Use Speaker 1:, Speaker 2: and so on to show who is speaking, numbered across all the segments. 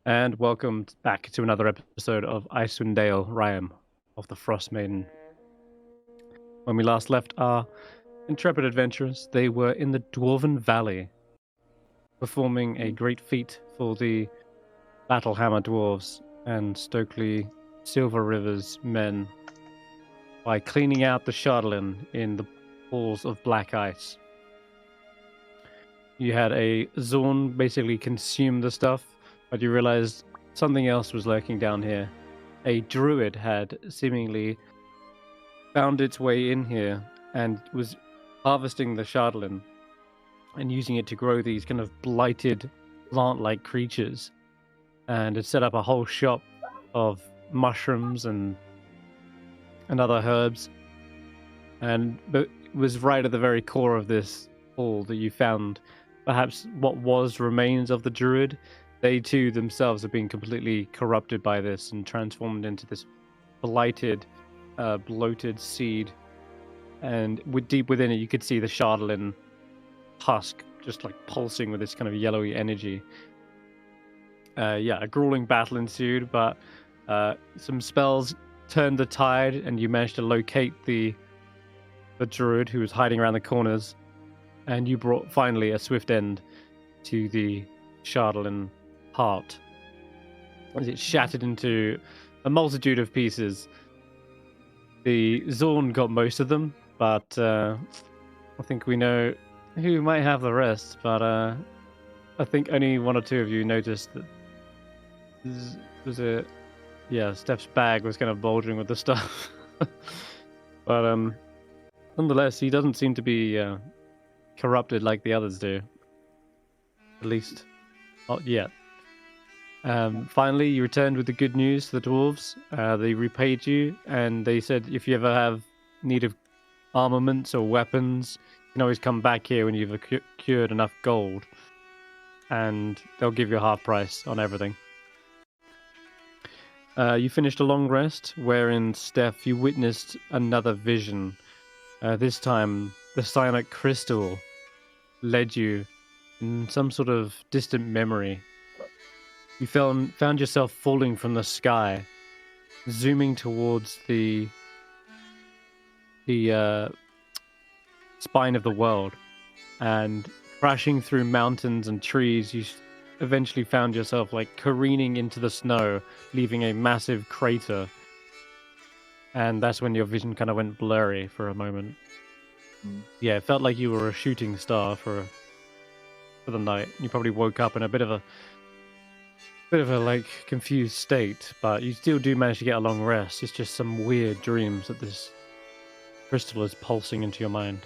Speaker 1: And welcome back to another episode of Icewindale, Rime of the Frostmaiden. When we last left our intrepid adventurers, they were in the Dwarven Valley, performing a great feat for the Battlehammer Dwarves and Stokely Silver River's men by cleaning out the Shardlin in the pools of black ice. You had a Zorn basically consume the stuff, but you realized something else was lurking down here. A druid had seemingly found its way in here and was harvesting the Shardlin and using it to grow these kind of blighted plant-like creatures. And it set up a whole shop of mushrooms and other herbs. And it was right at the very core of this hall that you found perhaps what was remains of the druid. They too themselves have been completely corrupted by this and transformed into this blighted, bloated seed. And deep within it, you could see the Shardlin husk just like pulsing with this kind of yellowy energy. A grueling battle ensued, but some spells turned the tide, and you managed to locate the druid who was hiding around the corners, and you brought finally a swift end to the Shardlin heart as it shattered into a multitude of pieces. The Zorn got most of them, but I think we know who might have the rest. But I think only one or two of you noticed that Stef's bag was kind of bulging with the stuff. But nonetheless, he doesn't seem to be corrupted like the others do. At least, not yet. Finally, you returned with the good news to the dwarves. They repaid you, and they said if you ever have need of armaments or weapons, you can always come back here when you've accrued enough gold, and they'll give you a half price on everything. You finished a long rest, wherein, Stef, you witnessed another vision. This time, the Cyanic Crystal led you in some sort of distant memory. You found yourself falling from the sky, zooming towards the spine of the world, and crashing through mountains and trees. You eventually found yourself like careening into the snow, leaving a massive crater. And that's when your vision kind of went blurry for a moment. Yeah, it felt like you were a shooting star for the night. You probably woke up in a bit of a like confused state, but you still do manage to get a long rest. It's just some weird dreams that this crystal is pulsing into your mind.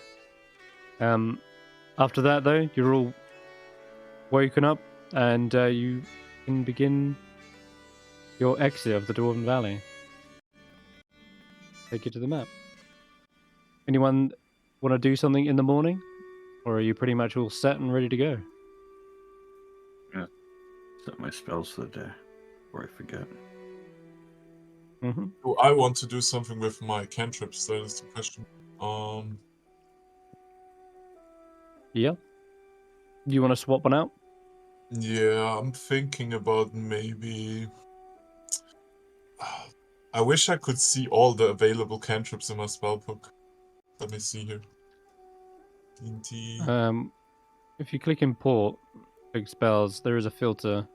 Speaker 1: After that, though, you're all woken up, and you can begin your exit of the Dwarven Valley. Take you to the map. Anyone want to do something in the morning, or are you pretty much all set and ready to go?
Speaker 2: Yeah, set my spells for the day, before I forget.
Speaker 1: Mm-hmm.
Speaker 3: Do I want to do something with my cantrips? That is the question.
Speaker 1: Yeah. You want to swap one out?
Speaker 3: Yeah, I'm thinking about maybe. I wish I could see all the available cantrips in my spellbook. Let me see here. D&D.
Speaker 1: If you click import big spells, there is a filter,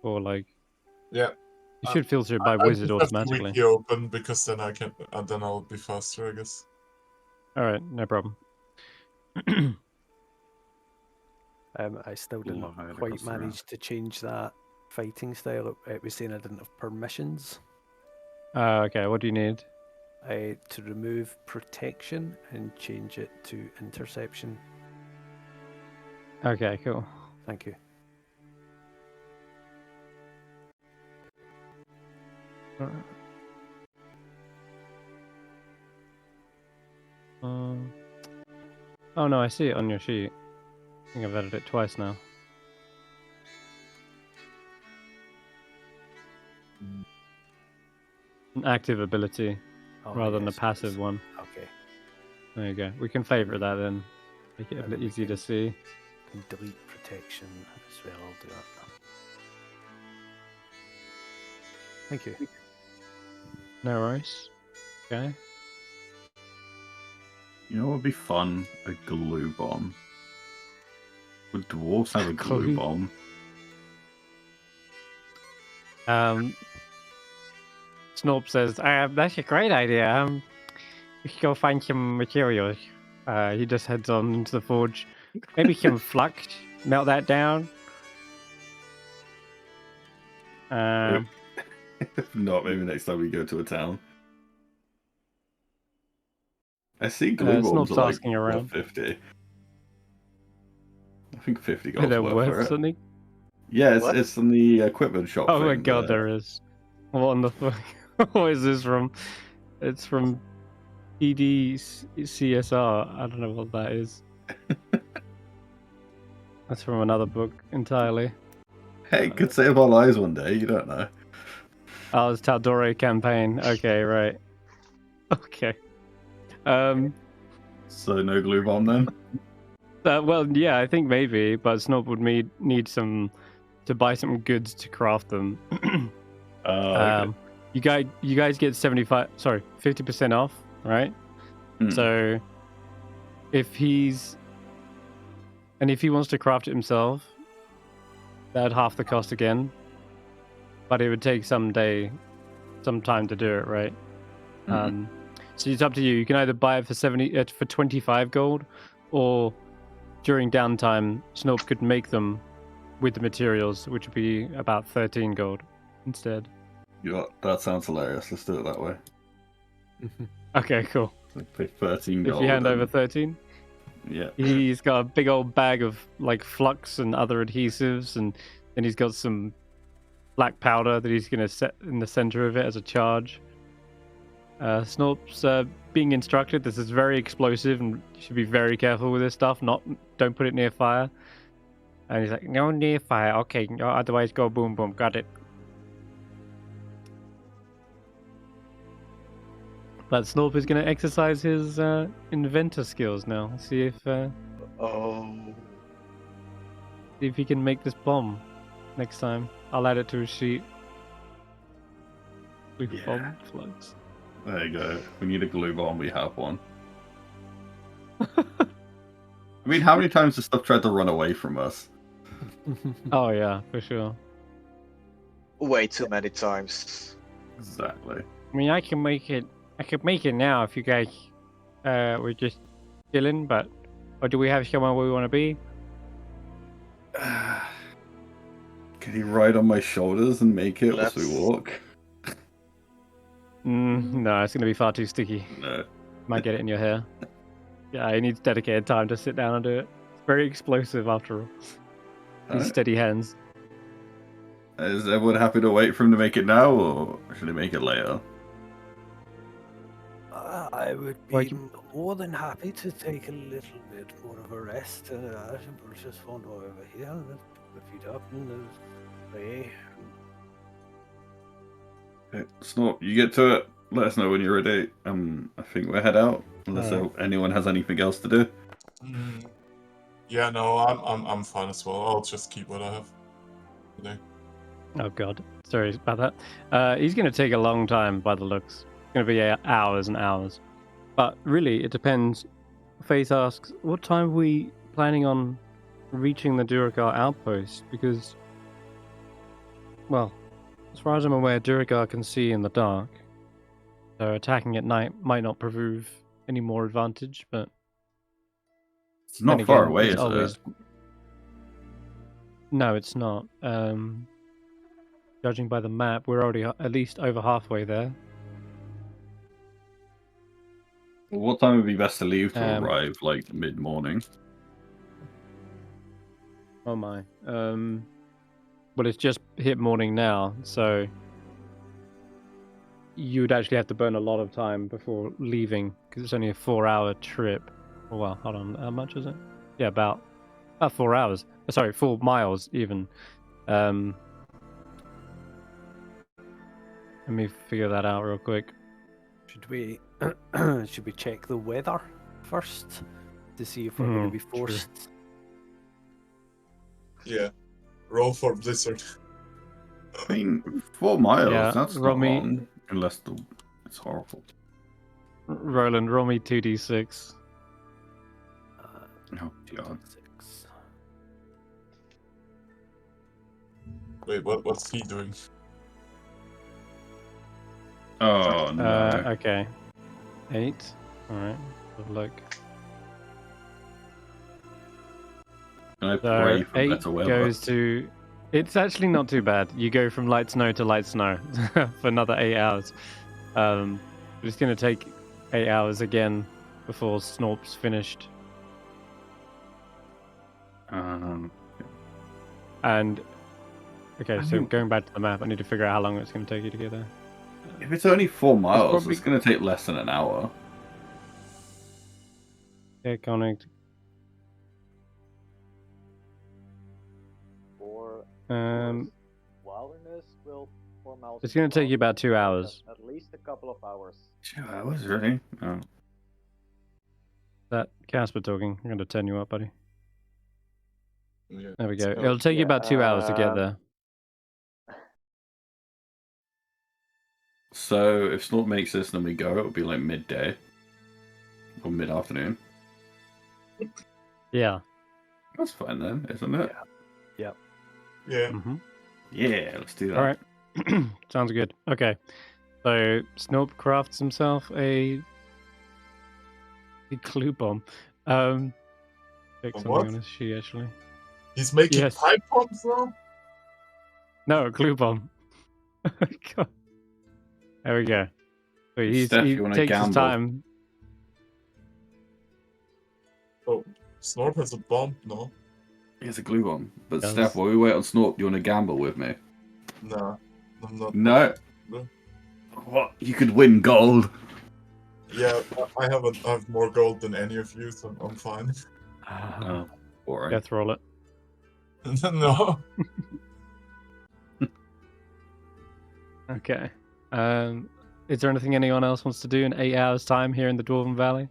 Speaker 1: or like.
Speaker 3: Yeah.
Speaker 1: You should filter it by wizard automatically.
Speaker 3: Wiki open because then I can. Then I'll be faster, I guess.
Speaker 1: All right, no problem.
Speaker 4: I still didn't quite manage to change that fighting style. It was saying I didn't have permissions.
Speaker 1: Okay, what do you need?
Speaker 4: To remove protection and change it to interception.
Speaker 1: Okay, cool.
Speaker 4: Thank you.
Speaker 1: Oh no, I see it on your sheet. I think I've added it twice now. An active ability rather than a passive one.
Speaker 4: Okay.
Speaker 1: There you go. We can favorite that then. Make it a bit easier to see.
Speaker 4: Can delete protection as well. I'll do that. Thank you.
Speaker 1: No worries. Okay.
Speaker 2: You know what would be fun? A glue bomb. Would dwarves have a glue
Speaker 1: Glue?
Speaker 2: bomb?
Speaker 1: Snorp says, that's a great idea. We should go find some materials. He just heads on into the forge. Maybe some flux. Melt that down.
Speaker 2: If not, maybe next time we go to a town. I see glue bombs
Speaker 1: Snorp's
Speaker 2: are like
Speaker 1: asking around.
Speaker 2: 50. I think 50 gold's
Speaker 1: They're
Speaker 2: worth
Speaker 1: worth
Speaker 2: for it.
Speaker 1: something?
Speaker 2: Yeah,
Speaker 5: What?
Speaker 2: it's in the equipment shop.
Speaker 1: Oh my
Speaker 2: thing
Speaker 1: god,
Speaker 2: there.
Speaker 1: there is. What on the fuck? What is this from? It's from PDCSR. I don't know what that is. That's from another book entirely.
Speaker 2: Hey, could save our lives one day, you don't know.
Speaker 1: Oh, it's Taldore campaign. Okay, right. Okay.
Speaker 2: So no glue bomb then?
Speaker 1: Well, yeah, I think maybe, but Snob would need some to buy some goods to craft them.
Speaker 2: Okay.
Speaker 1: You guys get 50% off, right?
Speaker 2: Hmm.
Speaker 1: So if he wants to craft it himself, that'd half the cost again. But it would take some time to do it, right?
Speaker 2: Mhm.
Speaker 1: So it's up to you. You can either buy it for 25 gold, or during downtime, Snob could make them with the materials, which would be about 13 gold instead.
Speaker 2: Yeah, that sounds hilarious. Let's do it that way.
Speaker 1: Okay, cool.
Speaker 2: So pay 13 gold.
Speaker 1: If you hand over
Speaker 2: and-
Speaker 1: 13,
Speaker 2: Yeah.
Speaker 1: he's got a big old bag of like flux and other adhesives, and then he's got some black powder that he's going to set in the center of it as a charge. Snorp's being instructed. This is very explosive, and you should be very careful with this stuff. Don't put it near fire. And he's like, no near fire. Okay, otherwise go boom boom. Got it. But Snorp is going to exercise his inventor skills now. See if he can make this bomb next time. I'll add it to his sheet. With
Speaker 2: Yeah.
Speaker 1: bomb flux.
Speaker 2: There you go. We need a glue bomb. We have one. I mean, how many times has stuff tried to run away from us?
Speaker 1: Oh yeah, for sure.
Speaker 5: Way too many times.
Speaker 2: Exactly.
Speaker 1: I mean, I could make it now if you guys were just chilling, or do we have somewhere where we want to be?
Speaker 2: Can you ride on my shoulders and make it as we
Speaker 5: Let's-
Speaker 2: walk?
Speaker 1: No, it's going to be far too sticky.
Speaker 2: No.
Speaker 1: Might get it in your hair. Yeah, it needs dedicated time to sit down and do it. It's very explosive after all.
Speaker 2: Alright.
Speaker 1: Steady hands.
Speaker 2: Is everyone happy to wait for him to make it now, or should he make it later?
Speaker 4: I would be
Speaker 1: Well, you-
Speaker 4: more than happy to take a little bit more of a rest. I will just wander over here, put my feet up, and play.
Speaker 2: Okay, Snort, you get to it. Let us know when you're ready. I think we'll head out, unless anyone has anything else to do.
Speaker 3: Yeah, no, I'm fine as well. I'll just keep what I have today.
Speaker 1: Oh god, sorry about that. He's going to take a long time by the looks. It's going to be hours and hours. But really, it depends. Faith asks, what time are we planning on reaching the Duergar outpost? Because, well, as far as I'm aware, Duergar can see in the dark. So attacking at night might not prove any more advantage, but...
Speaker 2: It's not
Speaker 1: then
Speaker 2: far
Speaker 1: again,
Speaker 2: away,
Speaker 1: it's
Speaker 2: is
Speaker 1: always...
Speaker 2: it?
Speaker 1: No, it's not. Judging by the map, we're already at least over halfway there.
Speaker 2: Well, what time would be best to leave to
Speaker 1: Um,
Speaker 2: arrive? Like mid-morning?
Speaker 1: Oh my. Well, it's just hit morning now, so you would actually have to burn a lot of time before leaving because it's only a 4-hour trip. Oh, well, hold on. How much is it? Yeah, about 4 hours. Sorry, 4 miles even. Let me figure that out real quick.
Speaker 4: Should we check the weather first to see if we're going to be
Speaker 1: True.
Speaker 4: forced?
Speaker 3: Yeah. Roll for Blizzard.
Speaker 2: I mean, 4 miles,
Speaker 1: Yeah,
Speaker 2: that's not
Speaker 1: Romy-
Speaker 2: long. Unless it's horrible.
Speaker 1: Roland, roll me 2d6.
Speaker 2: Oh, God.
Speaker 4: 6.
Speaker 3: Wait, what's he doing?
Speaker 2: Oh, no.
Speaker 1: Okay. 8. Alright, good luck.
Speaker 2: Can I
Speaker 1: So
Speaker 2: pray for
Speaker 1: 8
Speaker 2: better weather?
Speaker 1: goes to... It's actually not too bad. You go from light snow to light snow for another 8 hours. It's going to take 8 hours again before Snorp's finished.
Speaker 2: Um,
Speaker 1: And... Okay,
Speaker 2: I
Speaker 1: so
Speaker 2: mean-
Speaker 1: going back to the map, I need to figure out how long it's going to take you to get there.
Speaker 2: if it's only 4 miles,
Speaker 1: probably-
Speaker 2: it's going to take less than an hour.
Speaker 1: Yeah, connect.
Speaker 6: For wilderness will 4 miles.
Speaker 1: It's going to take you about 2
Speaker 6: take
Speaker 1: hours.
Speaker 6: At least a couple of hours.
Speaker 2: 2 hours, really? Oh.
Speaker 1: That Casper talking. I'm going to turn you up, buddy.
Speaker 3: Yeah.
Speaker 1: There we go.
Speaker 3: So-
Speaker 1: It'll take you about 2 hours to get there.
Speaker 2: So, if Snort makes this, then we go, it'll be like midday. Or mid-afternoon.
Speaker 1: Yeah.
Speaker 2: That's fine then, isn't it?
Speaker 3: Yeah.
Speaker 1: hmm
Speaker 2: Yeah, let's do that.
Speaker 1: All right. Sounds good. Okay. So Snorp crafts himself a clue bomb. Pick
Speaker 3: A
Speaker 1: something
Speaker 3: what?
Speaker 1: on his sheet actually.
Speaker 3: He's making
Speaker 1: Yes.
Speaker 3: pipe bombs now?
Speaker 1: No, a clue bomb. God. There we go. So he
Speaker 2: Stef, you wanna
Speaker 1: takes his
Speaker 2: gamble?
Speaker 1: time.
Speaker 3: Oh, Snort has a bomb, no?
Speaker 2: Here's a glue bomb. But
Speaker 1: Yes.
Speaker 2: Steph, while we wait on Snort, do you want to gamble with me?
Speaker 3: Nah, I'm not.
Speaker 2: No.
Speaker 3: No.
Speaker 2: What? You could win gold.
Speaker 3: Yeah, I have more gold than any of you, so I'm fine.
Speaker 2: Oh, boring.
Speaker 1: Death roll it.
Speaker 3: No.
Speaker 1: Okay. Is there anything anyone else wants to do in 8 hours' time here in the Dwarven Valley?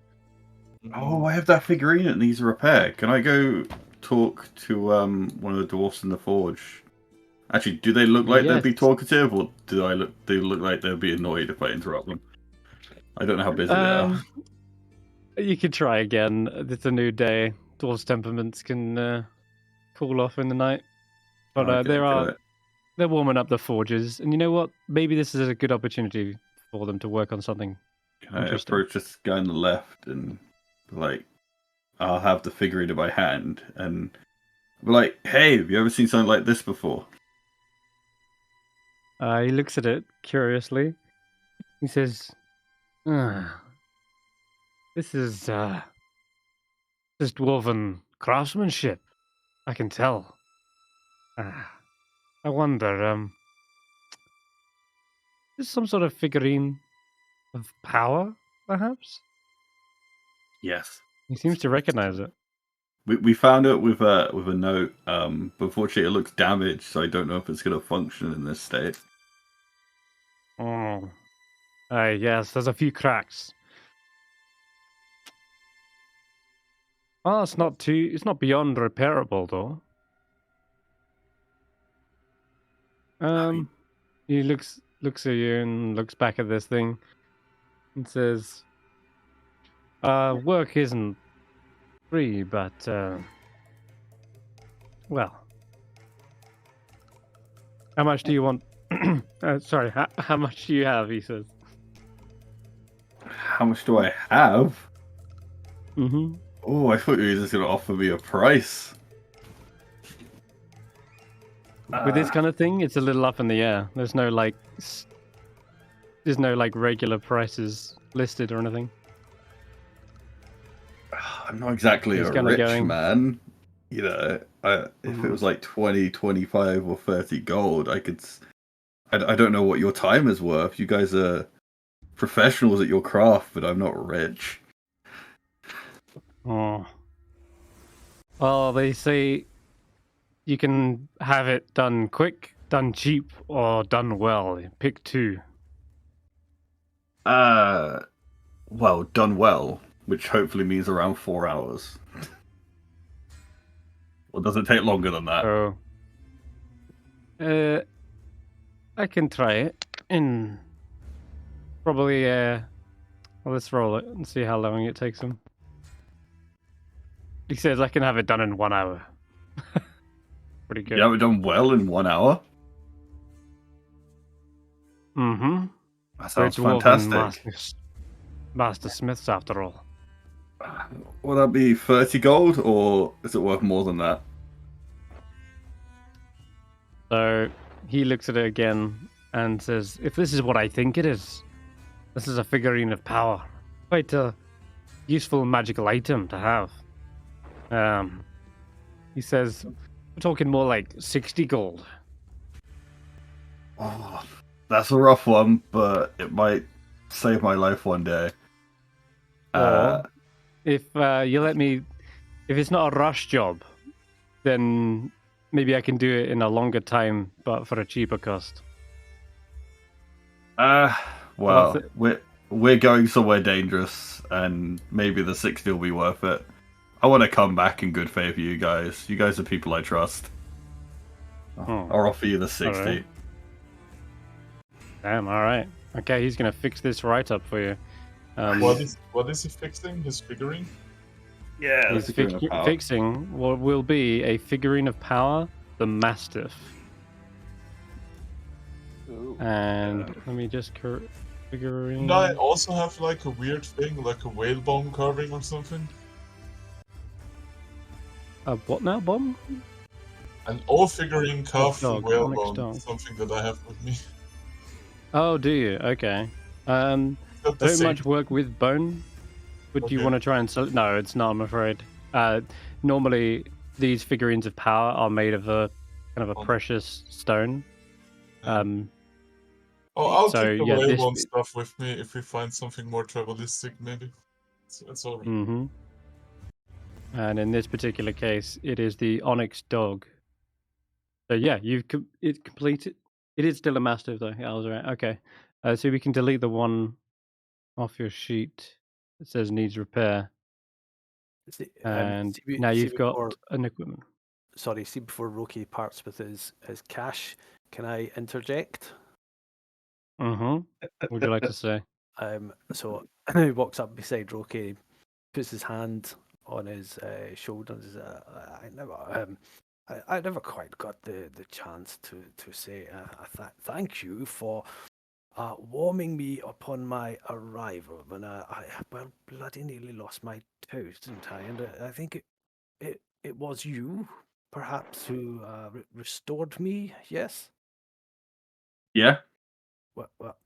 Speaker 2: Oh, I have that figurine that needs a repair. Can I go talk to one of the dwarfs in the forge? Actually, do they look like they'd be
Speaker 1: Yes.
Speaker 2: talkative, or do they look like they'd be annoyed if I interrupt them? I don't know how busy they are.
Speaker 1: You could try again. It's a new day. Dwarves' temperaments can cool off in the night. But
Speaker 2: Okay,
Speaker 1: they're warming up the forges, and you know what? Maybe this is a good opportunity for them to work on something.
Speaker 2: Can I
Speaker 1: Interesting.
Speaker 2: approach this guy on the left and like, I'll have the figurine in my hand and be like, "Hey, have you ever seen something like this before?"
Speaker 1: He looks at it curiously. He says, "This is dwarven craftsmanship. I can tell. I wonder, is this some sort of figurine of power, perhaps?"
Speaker 2: Yes.
Speaker 1: He seems to recognize it.
Speaker 2: We found it with a note. But unfortunately, it looks damaged, so I don't know if it's going to function in this state.
Speaker 1: Oh, yes, there's a few cracks. Oh, it's not beyond repairable though. He looks at you and looks back at this thing and says, work isn't free, but well, how much do you want? Sorry, how much do you have? He says.
Speaker 2: How much do I have?
Speaker 1: Mm-hmm.
Speaker 2: Oh, I thought you were just going to offer me a price.
Speaker 1: With this kind of thing, it's a little up in the air. There's no like regular prices listed or anything.
Speaker 2: I'm not exactly
Speaker 1: He's
Speaker 2: a
Speaker 1: kinda
Speaker 2: rich
Speaker 1: going-
Speaker 2: man. You know, if it was like 20, 25, or 30 gold, I could. I don't know what your time is worth. You guys are professionals at your craft, but I'm not rich.
Speaker 1: Oh. Well, they say you can have it done quick, done cheap, or done well. Pick two.
Speaker 2: Well, done well, which hopefully means around 4 hours. Or does it take longer than that?
Speaker 1: So, I can try it in probably. Well, let's roll it and see how long it takes him. He says I can have it done in 1 hour. Pretty good.
Speaker 2: You have it done well in 1 hour.
Speaker 1: Mm-hmm.
Speaker 2: That sounds
Speaker 1: Dwarven
Speaker 2: fantastic.
Speaker 1: Master Smiths, after all.
Speaker 2: Will that be 30 gold, or is it worth more than that?
Speaker 1: So he looks at it again and says, if this is what I think it is, this is a figurine of power. Quite a useful magical item to have. He says, we're talking more like 60 gold.
Speaker 2: Oh, that's a rough one, but it might save my life one day.
Speaker 1: Or if you let me, if it's not a rush job, then maybe I can do it in a longer time, but for a cheaper cost.
Speaker 2: Well, we're going somewhere dangerous, and maybe the 60 will be worth it. I want to come back in good faith, you guys. You guys are people I trust. I'll offer you the 60.
Speaker 1: All right. Damn, all right. Okay, he's gonna fix this right up for you.
Speaker 3: What is he fixing? His figurine?
Speaker 2: Yeah,
Speaker 1: he's fixing what will be a figurine of power, the Mastiff.
Speaker 6: Ooh.
Speaker 1: And let me just figurine.
Speaker 3: And I also have like a weird thing, like a whalebone carving or something.
Speaker 1: A what now, bomb?
Speaker 3: An old figurine carved from
Speaker 1: Onyx
Speaker 3: whalebone,
Speaker 1: dog.
Speaker 3: something that I have with me.
Speaker 1: Oh, do you? Okay. I don't much work with bone. Would you
Speaker 3: Okay.
Speaker 1: want to try and sell it? No, it's not, I'm afraid. Normally, these figurines of power are made of a kind of a precious stone.
Speaker 3: Oh, I'll
Speaker 1: So,
Speaker 3: keep the
Speaker 1: yeah, this
Speaker 3: whalebone
Speaker 1: bit-
Speaker 3: stuff with me if we find something more tribalistic, maybe. It's alright.
Speaker 1: Mm-hmm. And in this particular case, it is the Onyx dog. So yeah, it completed. It is still a mastiff though. Yeah, I was right. Okay, so we can delete the one off your sheet that says needs repair, and now you've got an equipment.
Speaker 4: Sorry, see before Roki parts with his cash, can I interject?
Speaker 1: Mm-hmm. What would you like to say?
Speaker 4: So he walks up beside Roki, puts his hand on his shoulder. And says, I never quite got the chance to say thank you for warming me upon my arrival when I bloody nearly lost my toes, didn't I? And I think it was you, perhaps, who restored me. Yes.
Speaker 2: Yeah.
Speaker 4: Well,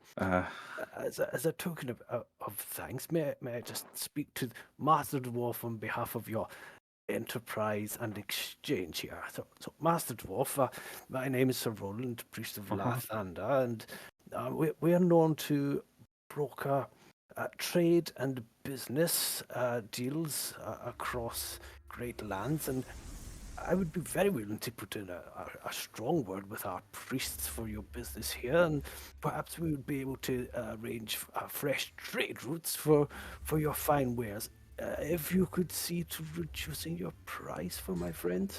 Speaker 4: as a token of thanks, may I just speak to Master Dwarf on behalf of your enterprise and exchange here. So Master Dwarf, my name is Sir Roland, priest of Lathander, and we are known to broker trade and business deals across great lands, and I would be very willing to put in a strong word with our priests for your business here, and perhaps we would be able to arrange fresh trade routes for your fine wares. If you could see to reducing your price for my friend.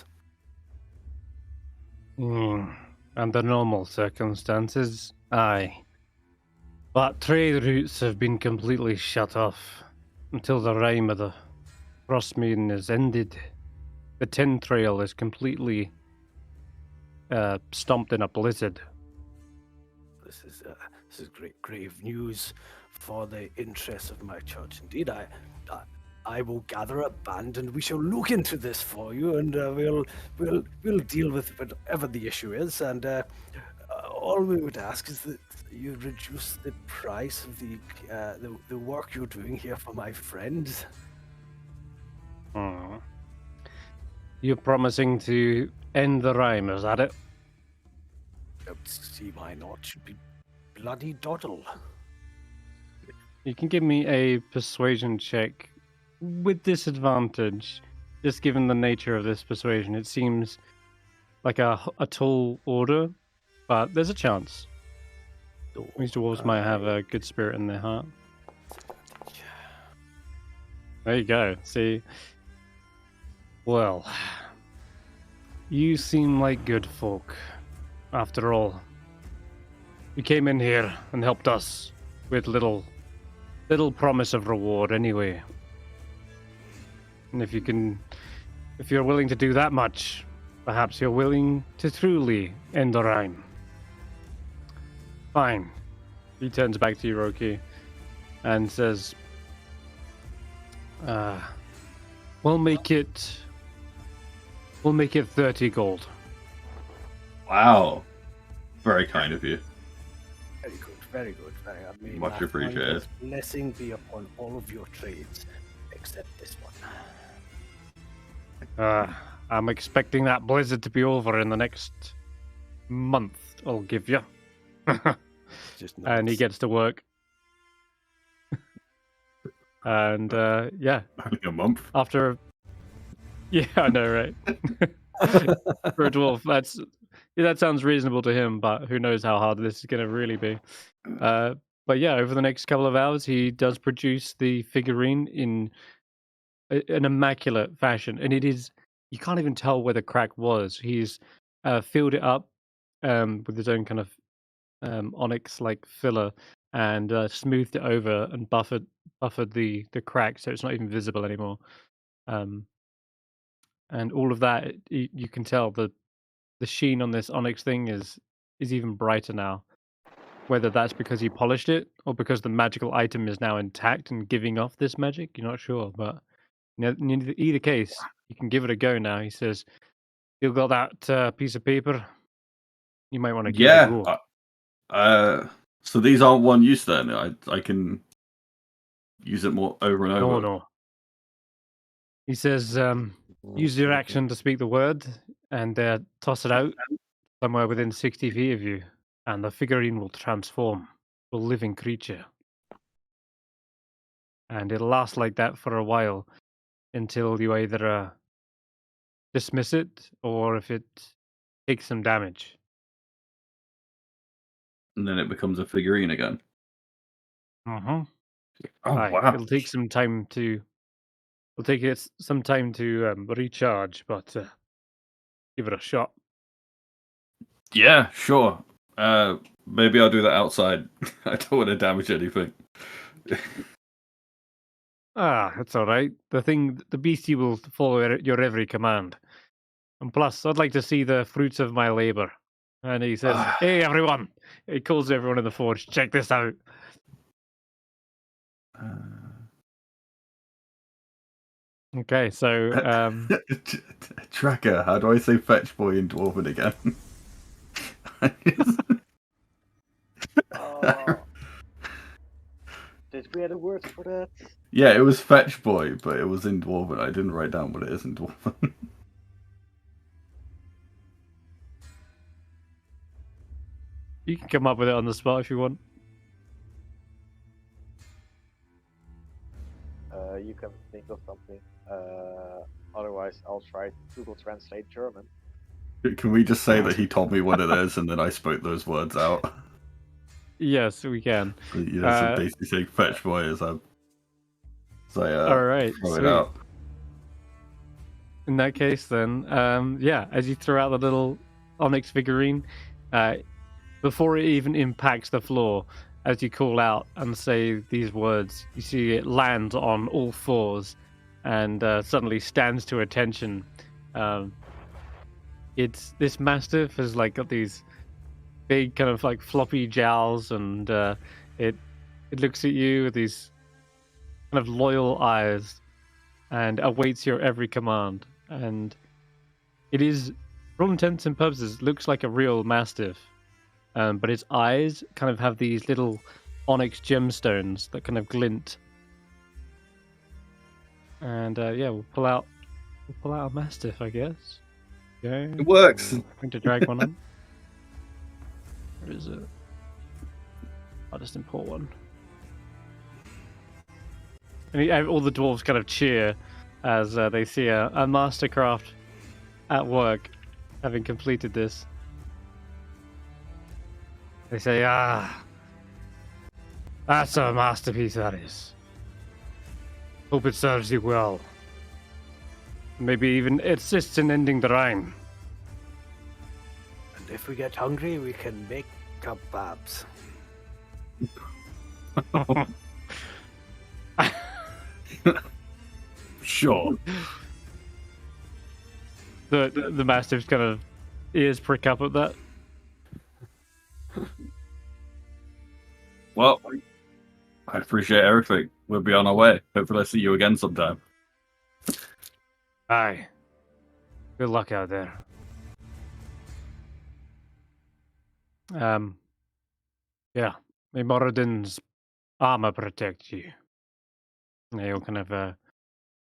Speaker 1: Under normal circumstances, aye. But trade routes have been completely shut off until the Rime of the Frostmaiden is ended. The tin trail is completely stomped in a blizzard.
Speaker 4: This is great grave news for the interests of my church. Indeed, I will gather a band and we shall look into this for you, and we'll deal with whatever the issue is. And all we would ask is that you reduce the price of the work you're doing here for my friend.
Speaker 1: You're promising to end the Rime, is that it?
Speaker 4: Don't see why not. Should be bloody doddle.
Speaker 1: You can give me a persuasion check with disadvantage, just given the nature of this persuasion. It seems like a tall order, but there's a chance. These dwarves might have a good spirit in their heart. There you go. See? Well, you seem like good folk, after all. You came in here and helped us with little promise of reward anyway. And if you're willing to do that much, perhaps you're willing to truly end the Rime. Fine. He turns back to you, Roki, and says, we'll make it 30 gold.
Speaker 2: Wow. Very kind of you.
Speaker 4: Very good, very good. May
Speaker 2: Much
Speaker 4: my
Speaker 2: appreciated.
Speaker 4: Father's blessing be upon all of your trades, except this one.
Speaker 1: I'm expecting that blizzard to be over in the next month, I'll give you.
Speaker 4: Just
Speaker 1: And he
Speaker 4: nuts.
Speaker 1: gets to work. And yeah,
Speaker 2: Only a month.
Speaker 1: after yeah, I know, right? For a dwarf, that sounds reasonable to him, but who knows how hard this is going to really be. But yeah, over the next couple of hours, he does produce the figurine in an immaculate fashion, and you can't even tell where the crack was. He's filled it up with his own kind of onyx-like filler, and smoothed it over and buffered the crack, so it's not even visible anymore. And all of that, you can tell the sheen on this onyx thing is even brighter now. Whether that's because he polished it or because the magical item is now intact and giving off this magic, you're not sure. But in either case, you can give it a go now. He says, "You got that piece of paper? You might want to give it a go."
Speaker 2: So these aren't one use then. I can use it more over and over.
Speaker 1: No. He says, use your action to speak the word and toss it out somewhere within 60 feet of you, and the figurine will transform to a living creature. And it'll last like that for a while until you either dismiss it or if it takes some damage.
Speaker 2: And then it becomes a figurine again.
Speaker 1: Mm-hmm.
Speaker 2: Oh wow!
Speaker 1: It'll take some time to. It'll take it some time to recharge, but give it a shot.
Speaker 2: Yeah, sure. Maybe I'll do that outside. I don't want to damage anything.
Speaker 1: That's all right. The beastie will follow your every command. And plus, I'd like to see the fruits of my labor. And he says, "Hey, everyone!" He calls everyone in the forge. Check this out. Okay, so
Speaker 2: Tracker, how do I say fetch boy in Dwarven again?
Speaker 6: Did we have a word for that?
Speaker 2: Yeah, it was fetch boy, but it was in Dwarven. I didn't write down what it is in Dwarven.
Speaker 1: you can come up with it on the spot if you want.
Speaker 6: You can think of something. Otherwise, I'll try to Google Translate German.
Speaker 2: Can we just say that he told me what it is and then I spoke those words out?
Speaker 1: Yes, we can.
Speaker 2: So basically saying fetch boy as I
Speaker 1: all right,
Speaker 2: throw
Speaker 1: sweet.
Speaker 2: it out.
Speaker 1: In that case, then, yeah, as you throw out the little onyx figurine, before it even impacts the floor, as you call out and say these words, you see it land on all fours and suddenly stands to attention. This mastiff has got these big kind of floppy jowls, and it looks at you with these kind of loyal eyes and awaits your every command. And it is, for all intents and purposes, looks like a real mastiff. But its eyes kind of have these little onyx gemstones that kind of glint. And yeah, we'll pull out a mastiff, I guess. Okay.
Speaker 2: It works.
Speaker 1: I'm going to drag one in. Where is it? I'll just import one. And all the dwarves kind of cheer as they see a mastercraft at work, having completed this. They say, that's a masterpiece, that is. Hope it serves you well. Maybe even assists in ending the Rime.
Speaker 4: And if we get hungry, we can make Kebabs.
Speaker 2: Sure.
Speaker 1: The Mastiff's kind of ears prick up at that.
Speaker 2: Well, I appreciate everything. We'll be on our way. Hopefully, I see you again sometime.
Speaker 1: Aye. Good luck out there. Yeah. May Moradin's armor protect you. And he'll kind of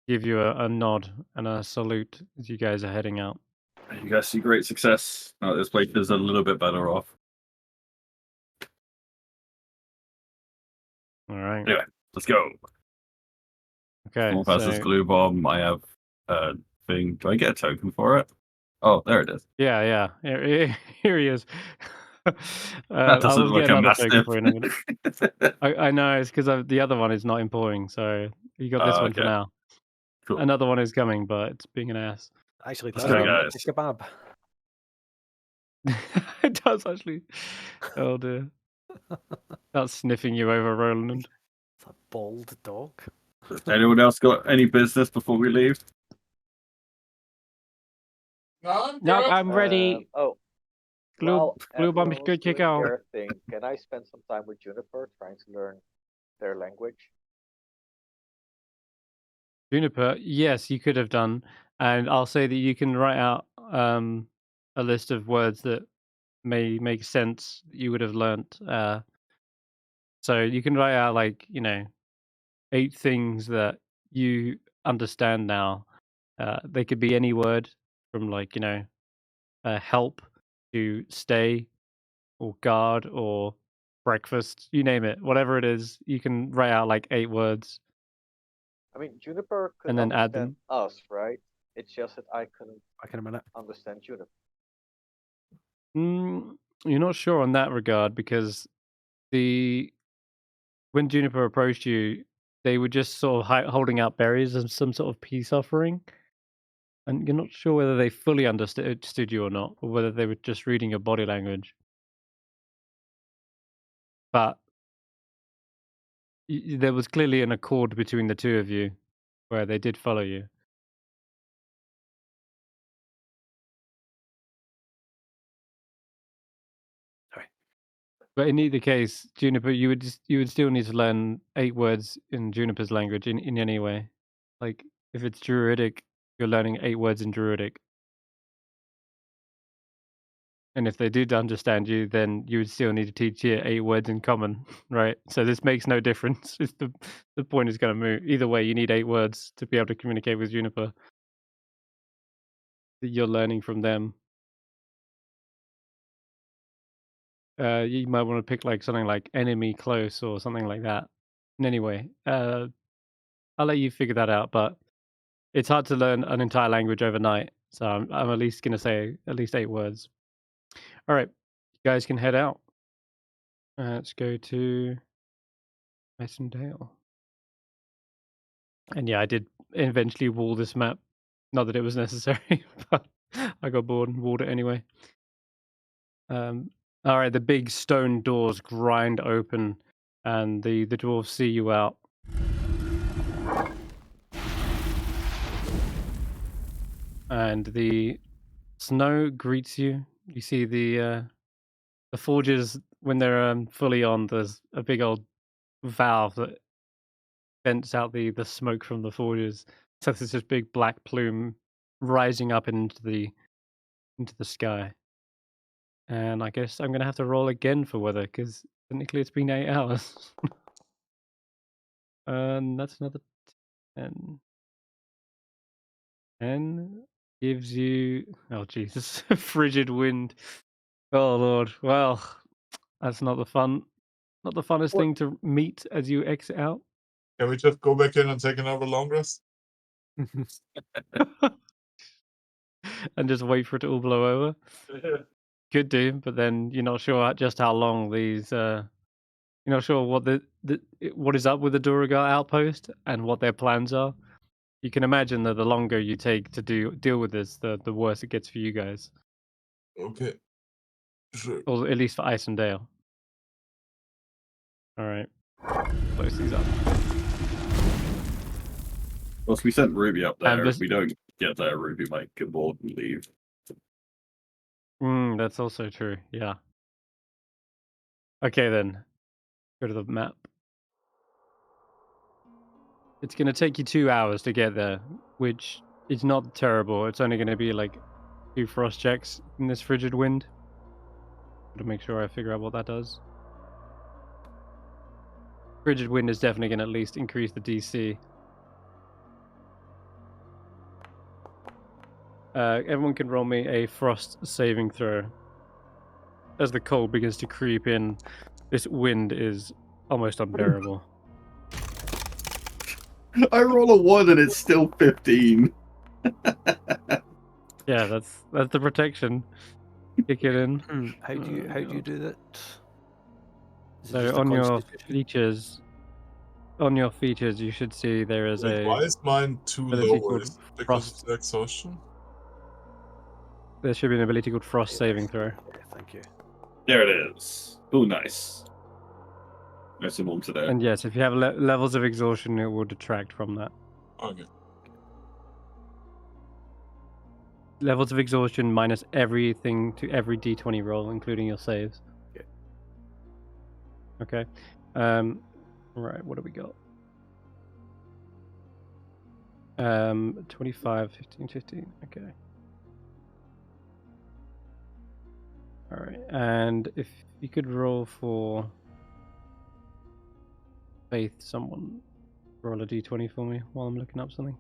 Speaker 1: give you a nod and a salute as you guys are heading out.
Speaker 2: You guys see great success. This place is a little bit better off.
Speaker 1: All right.
Speaker 2: Anyway, let's go.
Speaker 1: Okay.
Speaker 2: Someone passes
Speaker 1: So,
Speaker 2: glue bomb. I have a thing. Do I get a token for it? Oh, there it is.
Speaker 1: yeah. Here he is.
Speaker 2: That
Speaker 1: I
Speaker 2: doesn't
Speaker 1: will
Speaker 2: look
Speaker 1: get
Speaker 2: a
Speaker 1: another token
Speaker 2: mastiff.
Speaker 1: for you in a minute. I know, it's because the other one is not employing, so you got this one for
Speaker 2: Okay.
Speaker 1: now.
Speaker 2: Cool.
Speaker 1: Another one is coming, but it's being an ass.
Speaker 4: Actually,
Speaker 2: Let's
Speaker 4: that's
Speaker 2: go,
Speaker 4: a
Speaker 2: guys.
Speaker 4: kebab.
Speaker 1: It does actually. Oh dear. That's sniffing you over, Roland.
Speaker 4: It's a bald dog.
Speaker 2: Anyone else got any business before we leave?
Speaker 3: No,
Speaker 1: No, I'm ready. Glue bomb is good to go.
Speaker 6: Their thing. Can I spend some time with Juniper trying to learn their language?
Speaker 1: Juniper, yes, you could have done, and I'll say that you can write out a list of words that may make sense that you would have learnt. So you can write out 8 things that you understand now. They could be any word from help to stay or guard or breakfast, you name it. Whatever it is, you can write out 8 words.
Speaker 6: I mean, Juniper could
Speaker 1: And then add
Speaker 6: understand us, right? It's just that I couldn't
Speaker 4: Back in a minute.
Speaker 6: understand Juniper.
Speaker 1: You're not sure on that regard because when Juniper approached you, they were just sort of holding out berries as some sort of peace offering. And you're not sure whether they fully understood you or not, or whether they were just reading your body language. But there was clearly an accord between the two of you where they did follow you.
Speaker 4: Sorry.
Speaker 1: But in either case, Juniper, you would still need to learn 8 words in Juniper's language in any way. Like if it's Druidic, you're learning 8 words in Druidic. And if they did understand you, then you would still need to teach you 8 words in common, right? So this makes no difference. If the point is going to move. Either way, you need 8 words to be able to communicate with Juniper that you're learning from them. You might want to pick something like enemy close or something like that. Anyway, I'll let you figure that out. But it's hard to learn an entire language overnight, so I'm at least going to say at least 8 words. All right, you guys can head out. Let's go to Icewindale. And yeah, I did eventually wall this map. Not that it was necessary, but I got bored and walled it anyway. All right, the big stone doors grind open, and the dwarves see you out. And the snow greets you. You see the forges when they're fully on. There's a big old valve that vents out the smoke from the forges. So there's this big black plume rising up into the sky. And I guess I'm gonna have to roll again for weather because technically it's been 8 hours. And that's another 10. 10 gives you Jesus, frigid wind. Oh Lord. Well, that's not the funnest thing to meet as you exit out.
Speaker 3: Can we just go back in and take another long rest?
Speaker 1: And just wait for it to all blow over. Could do, but then you're not sure just how long these. You're not sure what is up with the Duragar outpost and what their plans are. You can imagine that the longer you take to deal with this, the worse it gets for you guys.
Speaker 3: Okay. Sure.
Speaker 1: or at least for Icewindale. All right, close these up.
Speaker 2: Once we sent Ruby up
Speaker 1: And
Speaker 2: there,
Speaker 1: this-
Speaker 2: if we don't get there, Ruby might get bored and leave.
Speaker 1: That's also true. Yeah. Okay then, go to the map. It's going to take you 2 hours to get there, which is not terrible. It's only going to be like 2 frost checks in this frigid wind. To make sure I figure out what that does. Frigid wind is definitely going to at least increase the DC. Everyone can roll me a frost saving throw. As the cold begins to creep in, this wind is almost unbearable.
Speaker 2: I roll a 1 and it's still 15.
Speaker 1: Yeah, that's the protection. Kick it in.
Speaker 4: How do you do that? Is it
Speaker 1: So
Speaker 4: just a
Speaker 1: on your
Speaker 4: constitution?
Speaker 1: features, you should see there is
Speaker 3: Wait, why
Speaker 1: a.
Speaker 3: is mine too
Speaker 1: ability
Speaker 3: low?
Speaker 1: called
Speaker 3: Is it because
Speaker 1: Frost.
Speaker 3: of the exhaustion?
Speaker 1: There should be an ability called Frost saving throw.
Speaker 4: Okay, thank you.
Speaker 2: There it is. Oh, nice. Nice one today.
Speaker 1: And yes, if you have levels of exhaustion, it will detract from that.
Speaker 3: Okay.
Speaker 1: Levels of exhaustion minus everything to every d20 roll, including your saves. Okay. Right, what do we got? 25, 15, 15. Okay. All right, and if you could roll for Faith, someone roll a d20 for me while I'm looking up something.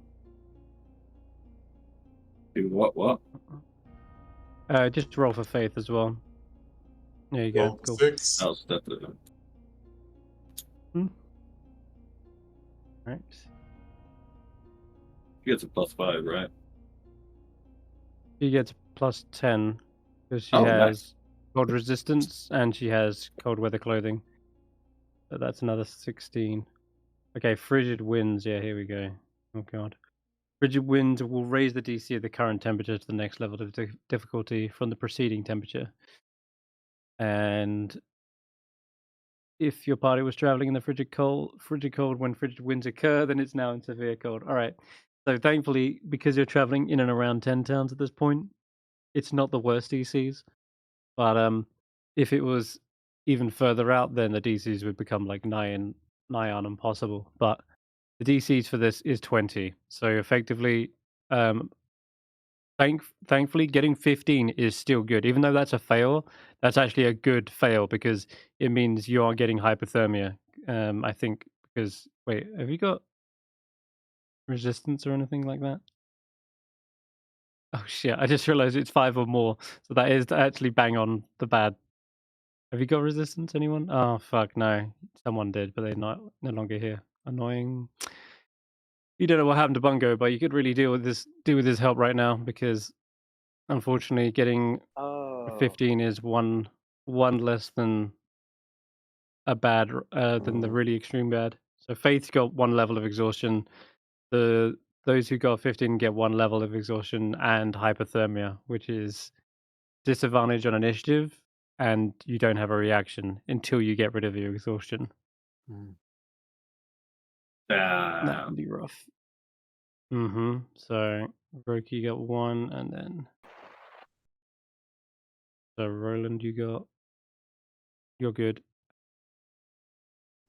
Speaker 2: Do what?
Speaker 1: Just roll for Faith as well. There you go.
Speaker 3: Well,
Speaker 1: Cool.
Speaker 3: 6.
Speaker 2: I'll step it up.
Speaker 1: Right.
Speaker 2: She gets a +5, right?
Speaker 1: She gets plus 10 because she
Speaker 2: Oh,
Speaker 1: has
Speaker 2: nice.
Speaker 1: cold resistance and she has cold weather clothing. So that's another 16. Okay, frigid winds. Yeah, here we go. Oh god. Frigid winds will raise the DC of the current temperature to the next level of difficulty from the preceding temperature. And if your party was traveling in the frigid cold when frigid winds occur, then it's now in severe cold. All right. So thankfully, because you're traveling in and around 10 towns at this point, it's not the worst DCs. But if it was even further out, then the DCs would become like nigh on impossible. But the DCs for this is 20. So effectively, thankfully, getting 15 is still good. Even though that's a fail, that's actually a good fail because it means you are getting hypothermia. I think because wait, have you got resistance or anything like that? Oh shit! I just realized it's 5 or more, so that is actually bang on the bad. Have you got resistance? Anyone? Oh fuck no! Someone did, but they're no longer here. Annoying. You don't know what happened to Bungo, but you could really do with his help right now because unfortunately, getting
Speaker 6: Oh.
Speaker 1: 15 is one less than a bad than the really extreme bad. So Faith's got 1 level of exhaustion. Those who got 15 get 1 level of exhaustion and hypothermia, which is disadvantage on initiative, and you don't have a reaction until you get rid of your exhaustion. That can be rough. So Roki got 1, and then so Roland, you're good.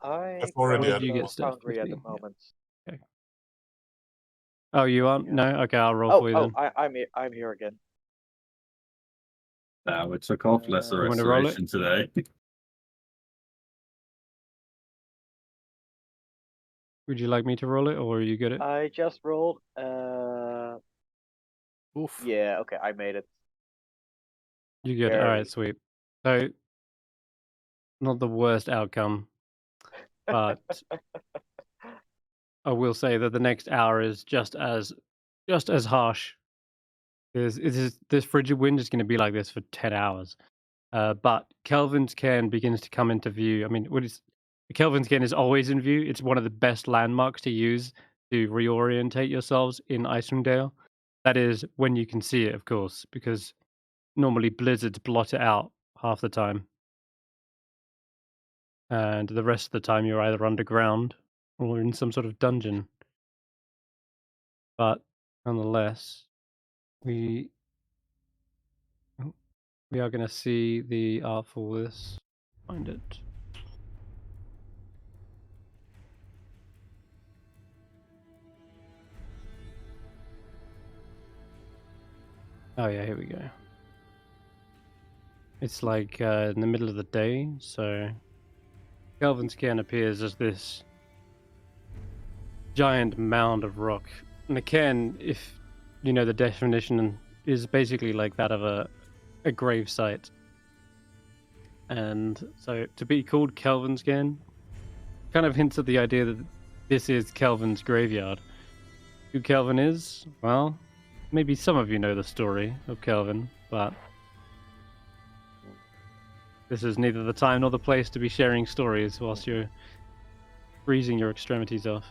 Speaker 3: I've already
Speaker 1: Where
Speaker 3: added
Speaker 1: do you get
Speaker 3: one.
Speaker 1: stuff?
Speaker 6: Foundry at the
Speaker 1: 15?
Speaker 6: moment.
Speaker 1: Okay. Oh, you aren't?
Speaker 6: Yeah.
Speaker 1: No? Okay, I'll roll for you then.
Speaker 6: I'm here again.
Speaker 2: Now it took off lesser
Speaker 1: You wanna roll it?
Speaker 2: restoration today.
Speaker 1: Would you like me to roll it, or are you good at?
Speaker 6: I just rolled.
Speaker 4: Oof.
Speaker 6: Yeah. Okay, I made it.
Speaker 1: You good? All right, sweet. So, not the worst outcome, but I will say that the next hour is just as harsh. Because this frigid wind is going to be like this for 10 hours. But Kelvin's Cairn begins to come into view. I mean, Kelvin's Cairn is always in view. It's one of the best landmarks to use to reorientate yourselves in Icewindale. That is when you can see it, of course, because normally blizzards blot it out half the time. And the rest of the time you're either underground or in some sort of dungeon. But nonetheless, we are going to see the art for this. Find it. Oh yeah, here we go. It's like in the middle of the day, so Kelvin's cairn appears as this giant mound of rock. And a cairn, if you know the definition, is basically like that of a grave site. And so to be called Kelvin's cairn kind of hints at the idea that this is Kelvin's graveyard. Who Kelvin is? Well, maybe some of you know the story of Kelvin, but this is neither the time nor the place to be sharing stories whilst you're freezing your extremities off.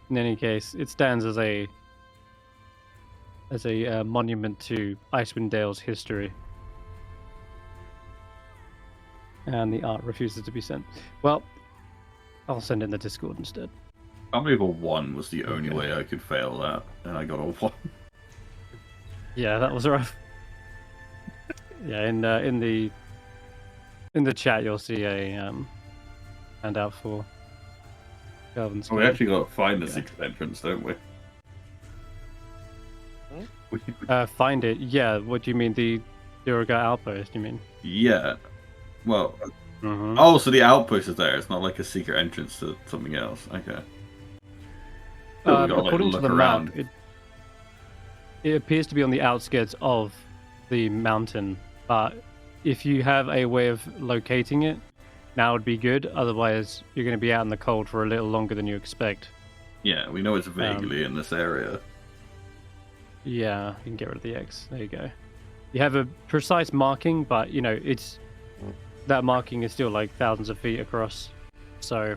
Speaker 1: In any case, it stands as a monument to Icewindale's history. And the art refuses to be sent. Well, I'll send it in the Discord instead.
Speaker 2: I believe a 1 was the only way I could fail that, and I got a 1.
Speaker 1: Yeah, that was rough. Yeah, in the chat you'll see a handout for Kelvin's.
Speaker 2: Oh, we actually got to find the secret entrance, don't we?
Speaker 1: Find it. Yeah. What do you mean, the Durga outpost? You mean?
Speaker 2: Yeah. Well. Oh, so the outpost is there. It's not like a secret entrance to something else. Okay.
Speaker 1: According to the map, it appears to be on the outskirts of the mountain. But if you have a way of locating it, now would be good. Otherwise, you're going to be out in the cold for a little longer than you expect.
Speaker 2: Yeah, we know it's vaguely in this area.
Speaker 1: Yeah, you can get rid of the X. There you go. You have a precise marking, but you know that marking is still like thousands of feet across. So,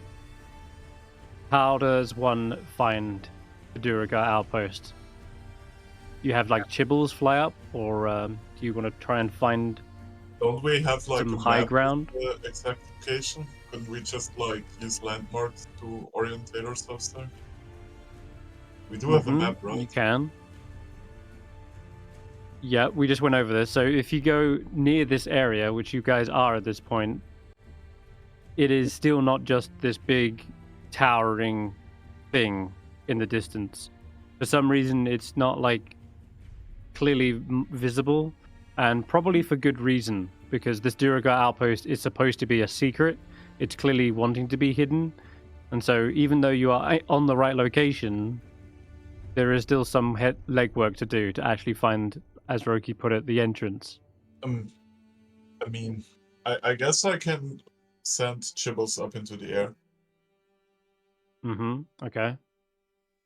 Speaker 1: how does one find the Durga outpost? You have like chibbles fly up, or do you want to try and find?
Speaker 3: Don't we have like
Speaker 1: some
Speaker 3: a
Speaker 1: high
Speaker 3: map
Speaker 1: ground?
Speaker 3: with the exact location? Couldn't we just like use landmarks to orientate ourselves there? We do have a map, right?
Speaker 1: You can. Yeah, we just went over this. So if you go near this area, which you guys are at this point, it is still not just this big towering thing in the distance. For some reason, it's not like clearly visible, and probably for good reason, because this Durga outpost is supposed to be a secret. It's clearly wanting to be hidden, and so even though you are on the right location, there is still some legwork to do to actually find, as Roki put it, the entrance.
Speaker 3: I mean, I guess I can send chibbles up into the air.
Speaker 1: Okay.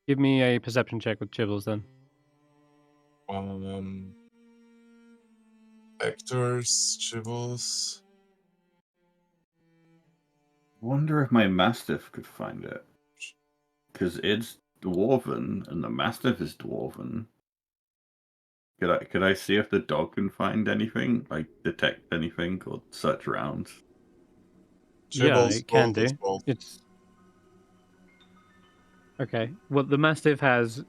Speaker 1: Give me a perception check with chibbles then.
Speaker 3: Actors, chibbles.
Speaker 2: Wonder if my Mastiff could find it. Because it's Dwarven, and the Mastiff is Dwarven. Could I see if the dog can find anything? Like, detect anything, or search around?
Speaker 3: Chibbles,
Speaker 1: yeah, it can do.
Speaker 3: Bold.
Speaker 1: It's... Okay. Well, the Mastiff has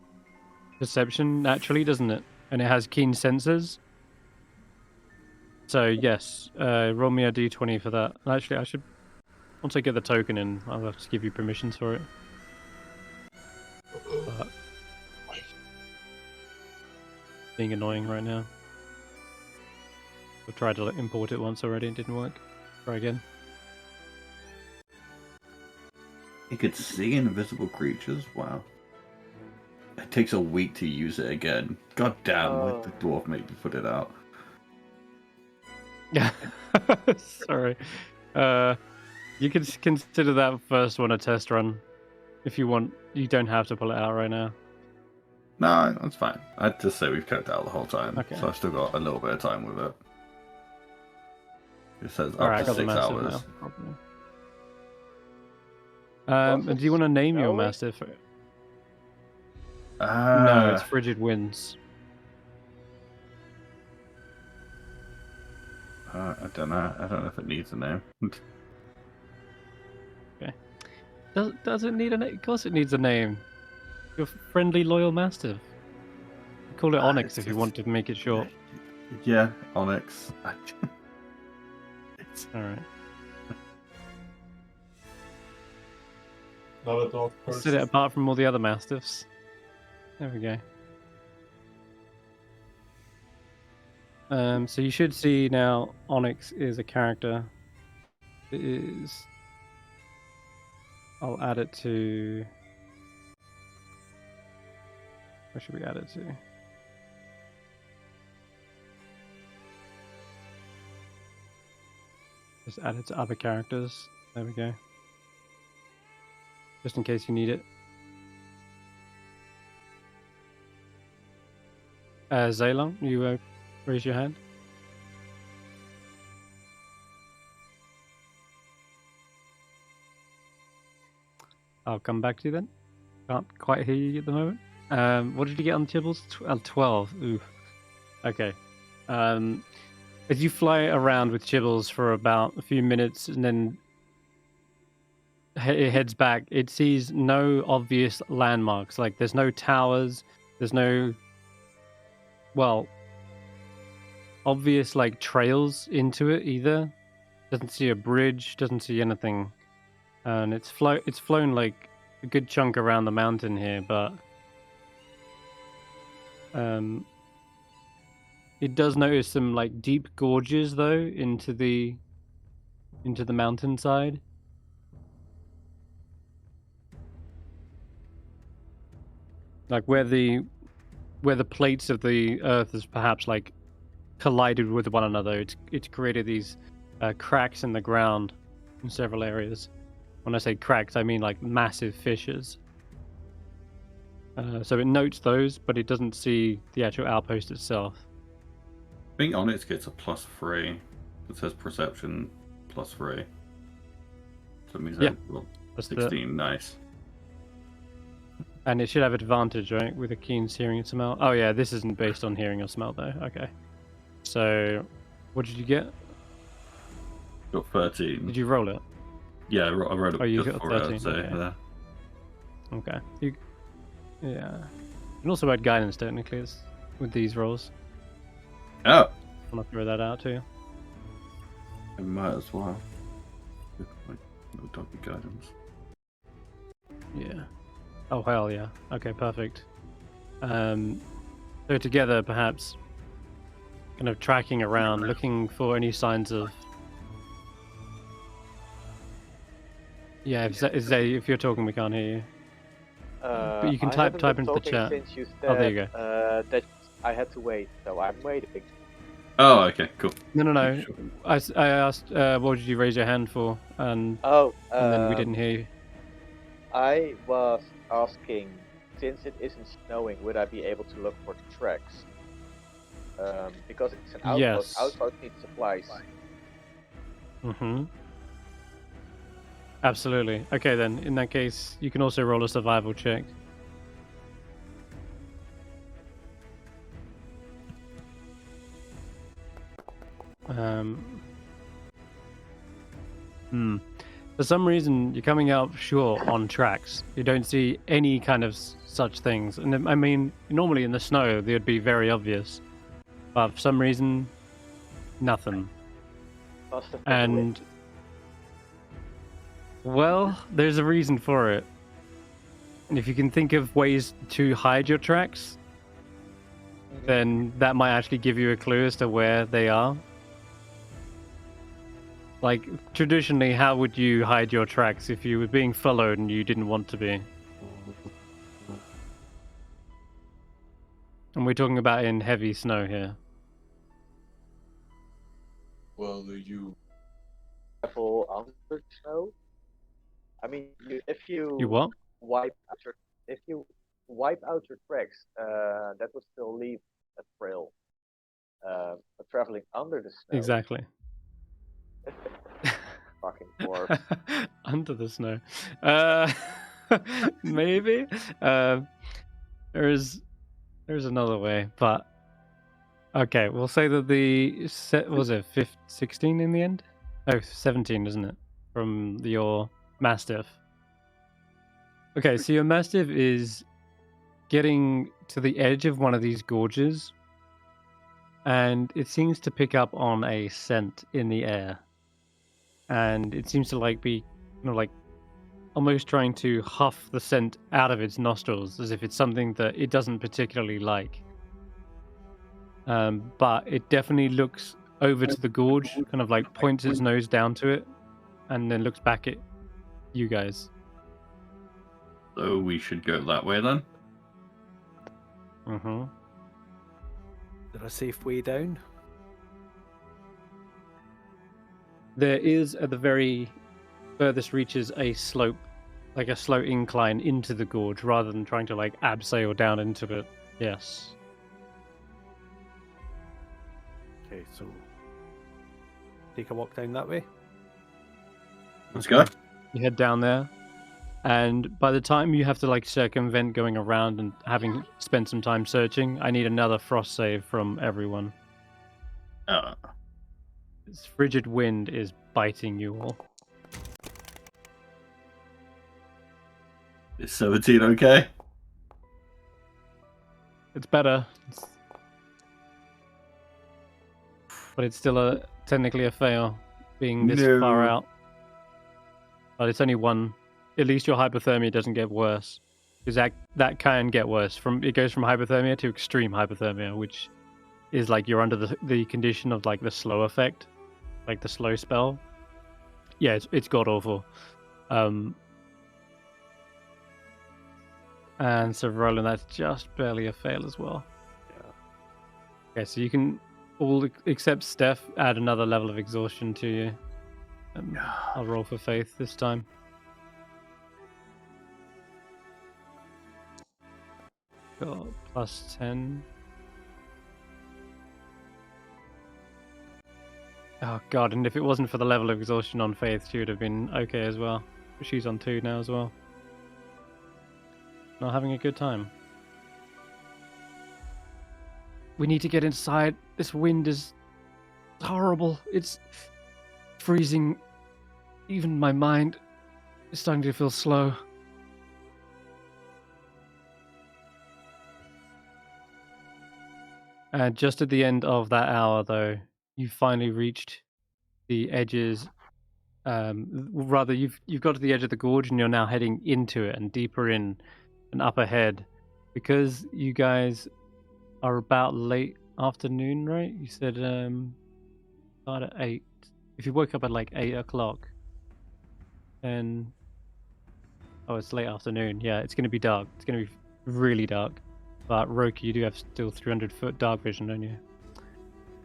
Speaker 1: perception, naturally, doesn't it? And it has keen senses. So, yes, roll me a d20 for that. Actually, I should... Once I get the token in, I'll have to give you permissions for it. But... being annoying right now. I tried to import it once already, it didn't work. Try again.
Speaker 2: You could see invisible creatures? Wow. It takes a week to use it again. God damn, why did the dwarf make me put it out?
Speaker 1: Yeah. Sorry. You could consider that first one a test run. If you want, you don't have to pull it out right now.
Speaker 2: No, that's fine. I'd just say we've kept it out the whole time.
Speaker 1: Okay.
Speaker 2: So I've still got a little bit of time with it. It says up
Speaker 1: Alright, I
Speaker 2: to
Speaker 1: got
Speaker 2: 6
Speaker 1: the Mastiff
Speaker 2: hours.
Speaker 1: now. And do you want to name your Mastiff? No, it's Frigid Winds.
Speaker 2: I don't know. I don't know if it needs a name.
Speaker 1: Does it need a name? Of course it needs a name. Your friendly, loyal mastiff. Call it Onyx if you want to make it short.
Speaker 2: Yeah, Onyx.
Speaker 1: Alright.
Speaker 3: Not a dog
Speaker 1: Let's
Speaker 3: person.
Speaker 1: set it apart from all the other mastiffs. There we go. So you should see now Onyx is a character. It is... I'll add it to... Where should we add it to? Just add it to other characters. There we go. Just in case you need it. Zaelong, you raise your hand. I'll come back to you then. Can't quite hear you at the moment. What did you get on Tibbles? 12. Ooh. Okay. As you fly around with Chibbles for about a few minutes and then it heads back, it sees no obvious landmarks. Like, there's no towers, there's no, well, obvious, like, trails into it either. Doesn't see a bridge, doesn't see anything. And it's flown, like, a good chunk around the mountain here, but it does notice some like deep gorges though into the mountainside. Like where the plates of the earth is perhaps like collided with one another. It's created these cracks in the ground in several areas. When I say cracks, I mean like massive fissures. So it notes those, but it doesn't see the actual outpost itself.
Speaker 2: I think Onyx gets a +3. It says perception +3. So it means
Speaker 1: Yeah,
Speaker 2: well,
Speaker 1: that's
Speaker 2: 16. Nice.
Speaker 1: And it should have advantage, right, with a keen hearing and smell. Oh yeah, this isn't based on hearing or smell though. Okay. So, what did you get?
Speaker 2: Got 13.
Speaker 1: Did you roll it?
Speaker 2: Yeah, I wrote it.
Speaker 1: Oh, you
Speaker 2: just
Speaker 1: got
Speaker 2: for it,
Speaker 1: 13.
Speaker 2: I'd say,
Speaker 1: Okay.
Speaker 2: yeah.
Speaker 1: Okay. Yeah. You can also add guidance technically with these rolls.
Speaker 2: Oh,
Speaker 1: I'm gonna throw that out too.
Speaker 2: I might as well. No doggy guidance.
Speaker 1: Yeah. Oh hell yeah. Okay, perfect. So together, perhaps, kind of tracking around, looking for any signs of. Yeah, if you're talking, we can't hear you. But you can
Speaker 6: I
Speaker 1: type
Speaker 6: haven't been
Speaker 1: into the
Speaker 6: talking
Speaker 1: chat.
Speaker 6: Since you
Speaker 1: Oh, there you
Speaker 6: said, that I had to wait, so I'm waiting.
Speaker 2: Oh, okay, cool.
Speaker 1: No.
Speaker 2: Sure.
Speaker 1: I asked, what did you raise your hand for? And
Speaker 6: Oh,
Speaker 1: then we didn't hear you.
Speaker 6: I was asking, since it isn't snowing, would I be able to look for tracks? Because it's an outpost.
Speaker 1: Yes.
Speaker 6: Outpost needs supplies.
Speaker 1: Mm-hmm. Absolutely. Okay, then, in that case, you can also roll a survival check. For some reason, you're coming out short on tracks. You don't see any kind of such things. And I mean, normally in the snow, they would be very obvious. But for some reason, nothing.
Speaker 6: Must have been the wind.
Speaker 1: And, well, there's a reason for it. And if you can think of ways to hide your tracks, then that might actually give you a clue as to where they are. Like, traditionally, how would you hide your tracks if you were being followed and you didn't want to be? And we're talking about in heavy snow here.
Speaker 3: Well, you
Speaker 6: Travel under snow. I mean, if you
Speaker 1: You what?
Speaker 6: wipe out your tracks, that would still leave a trail. But traveling under the snow.
Speaker 1: Exactly.
Speaker 6: Fucking dwarf.
Speaker 1: Under the snow. Maybe. There's another way, but Okay, we'll say that the set was it 16 in the end? Oh, 17, isn't it? From your Mastiff. Okay, so your Mastiff is getting to the edge of one of these gorges, and it seems to pick up on a scent in the air. And it seems to be almost trying to huff the scent out of its nostrils, as if it's something that it doesn't particularly like. But it definitely looks over to the gorge, kind of points its nose down to it, and then looks back at you guys.
Speaker 2: So we should go that way then?
Speaker 1: Mm-hmm.
Speaker 4: Is there a safe way down?
Speaker 1: There is, at the very furthest reaches, a slope, like a slow incline into the gorge, rather than trying to abseil down into it. Yes.
Speaker 4: Okay, so take a walk down that way.
Speaker 2: Let's go.
Speaker 1: You head down there, and by the time you have to circumvent going around and having spent some time searching, I need another frost save from everyone. This frigid wind is biting you all.
Speaker 2: Is 17 okay?
Speaker 1: It's better. But it's still technically a fail, being this far out. But it's only one. At least your hypothermia doesn't get worse, because that can get worse. It goes from hypothermia to extreme hypothermia, which is you're under the condition of the slow effect, the slow spell. Yeah, it's god awful. And so Roland, that's just barely a fail as well.
Speaker 4: Yeah.
Speaker 1: Okay, so you can all except Stef add another level of exhaustion to you. I'll roll for faith this time. Got plus 10. Oh god, and if it wasn't for the level of exhaustion on Faith, she would have been okay as well. But she's on 2 now as well. Not having a good time. We need to get inside. This wind is horrible. It's freezing. Even my mind is starting to feel slow. And just at the end of that hour, though, you finally reached the edges. Rather, you've got to the edge of the gorge, and you're now heading into it and deeper in and up ahead, because you guys are about late afternoon, right? You said start at 8. If you woke up at 8 o'clock, then it's late afternoon. Yeah, it's going to be dark. It's going to be really dark. But Roki, you do have still 300-foot dark vision, don't you?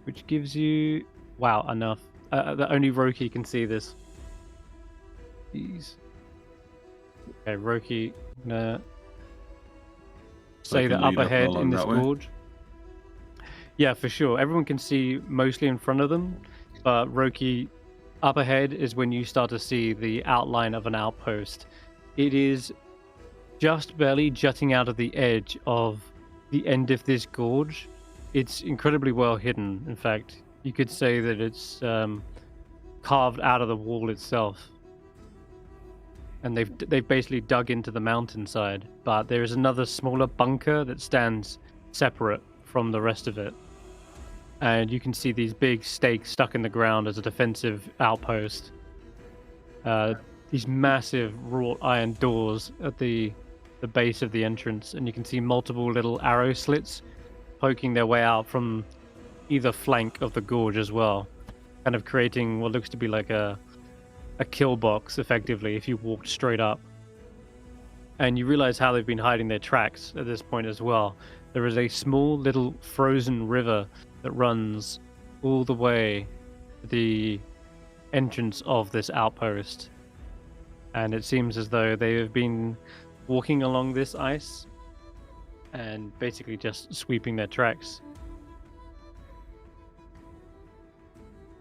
Speaker 1: Which gives you... Wow, enough. Only Roki can see this. Jeez. Okay, Roki, I'm gonna say that up ahead in this gorge. Yeah, for sure. Everyone can see mostly in front of them, but Roki, up ahead is when you start to see the outline of an outpost. It is just barely jutting out of the edge of the end of this gorge. It's incredibly well hidden. In fact, you could say that it's carved out of the wall itself. And they've basically dug into the mountainside. But there is another smaller bunker that stands separate from the rest of it. And you can see these big stakes stuck in the ground as a defensive outpost. These massive wrought iron doors at the base of the entrance, and you can see multiple little arrow slits poking their way out from either flank of the gorge as well, kind of creating what looks to be like a kill box, effectively, if you walked straight up. And you realize how they've been hiding their tracks at this point as well. There is a small little frozen river that runs all the way to the entrance of this outpost. And it seems as though they have been walking along this ice and basically just sweeping their tracks.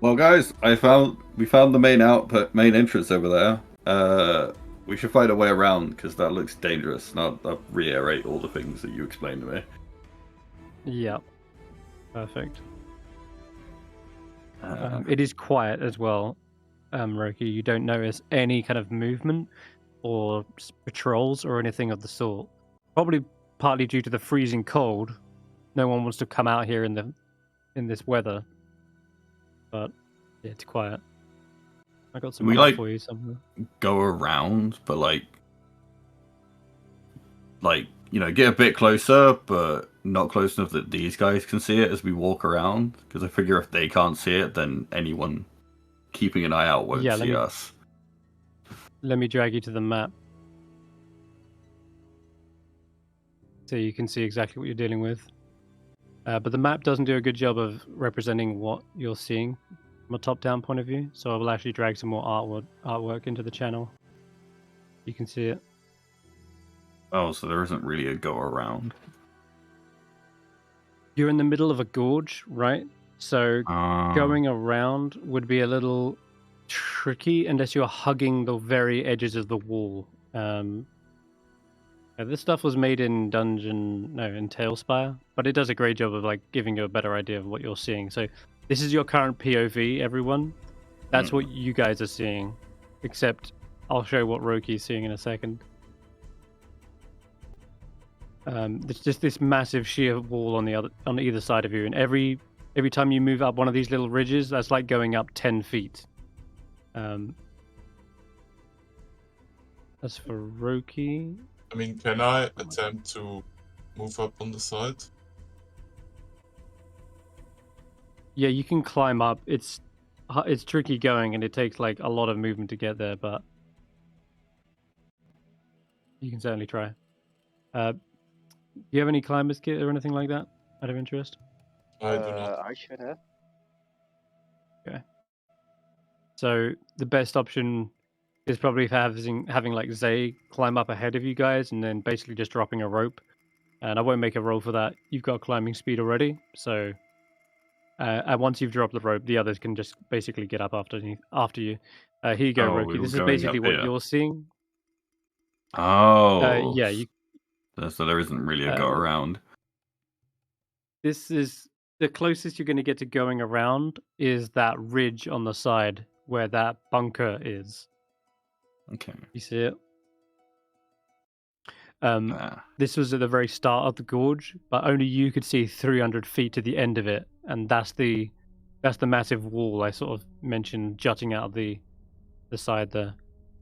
Speaker 2: Well, guys, we found the main entrance over there. We should find a way around, because that looks dangerous. And I'll reiterate all the things that you explained to me.
Speaker 1: Yeah. Perfect. It is quiet as well, Roki. You don't notice any kind of movement or patrols or anything of the sort. Probably partly due to the freezing cold. No one wants to come out here in this weather. But yeah, it's quiet. I got some art for you somewhere.
Speaker 2: Go around, but like get a bit closer, but not close enough that these guys can see it as we walk around. Because I figure if they can't see it, then anyone keeping an eye out won't see us.
Speaker 1: Let me drag you to the map. So you can see exactly what you're dealing with. But the map doesn't do a good job of representing what you're seeing from a top-down point of view. So I will actually drag some more artwork into the channel. You can see it.
Speaker 2: Oh, so there isn't really a go around.
Speaker 1: You're in the middle of a gorge, right? So going around would be a little tricky unless you're hugging the very edges of the wall. This stuff was made in Tailspire, but it does a great job of like giving you a better idea of what you're seeing. So this is your current POV, everyone. That's what you guys are seeing, except I'll show what Roki's seeing in a second. There's just this massive sheer wall on either side of you, and every time you move up one of these little ridges, that's like going up 10 feet. As for Roki,
Speaker 3: I mean, can I attempt to move up on the side?
Speaker 1: Yeah, you can climb up. It's tricky going, and it takes like a lot of movement to get there, but you can certainly try. Do you have any climber's kit or anything like that out of interest?
Speaker 3: I do not.
Speaker 6: I should have.
Speaker 1: Okay. So the best option is probably having like Zay climb up ahead of you guys and then basically just dropping a rope. And I won't make a roll for that. You've got climbing speed already, so and once you've dropped the rope, the others can just basically get up after you. Here you go, Roki. This is basically what you're seeing.
Speaker 2: Oh.
Speaker 1: Yeah.
Speaker 2: So there isn't really a go around.
Speaker 1: This is the closest you're going to get to going around is that ridge on the side where that bunker is.
Speaker 2: Okay.
Speaker 1: You see it? This was at the very start of the gorge, but only you could see 300 feet to the end of it, and that's the massive wall I sort of mentioned jutting out of the side there.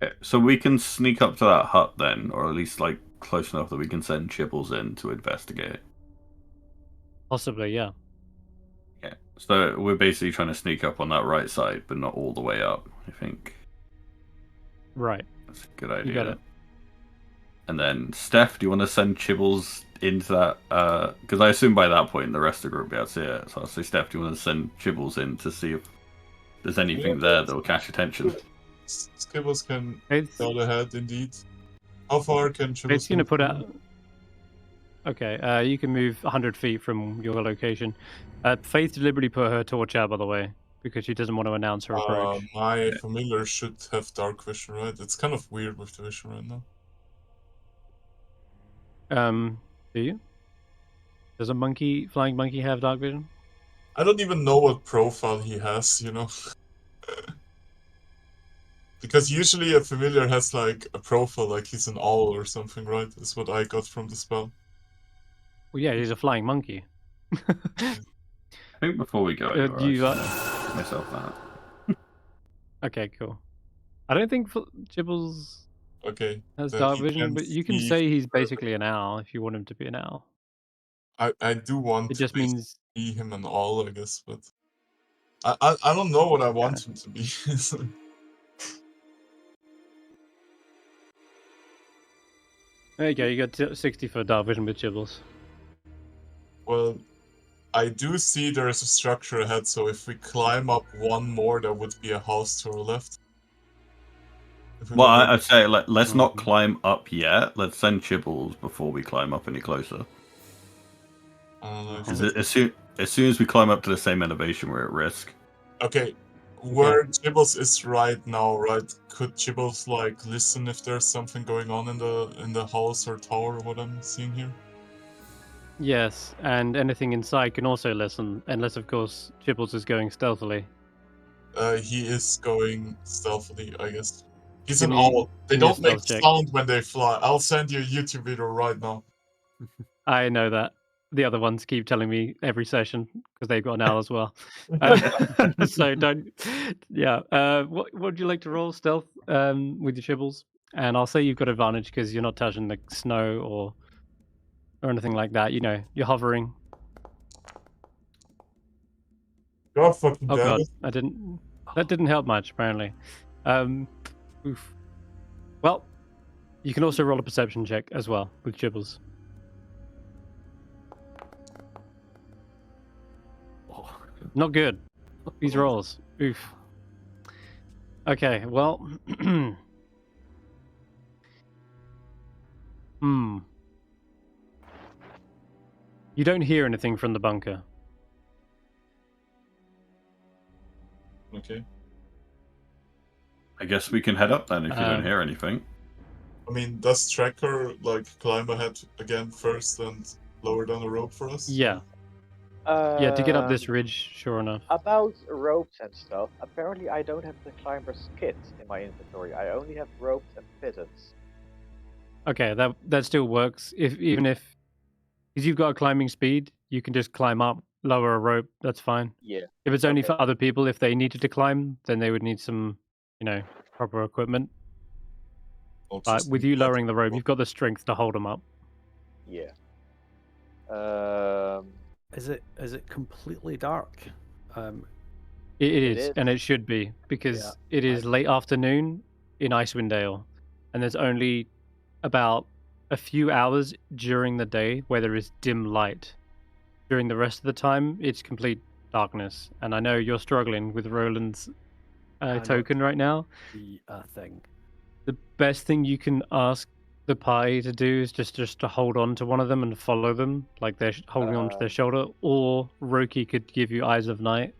Speaker 2: Okay, so we can sneak up to that hut then, or at least like close enough that we can send Chibbles in to investigate.
Speaker 1: Possibly, yeah.
Speaker 2: Yeah. So we're basically trying to sneak up on that right side, but not all the way up, I think.
Speaker 1: Right.
Speaker 2: That's a good idea.
Speaker 1: You got it.
Speaker 2: And then, Stef, do you want to send Chibbles into that? Because I assume by that point the rest of the group will be able to see it. So I'll say, Stef, do you want to send Chibbles in to see if there's anything there that will catch attention?
Speaker 3: Skibbles can go ahead, indeed. How far can Chibbles?
Speaker 1: It's going to put out. Okay, you can move 100 feet from your location. Faith deliberately put her torch out, by the way, because she doesn't want to announce her approach.
Speaker 3: My familiar should have dark vision, right? It's kind of weird with the vision right now.
Speaker 1: Do you? Does a flying monkey have dark vision?
Speaker 3: I don't even know what profile he has, you know? Because usually a familiar has like a profile like he's an owl or something, right? Is what I got from the spell.
Speaker 1: Well, yeah, he's a flying monkey.
Speaker 2: I think before we go anywhere,
Speaker 1: you
Speaker 2: myself that.
Speaker 1: Okay, cool. I don't think Chibbles has dark vision, but you can say he's basically an owl if you want him to be an owl.
Speaker 3: I do want
Speaker 1: it just means
Speaker 3: be him an owl, I guess, but I don't know what I want him to be.
Speaker 1: There you go, you got 60 for dark vision with Chibbles.
Speaker 3: Well, I do see there is a structure ahead, so if we climb up one more, there would be a house to our left.
Speaker 2: Well, I'd say let's not climb up yet. Let's send Chibbles before we climb up any closer. As soon as we climb up to the same elevation, we're at risk.
Speaker 3: Okay, where Chibbles is right now, right? Could Chibbles like listen if there's something going on in the house or tower? What I'm seeing here.
Speaker 1: Yes, and anything inside can also listen, unless of course Chibbles is going stealthily.
Speaker 3: He is going stealthily, I guess. He's
Speaker 1: Give
Speaker 3: an
Speaker 1: me-
Speaker 3: owl. They
Speaker 1: give me a
Speaker 3: don't make
Speaker 1: stealth check.
Speaker 3: sound when they fly. I'll send you a YouTube video right now.
Speaker 1: I know that. The other ones keep telling me every session because they've got an owl as well. So don't. Yeah. What would you like to roll stealth with your Chibbles? And I'll say you've got advantage because you're not touching the snow or anything like that. You know, you're hovering.
Speaker 3: God fucking
Speaker 1: Oh
Speaker 3: damn
Speaker 1: god,
Speaker 3: it.
Speaker 1: I didn't. That didn't help much apparently. Oof. Well, you can also roll a perception check as well with Chibbles.
Speaker 4: Oh.
Speaker 1: Not good. These rolls. Oof. Okay, well. You don't hear anything from the bunker.
Speaker 3: Okay.
Speaker 2: I guess we can head up then if you don't
Speaker 1: Um,
Speaker 2: hear anything.
Speaker 3: I mean, does Tracker, like, climb ahead again first and lower down the rope for us?
Speaker 1: Yeah. Yeah, to get up this ridge, sure enough.
Speaker 6: About ropes and stuff, apparently I don't have the climber's kit in my inventory. I only have ropes and pittons.
Speaker 1: Okay, that still works. Even if you've got a climbing speed, you can just climb up, lower a rope. That's fine.
Speaker 6: Yeah.
Speaker 1: If it's only
Speaker 6: Okay.
Speaker 1: for other people, if they needed to climb, then they would need some, proper equipment.
Speaker 3: I'll
Speaker 1: But
Speaker 3: just
Speaker 1: with
Speaker 3: need
Speaker 1: you
Speaker 3: that.
Speaker 1: lowering the rope, you've got the strength to hold them up.
Speaker 6: Yeah.
Speaker 4: Is it completely dark?
Speaker 1: It
Speaker 6: It
Speaker 1: is,
Speaker 6: is.
Speaker 1: and it should be, because it is late afternoon in Icewindale, and there's only about a few hours during the day where there is dim light. During the rest of the time, it's complete darkness. And I know you're struggling with Roland's token right now.
Speaker 4: The thing.
Speaker 1: The best thing you can ask the party to do is just to hold on to one of them and follow them, like they're holding on to their shoulder, or Roki could give you Eyes of Night,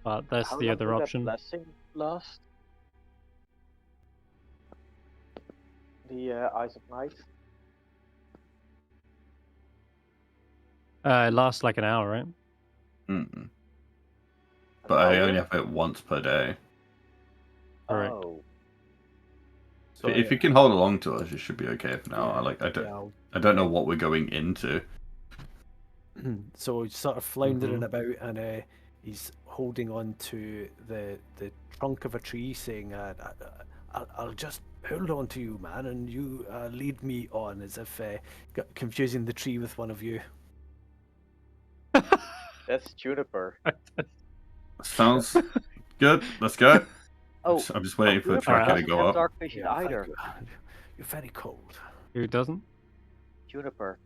Speaker 1: but that's
Speaker 6: How
Speaker 1: the
Speaker 6: long
Speaker 1: other
Speaker 6: will that
Speaker 1: option.
Speaker 6: blessing last? The Eyes of Night?
Speaker 1: It lasts like an hour, right?
Speaker 2: Mm-mm. But I only have it once per day.
Speaker 1: Correct.
Speaker 6: Oh.
Speaker 4: So
Speaker 2: If you can hold along to us, it should be okay for now.
Speaker 4: Yeah,
Speaker 2: I don't know what we're going into.
Speaker 4: So he's sort of floundering about, and he's holding on to the trunk of a tree, saying, I'll just hold on to you, man, and you lead me on," as if confusing the tree with one of you.
Speaker 6: That's Juniper.
Speaker 2: Sounds good. Let's go.
Speaker 6: Oh,
Speaker 2: I'm just waiting for the
Speaker 6: Juniper
Speaker 2: tracker to
Speaker 6: doesn't
Speaker 2: go
Speaker 6: have
Speaker 2: up.
Speaker 6: dark vision
Speaker 4: Yeah, thank
Speaker 6: either.
Speaker 4: you. You're very cold.
Speaker 1: Who doesn't?
Speaker 6: Juniper.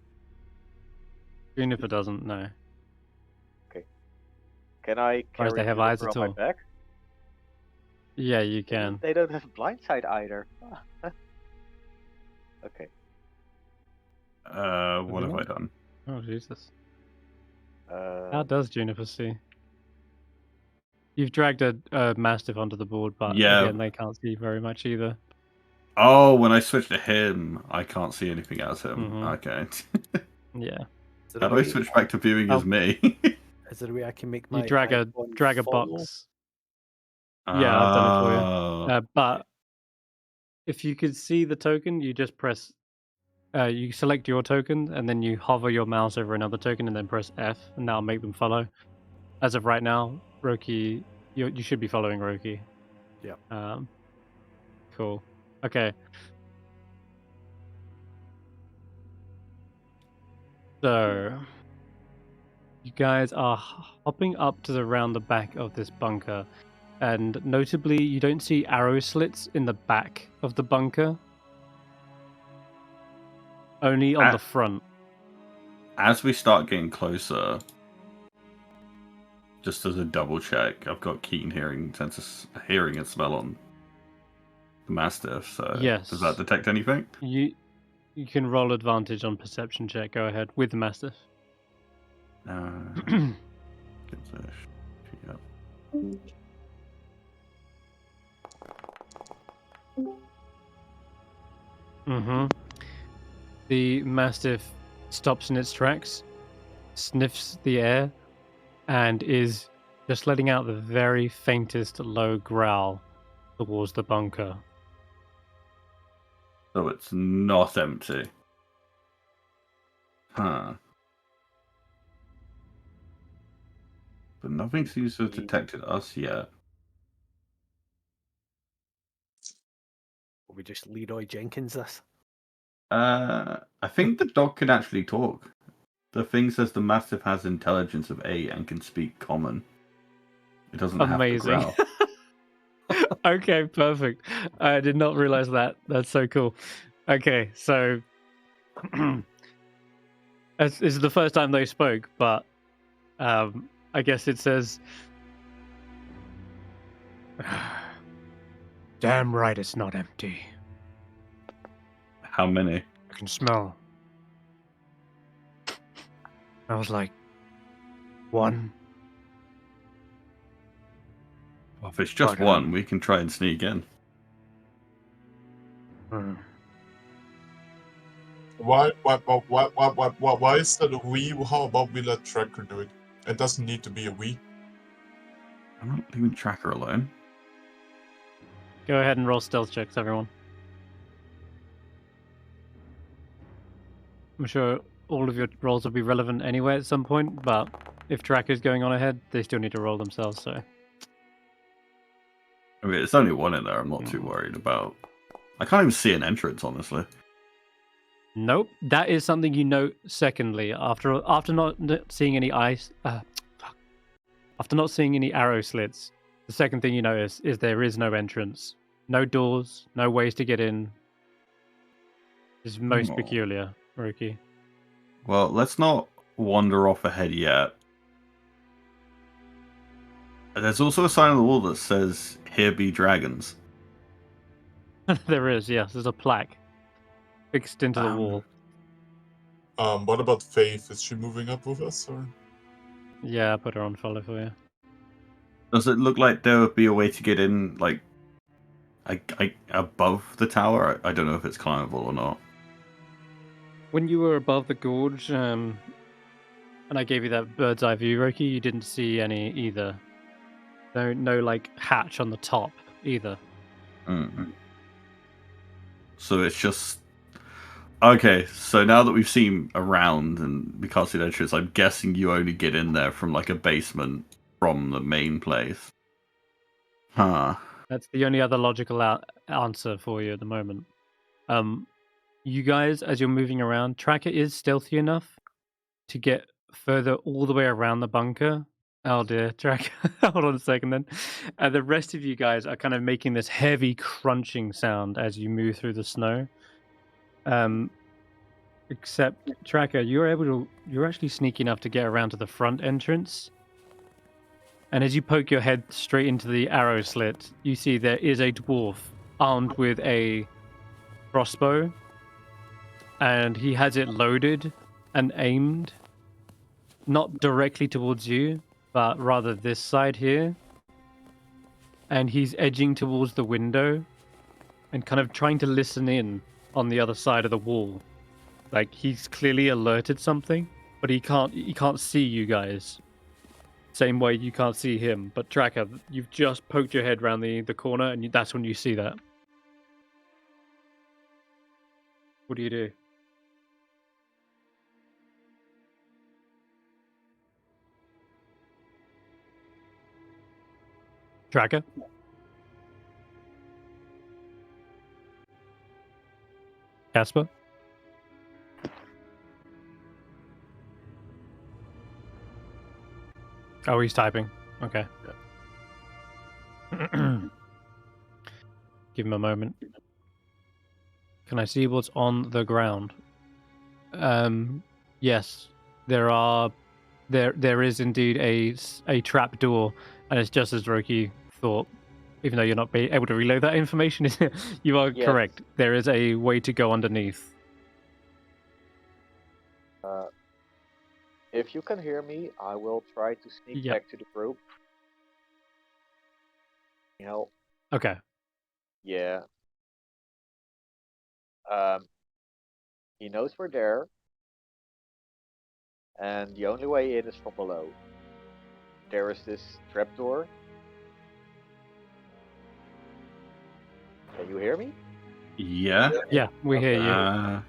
Speaker 1: Juniper doesn't, no.
Speaker 6: Can I carry
Speaker 1: they have eyes
Speaker 6: Juniper
Speaker 1: at
Speaker 6: on
Speaker 1: all.
Speaker 6: my back?
Speaker 1: Yeah, you can.
Speaker 6: They don't have blindside either. Okay.
Speaker 2: What have I done?
Speaker 1: Oh, Jesus.
Speaker 6: Uh,
Speaker 1: How does Juniper see? You've dragged a Mastiff onto the board, but
Speaker 2: Yeah.
Speaker 1: again, they can't see very much either.
Speaker 2: Oh, when I switch to him, I can't see anything as him.
Speaker 1: Mhm.
Speaker 2: Okay.
Speaker 1: Yeah.
Speaker 4: Is there
Speaker 2: How
Speaker 4: a
Speaker 2: do I
Speaker 4: way-
Speaker 2: switch back to viewing as me?
Speaker 4: Is there a way I can make my
Speaker 1: You drag a
Speaker 4: icon follow?
Speaker 1: box. Yeah, I've done it for you.
Speaker 2: Oh.
Speaker 1: But if you could see the token, you just press. You select your token, and then you hover your mouse over another token, and then press F, and that'll make them follow. As of right now, Roki, you should be following Roki.
Speaker 4: Yeah.
Speaker 1: Cool. Okay. So, you guys are hopping up to around the back of this bunker, and notably, you don't see arrow slits in the back of the bunker. Only on the front.
Speaker 2: As we start getting closer, just as a double check, I've got keen hearing and smell on the Mastiff. So
Speaker 1: Yes.
Speaker 2: does that detect anything?
Speaker 1: You can roll advantage on perception check. Go ahead with the Mastiff.
Speaker 2: Yeah.
Speaker 1: The Mastiff stops in its tracks, sniffs the air and is just letting out the very faintest low growl towards the bunker.
Speaker 2: So it's not empty. Huh. But nothing seems to have detected us yet.
Speaker 4: Will we just Leroy Jenkins this?
Speaker 2: I think the dog can actually talk. The thing says the Mastiff has intelligence of 8 and can speak common. It doesn't
Speaker 1: Amazing.
Speaker 2: have to growl.
Speaker 1: Okay, perfect. I did not realize that. That's so cool. Okay, so this is the first time they spoke, but I guess it says, "Damn right, it's not empty.
Speaker 2: How many?
Speaker 1: I can smell." I was like, "One."
Speaker 2: Well, if it's just
Speaker 1: Okay.
Speaker 2: one, we can try and sneak in.
Speaker 1: Hmm.
Speaker 3: Why is that a we? How about we let Tracker do it? It doesn't need to be a we.
Speaker 2: I'm not leaving Tracker alone.
Speaker 1: Go ahead and roll stealth checks, everyone. I'm sure all of your rolls will be relevant anyway at some point, but if Tracker's going on ahead, they still need to roll themselves, so...
Speaker 2: I mean, it's only one in there. I'm not too worried about. I can't even see an entrance, honestly.
Speaker 1: Nope, that is something you note secondly. After not seeing any after not seeing any arrow slits, the second thing you notice is there is no entrance. No doors, no ways to get in. It's most peculiar, Roki.
Speaker 2: Well, let's not wander off ahead yet. There's also a sign on the wall that says, "Here be dragons."
Speaker 1: There is, yes. There's a plaque fixed into the wall.
Speaker 3: What about Faith? Is she moving up with us, or?
Speaker 1: Yeah, I put her on follow for you.
Speaker 2: Does it look like there would be a way to get in, like, above the tower? I don't know if it's climbable or not.
Speaker 1: When you were above the gorge, and I gave you that bird's eye view, Roki, you didn't see any either. No, like, hatch on the top either.
Speaker 2: Mm-hmm. So it's just... Okay, so now that we've seen around and we can't see the entrance, I'm guessing you only get in there from, like, a basement from the main place. Huh.
Speaker 1: That's the only other logical answer for you at the moment. You guys, as you're moving around, Tracker is stealthy enough to get further all the way around the bunker. Oh dear, Tracker. Hold on a second then. The rest of you guys are kind of making this heavy crunching sound as you move through the snow. Except Tracker, you're actually sneaky enough to get around to the front entrance. And as you poke your head straight into the arrow slit, you see there is a dwarf armed with a crossbow, and he has it loaded and aimed, not directly towards you, but rather this side here. And he's edging towards the window and kind of trying to listen in on the other side of the wall. Like, he's clearly alerted something, but he can't see you guys. Same way you can't see him. But Tracker, you've just poked your head around the corner, and that's when you see that. What do you do? Tracker? Casper? Oh, he's typing. Okay. Give him a moment. Can I see what's on the ground? Yes. There is indeed a trap door, and it's just as Roki thought. Even though you're not able to reload that information, you are correct. There is a way to go underneath.
Speaker 6: If you can hear me, I will try to sneak back to the group. Help.
Speaker 1: Okay.
Speaker 6: Yeah. He knows we're there. and the only way in is from below. There is this trapdoor. Can you hear me?
Speaker 2: Yeah.
Speaker 1: Yeah, we hear you.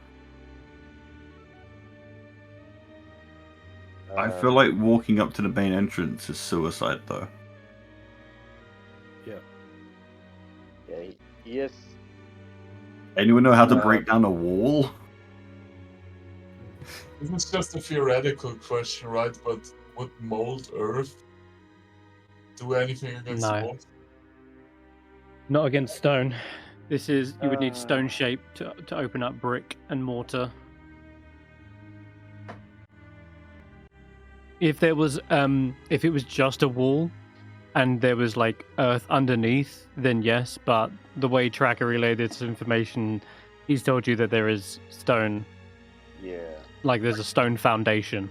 Speaker 2: I feel like walking up to the main entrance is suicide, though.
Speaker 4: Yeah.
Speaker 6: Yeah, he is.
Speaker 2: Anyone know how to break down a wall?
Speaker 3: This is just a theoretical question, right? But would mold earth do anything against
Speaker 1: No.
Speaker 3: mold?
Speaker 1: Not against stone. This is you would need stone shape to open up brick and mortar. If there was if it was just a wall and there was like earth underneath, then yes, but the way Tracker relayed this information, he's told you that there is stone.
Speaker 6: Yeah.
Speaker 1: Like there's a stone foundation.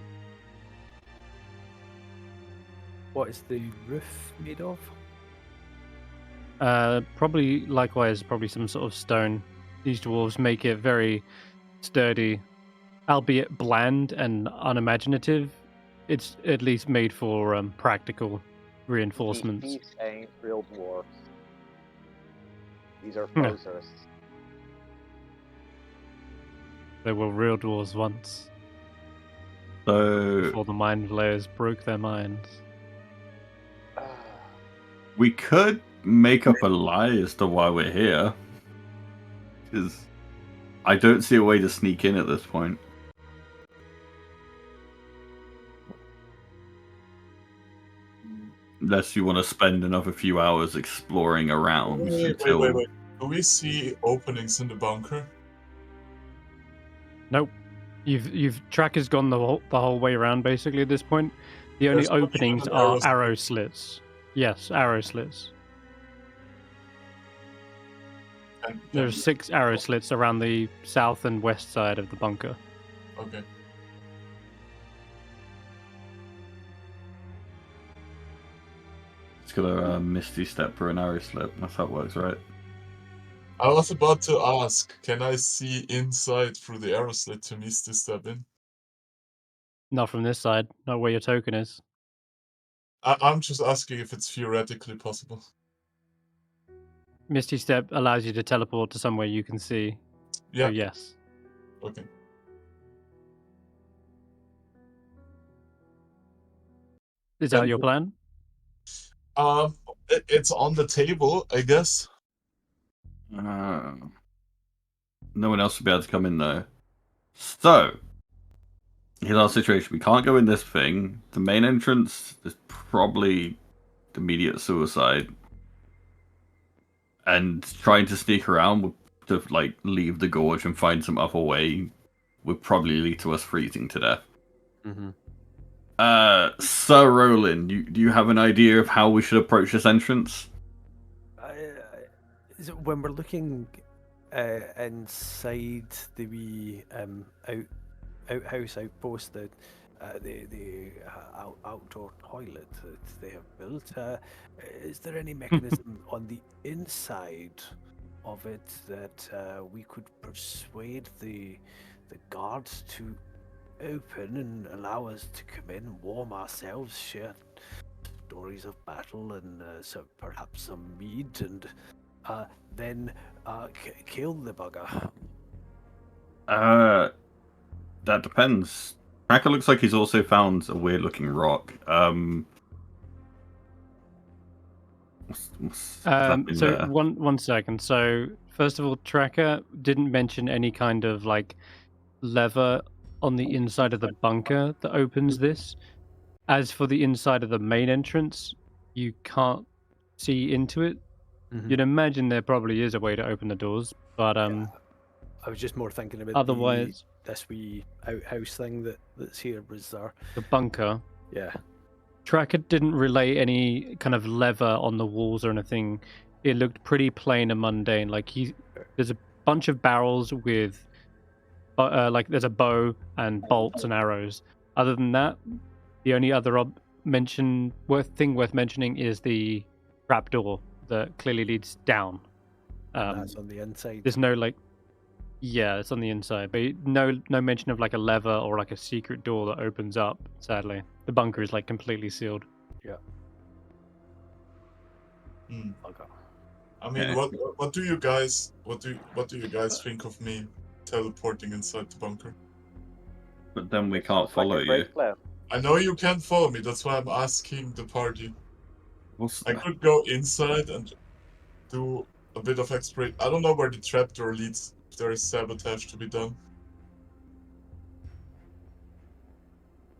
Speaker 4: What is the roof made of?
Speaker 1: Probably likewise, probably some sort of stone. These dwarves make it very sturdy, albeit bland and unimaginative. It's at least made for practical reinforcements.
Speaker 6: These ain't real dwarves. These are posers.
Speaker 1: They were real dwarves once,
Speaker 2: So
Speaker 1: before the mind flayers broke their minds.
Speaker 2: we could make up a lie as to why we're here. Because I don't see a way to sneak in at this point. Unless you want to spend another few hours exploring around until...
Speaker 3: Wait. Do we see openings in the bunker?
Speaker 1: Nope. You've Tracker's gone the whole way around basically at this point. The only
Speaker 3: There's not
Speaker 1: openings
Speaker 3: even an
Speaker 1: are
Speaker 3: arrow
Speaker 1: arrow slits. Yes, arrow slits.
Speaker 3: And
Speaker 1: There's 6 arrow slits around the south and west side of the bunker.
Speaker 3: Okay.
Speaker 2: It's got a Misty Step for an arrow slip. That's how it works, right?
Speaker 3: I was about to ask, can I see inside through the arrow slit to Misty Step in?
Speaker 1: Not from this side, not where your token is.
Speaker 3: I'm just asking if it's theoretically possible.
Speaker 1: Misty Step allows you to teleport to somewhere you can see.
Speaker 3: Yeah.
Speaker 1: So yes.
Speaker 3: Okay.
Speaker 1: Is that your plan?
Speaker 3: It's on the table, I guess.
Speaker 2: No one else will be able to come in, though. So, here's our situation. We can't go in this thing. The main entrance is probably immediate suicide. And trying to sneak around to, like, leave the gorge and find some other way would probably lead to us freezing to death.
Speaker 4: Mm-hmm.
Speaker 2: Sir Roland, do you have an idea of how we should approach this entrance?
Speaker 4: When we're looking inside the wee outhouse outpost, the outdoor toilet that they have built, is there any mechanism on the inside of it that we could persuade the guards to open and allow us to come in, warm ourselves, share stories of battle, and perhaps some mead, and then kill the bugger?
Speaker 2: That depends. Tracker looks like he's also found a weird-looking rock. What's happening
Speaker 1: So
Speaker 2: there?
Speaker 1: one second. So first of all, Tracker didn't mention any kind of like lever on the inside of the bunker that opens this. As for the inside of the main entrance, you can't see into it.
Speaker 4: Mm-hmm.
Speaker 1: You'd imagine there probably is a way to open the doors, but
Speaker 4: I was just more thinking about
Speaker 1: otherwise
Speaker 4: this wee outhouse thing that's here was our
Speaker 1: the bunker.
Speaker 4: yeah.
Speaker 1: Tracker didn't relay any kind of lever on the walls or anything. It looked pretty plain and mundane. Like there's a bunch of barrels with like there's a bow and bolts and arrows. Other than that, the only other thing worth mentioning is the trapdoor that clearly leads down.
Speaker 4: That's on the inside.
Speaker 1: There's no like, Yeah, it's on the inside, but no mention of like a lever or like a secret door that opens up. Sadly, the bunker is like completely sealed.
Speaker 3: Hmm.
Speaker 4: Okay.
Speaker 3: I mean,
Speaker 2: Okay.
Speaker 3: what do you guys think of me teleporting inside the bunker?
Speaker 2: But then we can't
Speaker 6: Sounds like
Speaker 2: follow
Speaker 6: a
Speaker 2: you.
Speaker 6: great plan.
Speaker 3: I know you can't follow me. That's why I'm asking the party.
Speaker 2: What's
Speaker 3: I could go inside and do a bit of exploration. I don't know where the trapdoor leads. If there is sabotage to be done.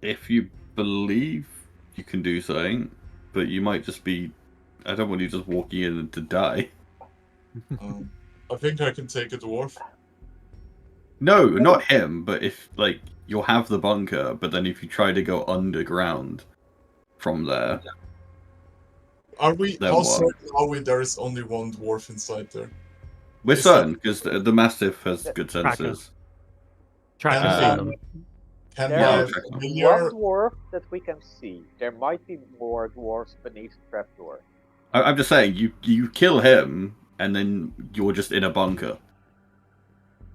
Speaker 2: if you believe you can do something, but you might just be. I don't want you just walking in to die.
Speaker 3: I think I can take a dwarf.
Speaker 2: No, not him. But if like you'll have the bunker, but then if you try to go underground from there,
Speaker 3: Are we
Speaker 2: Then
Speaker 3: also
Speaker 2: what?
Speaker 3: there is only one dwarf inside there?
Speaker 2: we're
Speaker 3: Is
Speaker 2: certain because the Mastiff has good
Speaker 1: Tracker.
Speaker 2: senses.
Speaker 1: Tracker's
Speaker 3: Uh,
Speaker 1: seen them.
Speaker 3: Can
Speaker 6: There
Speaker 3: my
Speaker 6: is one
Speaker 3: familiar?
Speaker 6: dwarf that we can see. There might be more dwarves beneath the trapdoor.
Speaker 2: I'm just saying, you kill him, and then you're just in a bunker.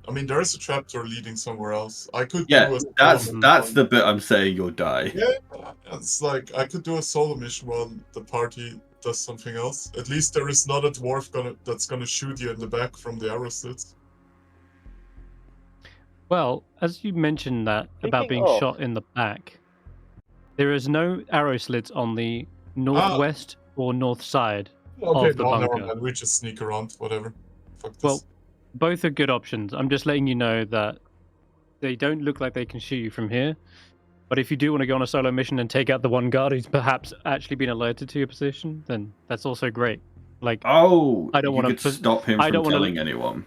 Speaker 3: I mean, there is a trapdoor leading somewhere else. I could
Speaker 2: Yeah,
Speaker 3: do a
Speaker 2: that's
Speaker 3: solo
Speaker 2: that's
Speaker 3: mission.
Speaker 2: the bit I'm saying you'll die.
Speaker 3: Yeah, it's like I could do a solo mission while the party does something else. At least there is not a dwarf that's gonna shoot you in the back from the arrow slits.
Speaker 1: Well, as you mentioned that about
Speaker 6: Speaking
Speaker 1: being
Speaker 6: of-
Speaker 1: shot in the back, there is no arrow slits on the northwest or north side
Speaker 3: Okay,
Speaker 1: of the
Speaker 3: no, never
Speaker 1: bunker.
Speaker 3: mind. We just sneak around, whatever. Fuck this.
Speaker 1: Well, both are good options. I'm just letting you know that they don't look like they can shoot you from here. But if you do want to go on a solo mission and take out the one guard who's perhaps actually been alerted to your position, then that's also great. Like,
Speaker 2: Oh,
Speaker 1: I don't
Speaker 2: you
Speaker 1: wanna
Speaker 2: could
Speaker 1: put-
Speaker 2: stop him
Speaker 1: I
Speaker 2: from
Speaker 1: don't wanna-
Speaker 2: killing anyone.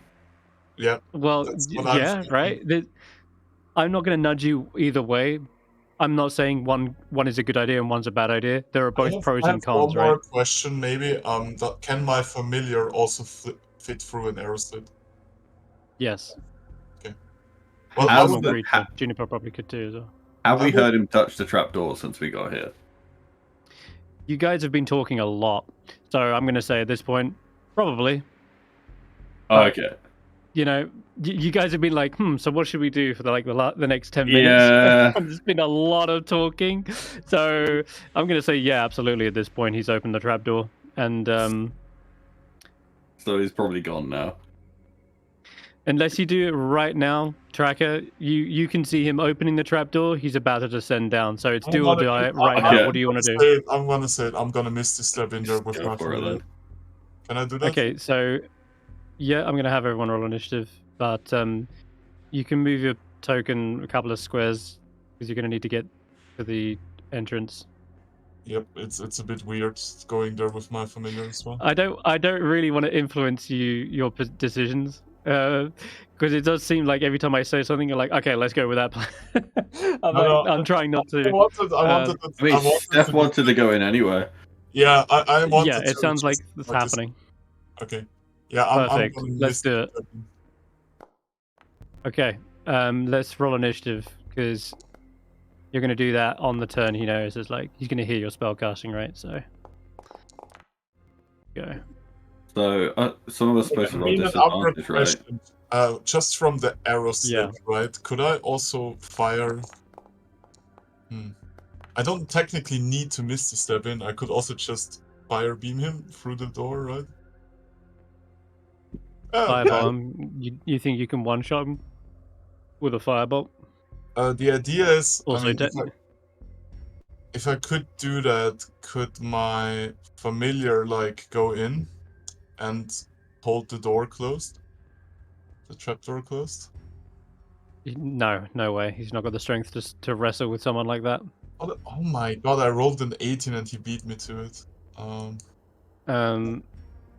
Speaker 3: Yeah,
Speaker 1: well,
Speaker 3: that's what I'm
Speaker 1: yeah,
Speaker 3: thinking.
Speaker 1: right. I'm not going to nudge you either way. I'm not saying one is a good idea and one's a bad idea. There are both pros
Speaker 3: I
Speaker 1: and
Speaker 3: have
Speaker 1: cons,
Speaker 3: one more
Speaker 1: right?
Speaker 3: question, maybe. Can my familiar also fit through an arrow slit?
Speaker 1: Yes.
Speaker 3: Well,
Speaker 2: How's
Speaker 3: I
Speaker 1: Normal
Speaker 3: would,
Speaker 1: creature. Juniper probably could too as well.
Speaker 2: Have we
Speaker 3: I would-
Speaker 2: heard him touch the trapdoor since we got here?
Speaker 1: You guys have been talking a lot, so I'm going to say at this point, probably.
Speaker 2: Oh,
Speaker 1: But-
Speaker 2: okay.
Speaker 1: You know, you guys have been like, so what should we do for the next 10 minutes?
Speaker 2: Yeah.
Speaker 1: There's been a lot of talking, so I'm going to say, yeah, absolutely. At this point, he's opened the trapdoor, and
Speaker 2: So he's probably gone now.
Speaker 1: unless you do it right now, Tracker, you can see him opening the trapdoor. He's about to descend down, so it's
Speaker 3: I'm
Speaker 1: do or
Speaker 3: gonna-
Speaker 1: die right
Speaker 2: Okay.
Speaker 1: now. What do you want to do?
Speaker 3: I'm gonna say it. I'm gonna miss this step in there with
Speaker 2: Go
Speaker 3: my
Speaker 2: for it
Speaker 3: familiar.
Speaker 2: then.
Speaker 3: Can I do that?
Speaker 1: Okay, so yeah, I'm gonna have everyone roll initiative, but you can move your token a couple of squares because you're gonna need to get to the entrance.
Speaker 3: Yep, it's a bit weird going there with my familiar as well.
Speaker 1: I don't really want to influence your decisions because it does seem like every time I say something, you're like, okay, let's go with that plan. I'm trying not to.
Speaker 3: I wanted
Speaker 2: I mean, Steph wanted to go in anyway.
Speaker 3: Yeah, I wanted
Speaker 1: Yeah,
Speaker 3: to.
Speaker 1: it sounds like
Speaker 3: just
Speaker 1: it's
Speaker 3: like this-
Speaker 1: happening.
Speaker 3: Okay. Yeah, I'm
Speaker 1: Perfect.
Speaker 3: gonna
Speaker 1: Let's
Speaker 3: miss
Speaker 1: do it.
Speaker 3: this.
Speaker 1: Okay, let's roll initiative because you're going to do that on the turn. He knows it's like he's going to hear your spell casting, right? So go.
Speaker 2: So some of us supposed to
Speaker 3: I
Speaker 2: roll
Speaker 3: mean, an upward
Speaker 2: disadvantage, right?
Speaker 3: question. Just from the arrow
Speaker 1: Yeah.
Speaker 3: slit, right? Could I also fire? I don't technically need to miss the step in. I could also just fire beam him through the door, right? Oh,
Speaker 1: Fireball him. You think you can one shot him with a firebolt?
Speaker 3: The idea is,
Speaker 1: Also,
Speaker 3: I mean, if I could do that, could my familiar like go in and hold the door closed? The trapdoor closed?
Speaker 1: No way. He's not got the strength to wrestle with someone like that.
Speaker 3: Oh my god, I rolled an 18 and he beat me to it.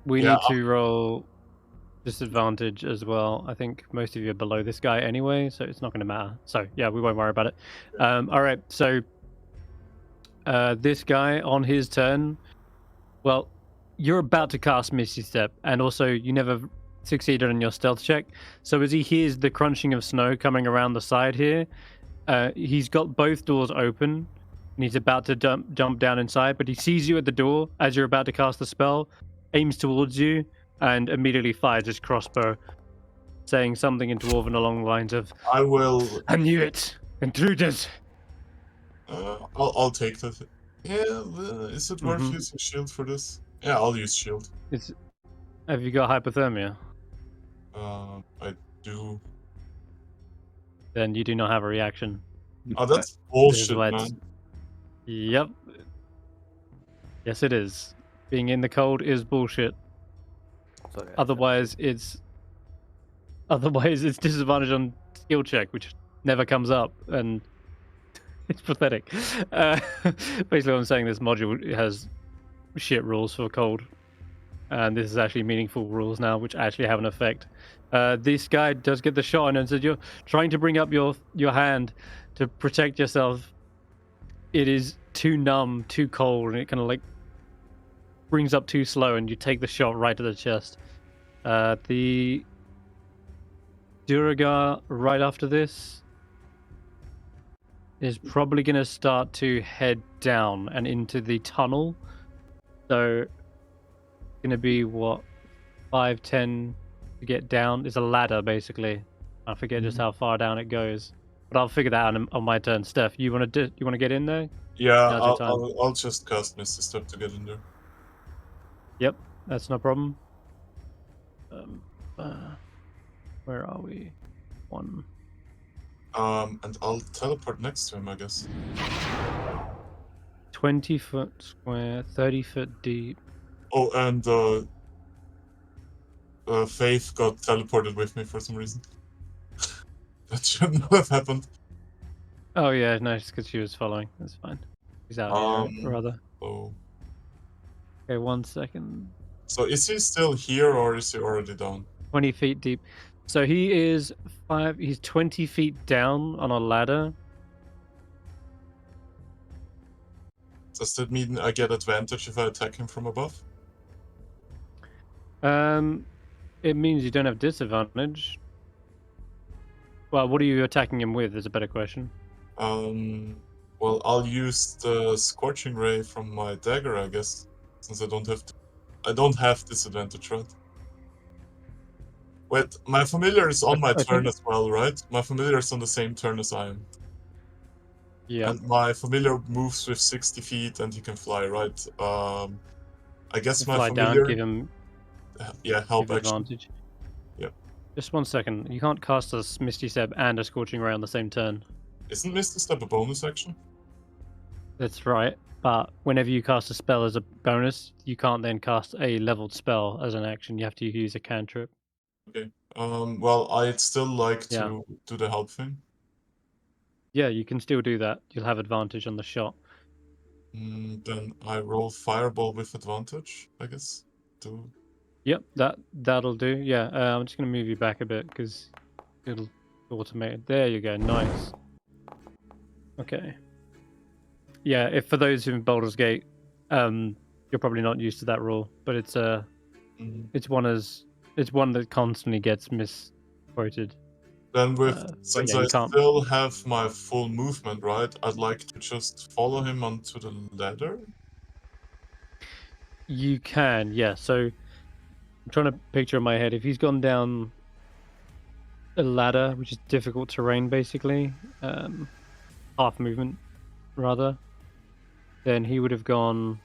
Speaker 1: We
Speaker 3: Yeah,
Speaker 1: need to roll disadvantage as well. I think most of you are below this guy anyway, so it's not going to matter. So yeah, we won't worry about it. All right, so this guy on his turn, well, you're about to cast Misty Step, and also you never succeeded on your stealth check. So as he hears the crunching of snow coming around the side here, he's got both doors open, and he's about to jump down inside, but he sees you at the door as you're about to cast the spell, aims towards you, and immediately fires his crossbow. saying something in Dwarven along the lines of,
Speaker 3: I will.
Speaker 1: "I knew it! Intruders!"
Speaker 3: I'll take that. Yeah, is it worth
Speaker 1: Mhm.
Speaker 3: using shield for this? Yeah, I'll use shield.
Speaker 1: Have you got hypothermia?
Speaker 3: I do.
Speaker 1: Then you do not have a reaction.
Speaker 3: Oh, that's
Speaker 1: This is
Speaker 3: bullshit,
Speaker 1: why it's-
Speaker 3: man.
Speaker 1: Yep. Yes, it is. Being in the cold is bullshit.
Speaker 4: Sorry,
Speaker 1: Otherwise, it's disadvantage on skill check, which never comes up, and it's pathetic. Basically, what I'm saying, this module has shit rules for cold, and this is actually meaningful rules now, which actually have an effect. This guy does get the shot on and said, "You're trying to bring up your hand to protect yourself. It is too numb, too cold, and it kind of like brings up too slow, and you take the shot right to the chest." The Duragar right after this is probably going to start to head down and into the tunnel. So it's going to be what, 5-10 to get down. It's a ladder basically. I forget just how far down it goes, but I'll figure that out on my turn. Steph, you want to get in there?
Speaker 3: Yeah,
Speaker 1: Now's your time.
Speaker 3: I'll just cast Misty Step to get in there.
Speaker 1: Yep, that's no problem. Where are we? 1.
Speaker 3: And I'll teleport next to him, I guess.
Speaker 1: 20 foot square, 30 foot deep.
Speaker 3: Oh, and Faith got teleported with me for some reason. That shouldn't have happened.
Speaker 1: Oh yeah, no, it's because she was following. That's fine. She's out here, rather.
Speaker 3: Oh.
Speaker 1: Okay, 1 second.
Speaker 3: So is he still here or is he already down?
Speaker 1: 20 feet deep. So he is he's 20 feet down on a ladder.
Speaker 3: Does that mean I get advantage if I attack him from above?
Speaker 1: It means you don't have disadvantage. Well, what are you attacking him with is a better question.
Speaker 3: Well, I'll use the Scorching Ray from my dagger, I guess, since I don't have disadvantage, right? Wait, my familiar is on my turn as well, right? My familiar is on the same turn as I am.
Speaker 1: Yeah.
Speaker 3: And my familiar moves with 60 feet and he can fly, right? I guess my
Speaker 1: fly
Speaker 3: familiar...
Speaker 1: down, give him
Speaker 3: help
Speaker 1: give
Speaker 3: action.
Speaker 1: advantage.
Speaker 3: Yep.
Speaker 1: Just 1 second. You can't cast a Misty Step and a Scorching Ray on the same turn.
Speaker 3: Isn't Misty Step a bonus action?
Speaker 1: That's right. But whenever you cast a spell as a bonus, you can't then cast a leveled spell as an action. You have to use a cantrip.
Speaker 3: Okay. Well, I'd still like to do the help thing.
Speaker 1: Yeah, you can still do that. You'll have advantage on the shot.
Speaker 3: Then I roll Fireball with advantage, I guess.
Speaker 1: Yep, that'll do. Yeah, I'm just gonna move you back a bit because it'll automate it. There you go. Nice. Okay. Yeah, if for those who in Baldur's Gate, you're probably not used to that rule, but it's one that constantly gets misquoted.
Speaker 3: Then since I
Speaker 1: can't...
Speaker 3: still have my full movement, right? I'd like to just follow him onto the ladder.
Speaker 1: You can, yeah. So I'm trying to picture in my head if he's gone down a ladder, which is difficult terrain, basically, half movement, rather. Then he would have gone.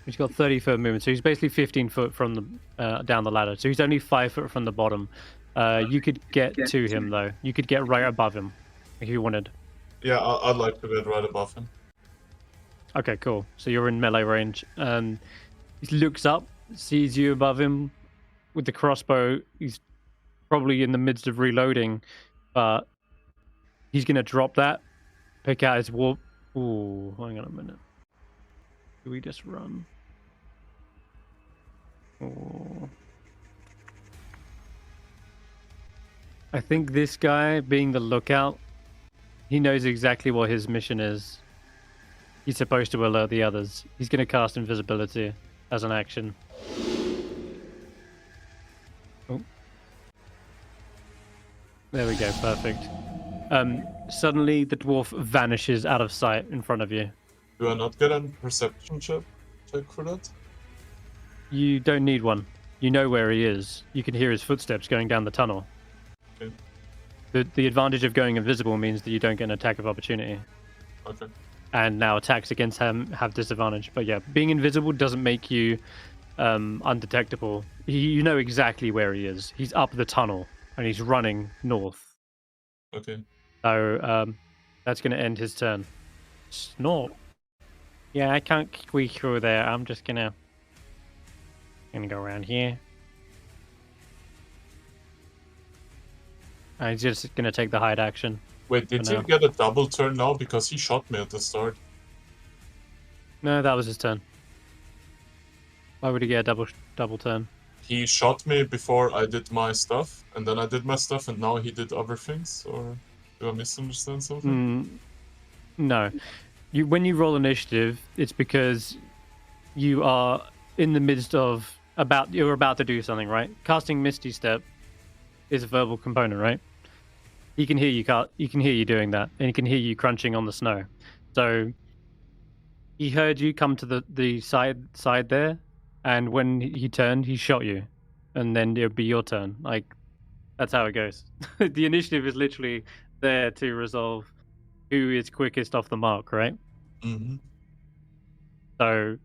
Speaker 1: He's got 30-foot movement, so he's basically 15 foot from the down the ladder. So he's only 5 foot from the bottom. You could get to him though. You could get right above him if you wanted.
Speaker 3: Yeah, I'd like to get right above him.
Speaker 1: Okay, cool. So you're in melee range. He looks up, sees you above him with the crossbow. He's probably in the midst of reloading, but he's gonna drop that, pick out his warp. Ooh, hang on a minute. Do we just run? Oh. I think this guy, being the lookout, he knows exactly what his mission is. He's supposed to alert the others. He's going to cast invisibility as an action. Oh. There we go, perfect. Suddenly the dwarf vanishes out of sight in front of you.
Speaker 3: Do I not get a perception check for that?
Speaker 1: You don't need one. You know where he is. You can hear his footsteps going down the tunnel.
Speaker 3: Okay.
Speaker 1: The advantage of going invisible means that you don't get an attack of opportunity.
Speaker 3: Okay.
Speaker 1: And now attacks against him have disadvantage. But yeah, being invisible doesn't make you undetectable. You know exactly where he is. He's up the tunnel and he's running north.
Speaker 3: Okay.
Speaker 1: So that's going to end his turn. Snort. Yeah, I can't squeak through there. I'm just gonna go around here. He's just gonna take the hide action.
Speaker 3: Wait, did
Speaker 1: For
Speaker 3: he
Speaker 1: now.
Speaker 3: get a double turn now? Because he shot me at the start.
Speaker 1: No, that was his turn. Why would he get a double turn?
Speaker 3: He shot me before I did my stuff, and then I did my stuff, and now he did other things, or do I misunderstand something?
Speaker 1: No. When you roll initiative, it's because you are in the midst of you're about to do something, right? Casting Misty Step is a verbal component, right? He can hear you. He can hear you doing that, and he can hear you crunching on the snow. So he heard you come to the side there, and when he turned, he shot you, and then it'll be your turn. Like that's how it goes. The initiative is literally there to resolve who is quickest off the mark, right?
Speaker 3: Mm-hmm.
Speaker 1: So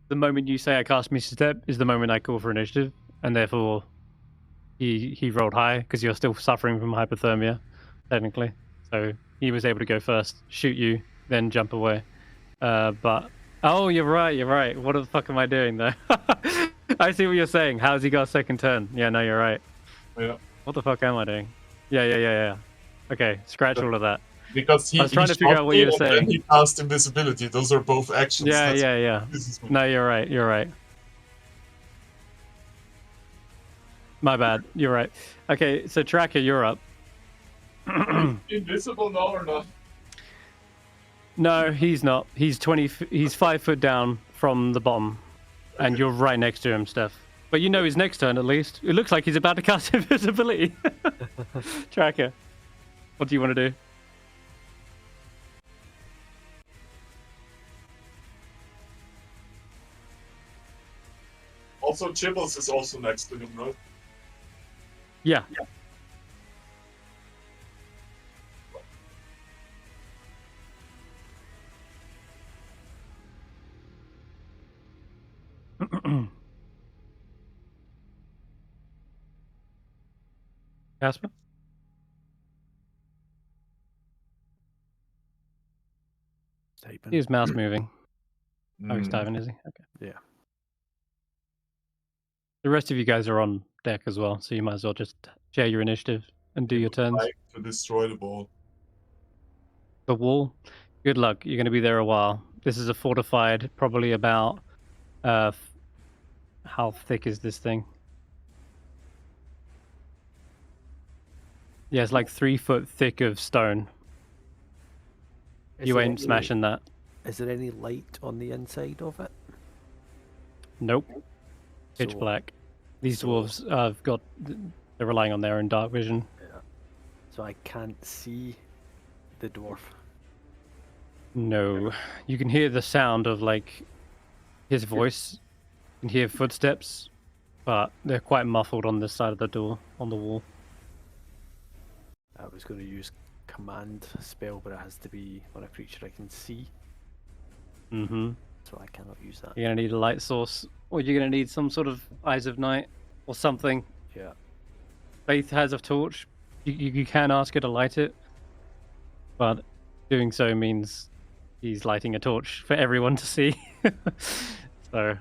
Speaker 1: the moment you say I cast Misty Step is the moment I call for initiative, and therefore he rolled high because you're still suffering from hypothermia, technically. So he was able to go first, shoot you, then jump away. But oh, you're right. What the fuck am I doing there? I see what you're saying. How's he got a second turn? Yeah, no, you're right.
Speaker 3: Yeah.
Speaker 1: What the fuck am I doing? Yeah. Okay, scratch all of that.
Speaker 3: Because
Speaker 1: I was trying to figure out what you were saying.
Speaker 3: And he cast invisibility. Those are both actions.
Speaker 1: Yeah. No, you're right. My bad. You're right. Okay, so Tracker, you're up.
Speaker 3: Invisible now or not?
Speaker 1: No, he's not. He's 5 foot down from the bottom, and you're right next to him, Stef. But you know his next turn at least. It looks like he's about to cast invisibility. Tracker, what do you want to do?
Speaker 3: Also, Chibbles is also next to him, right?
Speaker 1: Yeah. Casper?
Speaker 4: Typing.
Speaker 1: His mouse moving. Oh, he's diving, is he? Okay.
Speaker 4: Yeah.
Speaker 1: The rest of you guys are on deck as well, so you might as well just share your initiative and do your turns.
Speaker 3: Like to destroy the ball.
Speaker 1: The wall? Good luck. You're going to be there a while. This is a fortified, probably about... how thick is this thing? Yeah, it's like 3 foot thick of stone. You ain't smashing that.
Speaker 4: Is there any light on the inside of it?
Speaker 1: Nope. Pitch
Speaker 4: So-
Speaker 1: black. These dwarves they're relying on their own dark vision.
Speaker 4: Yeah. So I can't see the dwarf.
Speaker 1: No. You can hear the sound of like his voice. You can hear footsteps, but they're quite muffled on this side of the door, on the wall.
Speaker 4: I was going to use command spell, but it has to be on a creature I can see,
Speaker 1: Mm-hmm.
Speaker 4: so I cannot use that.
Speaker 1: You're going to need a light source, or you're going to need some sort of Eyes of Night, or something.
Speaker 4: Yeah.
Speaker 1: Faith has a torch. You can ask her to light it, but doing so means he's lighting a torch for everyone to see. So,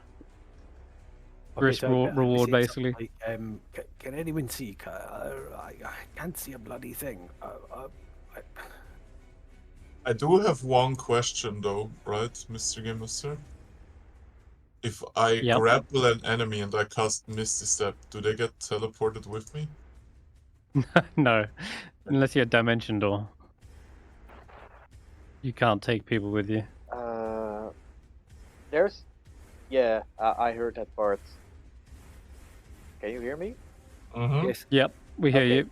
Speaker 1: risk reward, basically.
Speaker 4: Like, can anyone see? I can't see a bloody thing.
Speaker 3: I do have one question though, right, Mr. Game Master? If I
Speaker 1: Yep.
Speaker 3: grapple an enemy and I cast Misty Step, do they get teleported with me?
Speaker 1: No, unless you're Dimension Door. You can't take people with you.
Speaker 6: There's... Yeah, I heard that part. Can you hear me?
Speaker 3: Mm-hmm.
Speaker 4: Yes.
Speaker 1: Yep, we hear
Speaker 6: Okay.
Speaker 1: you.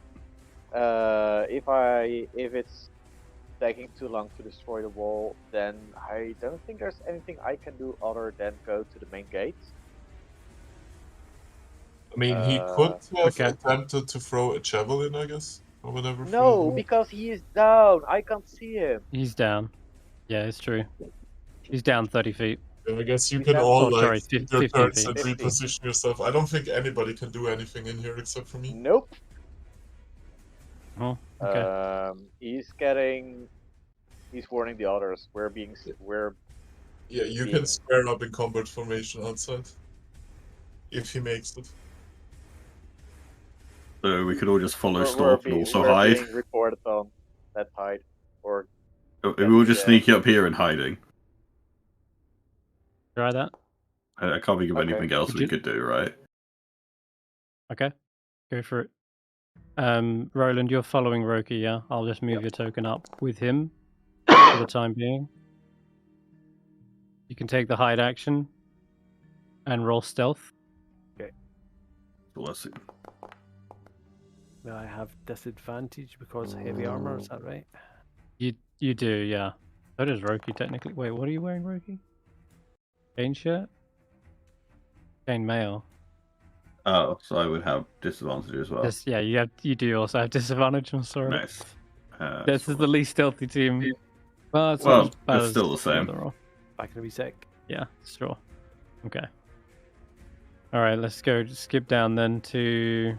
Speaker 6: If it's taking too long to destroy the wall, then I don't think there's anything I can do other than go to the main gate.
Speaker 3: I mean, he could have
Speaker 1: Okay.
Speaker 3: attempted to throw a javelin, I guess, or whatever.
Speaker 6: No, because he is down. I can't see him.
Speaker 1: He's down. Yeah, it's true. He's down 30 feet.
Speaker 3: I guess you
Speaker 6: He's
Speaker 3: can
Speaker 6: down-
Speaker 3: all
Speaker 1: Oh, sorry,
Speaker 3: take your
Speaker 1: 15
Speaker 3: turns and
Speaker 6: 50.
Speaker 3: reposition yourself. I don't think anybody can do anything in here except for me.
Speaker 6: Nope.
Speaker 1: Oh, okay.
Speaker 6: He's warning the others. We're
Speaker 3: Yeah, you
Speaker 6: being-
Speaker 3: can square up in combat formation outside. If he makes it.
Speaker 2: So we could all just follow
Speaker 6: we're
Speaker 2: Stork and
Speaker 6: being,
Speaker 2: also
Speaker 6: we're
Speaker 2: hide.
Speaker 6: being reported on. Let's hide. Or
Speaker 2: We will just sneak up here and hiding.
Speaker 1: Try that.
Speaker 2: I can't think of
Speaker 6: Okay.
Speaker 2: anything else
Speaker 1: Would
Speaker 2: we
Speaker 1: you-
Speaker 2: could do, right?
Speaker 1: Okay. Go for it. Roland, you're following Roki, yeah? I'll just move your token up with him for the time being. You can take the hide action and roll stealth.
Speaker 2: Bless it.
Speaker 4: May I have disadvantage because of heavy armor? Is that right?
Speaker 1: You do, yeah. So does Roki technically. Wait, what are you wearing, Roki? Chain shirt? Chain mail.
Speaker 2: Oh, so I would have disadvantage as well.
Speaker 1: Yes, yeah, you do also have disadvantage, I'm sorry.
Speaker 2: Nice.
Speaker 1: This is the least stealthy team. Well, it's
Speaker 2: Well,
Speaker 1: not as bad
Speaker 2: it's
Speaker 1: as
Speaker 2: still the same.
Speaker 1: other roll.
Speaker 4: Back in a wee sec.
Speaker 1: Yeah, sure. Okay. Alright, let's go skip down then to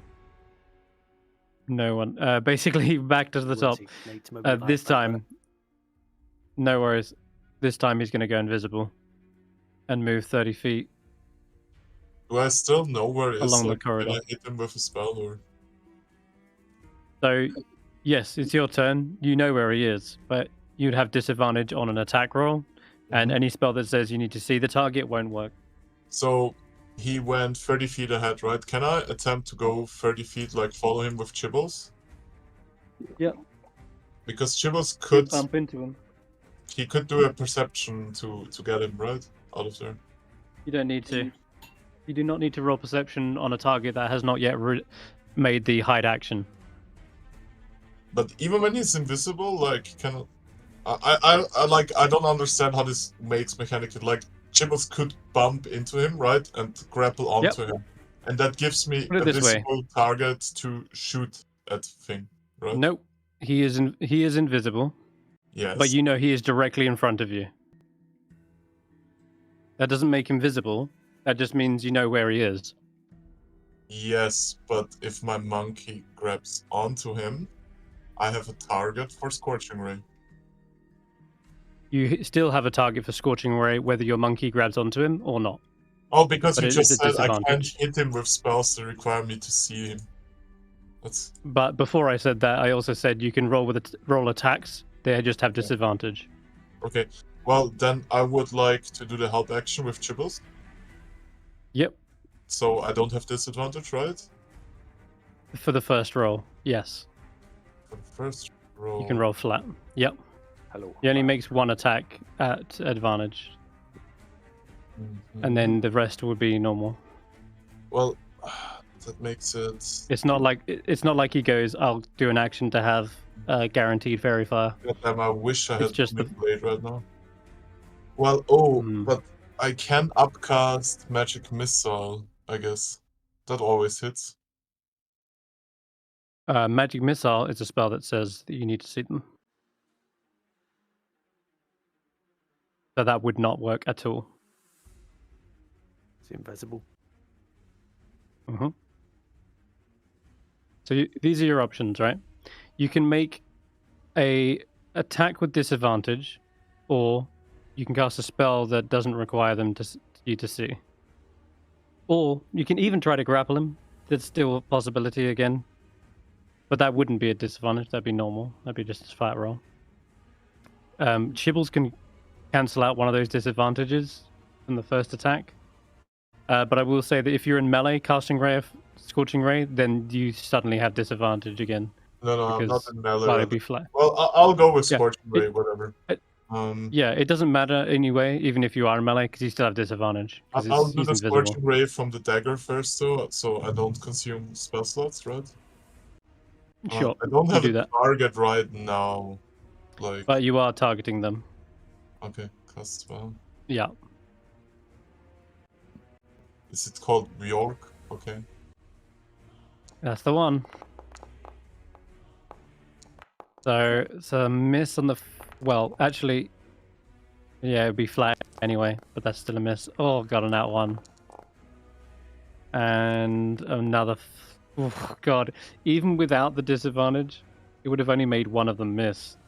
Speaker 1: no one. Basically back to the top. This time, no worries. This time he's gonna go invisible and move 30 feet.
Speaker 3: Do I still know where he is?
Speaker 1: Along the
Speaker 3: Like,
Speaker 1: corridor.
Speaker 3: Can I hit him with a spell or?
Speaker 1: So, yes, it's your turn. You know where he is, but you'd have disadvantage on an attack roll, and any spell that says you need to see the target won't work.
Speaker 3: So he went 30 feet ahead, right? Can I attempt to go 30 feet, like follow him with Chibbles?
Speaker 1: Yep.
Speaker 3: Because Chibbles could,
Speaker 1: Bump into him.
Speaker 3: he could do a perception to get him right out of there.
Speaker 1: You don't need to. You do not need to roll perception on a target that has not yet made the hide action.
Speaker 3: But even when he's invisible, like, I don't understand how this makes mechanically. Like, Chibbles could bump into him, right, and grapple onto him, and that gives me
Speaker 1: Put it
Speaker 3: a
Speaker 1: this way.
Speaker 3: visible target to shoot at thing, right?
Speaker 1: Nope. He is invisible,
Speaker 3: Yes.
Speaker 1: but you know he is directly in front of you. That doesn't make him visible. That just means you know where he is.
Speaker 3: Yes, but if my monkey grabs onto him, I have a target for Scorching Ray.
Speaker 1: You still have a target for Scorching Ray, whether your monkey grabs onto him or not.
Speaker 3: Oh, because
Speaker 1: But
Speaker 3: you
Speaker 1: it
Speaker 3: just
Speaker 1: is a
Speaker 3: said I can't
Speaker 1: disadvantage.
Speaker 3: hit him with spells that require me to see him. That's
Speaker 1: But before I said that, I also said you can roll with roll attacks. They just have disadvantage.
Speaker 3: okay. Well, then I would like to do the help action with Chibbles.
Speaker 1: Yep.
Speaker 3: So I don't have disadvantage, right?
Speaker 1: For the first roll, yes.
Speaker 3: For the first roll.
Speaker 1: You can roll flat. Yep.
Speaker 4: Hello.
Speaker 1: He only makes one attack at advantage,
Speaker 3: Mhm.
Speaker 1: and then the rest would be normal.
Speaker 3: Well, that makes it.
Speaker 1: It's not like he goes, "I'll do an action to have guaranteed fairy fire."
Speaker 3: Goddamn, I wish I
Speaker 1: It's
Speaker 3: had
Speaker 1: just the-
Speaker 3: blade right now. Well, but I can upcast magic missile, I guess. That always hits.
Speaker 1: Magic missile is a spell that says that you need to see them, so that would not work at all.
Speaker 4: It's invisible.
Speaker 1: Mm-hmm. So these are your options, right? You can make a attack with disadvantage, or you can cast a spell that doesn't require them you to see. Or you can even try to grapple him. That's still a possibility again, but that wouldn't be a disadvantage. That'd be normal. That'd be just a flat roll. Chibbles can cancel out one of those disadvantages from the first attack. But I will say that if you're in melee casting Scorching Ray, then you suddenly have disadvantage again.
Speaker 3: No, I'm not
Speaker 1: Because
Speaker 3: in melee.
Speaker 1: that'd be flat.
Speaker 3: Well, I'll go with
Speaker 1: Yeah,
Speaker 3: Scorching Ray, whatever.
Speaker 1: Yeah, it doesn't matter anyway, even if you are in melee, because you still have disadvantage. 'Cause
Speaker 3: I'll do
Speaker 1: he's
Speaker 3: the
Speaker 1: invisible.
Speaker 3: Scorching Ray from the dagger first, though, so I don't consume spell slots, right?
Speaker 1: Sure,
Speaker 3: I don't
Speaker 1: you
Speaker 3: have
Speaker 1: do
Speaker 3: a
Speaker 1: that.
Speaker 3: target right now. Like,
Speaker 1: But you are targeting them.
Speaker 3: okay, cast spell.
Speaker 1: Yeah.
Speaker 3: Is it called Bjork? Okay.
Speaker 1: That's the one. So it's a miss on the. Well, actually, yeah, it'd be flat anyway, but that's still a miss. Oh, got on that one. And another. Oh, God. Even without the disadvantage, it would have only made one of them miss.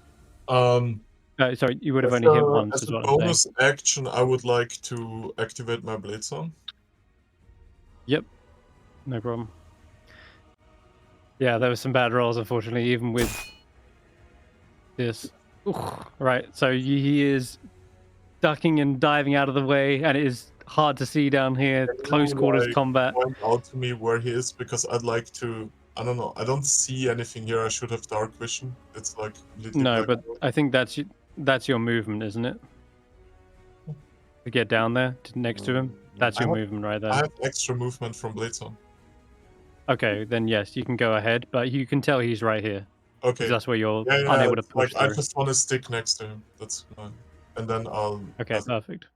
Speaker 1: Sorry, you would have only hit once,
Speaker 3: as
Speaker 1: is
Speaker 3: a
Speaker 1: what I'm saying.
Speaker 3: bonus action, I would like to activate my blade song.
Speaker 1: Yep, no problem. Yeah, there were some bad rolls, unfortunately, even with this. Right, so he is ducking and diving out of the way, and it is hard to see down here. Close quarters combat.
Speaker 3: Point out to me where he is, because I'd like to. I don't know. I don't see anything here. I should have dark vision. It's like completely
Speaker 1: No,
Speaker 3: black.
Speaker 1: but I think that's your movement, isn't it? To get down there next to him. That's your movement right there.
Speaker 3: I have extra movement from Bladesong.
Speaker 1: Okay, then yes, you can go ahead, but you can tell he's right here.
Speaker 3: Okay.
Speaker 1: That's where you're
Speaker 3: Yeah,
Speaker 1: unable to push
Speaker 3: like, I
Speaker 1: through.
Speaker 3: just want to stick next to him. That's fine. And then I'll.
Speaker 1: Okay, perfect.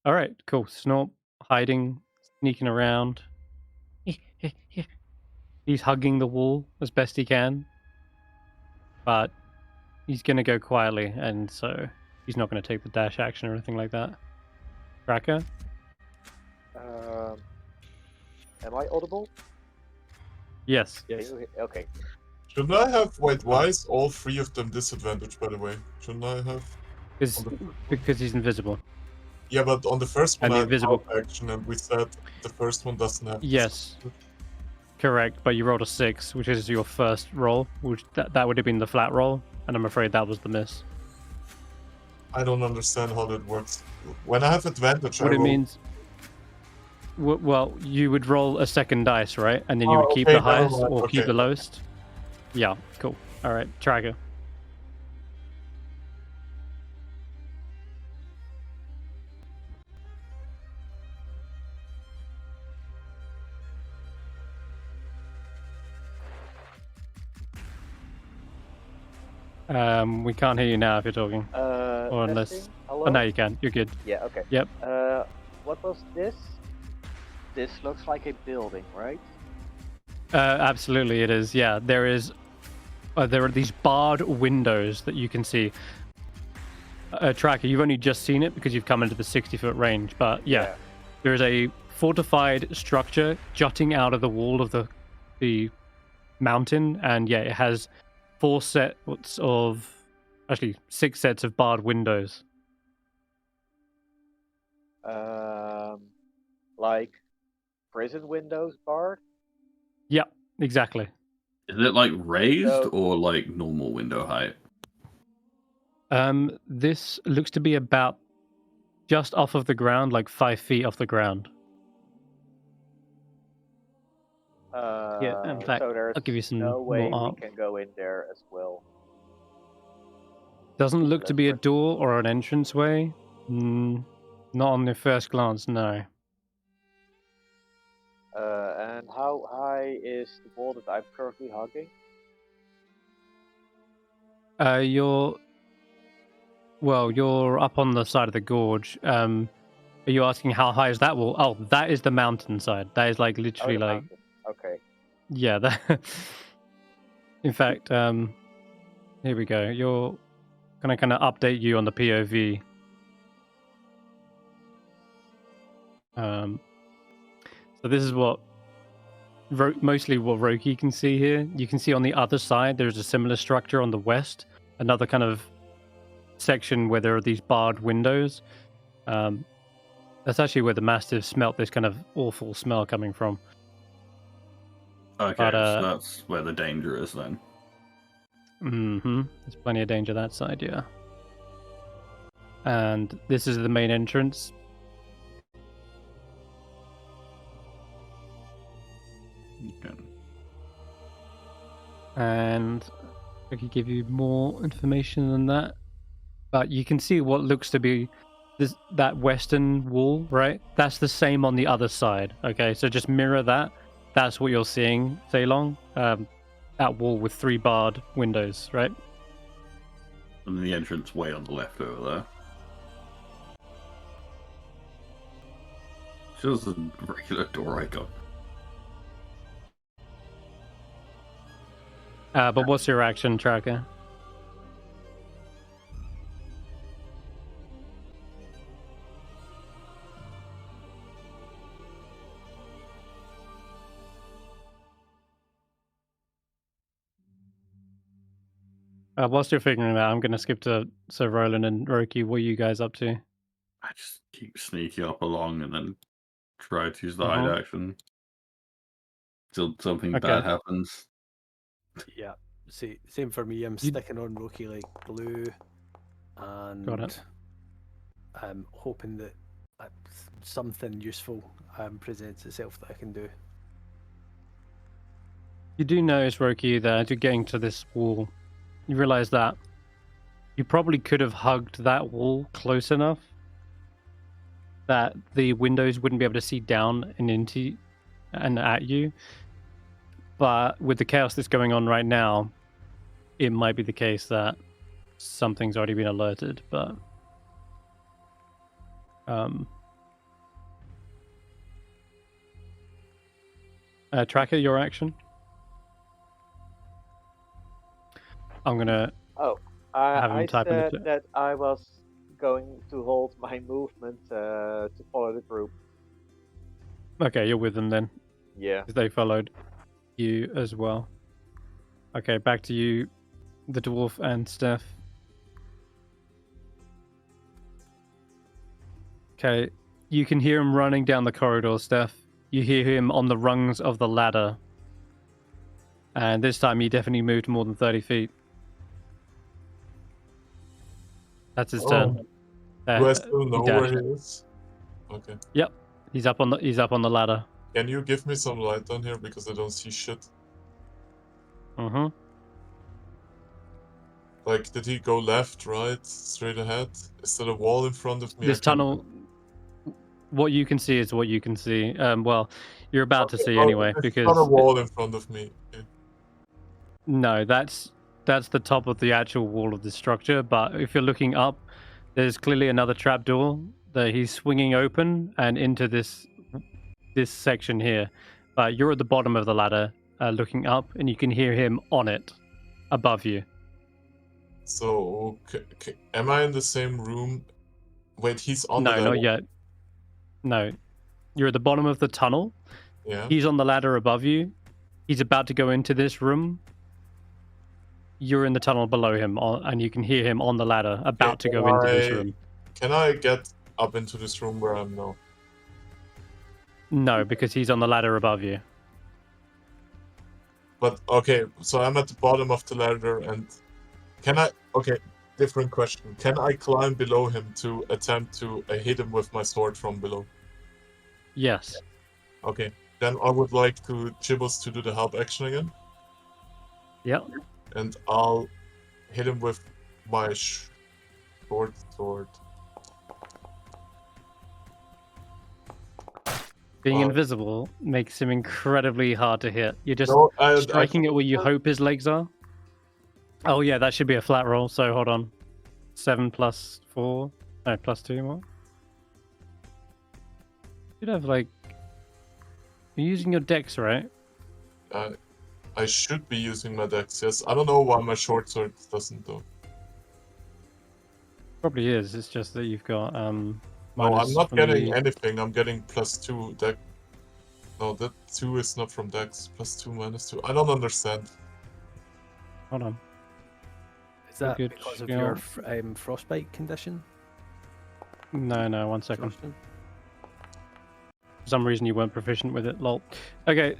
Speaker 1: All right, cool. Snorp, hiding, sneaking around. He's hugging the wall as best he can, but he's going to go quietly, and so he's not going to take the dash action or anything like that. Tracker?
Speaker 6: Am I audible?
Speaker 1: Yes.
Speaker 6: Yes. Okay.
Speaker 3: Shouldn't I have? Wait, why is all three of them disadvantaged, by the way? Shouldn't I have?
Speaker 1: Because he's invisible.
Speaker 3: Yeah, but on the first one,
Speaker 1: And
Speaker 3: I
Speaker 1: the
Speaker 3: had
Speaker 1: invisible
Speaker 3: action, and we said the first one doesn't have.
Speaker 1: Yes. Correct, but you rolled a 6, which is your first roll, which that would have been the flat roll, and I'm afraid that was the miss.
Speaker 3: I don't understand how that works. When I have advantage,
Speaker 1: What it means... Well, you would roll a second dice, right? And then you would keep the highest or keep the lowest. Yeah, cool. All right, tracker. We can't hear you now if you're talking. Or unless...
Speaker 6: Testing? Hello?
Speaker 1: Oh, now you can. You're good.
Speaker 6: Yeah, okay.
Speaker 1: Yep.
Speaker 6: What was this? This looks like a building, right?
Speaker 1: Absolutely it is. Yeah, there is... there are these barred windows that you can see. Tracker, you've only just seen it because you've come into the 60-foot range, but yeah. There is a fortified structure jutting out of the wall of the mountain, and yeah, it has 6 sets of barred windows.
Speaker 6: Like prison windows barred?
Speaker 1: Yeah, exactly.
Speaker 2: Is it like raised or like normal window height?
Speaker 1: This looks to be about just off of the ground, like 5 feet off the ground. Yeah, in fact,
Speaker 6: so there's
Speaker 1: I'll give you some
Speaker 6: no way
Speaker 1: more
Speaker 6: we can go in there as well.
Speaker 1: Doesn't look to be a door or an entranceway. Not on the first glance, no.
Speaker 6: And how high is the wall that I'm currently hugging?
Speaker 1: You're up on the side of the gorge. Are you asking how high is that wall? Oh, that is the mountainside. That is like literally like.
Speaker 6: Mountain. Okay.
Speaker 1: Yeah. That... In fact, here we go. You're gonna kind of update you on the POV. So this is what mostly what Roki can see here. You can see on the other side there's a similar structure on the west, another kind of section where there are these barred windows. That's actually where the Mastiff smelt this kind of awful smell coming from.
Speaker 2: Okay,
Speaker 1: but,
Speaker 2: so that's where the danger is then.
Speaker 1: There's plenty of danger that side, yeah. And this is the main entrance.
Speaker 2: Okay.
Speaker 1: And I could give you more information than that, but you can see what looks to be that western wall, right? That's the same on the other side. Okay, so just mirror that. That's what you're seeing, Zaelong. That wall with 3 barred windows, right?
Speaker 2: And the entrance way on the left over there. Just a regular door icon.
Speaker 1: But what's your action, Tracker? Whilst you're figuring that out, I'm going to skip to Sir Roland and Roki. What are you guys up to?
Speaker 2: I just keep sneaking up along and then try to use the
Speaker 1: Uh-huh.
Speaker 2: hide action. Till something
Speaker 1: Okay.
Speaker 2: bad happens.
Speaker 4: Yeah, same for me. I'm sticking on Roki like glue, and
Speaker 1: Got it.
Speaker 4: I'm hoping that something useful presents itself that I can do.
Speaker 1: You do notice, Roki, that as you're getting to this wall, you realize that you probably could have hugged that wall close enough that the windows wouldn't be able to see down and into and at you. But with the chaos that's going on right now, it might be the case that something's already been alerted. But Tracker, your action. I'm gonna.
Speaker 6: Oh,
Speaker 1: Have him
Speaker 6: I
Speaker 1: type in the
Speaker 6: said
Speaker 1: chat.
Speaker 6: that I was going to hold my movement to follow the group.
Speaker 1: Okay, you're with them then.
Speaker 6: Yeah.
Speaker 1: 'Cause they followed you as well. Okay, back to you, the dwarf and Stef. Okay, you can hear him running down the corridor, Stef. You hear him on the rungs of the ladder. And this time he definitely moved more than 30 feet. That's his turn.
Speaker 3: Do I still
Speaker 1: he
Speaker 3: know where
Speaker 1: dashed.
Speaker 3: he is? Okay.
Speaker 1: Yep, he's up on the ladder.
Speaker 3: Can you give me some light down here because I don't see shit?
Speaker 1: Mm-hmm.
Speaker 3: Like, did he go left, right, straight ahead? Is there a wall in front of me?
Speaker 1: This tunnel, what you can see is what you can see. Well, you're about to see anyway,
Speaker 3: there's
Speaker 1: because
Speaker 3: not a wall in front of me. Okay.
Speaker 1: no, that's the top of the actual wall of the structure. But if you're looking up, there's clearly another trapdoor that he's swinging open and into this section here. But you're at the bottom of the ladder, looking up, and you can hear him on it, above you.
Speaker 3: So, am I in the same room? Wait, he's on the
Speaker 1: No,
Speaker 3: ladder.
Speaker 1: not yet. No, you're at the bottom of the tunnel.
Speaker 3: Yeah.
Speaker 1: He's on the ladder above you. He's about to go into this room. You're in the tunnel below him, and you can hear him on the ladder, about to go into this room.
Speaker 3: Can I get up into this room where I'm now?
Speaker 1: No, because he's on the ladder above you.
Speaker 3: But, okay, so I'm at the bottom of the ladder, and can I... Okay, different question. Can I climb below him to attempt to hit him with my sword from below?
Speaker 1: Yes.
Speaker 3: Okay, then I would like to Chibbles to do the help action again.
Speaker 1: Yep.
Speaker 3: And I'll hit him with my short sword.
Speaker 1: Being invisible makes him incredibly hard to hit. You're just striking it where you hope his legs are. Oh yeah, that should be a flat roll, so hold on. 7 plus 4. No, plus 2 more. You'd have like... You're using your dex, right?
Speaker 3: I should be using my dex, yes. I don't know why my short sword doesn't though.
Speaker 1: Probably is, it's just that you've got...
Speaker 3: No, I'm not
Speaker 1: from
Speaker 3: getting
Speaker 1: the-
Speaker 3: anything. I'm getting +2 dex. No, that 2 is not from dex. +2, -2. I don't understand.
Speaker 1: Hold on.
Speaker 4: Is that
Speaker 1: good
Speaker 4: because of
Speaker 1: skill.
Speaker 4: your frostbite condition?
Speaker 1: No, 1 second.
Speaker 4: Justin?
Speaker 1: For some reason you weren't proficient with it, lol. Okay,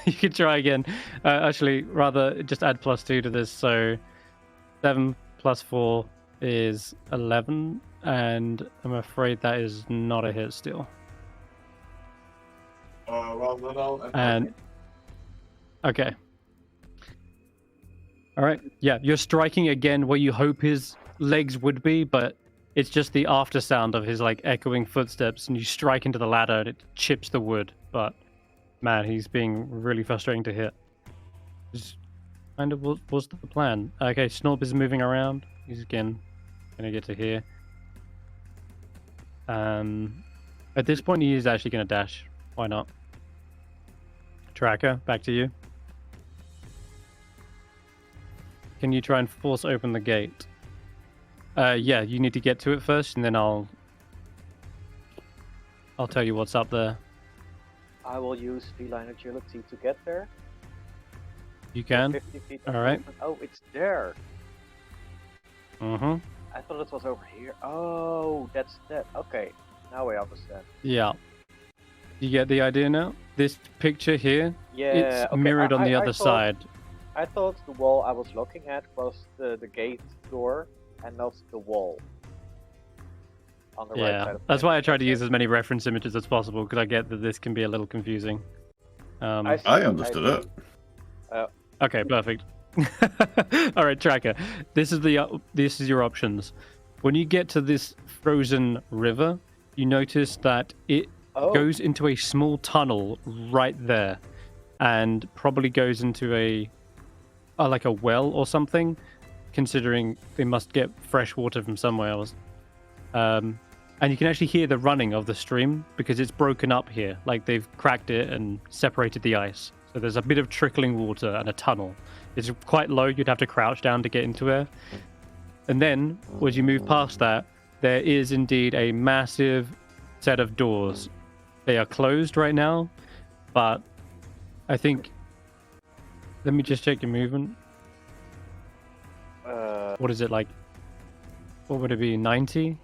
Speaker 1: you could try again. Actually, rather just add +2 to this, so 7 plus 4 is 11, and I'm afraid that is not a hit still.
Speaker 3: Well, then I'll...
Speaker 1: And okay. All right. Yeah, you're striking again where you hope his legs would be, but it's just the after sound of his like echoing footsteps, and you strike into the ladder and it chips the wood. But man, he's being really frustrating to hit. Just kind of what's the plan? Okay, Snorp is moving around. He's again gonna get to here. At this point, he is actually gonna dash. Why not? Tracker, back to you. Can you try and force open the gate? Yeah, you need to get to it first, and then I'll tell you what's up there.
Speaker 6: I will use feline agility to get there.
Speaker 1: You can.
Speaker 6: 50 feet of
Speaker 1: All right.
Speaker 6: movement. Oh, it's there.
Speaker 1: Mm-hmm.
Speaker 6: I thought it was over here. Oh, that's that. Okay, now I understand.
Speaker 1: Yeah. You get the idea now? This picture here,
Speaker 6: Yeah,
Speaker 1: it's
Speaker 6: okay,
Speaker 1: mirrored on the
Speaker 6: I
Speaker 1: other
Speaker 6: thought-
Speaker 1: side.
Speaker 6: I thought the wall I was looking at was the gate door and not the wall. On the right
Speaker 1: Yeah,
Speaker 6: side of
Speaker 1: that's
Speaker 6: the
Speaker 1: why I tried to
Speaker 6: okay.
Speaker 1: use as many reference images as possible, because I get that this can be a little confusing.
Speaker 6: I see,
Speaker 2: I understood
Speaker 6: I
Speaker 2: it.
Speaker 6: see.
Speaker 1: Okay, perfect. All right, Tracker. This is your options. When you get to this frozen river, you notice that it
Speaker 6: Oh,
Speaker 1: goes into a small tunnel right there, and probably goes into a like a well or something, considering they must get fresh water from somewhere else. And you can actually hear the running of the stream because it's broken up here, like they've cracked it and separated the ice. So there's a bit of trickling water and a tunnel. It's quite low, you'd have to crouch down to get into it. And then, as you move past that, there is indeed a massive set of doors. They are closed right now, but I think... Let me just check your movement. What is it like? What would it be, 90?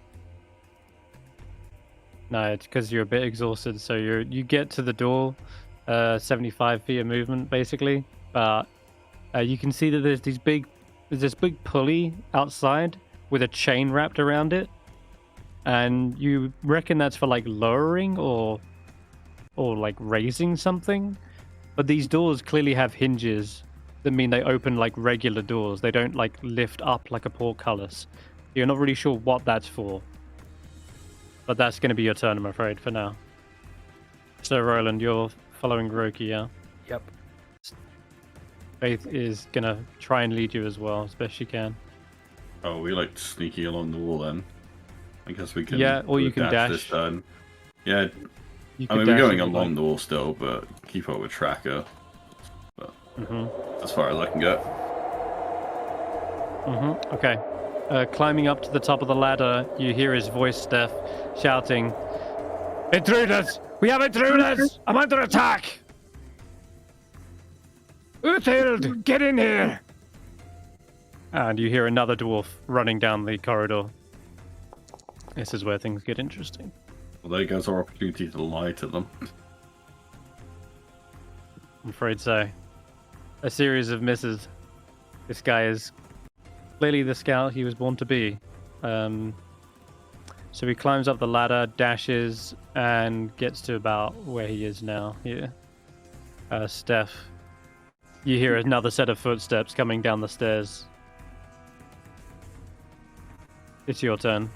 Speaker 1: No, it's because you're a bit exhausted. So you get to the door, 75 feet of movement basically. But you can see that there's this big pulley outside with a chain wrapped around it, and you reckon that's for like lowering or like raising something. But these doors clearly have hinges that mean they open like regular doors. They don't like lift up like a portcullis. You're not really sure what that's for. But that's going to be your turn, I'm afraid, for now. So, Roland, you're following Roki, yeah?
Speaker 4: Yep.
Speaker 1: Faith is going to try and lead you as well, as best she can.
Speaker 2: Oh, we like sneaking along the wall then. I guess we can.
Speaker 1: Yeah, or
Speaker 2: do
Speaker 1: you
Speaker 2: a
Speaker 1: can
Speaker 2: dash this
Speaker 1: dash.
Speaker 2: turn. Yeah,
Speaker 1: You
Speaker 2: I
Speaker 1: could
Speaker 2: mean we're
Speaker 1: dash
Speaker 2: going
Speaker 1: if you'd
Speaker 2: along
Speaker 1: like.
Speaker 2: the wall still, but keep up with Tracker.
Speaker 1: Mhm.
Speaker 2: As far as I can get.
Speaker 1: Mhm. Okay. Climbing up to the top of the ladder, you hear his voice, Stef, shouting, "Intruders! We have intruders! I'm under attack! Uthild, get in here!" And you hear another dwarf running down the corridor. This is where things get interesting.
Speaker 2: Well, there goes our opportunity to lie to them.
Speaker 1: I'm afraid so. A series of misses. This guy is clearly the scout he was born to be. So he climbs up the ladder, dashes, and gets to about where he is now. Here. Stef, you hear another set of footsteps coming down the stairs. It's your turn.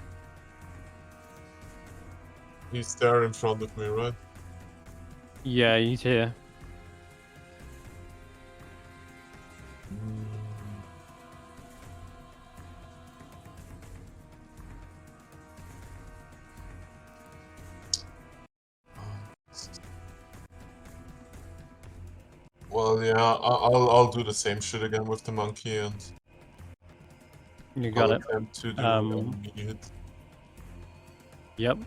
Speaker 3: He's there in front of me, right?
Speaker 1: Yeah, he's here.
Speaker 3: Well, yeah, I'll do the same shit again with the monkey and
Speaker 1: You got
Speaker 3: I'll
Speaker 1: it.
Speaker 3: attempt to do immediate.
Speaker 1: Yep.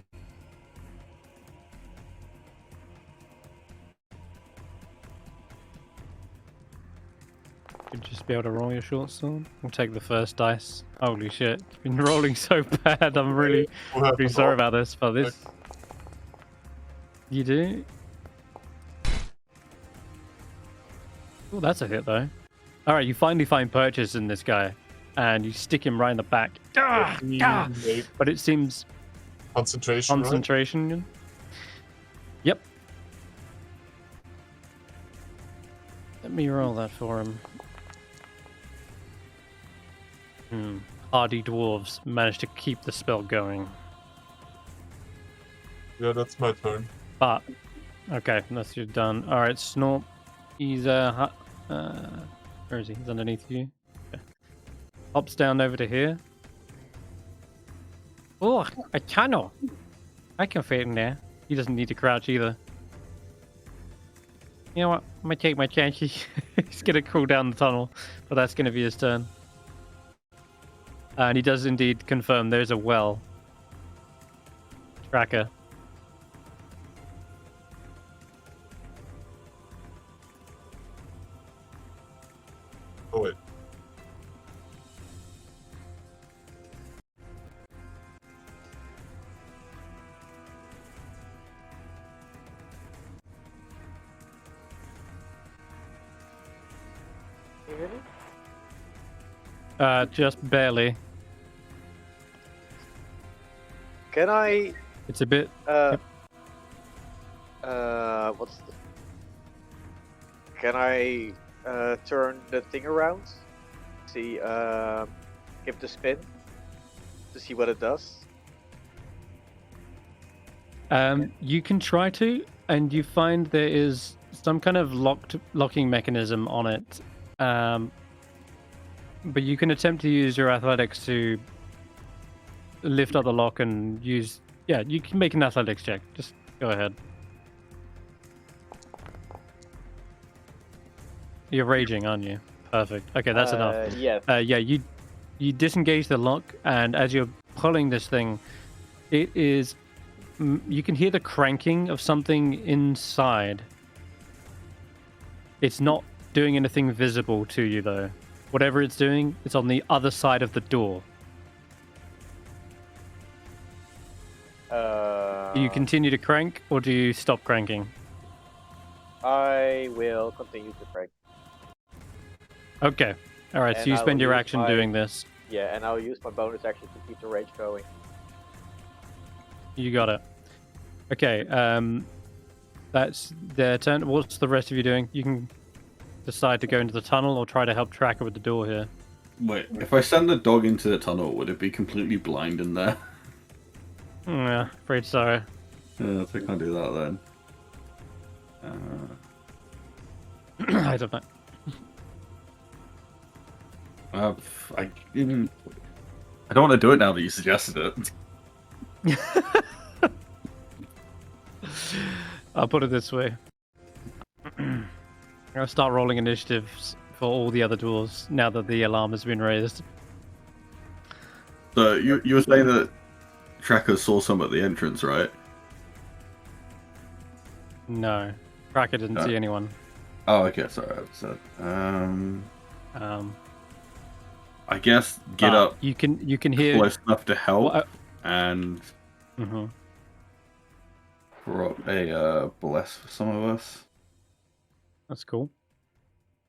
Speaker 1: Should just be able to roll your short sword. We'll take the first dice. Holy shit. It's been rolling so bad. I'm really sorry about this, but this... You do? Oh, that's a hit, though. Alright, you finally find purchase in this guy, and you stick him right in the back. Ah, ah! But it seems...
Speaker 3: Concentration, right?
Speaker 1: Concentration? Yep. Let me roll that for him. Hardy dwarves managed to keep the spell going.
Speaker 3: Yeah, that's my turn.
Speaker 1: But, okay, that's you done. Alright, Snorp. He's, where is he? He's underneath you. Okay. Hops down over to here. Oh, a tunnel. I can fit in there. He doesn't need to crouch either. You know what? I'm gonna take my chances. He's gonna crawl down the tunnel, but that's gonna be his turn. And he does indeed confirm there's a well. Tracker.
Speaker 3: Oh wait.
Speaker 6: Can you hear me?
Speaker 1: Just barely.
Speaker 6: Can I?
Speaker 1: It's a bit.
Speaker 6: What's the? Can I turn the thing around? See, give it a spin to see what it does.
Speaker 1: You can try to, and you find there is some kind of locking mechanism on it. But you can attempt to use your athletics to lift up the lock and use. Yeah, you can make an athletics check. Just go ahead. You're raging, aren't you? Perfect. Okay, that's enough.
Speaker 6: Yes.
Speaker 1: Yeah, you disengage the lock, and as you're pulling this thing, it is. You can hear the cranking of something inside. It's not doing anything visible to you, though. Whatever it's doing, it's on the other side of the door. Do you continue to crank, or do you stop cranking?
Speaker 6: I will continue to crank.
Speaker 1: Okay. All right. So
Speaker 6: And
Speaker 1: you
Speaker 6: I
Speaker 1: spend
Speaker 6: will
Speaker 1: your
Speaker 6: use
Speaker 1: action
Speaker 6: my-
Speaker 1: doing this.
Speaker 6: Yeah, and I'll use my bonus action to keep the rage going.
Speaker 1: You got it. Okay. That's their turn. What's the rest of you doing? You can decide to go into the tunnel or try to help Tracker with the door here.
Speaker 2: Wait, if I send the dog into the tunnel, would it be completely blind in there?
Speaker 1: Yeah, afraid so.
Speaker 2: Yeah, so I can't do that then.
Speaker 1: I don't know.
Speaker 2: I don't want to do it now that you suggested it.
Speaker 1: I'll put it this way. I'll start rolling initiatives for all the other dwarves now that the alarm has been raised.
Speaker 2: So you were saying that Tracker saw some at the entrance, right?
Speaker 1: No. Tracker didn't see anyone.
Speaker 2: Oh, okay, sorry. I guess get up
Speaker 1: You can hear.
Speaker 2: close enough to help
Speaker 1: Well,
Speaker 2: and drop a bless for some of us.
Speaker 1: That's cool.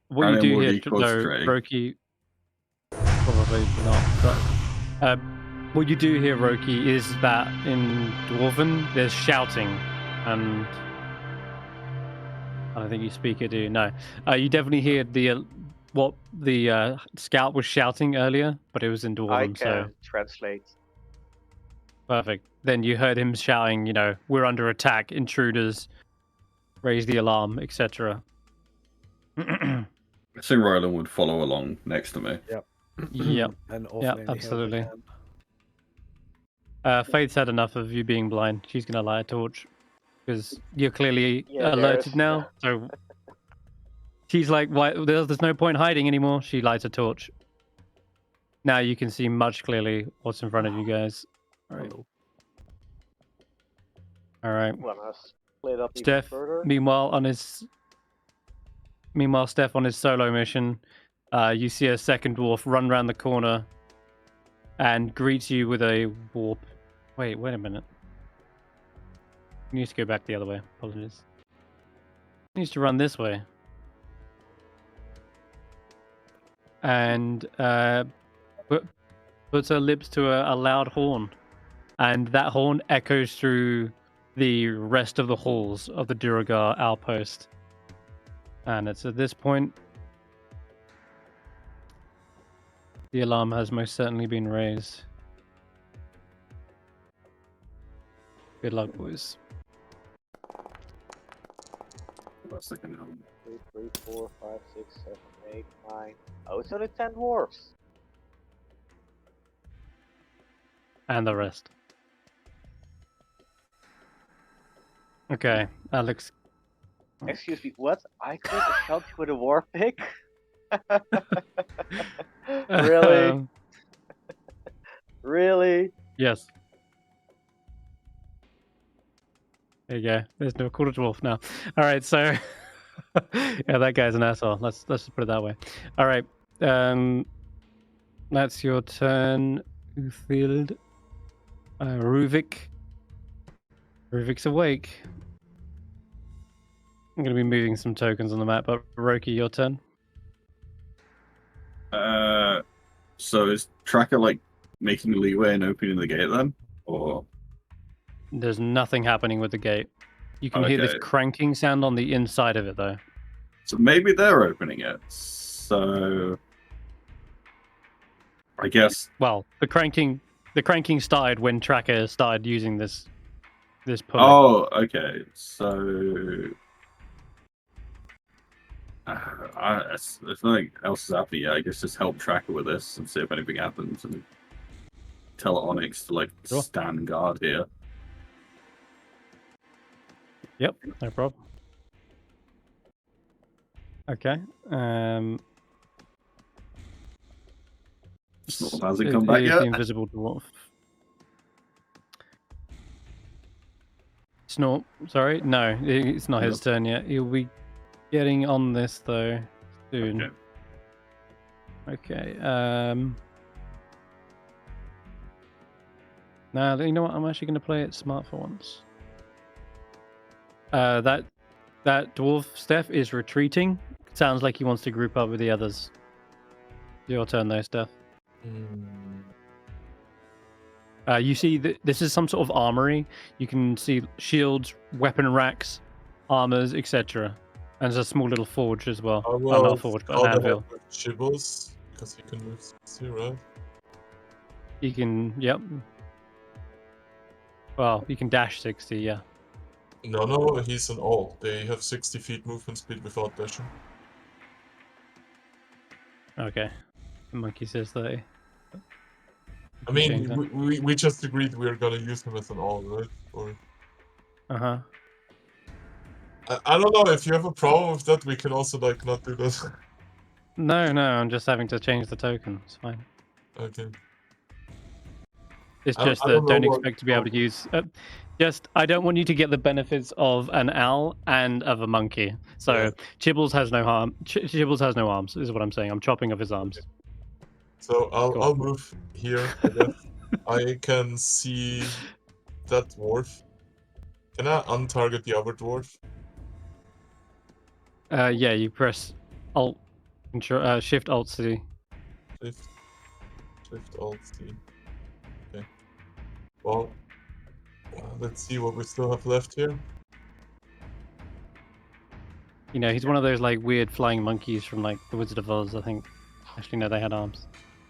Speaker 1: What
Speaker 2: And
Speaker 1: you
Speaker 2: then
Speaker 1: do
Speaker 2: we'll
Speaker 1: here,
Speaker 2: be
Speaker 1: though,
Speaker 2: concentrating.
Speaker 1: Roki, probably not. But what you do here, Roki, is that in Dwarven there's shouting, and I don't think you speak it, do you? No. You definitely hear what the scout was shouting earlier, but it was in
Speaker 6: I
Speaker 1: Dwarven,
Speaker 6: can
Speaker 1: so
Speaker 6: translate.
Speaker 1: perfect. Then you heard him shouting, we're under attack, intruders, raise the alarm, etc.
Speaker 2: I think Roland would follow along next to me.
Speaker 1: Yep.
Speaker 4: And offer
Speaker 1: Yeah,
Speaker 4: any help I
Speaker 1: absolutely.
Speaker 4: can.
Speaker 1: Faith's had enough of you being blind. She's gonna light a torch because you're clearly
Speaker 6: Yeah,
Speaker 1: alerted
Speaker 6: there's-
Speaker 1: now. So she's like, "Why? There's no point hiding anymore." She lights a torch. Now you can see much clearly what's in front of you guys. All right. All right.
Speaker 6: Well, I'm gonna split up even
Speaker 1: Stef.
Speaker 6: further.
Speaker 1: Meanwhile, Stef on his solo mission, you see a second dwarf run around the corner and greets you with a warp. Wait a minute. He needs to go back the other way. Apologies. He needs to run this way. And puts her lips to a loud horn. And that horn echoes through the rest of the halls of the Duragar outpost. And it's at this point the alarm has most certainly been raised. Good luck, boys.
Speaker 6: 2, 3, 4, 5, 6, 7, 8, 9. Oh, it's only 10 dwarfs.
Speaker 1: And the rest. Okay, Alex.
Speaker 6: Excuse me, what? I could help you with a war pick? Really? Really?
Speaker 1: Yes. There you go. There's no quarter dwarf now. All right, so yeah, that guy's an asshole. Let's just put it that way. All right, that's your turn, Uthild. Ruvik. Ruvik's awake. I'm going to be moving some tokens on the map, but Roki, your turn.
Speaker 2: So is Tracker like making leeway and opening the gate then, or?
Speaker 1: There's nothing happening with the gate. You can hear this
Speaker 2: Okay.
Speaker 1: cranking sound on the inside of it, though.
Speaker 2: So maybe they're opening it. So I guess.
Speaker 1: Well, the cranking started when Tracker started using this pulley.
Speaker 2: Oh, okay. So if nothing else is happening yet, I guess just help Tracker with this and see if anything happens, and tell Onyx to like
Speaker 1: Sure.
Speaker 2: stand guard here.
Speaker 1: Yep, no problem. Okay.
Speaker 2: Snort hasn't come back
Speaker 1: Here's
Speaker 2: yet.
Speaker 1: the invisible dwarf. Snort, sorry, no, it's not his turn yet. He'll be getting on this though soon. Okay. Now you know what? I'm actually going to play it smart for once. That dwarf Stef is retreating. Sounds like he wants to group up with the others. Your turn though, Stef. You see that this is some sort of armory. You can see shields, weapon racks, armors, etc. And there's a small little forge as well.
Speaker 3: I
Speaker 1: Not a forge, but an anvil.
Speaker 3: Chibbles, because he can move 60, right?
Speaker 1: You can, yep. Well, you can dash 60, yeah.
Speaker 3: No, he's an all. They have 60 feet movement speed without dashing.
Speaker 1: Okay. The monkey says 30.
Speaker 3: I mean, we just agreed we were gonna use him as an all, right? Or
Speaker 1: Uh-huh.
Speaker 3: I don't know, if you have a problem with that, we can also like not do that.
Speaker 1: No, I'm just having to change the token. It's fine.
Speaker 3: Okay.
Speaker 1: It's
Speaker 3: I
Speaker 1: just
Speaker 3: don't
Speaker 1: that don't
Speaker 3: know what
Speaker 1: expect to be able to use. I don't want you to get the benefits of an owl and of a monkey. So
Speaker 3: Yeah.
Speaker 1: Chibbles has no harm. Chibbles has no arms. Is what I'm saying. I'm chopping off his arms.
Speaker 3: So
Speaker 1: Cool.
Speaker 3: I'll move here, I guess. I can see that dwarf. Can I untarget the other dwarf?
Speaker 1: Yeah, you press Alt, Control, Shift Alt C.
Speaker 3: Shift Alt C. Okay. Well, let's see what we still have left here.
Speaker 1: You know, he's one of those like weird flying monkeys from like the Wizard of Oz. I think. Actually, no, they had arms.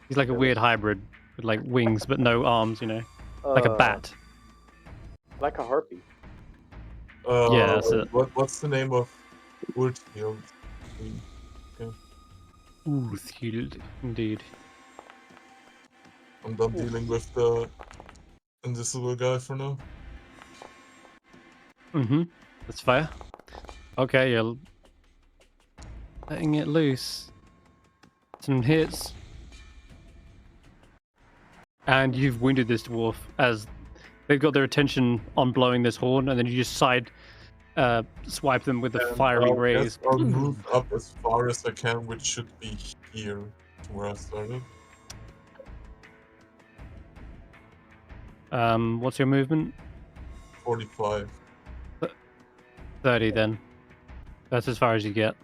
Speaker 1: He's like a weird hybrid with like wings but no arms. You know, like a bat.
Speaker 6: Like a harpy.
Speaker 1: Yeah, that's
Speaker 3: wait,
Speaker 1: it.
Speaker 3: What's the name of Urtfield?
Speaker 1: Ooh, shield, indeed.
Speaker 3: I'm done dealing with the invisible guy for now.
Speaker 1: Mm-hmm. That's fair. Okay, you're letting it loose. Some hits. And you've wounded this dwarf as they've got their attention on blowing this horn, and then you just swipe them with the
Speaker 3: And
Speaker 1: fiery
Speaker 3: I'll
Speaker 1: rays.
Speaker 3: guess I'll move up as far as I can, which should be here, to where I started.
Speaker 1: What's your movement?
Speaker 3: 45.
Speaker 1: 30 then. That's as far as you get.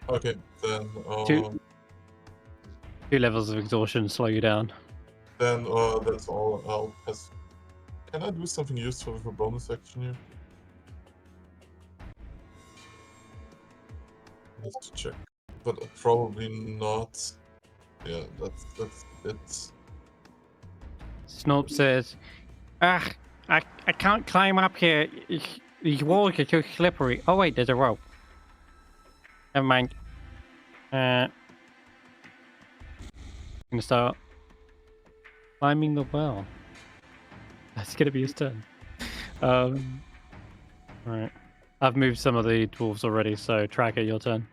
Speaker 3: Okay, then
Speaker 1: Two levels of exhaustion slow you down.
Speaker 3: that's all. I'll pass. Can I do something useful with a bonus action here? I have to check, but probably not. Yeah, that's it.
Speaker 1: Snob says, I can't climb up here. These walls are too slippery. Oh wait, there's a rope. Never mind. I'm gonna start climbing the well. That's gonna be his turn. Right. I've moved some of the dwarves already, so Tracker, your turn.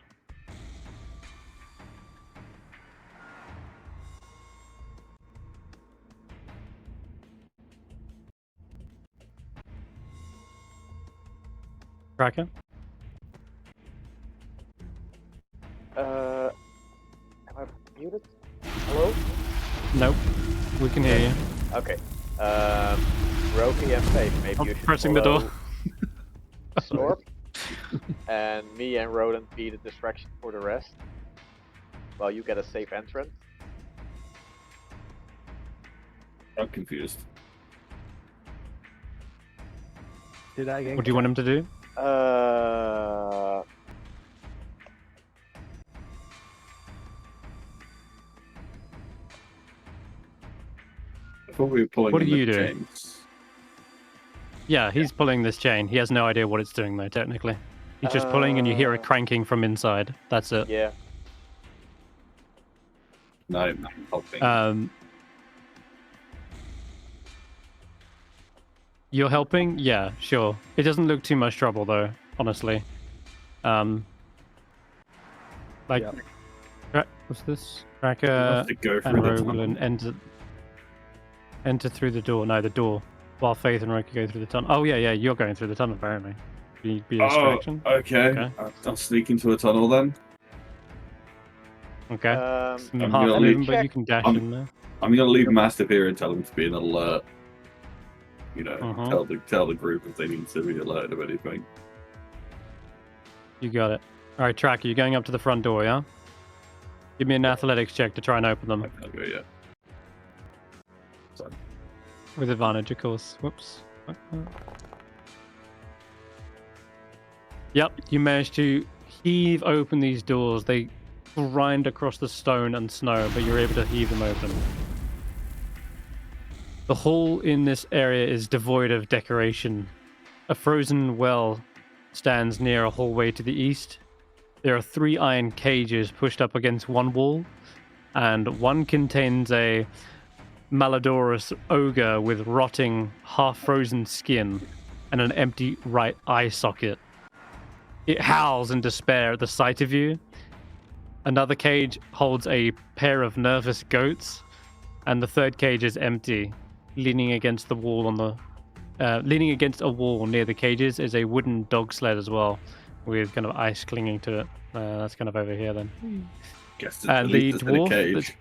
Speaker 1: Tracker?
Speaker 6: Am I muted? Hello?
Speaker 1: Nope. We can hear you.
Speaker 6: Okay. Roki and Faith, maybe
Speaker 1: I'm
Speaker 6: you should
Speaker 1: pressing the door.
Speaker 6: follow Sorb. And me and Roland be the distraction for the rest. While you get a safe entrance.
Speaker 2: I'm confused.
Speaker 4: Do that again.
Speaker 1: What do you want him to do?
Speaker 2: I thought we were pulling
Speaker 1: What
Speaker 2: in
Speaker 1: are
Speaker 2: the
Speaker 1: you doing?
Speaker 2: chains.
Speaker 1: Yeah, he's pulling this chain. He has no idea what it's doing, though, technically. He's just pulling and you hear it cranking from inside. That's it.
Speaker 6: Yeah.
Speaker 2: No, I'm helping.
Speaker 1: You're helping? Yeah, sure. It doesn't look too much trouble, though, honestly. What's this? Tracker
Speaker 2: have to go
Speaker 1: and
Speaker 2: through the tunnel.
Speaker 1: Roland enter through the door. No, the door. While Faith and Roki go through the tunnel. Oh, yeah, you're going through the tunnel, apparently. Be a distraction.
Speaker 2: Okay. I'll sneak into a tunnel then.
Speaker 1: Okay.
Speaker 2: I'm
Speaker 1: Half
Speaker 2: gonna
Speaker 1: movement,
Speaker 2: leave-
Speaker 1: but you can dash in there.
Speaker 2: I'm gonna leave Mastiff here and tell him to be an alert. You know, tell the group if they need to be alerted of anything.
Speaker 1: You got it. All right, Tracker, you're going up to the front door, yeah? Give me an athletics check to try and open them.
Speaker 2: Okay, yeah.
Speaker 1: With advantage, of course. Whoops. Yep, you managed to heave open these doors. They grind across the stone and snow, but you're able to heave them open. The hall in this area is devoid of decoration. A frozen well stands near a hallway to the east. There are 3 iron cages pushed up against one wall, and one contains a malodorous ogre with rotting, half-frozen skin and an empty right eye socket. It howls in despair at the sight of you. Another cage holds a pair of nervous goats, and the third cage is empty. Leaning against the wall leaning against a wall near the cages is a wooden dog sled as well, with kind of ice clinging to it. That's kind of over here then.
Speaker 2: Guess
Speaker 1: And the dwarf.
Speaker 2: cage.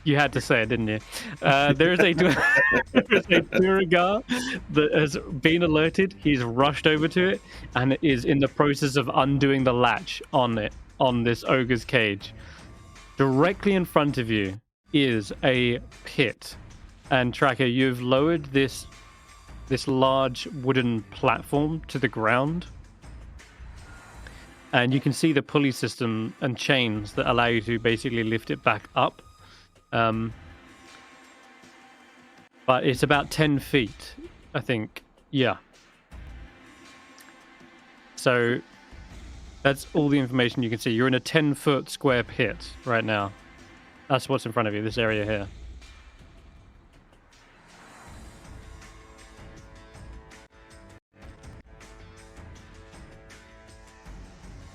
Speaker 1: You had to say it, didn't you? There is a Duragar that has been alerted. He's rushed over to it and is in the process of undoing the latch on this ogre's cage. Directly in front of you is a pit. And Tracker, you've lowered this large wooden platform to the ground. And you can see the pulley system and chains that allow you to basically lift it back up. But it's about 10 feet, I think. Yeah. So that's all the information you can see. You're in a 10-foot square pit right now. That's what's in front of you, this area here.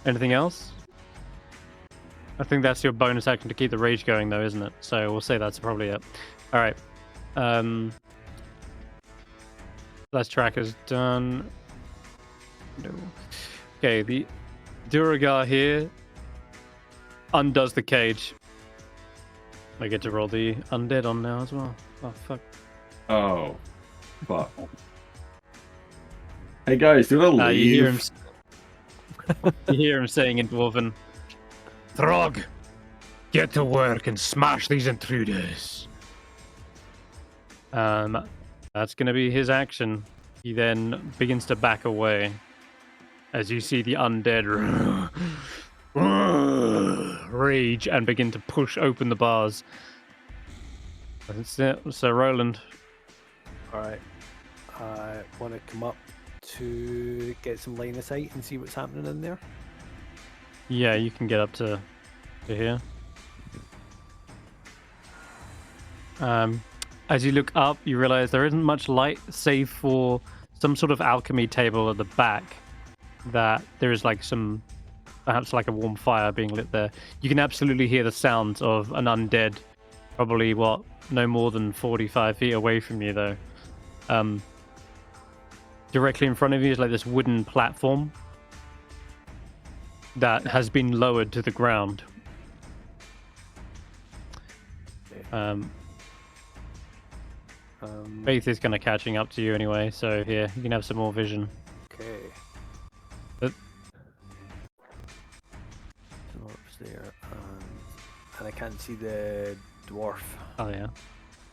Speaker 1: Anything else? I think that's your bonus action to keep the rage going, though, isn't it? So we'll say that's probably it. All right. Last tracker's done. No. Okay, the Duragar here undoes the cage. I get to roll the undead on now as well. Oh, fuck.
Speaker 2: Oh, fuck. Hey guys, do I leave?
Speaker 1: You hear him saying in Dwarven, "Throg, get to work and smash these intruders." That's going to be his action. He then begins to back away as you see the undead rage and begin to push open the bars. That's it. So Roland.
Speaker 4: Alright. I want to come up to get some line of sight and see what's happening in there.
Speaker 1: Yeah, you can get up to here. As you look up, you realize there isn't much light save for some sort of alchemy table at the back. That there is like some, perhaps like a warm fire being lit there. You can absolutely hear the sounds of an undead, probably no more than 45 feet away from you though. directly in front of you is like this wooden platform that has been lowered to the ground. Faith is kind of catching up to you anyway, so here, you can have some more vision.
Speaker 4: Okay.
Speaker 1: But...
Speaker 4: Dwarf's there, and I can't see the dwarf.
Speaker 1: Oh yeah.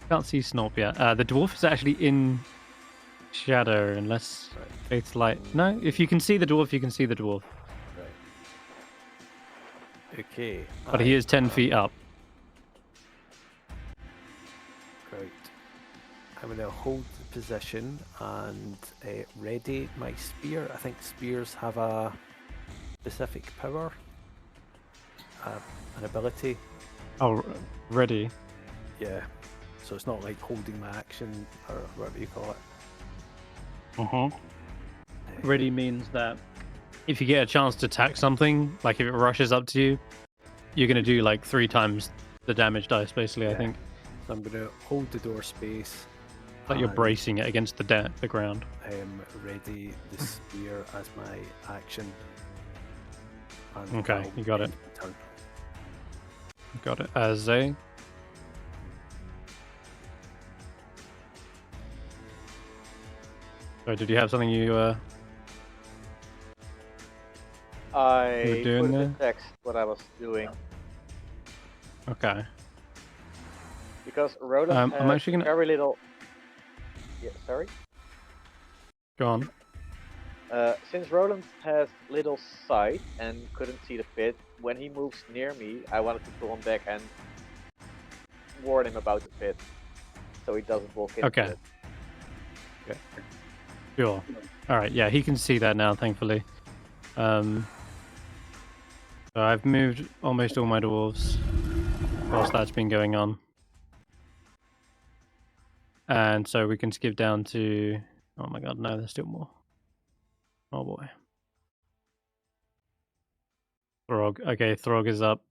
Speaker 1: Can't see Snorp yet. The dwarf is actually in shadow, unless Faith's light. No, if you can see the dwarf, you can see the dwarf.
Speaker 4: Right. Okay.
Speaker 1: But he is 10 feet up.
Speaker 4: Right. I'm going to hold the position and ready my spear. I think spears have a specific power, an ability.
Speaker 1: Oh, ready.
Speaker 4: Yeah. So it's not like holding my action or whatever you call it.
Speaker 1: Uh-huh. Ready means that if you get a chance to attack something, like if it rushes up to you, you're going to do like 3 times the damage dice, basically, I think.
Speaker 4: So I'm going to hold the door space.
Speaker 1: Like you're bracing it against the ground.
Speaker 4: Ready the spear as my action. And
Speaker 1: Okay, you got it.
Speaker 4: turn.
Speaker 1: Got it. Zay. So did you have something you
Speaker 6: I
Speaker 1: You were doing
Speaker 6: put in
Speaker 1: there?
Speaker 6: the text what I was doing
Speaker 1: Okay.
Speaker 6: because Roland
Speaker 1: I'm
Speaker 6: has
Speaker 1: actually gonna-
Speaker 6: very little. Yeah, sorry.
Speaker 1: Go on.
Speaker 6: Since Roland has little sight and couldn't see the pit, when he moves near me, I wanted to pull him back and warn him about the pit, so he doesn't walk into
Speaker 1: Okay.
Speaker 6: it.
Speaker 1: Sure. Alright, yeah, he can see that now, thankfully. So I've moved almost all my dwarves whilst that's been going on. And so we can skip down to... Oh my god, no, there's still more. Oh boy. Throg. Okay, Throg is up.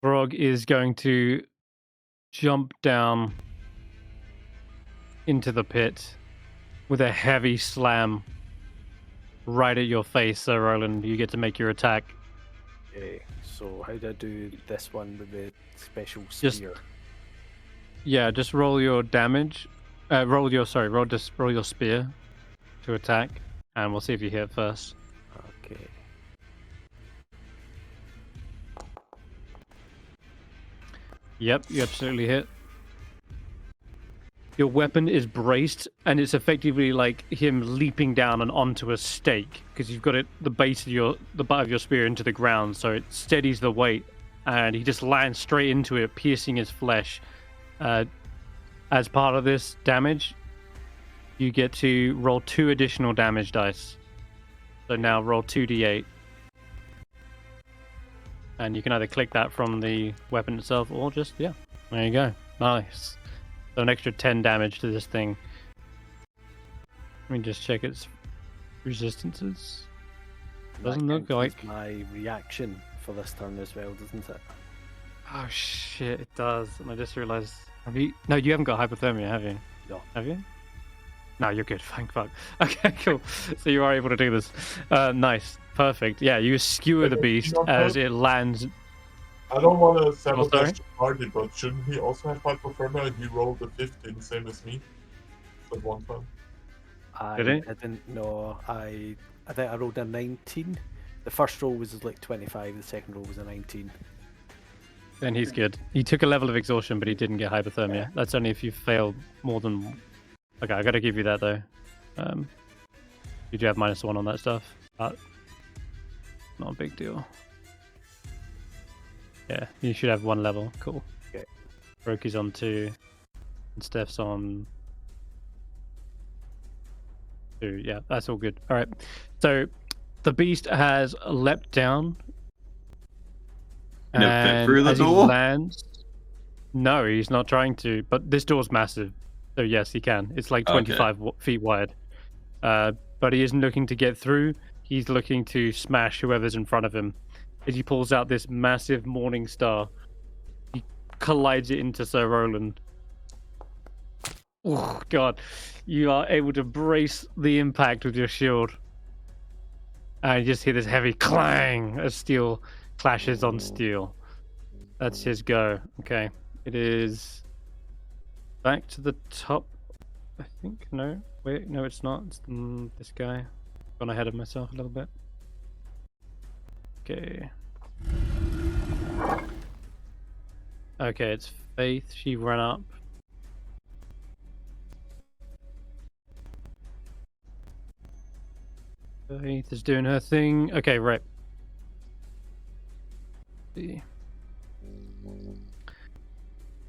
Speaker 1: Throg is going to jump down into the pit with a heavy slam right at your face. So Roland, you get to make your attack.
Speaker 4: Okay. So how do I do this one with the special
Speaker 1: Just-
Speaker 4: spear?
Speaker 1: Yeah, just roll your damage. Roll your spear to attack, and we'll see if you hit first.
Speaker 4: Okay.
Speaker 1: Yep, you absolutely hit. Your weapon is braced, and it's effectively like him leaping down and onto a stake, because you've got it the butt of your spear into the ground, so it steadies the weight, and he just lands straight into it, piercing his flesh. As part of this damage, you get to roll 2 additional damage dice. So now roll 2d8. And you can either click that from the weapon itself, or just, yeah, there you go. Nice. So an extra 10 damage to this thing. Let me just check its resistances. Doesn't
Speaker 4: That
Speaker 1: look
Speaker 4: counts
Speaker 1: like...
Speaker 4: as my reaction for this turn as well, doesn't it?
Speaker 1: Oh shit, it does. And I just realized... Have you... No, you haven't got hypothermia, have you?
Speaker 4: No.
Speaker 1: Have you? No, you're good. Thank fuck. Okay, cool. So you are able to do this. Nice. Perfect. Yeah, you skewer the beast as it lands...
Speaker 3: I don't want to
Speaker 1: sorry?
Speaker 3: sabotage the party, but shouldn't he also have hypothermia and he rolled a 50, the same as me? At one time.
Speaker 1: Did he?
Speaker 4: I didn't know. I think I rolled a 19. The first roll was like 25. The second roll was a 19.
Speaker 1: Then he's good. He took a level of exhaustion, but he didn't get hypothermia.
Speaker 4: Yeah.
Speaker 1: That's only if you fail more than... Okay, I gotta give you that, though. You do have -1 on that stuff. But not a big deal. Yeah, you should have 1 level. Cool.
Speaker 4: Okay.
Speaker 1: Roki's on 2. And Stef's on 2. Yeah, that's all good. Alright. So, the beast has leapt down.
Speaker 2: Can it fit
Speaker 1: And
Speaker 2: through the
Speaker 1: as he
Speaker 2: door?
Speaker 1: lands... No, he's not trying to. But this door's massive. So yes, he can. It's like 25 feet wide. But he isn't looking to get through. He's looking to smash whoever's in front of him. As he pulls out this massive morning star, he collides it into Sir Roland. Oh god, you are able to brace the impact with your shield, and you just hear this heavy clang as steel clashes on steel. That's his go. Okay, it is back to the top. I think no. Wait, no, it's not. It's this guy. Gone ahead of myself a little bit. Okay. Okay, it's Faith. She ran up. Faith is doing her thing. Okay, right. See.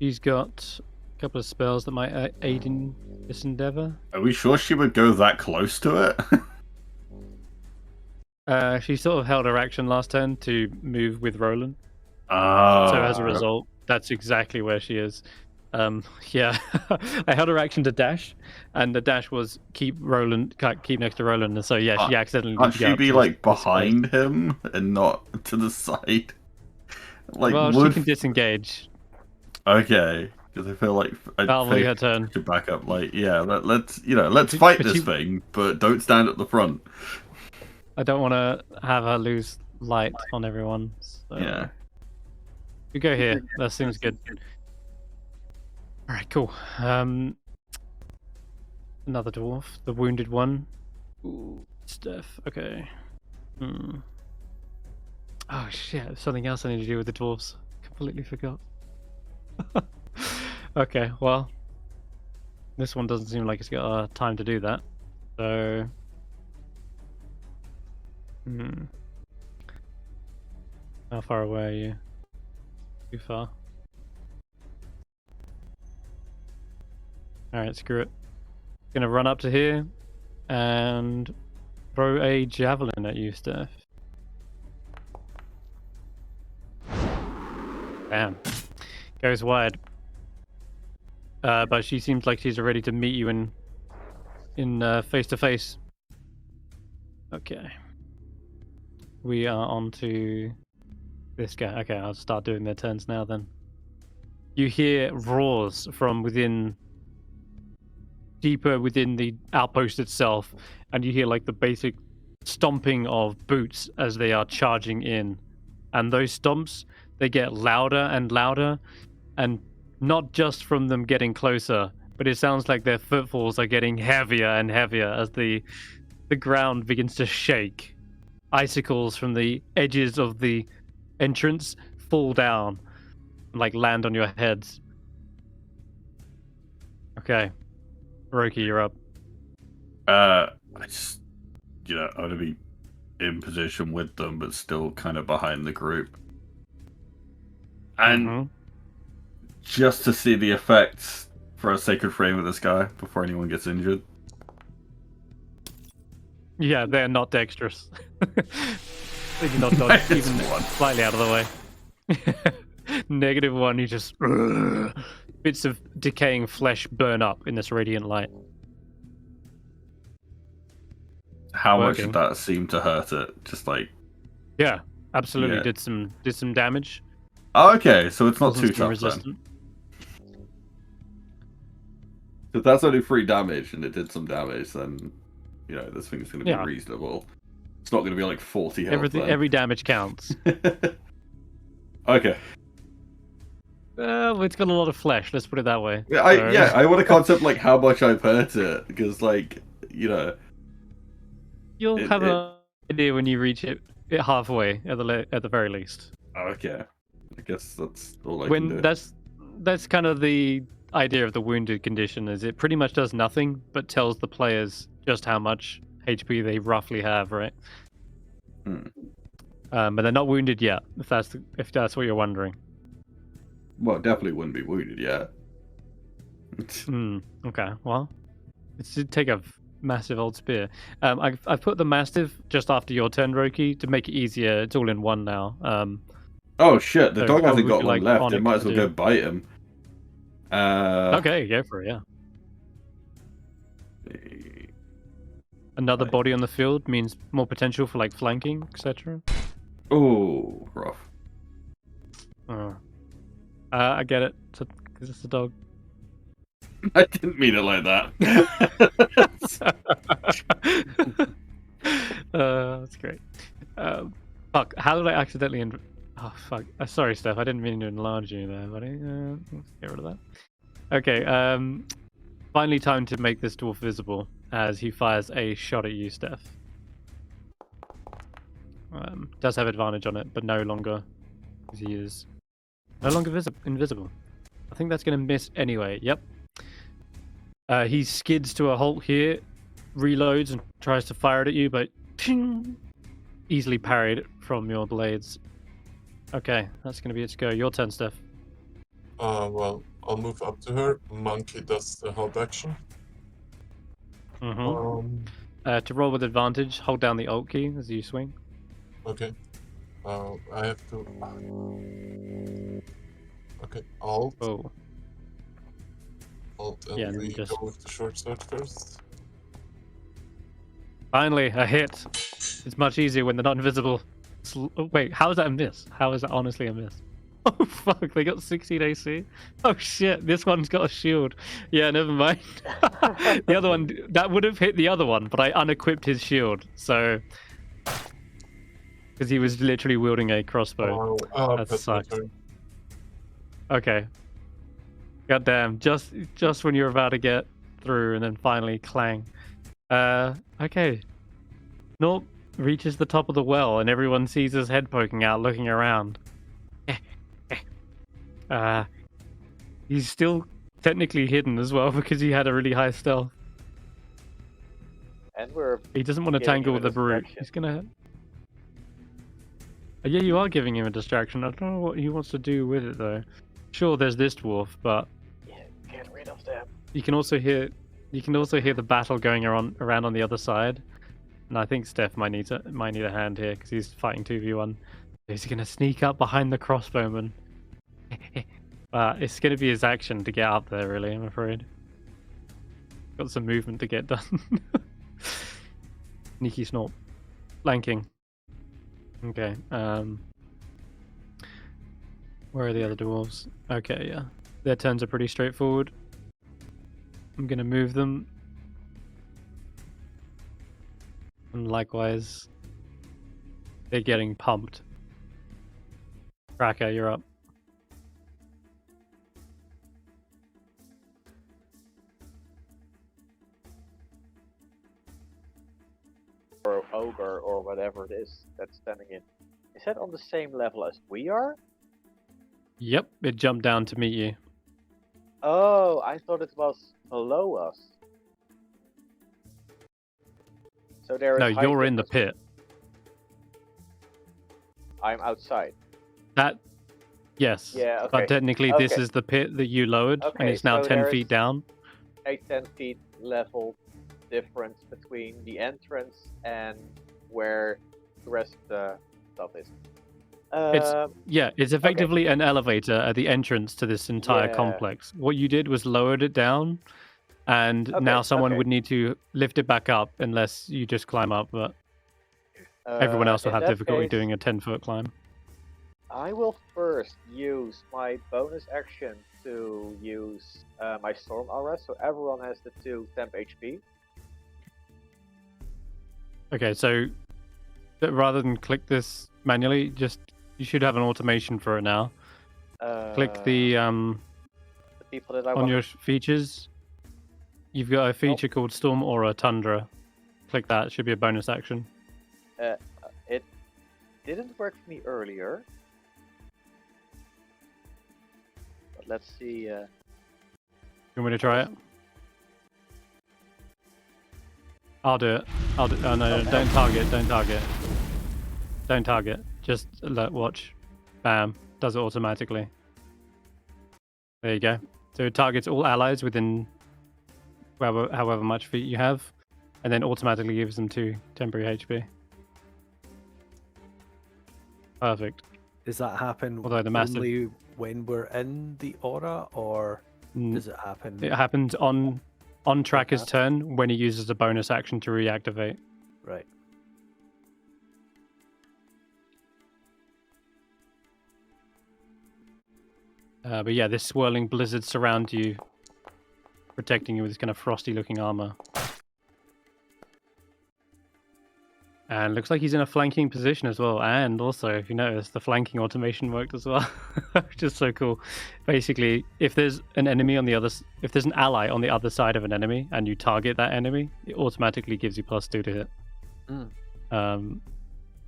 Speaker 1: She's got a couple of spells that might aid in this endeavor.
Speaker 2: Are we sure she would go that close to it?
Speaker 1: She sort of held her action last turn to move with Roland. So as a result, that's exactly where she is. Yeah, I held her action to dash, and the dash was keep next to Roland, and so yeah, she accidentally.
Speaker 2: Can't she be like behind him and not to the side? Like,
Speaker 1: well, she can disengage.
Speaker 2: Okay, because I feel like
Speaker 1: Probably her turn
Speaker 2: to back up. Like, yeah, let's fight this thing, but don't stand at the front.
Speaker 1: I don't want to have her lose light on everyone. So.
Speaker 2: Yeah.
Speaker 1: We go here. That seems good. All right, cool. Another dwarf, the wounded one. Ooh, Stef. Okay. Oh shit! Something else I need to do with the dwarves. Completely forgot. Okay, well, this one doesn't seem like it's got time to do that. So. How far away are you? Too far. Alright, screw it. Gonna run up to here and throw a javelin at you, Stef. Bam. Goes wide. But she seems like she's ready to meet you in face to face. Okay. We are on to this guy. Okay, I'll start doing their turns now then. You hear roars from deeper within the outpost itself, and you hear like the basic stomping of boots as they are charging in. And those stomps, they get louder and louder, and not just from them getting closer, but it sounds like their footfalls are getting heavier and heavier as the ground begins to shake. Icicles from the edges of the entrance fall down and like land on your heads. Okay. Roki, you're up.
Speaker 2: I just, I want to be in position with them, but still kind of behind the group. And just to see the effects for a sacred frame of this guy before anyone gets injured.
Speaker 1: Yeah, they're not dexterous. They do not dodge even slightly out of the way. -1, you just... bits of decaying flesh burn up in this radiant light.
Speaker 2: How much did that seem to hurt it? Just like...
Speaker 1: Yeah, absolutely did some damage.
Speaker 2: Oh, okay, so it's not too tough then. If that's only 3 damage and it did some damage, then this thing's going to be reasonable. It's not going to be like 40 health.
Speaker 1: Every damage counts.
Speaker 2: Okay.
Speaker 1: It's got a lot of flesh. Let's put it that way.
Speaker 2: Yeah, I want to concept like how much I've hurt it, because
Speaker 1: you'll have an idea when you reach it halfway at the very least.
Speaker 2: Okay, I guess that's all I can do.
Speaker 1: That's kind of the idea of the wounded condition. Is it pretty much does nothing but tells the players just how much HP they roughly have, right? But they're not wounded yet. If that's what you're wondering.
Speaker 2: Well, definitely wouldn't be wounded yet.
Speaker 1: Okay, well, it should take a massive old spear. I've put the mastiff just after your turn, Roki, to make it easier. It's all in one now.
Speaker 2: Oh shit! The dog hasn't got one left. It might as well go bite him.
Speaker 1: Okay, go for it. Yeah. Another body on the field means more potential for like flanking, etc.
Speaker 2: Oh, rough.
Speaker 1: I get it, because it's a dog.
Speaker 2: I didn't mean it like that.
Speaker 1: That's great. Fuck, how did I accidentally... Oh, fuck. Sorry, Steph, I didn't mean to enlarge you there, buddy. Let's get rid of that. Okay, finally time to make this dwarf visible as he fires a shot at you, Steph. Does have advantage on it, but no longer, because he is no longer invisible. I think that's going to miss anyway. Yep. He skids to a halt here, reloads and tries to fire it at you, but ping, easily parried from your blades. Okay, that's going to be its go. Your turn, Steph.
Speaker 3: Well, I'll move up to her. Monkey does the hold action.
Speaker 1: To roll with advantage, hold down the Alt key as you swing.
Speaker 3: Okay. I have to. Okay, Alt.
Speaker 1: Oh.
Speaker 3: Alt, and
Speaker 1: Yeah, and
Speaker 3: we
Speaker 1: just-
Speaker 3: go with the short sword first.
Speaker 1: Finally, a hit. It's much easier when they're not invisible. Wait, how is that a miss? How is that honestly a miss? Oh fuck, they got 16 AC? Oh shit, this one's got a shield. Yeah, never mind. The other one, that would have hit the other one, but I unequipped his shield, so... Because he was literally wielding a crossbow. That
Speaker 3: That's my
Speaker 1: sucks.
Speaker 3: turn.
Speaker 1: Okay. Goddamn, just when you're about to get through and then finally clang. Okay. Norp reaches the top of the well and everyone sees his head poking out, looking around. He's still technically hidden as well because he had a really high stealth.
Speaker 6: And we're
Speaker 1: He doesn't want to
Speaker 6: giving
Speaker 1: tangle
Speaker 6: him a
Speaker 1: with the brute.
Speaker 6: distraction.
Speaker 1: He's gonna... Yeah, you are giving him a distraction. I don't know what he wants to do with it though. Sure, there's this dwarf, but
Speaker 6: yeah, get rid of them.
Speaker 1: you can also hear the battle going around on the other side. And I think Steph might need a hand here because he's fighting 2v1. He's gonna sneak up behind the crossbowman. It's gonna be his action to get up there, really. I'm afraid. Got some movement to get done. Sneaky snort, flanking. Okay. Where are the other dwarves? Okay, yeah. Their turns are pretty straightforward. I'm gonna move them. And likewise, they're getting pumped. Tracker, you're up.
Speaker 6: Or ogre or whatever it is that's standing in. Is that on the same level as we are?
Speaker 1: Yep, it jumped down to meet you.
Speaker 6: Oh, I thought it was below us. So there is
Speaker 1: No,
Speaker 6: height
Speaker 1: you're in the
Speaker 6: difference.
Speaker 1: pit.
Speaker 6: I'm outside.
Speaker 1: That, yes.
Speaker 6: Yeah, okay.
Speaker 1: But technically, this
Speaker 6: Okay.
Speaker 1: is the pit that you lowered, and
Speaker 6: Okay,
Speaker 1: it's now
Speaker 6: so
Speaker 1: 10
Speaker 6: there's-
Speaker 1: feet down.
Speaker 6: A 10 feet level difference between the entrance and where the rest of the stuff is.
Speaker 1: Yeah, it's effectively an elevator at the entrance to this entire
Speaker 6: Yeah.
Speaker 1: complex. What you did was lowered it down, and now someone would need to lift it back up unless you just climb up, but everyone else will
Speaker 6: in
Speaker 1: have
Speaker 6: that
Speaker 1: difficulty
Speaker 6: case,
Speaker 1: doing a 10-foot climb.
Speaker 6: I will first use my bonus action to use my Storm Aura, so everyone has the 2 temp HP.
Speaker 1: Okay, so rather than click this manually, you should have an automation for it now. Click the
Speaker 6: people that I
Speaker 1: on
Speaker 6: want.
Speaker 1: your features. You've got a feature called Storm Aura Tundra. Click that. It should be a bonus action.
Speaker 6: It didn't work for me earlier. But let's see.
Speaker 1: You want me to try it? I'll do it. Oh no, don't target. Don't target. Just watch. Bam. Does it automatically. There you go. So it targets all allies within however much feet you have, and then automatically gives them 2 temporary HP. Perfect.
Speaker 4: Does that happen
Speaker 1: Although the massive-
Speaker 4: only when we're in the aura, or does it happen?
Speaker 1: It happens on Tracker's turn when he uses a bonus action to reactivate.
Speaker 4: Right.
Speaker 1: But yeah, this swirling blizzard surrounds you. protecting you with this kind of frosty-looking armor. And looks like he's in a flanking position as well. And also, if you notice, the flanking automation worked as well, which is so cool. Basically, if there's an enemy on the other, if there's an ally on the other side of an enemy, and you target that enemy, it automatically gives you +2 to hit.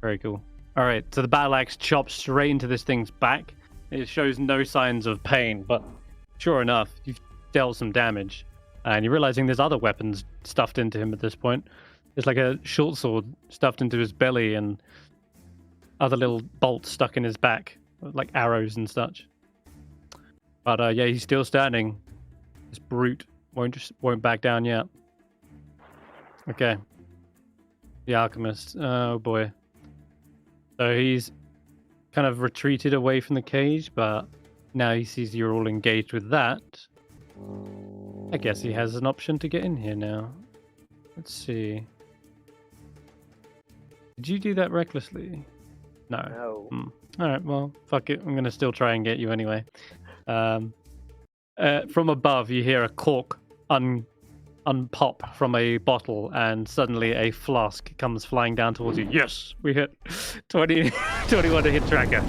Speaker 1: Very cool. All right, so the battle axe chops straight into this thing's back. It shows no signs of pain, but sure enough, you've dealt some damage, and you're realizing there's other weapons stuffed into him at this point. There's like a short sword stuffed into his belly and other little bolts stuck in his back, like arrows and such. But yeah, he's still standing. This brute won't back down yet. Okay. The alchemist. Oh boy. So he's kind of retreated away from the cage, but now he sees you're all engaged with that. I guess he has an option to get in here now. Let's see. Did you do that recklessly? No.
Speaker 6: No.
Speaker 1: Alright, well, fuck it. I'm going to still try and get you anyway. From above, you hear a cork unpop from a bottle, and suddenly a flask comes flying down towards you. Yes, we hit 21 to hit tracker.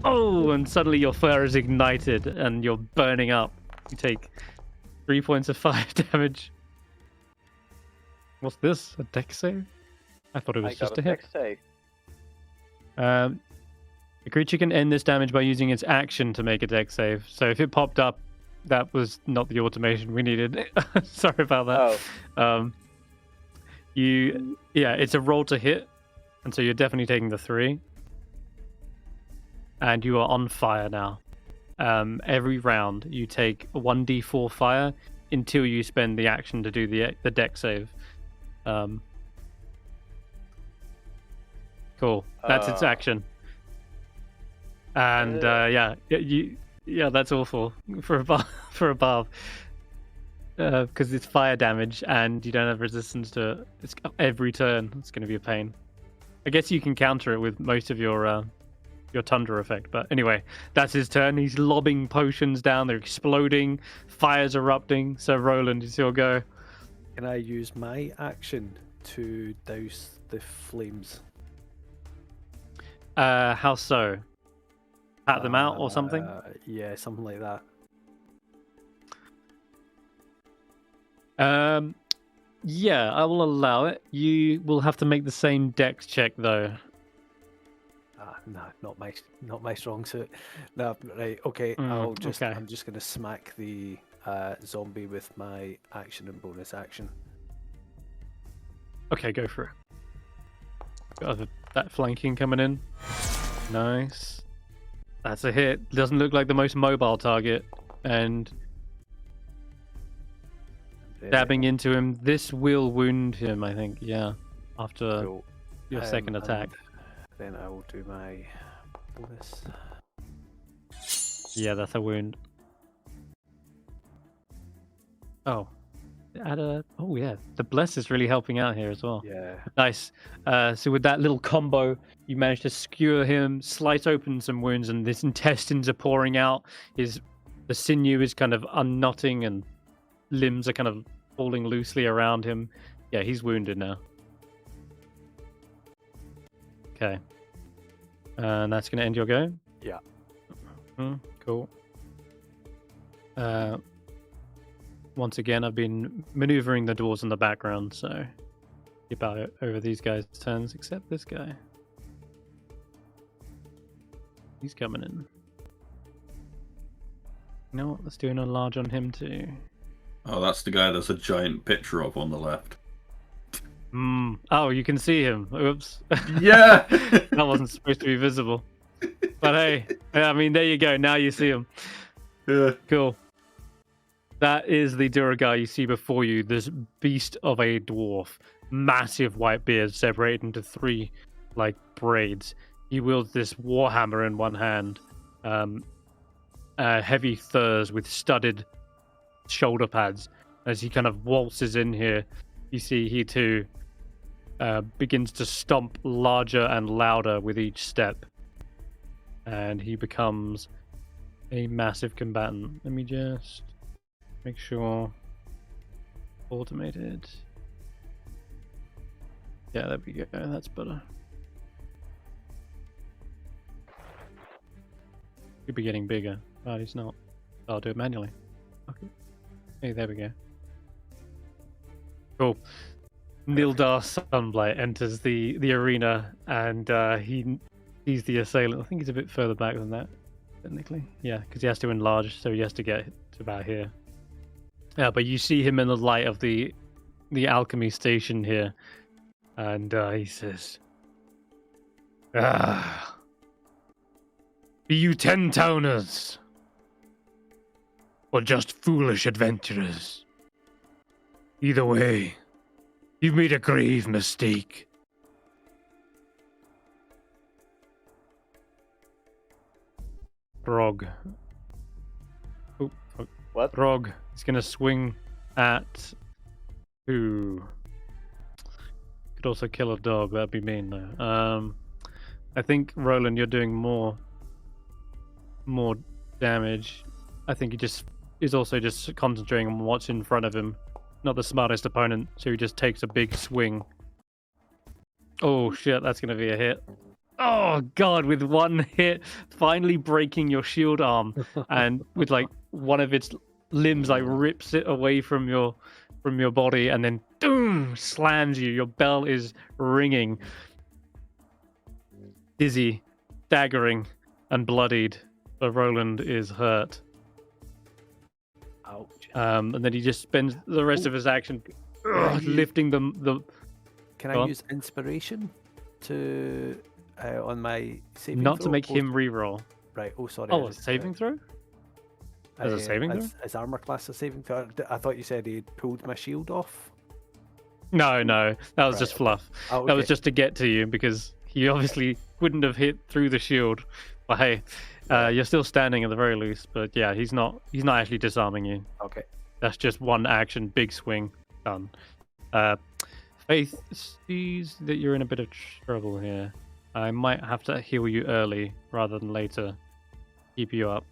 Speaker 1: Oh, and suddenly your fur is ignited and you're burning up. You take 3 points of fire damage. What's this? A dex save? I thought it was just a hit.
Speaker 6: Dex save.
Speaker 1: The creature can end this damage by using its action to make a dex save. So if it popped up, that was not the automation we needed. Sorry about that.
Speaker 6: Oh.
Speaker 1: It's a roll to hit, and so you're definitely taking the 3. And you are on fire now. Every round you take 1d4 fire until you spend the action to do the dex save. Cool. That's its action. And yeah, that's awful for a bard, because it's fire damage and you don't have resistance to it. It's every turn. It's going to be a pain. I guess you can counter it with most of your tundra effect, but anyway, that's his turn. He's lobbing potions down. They're exploding. Fire's erupting. So Roland, it's your go.
Speaker 4: Can I use my action to douse the flames?
Speaker 1: How so? Pat them out or something?
Speaker 4: Yeah, something like that.
Speaker 1: Yeah, I will allow it. You will have to make the same dex check though.
Speaker 4: No, not my strong suit. No, right, okay. I'm just gonna smack the zombie with my action and bonus action.
Speaker 1: Okay, go for it. Got that flanking coming in. Nice. That's a hit. Doesn't look like the most mobile target. And dabbing into him. This will wound him, I think. Yeah. After your second attack.
Speaker 4: Then I will do my bonus.
Speaker 1: Yeah, that's a wound. Oh. Oh yeah, the bless is really helping out here as well.
Speaker 4: Yeah.
Speaker 1: Nice. So with that little combo, you managed to skewer him, slice open some wounds, and his intestines are pouring out. The sinew is kind of unknotting, and limbs are kind of falling loosely around him. Yeah, he's wounded now. Okay. And that's going to end your go?
Speaker 4: Yeah.
Speaker 1: Cool. Once again, I've been maneuvering the doors in the background, so keep out over these guys' turns, except this guy. He's coming in. You know what? Let's do an enlarge on him too.
Speaker 2: Oh, that's the guy there's a giant picture of on the left.
Speaker 1: Oh, you can see him. Oops.
Speaker 2: Yeah!
Speaker 1: That wasn't supposed to be visible. But hey, I mean, there you go. Now you see him.
Speaker 2: Yeah.
Speaker 1: Cool. That is the Duragar you see before you. This beast of a dwarf. Massive white beard separated into 3 like braids. He wields this warhammer in one hand. Heavy thurs with studded shoulder pads. As he kind of waltzes in here, you see he too begins to stomp larger and louder with each step. And he becomes a massive combatant. Let me just Make sure automated. Yeah, there we go. That's better. Could be getting bigger, but he's not. I'll do it manually. Okay. Hey, there we go. Cool. Nildar Sunblight enters the arena, and he sees the assailant. I think he's a bit further back than that, technically. Yeah, because he has to enlarge, so he has to get to about here. Yeah, but you see him in the light of the alchemy station here, and he says, "Ah, be you 10-towners, or just foolish adventurers? Either way, you've made a grave mistake. Grog. Oh, fuck.
Speaker 6: What?
Speaker 1: Grog is going to swing at who? Could also kill a dog. That'd be mean, though. I think, Roland, you're doing more damage. I think he just is also just concentrating on what's in front of him. Not the smartest opponent, so he just takes a big swing. Oh shit, that's gonna be a hit. Oh god, with one hit, finally breaking your shield arm, and with like one of its limbs like rips it away from your body, and then boom, slams you. Your bell is ringing, dizzy, staggering, and bloodied. But Roland is hurt.
Speaker 4: Ouch.
Speaker 1: And then he just spends the rest of his action lifting the.
Speaker 4: Can I use inspiration to on my saving
Speaker 1: Not
Speaker 4: throw?
Speaker 1: to make him re-roll.
Speaker 4: Right. Oh, sorry.
Speaker 1: Oh, a saving throw? As a saving throw?
Speaker 4: Is armor class a saving throw? I thought you said he pulled my shield off.
Speaker 1: No, that was just fluff.
Speaker 4: Oh, okay.
Speaker 1: That was just to get to you because he obviously wouldn't have hit through the shield. But hey, you're still standing at the very least. But yeah, he's not actually disarming you.
Speaker 4: Okay.
Speaker 1: That's just one action, big swing, done. Faith sees that you're in a bit of trouble here. I might have to heal you early rather than later. Keep you up.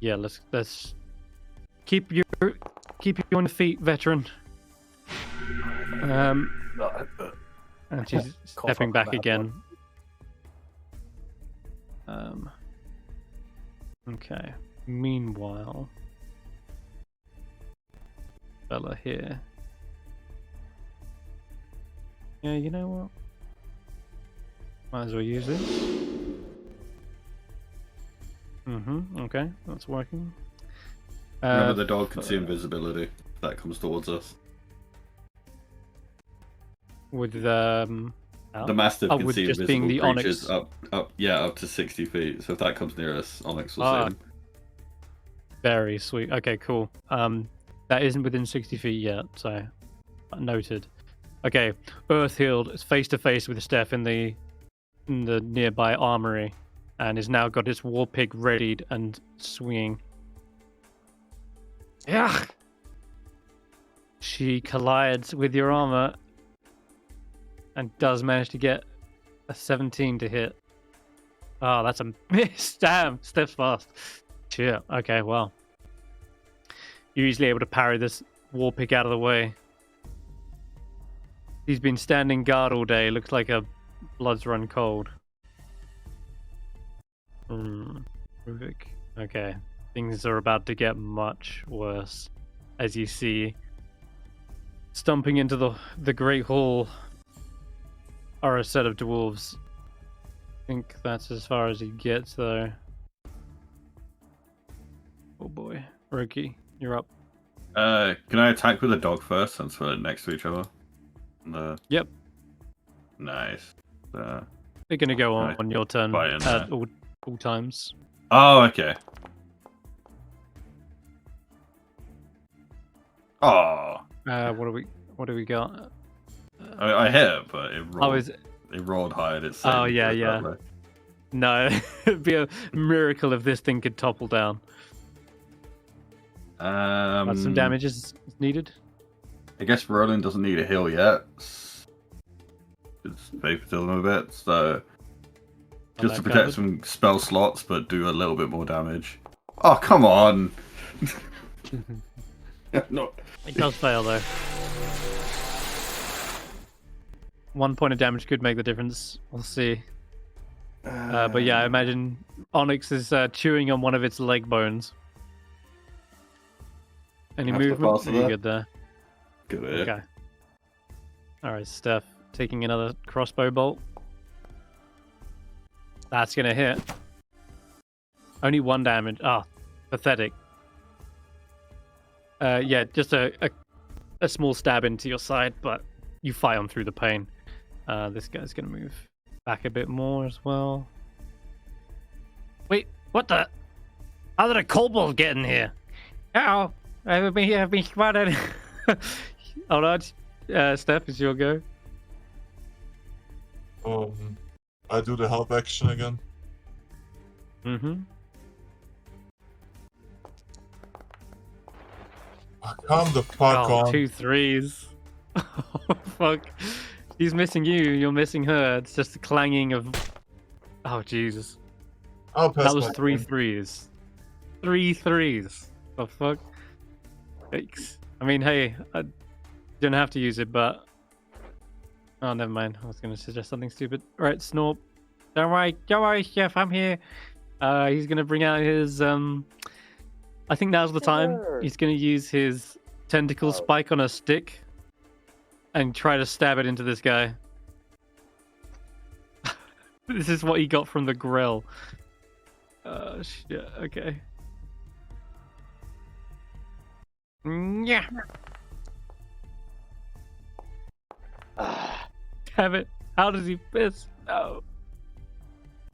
Speaker 1: Yeah, let's keep you on your feet, veteran. And she's stepping back again. Okay. Meanwhile, fella here. Yeah, you know what? Might as well use this. Okay, that's working.
Speaker 2: Remember, the dog can see invisibility if that comes towards us.
Speaker 1: With
Speaker 2: The Mastiff can
Speaker 1: with
Speaker 2: see
Speaker 1: just
Speaker 2: invisible
Speaker 1: being the
Speaker 2: creatures
Speaker 1: Onyx.
Speaker 2: up to 60 feet. So if that comes near us, Onyx will see him.
Speaker 1: Very sweet. Okay, cool. That isn't within 60 feet yet, so noted. Okay, Earthhild is face to face with Stef in the nearby armory, and has now got his war pig readied and swinging. Yeah. She collides with your armor and does manage to get a 17 to hit. Oh, that's a miss. Damn, Stef's fast. Shit. Okay, well. You're easily able to parry this war pig out of the way. He's been standing guard all day. Looks like a blood's run cold. Ruvik. Okay. Things are about to get much worse. As you see, stomping into the Great Hall are a set of dwarves. I think that's as far as he gets, though. Oh boy. Roki, you're up.
Speaker 2: Can I attack with a dog first since we're next to each other?
Speaker 1: Yep.
Speaker 2: Nice.
Speaker 1: They're going to go on your turn
Speaker 2: Right in
Speaker 1: at
Speaker 2: there.
Speaker 1: all times.
Speaker 2: Oh, okay. Oh.
Speaker 1: What do we got?
Speaker 2: I hit it, but it rolled.
Speaker 1: Oh, is it?
Speaker 2: It rolled high and it's.
Speaker 1: Oh, yeah. No, it'd be a miracle if this thing could topple down. Some damage is needed.
Speaker 2: I guess Roland doesn't need a heal yet. It's vapor till him a bit, so just to protect some spell slots, but do a little bit more damage. Oh, come on! No.
Speaker 1: It does fail though. 1 point of damage could make the difference. We'll see. But yeah, I imagine Onyx is chewing on one of its leg bones. Any
Speaker 2: Have to
Speaker 1: movement?
Speaker 2: pass
Speaker 1: Are
Speaker 2: it
Speaker 1: you
Speaker 2: there.
Speaker 1: good there?
Speaker 2: Good.
Speaker 1: Okay. Alright, Stef, taking another crossbow bolt. That's gonna hit. Only 1 damage. Ah, pathetic. Yeah, just a small stab into your side, but you fight on through the pain. This guy's gonna move back a bit more as well. Wait, what the? How did a kobold get in here? Ow! I've been spotted. Hold on, Stef, it's your go.
Speaker 3: I do the help action again.
Speaker 1: Mm-hmm.
Speaker 3: Come the fuck on.
Speaker 1: 2 3s. Oh, fuck. He's missing you, you're missing her. It's just the clanging of... Oh, Jesus.
Speaker 3: I'll pass
Speaker 1: That was
Speaker 3: my
Speaker 1: 3
Speaker 3: turn.
Speaker 1: 3s. 3 3s. The fuck? Yikes. I mean, hey, I didn't have to use it, but... Oh, never mind. I was going to suggest something stupid. Right, Snorp. Don't worry, Chef, I'm here. He's going to bring out his... I think now's the time.
Speaker 6: Sure.
Speaker 1: He's going to use his tentacle spike on a stick and try to stab it into this guy. This is what he got from the grill. Shit. Okay. Yeah. Damn it. How does he miss? No.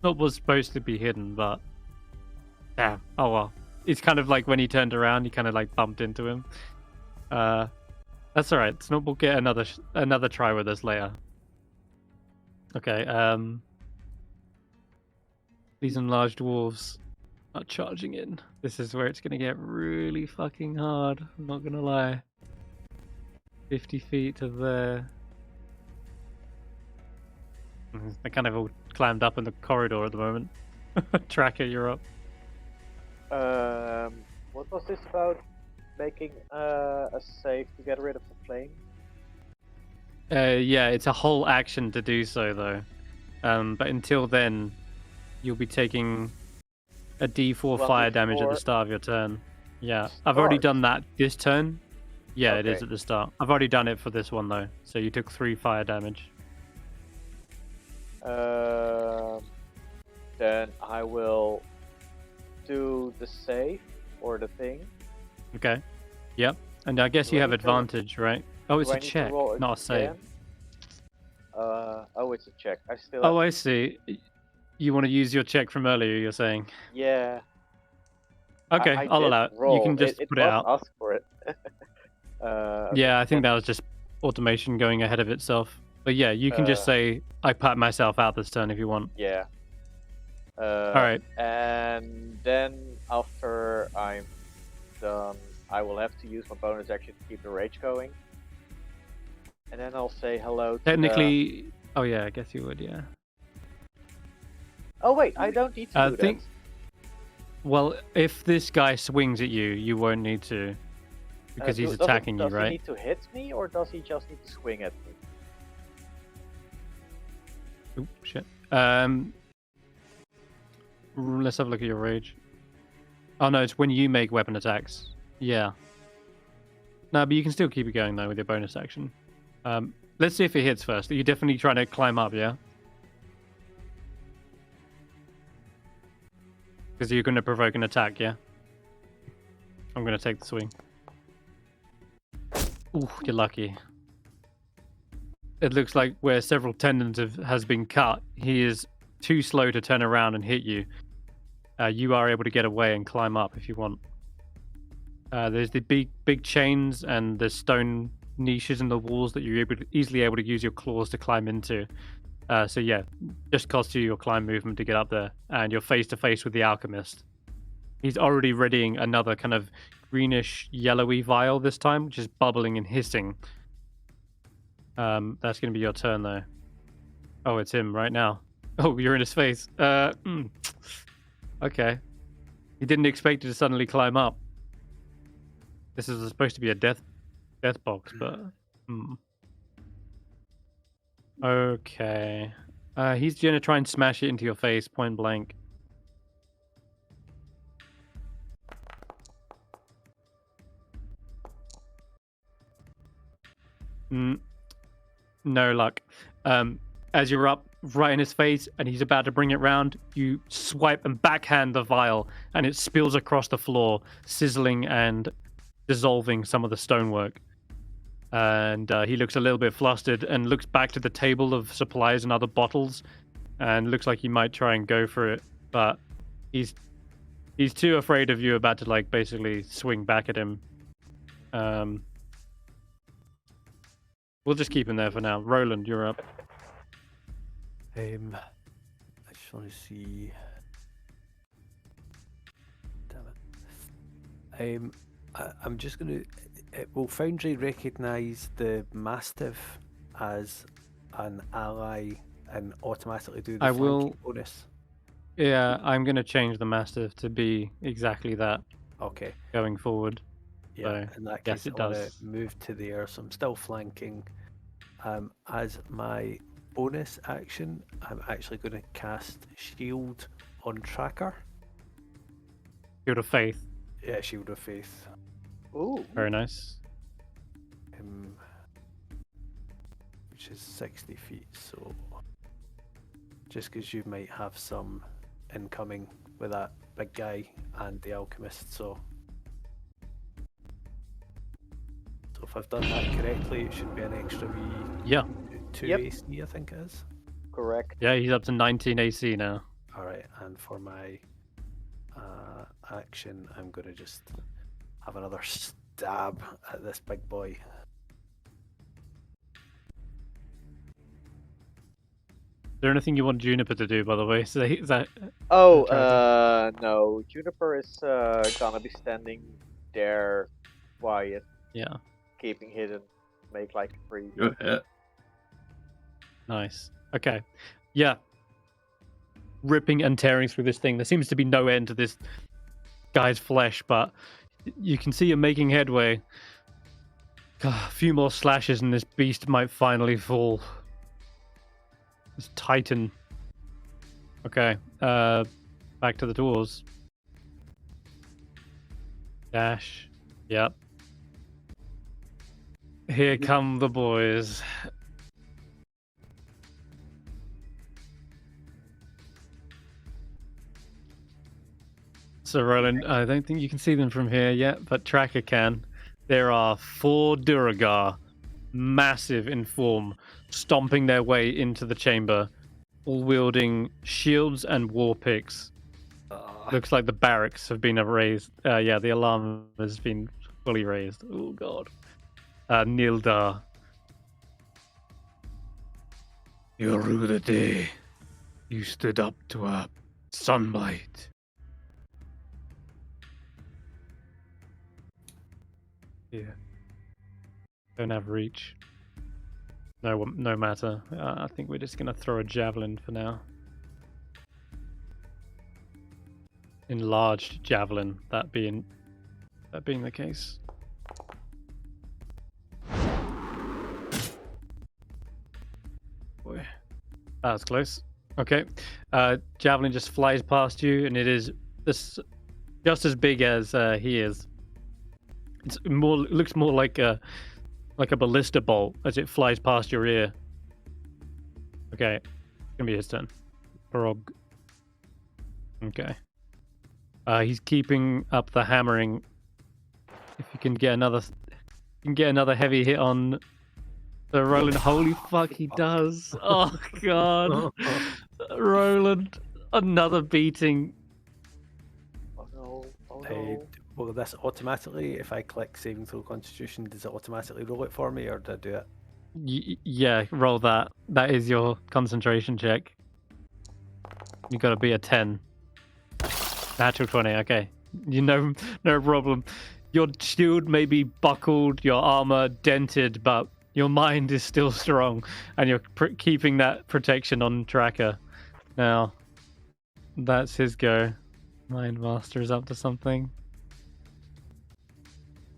Speaker 1: It was supposed to be hidden, but... Damn. Oh well. It's kind of like when he turned around, he kind of like bumped into him. That's alright. Snoop will get another try with us later. Okay, these enlarged dwarves are charging in. This is where it's gonna get really fucking hard. I'm not gonna lie. 50 feet to there. They kind of all climbed up in the corridor at the moment. Tracker, you're up.
Speaker 6: What was this about? Making a save to get rid of the flame?
Speaker 1: Yeah, it's a whole action to do so though. But until then, you'll be taking a D4 fire damage at the start of your turn. Yeah, I've already done that this turn. Yeah, it is
Speaker 6: Okay.
Speaker 1: at the start. I've already done it for this one though. So you took 3 fire damage.
Speaker 6: Then I will do the save or the thing.
Speaker 1: Okay. Yep. And I guess
Speaker 6: Do
Speaker 1: you
Speaker 6: I
Speaker 1: have
Speaker 6: need to-
Speaker 1: advantage, right? Oh, it's
Speaker 6: Do
Speaker 1: a
Speaker 6: I need to
Speaker 1: check,
Speaker 6: roll
Speaker 1: not a save.
Speaker 6: again? Oh, it's a check. I still.
Speaker 1: Oh,
Speaker 6: have...
Speaker 1: I see. You want to use your check from earlier, you're saying?
Speaker 6: Yeah.
Speaker 1: Okay,
Speaker 6: I
Speaker 1: I'll
Speaker 6: did
Speaker 1: allow it.
Speaker 6: roll.
Speaker 1: You can just
Speaker 6: it
Speaker 1: put it
Speaker 6: does
Speaker 1: out.
Speaker 6: ask for it. Okay,
Speaker 1: Yeah, I think that was just automation going ahead of itself. But yeah, you can just say, I pat myself out this turn if you want.
Speaker 6: Yeah.
Speaker 1: Alright.
Speaker 6: And then after I'm done, I will have to use my bonus action to keep the rage going. And then I'll say hello to
Speaker 1: Technically... Oh yeah, I guess you would, yeah.
Speaker 6: Oh wait, I don't need to do
Speaker 1: think...
Speaker 6: that.
Speaker 1: Well, if this guy swings at you, you won't need to. Because he's attacking you,
Speaker 6: Does
Speaker 1: right?
Speaker 6: he need to hit me, or does he just need to swing at me?
Speaker 1: Oop, shit. Let's have a look at your rage. Oh no, it's when you make weapon attacks. Yeah. No, but you can still keep it going though with your bonus action. Let's see if it hits first. Are you definitely trying to climb up, yeah? Because you're going to provoke an attack, yeah? I'm going to take the swing. Ooh, you're lucky. It looks like where several tendons has been cut, he is too slow to turn around and hit you. You are able to get away and climb up if you want. There's the big chains and the stone niches in the walls that you're easily able to use your claws to climb into. So yeah, just costs you your climb movement to get up there, and you're face to face with the alchemist. He's already readying another kind of greenish yellowy vial this time, which is bubbling and hissing. That's going to be your turn though. Oh, it's him right now. Oh, you're in his face. Okay. He didn't expect you to suddenly climb up. This is supposed to be a death box, but okay. He's gonna try and smash it into your face, point blank. No luck. As you're up right in his face and he's about to bring it round, you swipe and backhand the vial, and it spills across the floor, sizzling and dissolving some of the stonework. And he looks a little bit flustered and looks back to the table of supplies and other bottles, and looks like he might try and go for it, but he's too afraid of you about to like basically swing back at him. We'll just keep him there for now. Roland, you're up.
Speaker 4: I just want to see. Damn it. I'm just gonna. Will Foundry recognise the Mastiff as an ally and automatically do the flanking bonus?
Speaker 1: Yeah, I'm gonna change the Mastiff to be exactly that.
Speaker 4: Okay.
Speaker 1: Going forward.
Speaker 4: Yeah,
Speaker 1: So,
Speaker 4: in that
Speaker 1: yes,
Speaker 4: case,
Speaker 1: it
Speaker 4: I want
Speaker 1: does.
Speaker 4: to move to there, so I'm still flanking. As my bonus action, I'm actually going to cast Shield on Tracker.
Speaker 1: Shield of Faith.
Speaker 4: Yeah, Shield of Faith.
Speaker 6: Ooh.
Speaker 1: Very nice.
Speaker 4: Which is 60 feet, so just because you might have some incoming with that big guy and the alchemist, so if I've done that correctly, it should be an extra two
Speaker 6: Yep.
Speaker 4: AC, I think it is.
Speaker 6: Correct.
Speaker 1: Yeah, he's up to 19 AC now.
Speaker 4: Alright, and for my action, I'm going to just have another stab at this big boy.
Speaker 1: Is there anything you want Juniper to do, by the way? Is that...
Speaker 6: Oh, no. Juniper is gonna be standing there quiet,
Speaker 1: Yeah,
Speaker 6: keeping hidden, make like a free.
Speaker 2: Good hit.
Speaker 1: nice. Okay. Yeah. Ripping and tearing through this thing. There seems to be no end to this guy's flesh, but you can see him making headway. God, a few more slashes and this beast might finally fall. This titan. Okay. Back to the doors. Dash. Yep. Here come the boys. So Roland, I don't think you can see them from here yet, but Tracker can. There are 4 Duragar, massive in form, stomping their way into the chamber, all wielding shields and war picks. Looks like the barracks have been raised. Yeah, the alarm has been fully raised. Oh god. Nildar. You rue the day you stood up to a sunlight. Yeah. Don't have reach. No matter. I think we're just gonna throw a javelin for now. Enlarged javelin. That being the case. Boy, that was close. Okay, javelin just flies past you, and it is just as big as he is. It looks more like a ballista bolt as it flies past your ear. Okay, it's gonna be his turn. Frog. Okay. He's keeping up the hammering. If you can get another heavy hit on the Roland. Holy fuck, he does! Oh god, Roland, another beating.
Speaker 6: Oh no! Oh no!
Speaker 4: Will this automatically, if I click saving throw Constitution, does it automatically roll it for me, or do I do it?
Speaker 1: Yeah, roll that. That is your concentration check. You got to be a 10. Natural 20. Okay, no problem. Your shield may be buckled, your armor dented, but your mind is still strong, and you're keeping that protection on Tracker. Now, that's his go. Mind Master is up to something.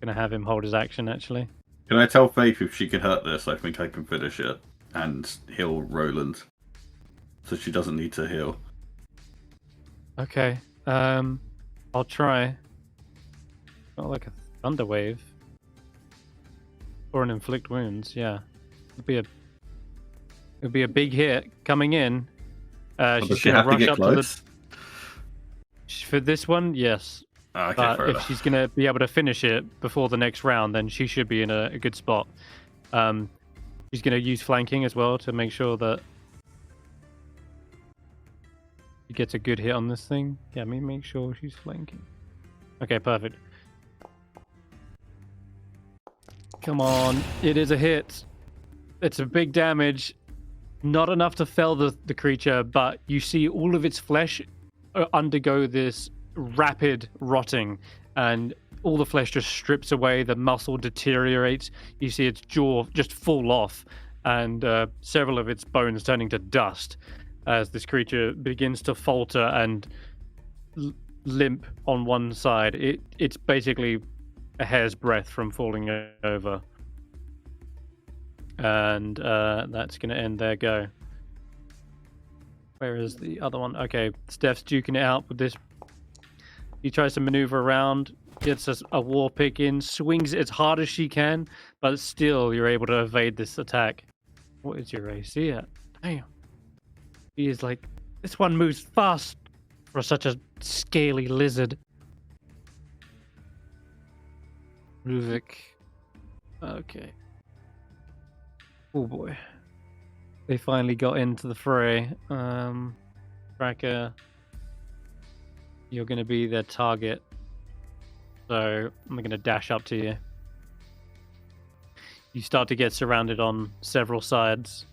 Speaker 1: going to have him hold his action, actually.
Speaker 2: Can I tell Faith if she can hurt this? I think I can finish it and heal Roland. So she doesn't need to heal.
Speaker 1: Okay. I'll try. Not like a thunder wave. Or an inflict wounds, yeah. It'll be a big hit coming in.
Speaker 2: Does she have to get close?
Speaker 1: For this one, yes.
Speaker 2: Okay,
Speaker 1: but
Speaker 2: fair
Speaker 1: if
Speaker 2: enough.
Speaker 1: she's going to be able to finish it before the next round, then she should be in a good spot. She's going to use flanking as well to make sure that she gets a good hit on this thing. Yeah, make sure she's flanking. Okay, perfect. Come on, it is a hit. It's a big damage. Not enough to fell the creature, but you see all of its flesh undergo this rapid rotting, and all the flesh just strips away, the muscle deteriorates, you see its jaw just fall off, and several of its bones turning to dust as this creature begins to falter and limp on one side. It's basically a hair's breadth from falling over. And that's going to end their go. Where is the other one? Okay, Stef's duking it out with this. He tries to maneuver around, gets a war pick in, swings it as hard as she can, but still you're able to evade this attack. What is your AC at? Damn. He is like, this one moves fast for such a scaly lizard. Ruvik. Okay. Oh boy. They finally got into the fray. Tracker, you're going to be their target. So I'm going to dash up to you. You start to get surrounded on several sides.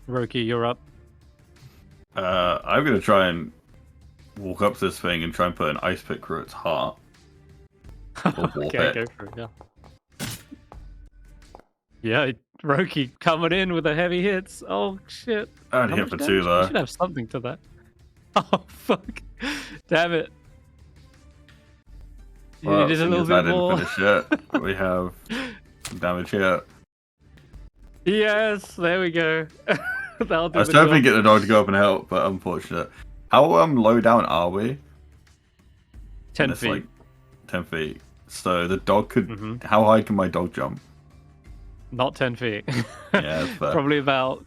Speaker 1: Roki, you're up.
Speaker 2: I'm going to try and walk up to this thing and try and put an ice pick through its heart.
Speaker 1: Okay, go for it, yeah. Yeah, Roki coming in with the heavy hits. Oh, shit.
Speaker 2: I'd
Speaker 1: How
Speaker 2: hit
Speaker 1: much
Speaker 2: for
Speaker 1: damage?
Speaker 2: 2, though.
Speaker 1: You should have something to that. Oh, fuck. Damn it.
Speaker 2: Well,
Speaker 1: it is a little
Speaker 2: I
Speaker 1: bit more.
Speaker 2: didn't finish it. We have some damage here.
Speaker 1: Yes, there we go. That'll do
Speaker 2: I was
Speaker 1: the
Speaker 2: hoping to
Speaker 1: job.
Speaker 2: get the dog to go up and help, but unfortunate. How low down are we?
Speaker 1: 10
Speaker 2: It's
Speaker 1: feet.
Speaker 2: like 10 feet. So the dog could...
Speaker 1: Mhm.
Speaker 2: How high can my dog jump?
Speaker 1: Not 10 feet.
Speaker 2: Yeah, that's fair.
Speaker 1: Probably about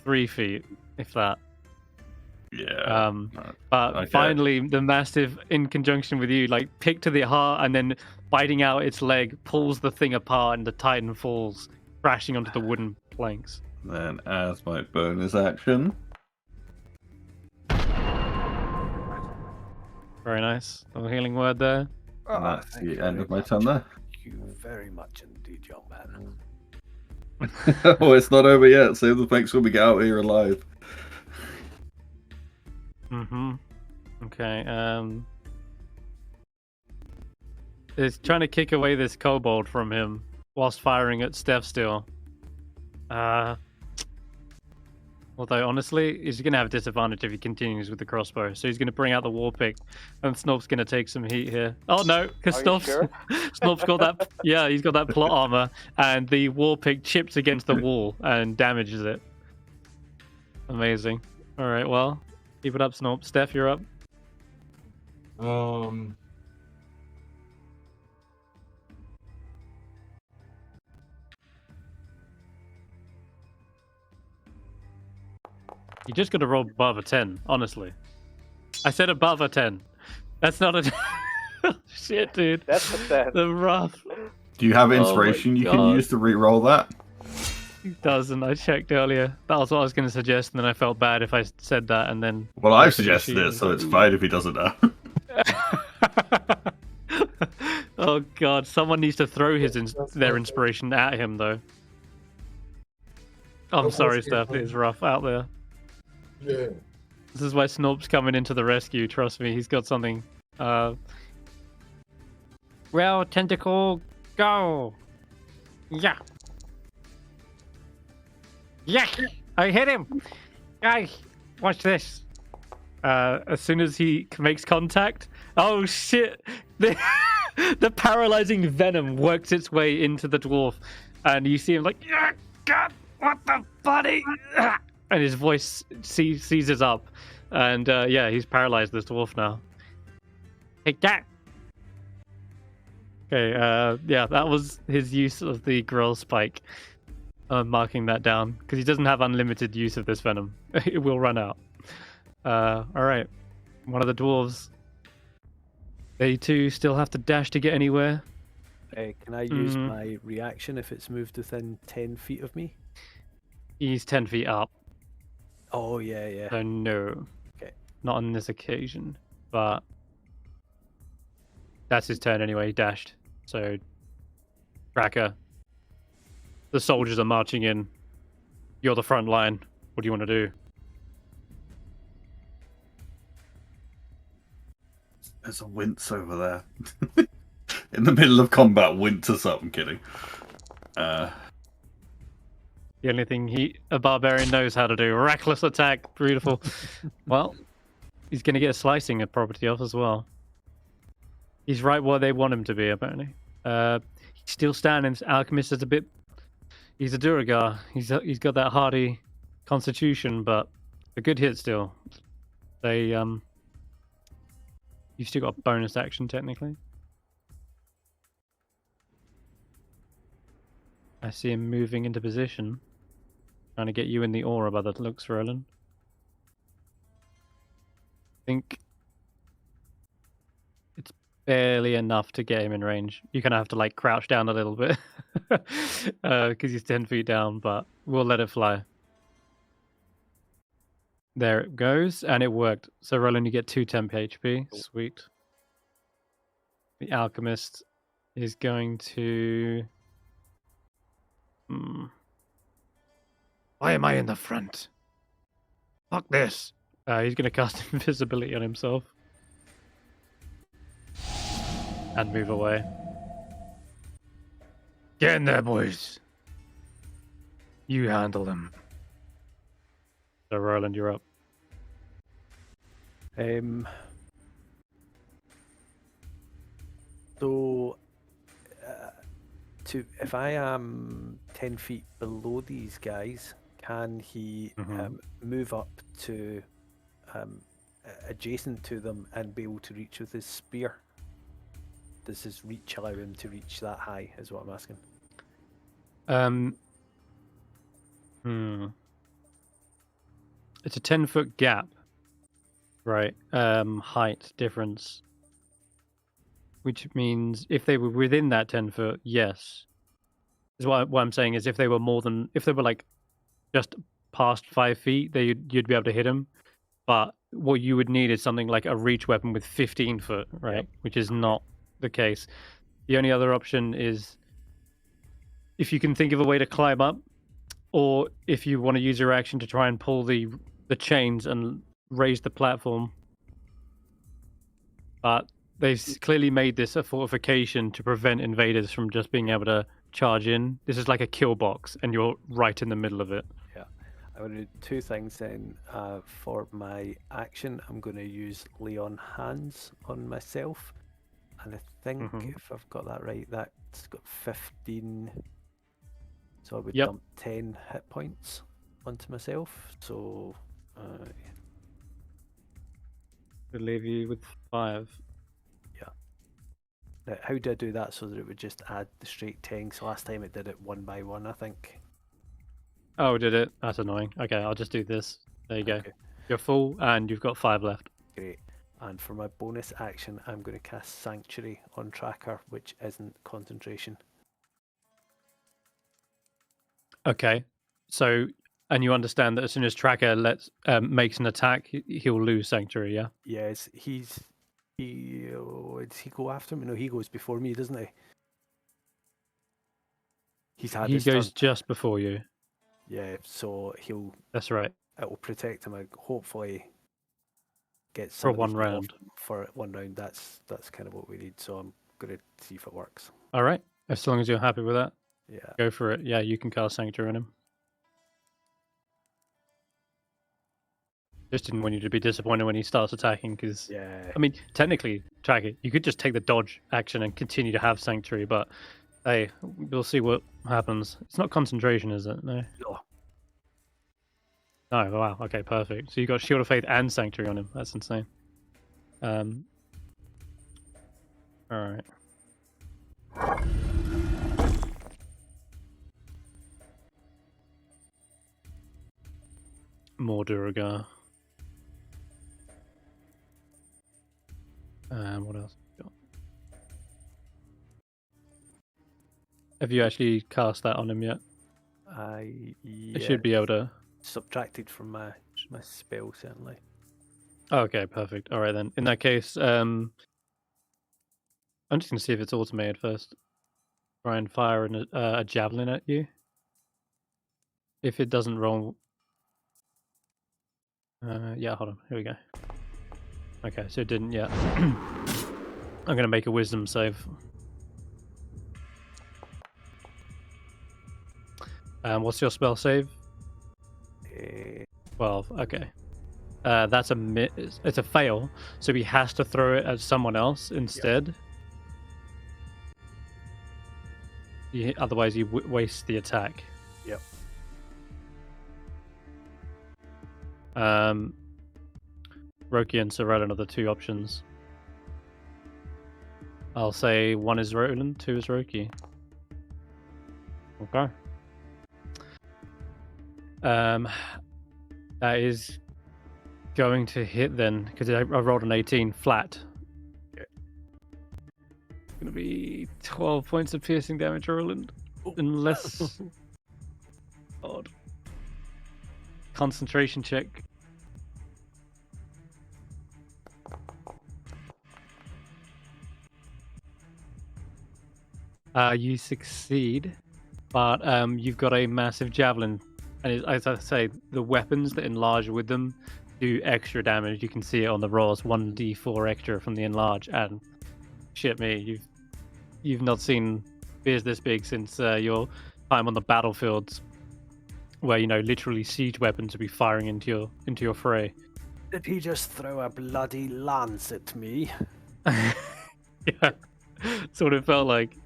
Speaker 1: 3 feet, if that.
Speaker 2: Yeah.
Speaker 1: But
Speaker 2: okay.
Speaker 1: finally, the Mastiff, in conjunction with you, like pick to the heart and then biting out its leg, pulls the thing apart, and the Titan falls, crashing onto the wooden planks.
Speaker 2: Then, as my bonus action,
Speaker 1: Very nice. A healing word there.
Speaker 2: and that's
Speaker 4: thank
Speaker 2: the
Speaker 4: you
Speaker 2: end
Speaker 4: very
Speaker 2: of my
Speaker 4: much.
Speaker 2: turn there.
Speaker 4: Thank you very much indeed, young man.
Speaker 2: Oh, it's not over yet. Save the thanks when we get out here alive.
Speaker 1: Mm-hmm. Okay, it's trying to kick away this kobold from him whilst firing at Stef still. Although, honestly, he's going to have a disadvantage if he continues with the crossbow. So he's going to bring out the war pick, and Snop's going to take some heat here. Oh, no, because
Speaker 6: Are you
Speaker 1: Snop's,
Speaker 6: sure?
Speaker 1: Snop's got that... Yeah, he's got that plot armor, and the war pick chips against the wall and damages it. Amazing. All right, well, keep it up, Snop. Stef, you're up. You just got to roll above a 10, honestly. I said above a 10. That's not a... Shit, dude.
Speaker 6: That's a 10.
Speaker 1: The rough.
Speaker 2: Do you have
Speaker 1: Oh my
Speaker 2: inspiration you can
Speaker 1: God.
Speaker 2: use to re-roll that?
Speaker 1: He doesn't. I checked earlier. That was what I was going to suggest, and then I felt bad if I said that, and then...
Speaker 2: Well, I've suggested it, so it's fine if he doesn't know.
Speaker 1: Oh, God. Someone needs to throw their inspiration at him, though. I'm sorry, Steph. It's rough out there.
Speaker 3: Yeah.
Speaker 1: This is why Snop's coming into the rescue. Trust me, he's got something. Well, tentacle, go! Yeah! Yeah! I hit him! Guys, watch this. As soon as he makes contact... Oh, shit! The paralyzing venom works its way into the dwarf, and you see him like, "Yeah, God, what the buddy?" And his voice seizes up, and yeah, he's paralyzed. This dwarf now. Take that. Okay, yeah, that was his use of the grill spike. I'm marking that down because he doesn't have unlimited use of this venom. It will run out. All right, one of the dwarves. They too still have to dash to get anywhere.
Speaker 4: Can I use my reaction if it's moved within 10 feet of me?
Speaker 1: He's 10 feet up.
Speaker 4: Oh, yeah.
Speaker 1: So no.
Speaker 4: Okay.
Speaker 1: Not on this occasion. But that's his turn anyway. He dashed. So, Tracker. The soldiers are marching in. You're the front line. What do you want to do?
Speaker 2: There's a wince over there. In the middle of combat, wince us up. I'm kidding.
Speaker 1: The only thing a barbarian knows how to do. Reckless attack. Beautiful. Well, he's going to get a slicing of property off as well. He's right where they want him to be, apparently. He's still standing. Alchemist is a bit... He's a Duragar. He's got that hardy constitution, but a good hit still. You've still got bonus action, technically. I see him moving into position. Trying to get you in the aura by the looks, Roland. I think it's barely enough to get him in range. You're going to have to, like, crouch down a little bit. Because he's 10 feet down, but we'll let it fly. There it goes, and it worked. So, Roland, you get 2 temp HP.
Speaker 6: Cool.
Speaker 1: Sweet. The Alchemist is going to... Why am I in the front? Fuck this. He's going to cast invisibility on himself. And move away. Get in there, boys. You handle them. So, Roland, you're up.
Speaker 4: So, if I am 10 feet below these guys, can he move up to adjacent to them and be able to reach with his spear? Does his reach allow him to reach that high, is what I'm asking.
Speaker 1: It's a 10-foot gap, right? Height difference. Which means if they were within that 10 foot, yes. Is what I'm saying is if they were like just past 5 feet, you'd be able to hit them. But what you would need is something like a reach weapon with 15 foot, right? Yep. Which is not the case. The only other option is if you can think of a way to climb up, or if you want to use your action to try and pull the chains and raise the platform. But they've clearly made this a fortification to prevent invaders from just being able to charge in. This is like a kill box, and you're right in the middle of it.
Speaker 4: Yeah. I'm going to do 2 things then. For my action, I'm going to use Lay on Hands on myself. And I think, if I've got that right, that's got 15. So I would dump 10 hit points onto myself. So...
Speaker 1: I'll leave you with 5.
Speaker 4: Now, how do I do that so that it would just add the straight 10? So last time it did it 1 by 1, I think.
Speaker 1: Oh, did it? That's annoying. Okay, I'll just do this. There you go. You're full, and you've got 5 left.
Speaker 4: Great. And for my bonus action, I'm going to cast Sanctuary on Tracker, which isn't concentration.
Speaker 1: Okay. So, and you understand that as soon as Tracker makes an attack, he'll lose Sanctuary, yeah?
Speaker 4: Yes, does he go after me? No, he goes before me, doesn't he? He
Speaker 1: goes just before you.
Speaker 4: Yeah, so
Speaker 1: That's right.
Speaker 4: It will protect him. Hopefully, get
Speaker 1: for 1 round.
Speaker 4: For 1 round, that's kind of what we need. So I'm gonna see if it works.
Speaker 1: All right, as long as you're happy with that.
Speaker 4: Yeah.
Speaker 1: Go for it. Yeah, you can cast Sanctuary on him. Just didn't want you to be disappointed when he starts attacking, because
Speaker 4: Yeah.
Speaker 1: I mean, technically, Tracker, you could just take the dodge action and continue to have Sanctuary, but hey, we'll see what happens. It's not concentration, is it? No.
Speaker 4: No.
Speaker 1: Oh, wow. Okay, perfect. So you got Shield of Faith and Sanctuary on him. That's insane. All right. More Duragar. What else have we got? Have you actually cast that on him yet?
Speaker 4: Yeah,
Speaker 1: It should be able to.
Speaker 4: subtracted from my spell, certainly.
Speaker 1: Okay, perfect. All right then. In that case, I'm just gonna see if it's automated first. Try and fire a javelin at you. If it doesn't roll, yeah, hold on. Here we go. Okay, so it didn't yet. I'm gonna make a wisdom save. What's your spell save? 12. Okay. That's it's a fail, so he has to throw it at someone else instead. Otherwise, you waste the attack.
Speaker 4: Yep.
Speaker 1: Roki and Sorella are the two options. I'll say 1 is Roland, 2 is Roki. Okay. That is going to hit then, because I rolled an 18 flat. It's going to be 12 points of piercing damage, Roland. Unless... Odd. Concentration check. You succeed, but you've got a massive javelin. And as I say, the weapons that enlarge with them do extra damage. You can see it on the rolls, 1d4 extra from the enlarge. And shit me, you've not seen spears this big since your time on the battlefields, where literally siege weapons would be firing into your fray.
Speaker 4: Did he just throw a bloody lance at me?
Speaker 1: Yeah, that's what it felt like.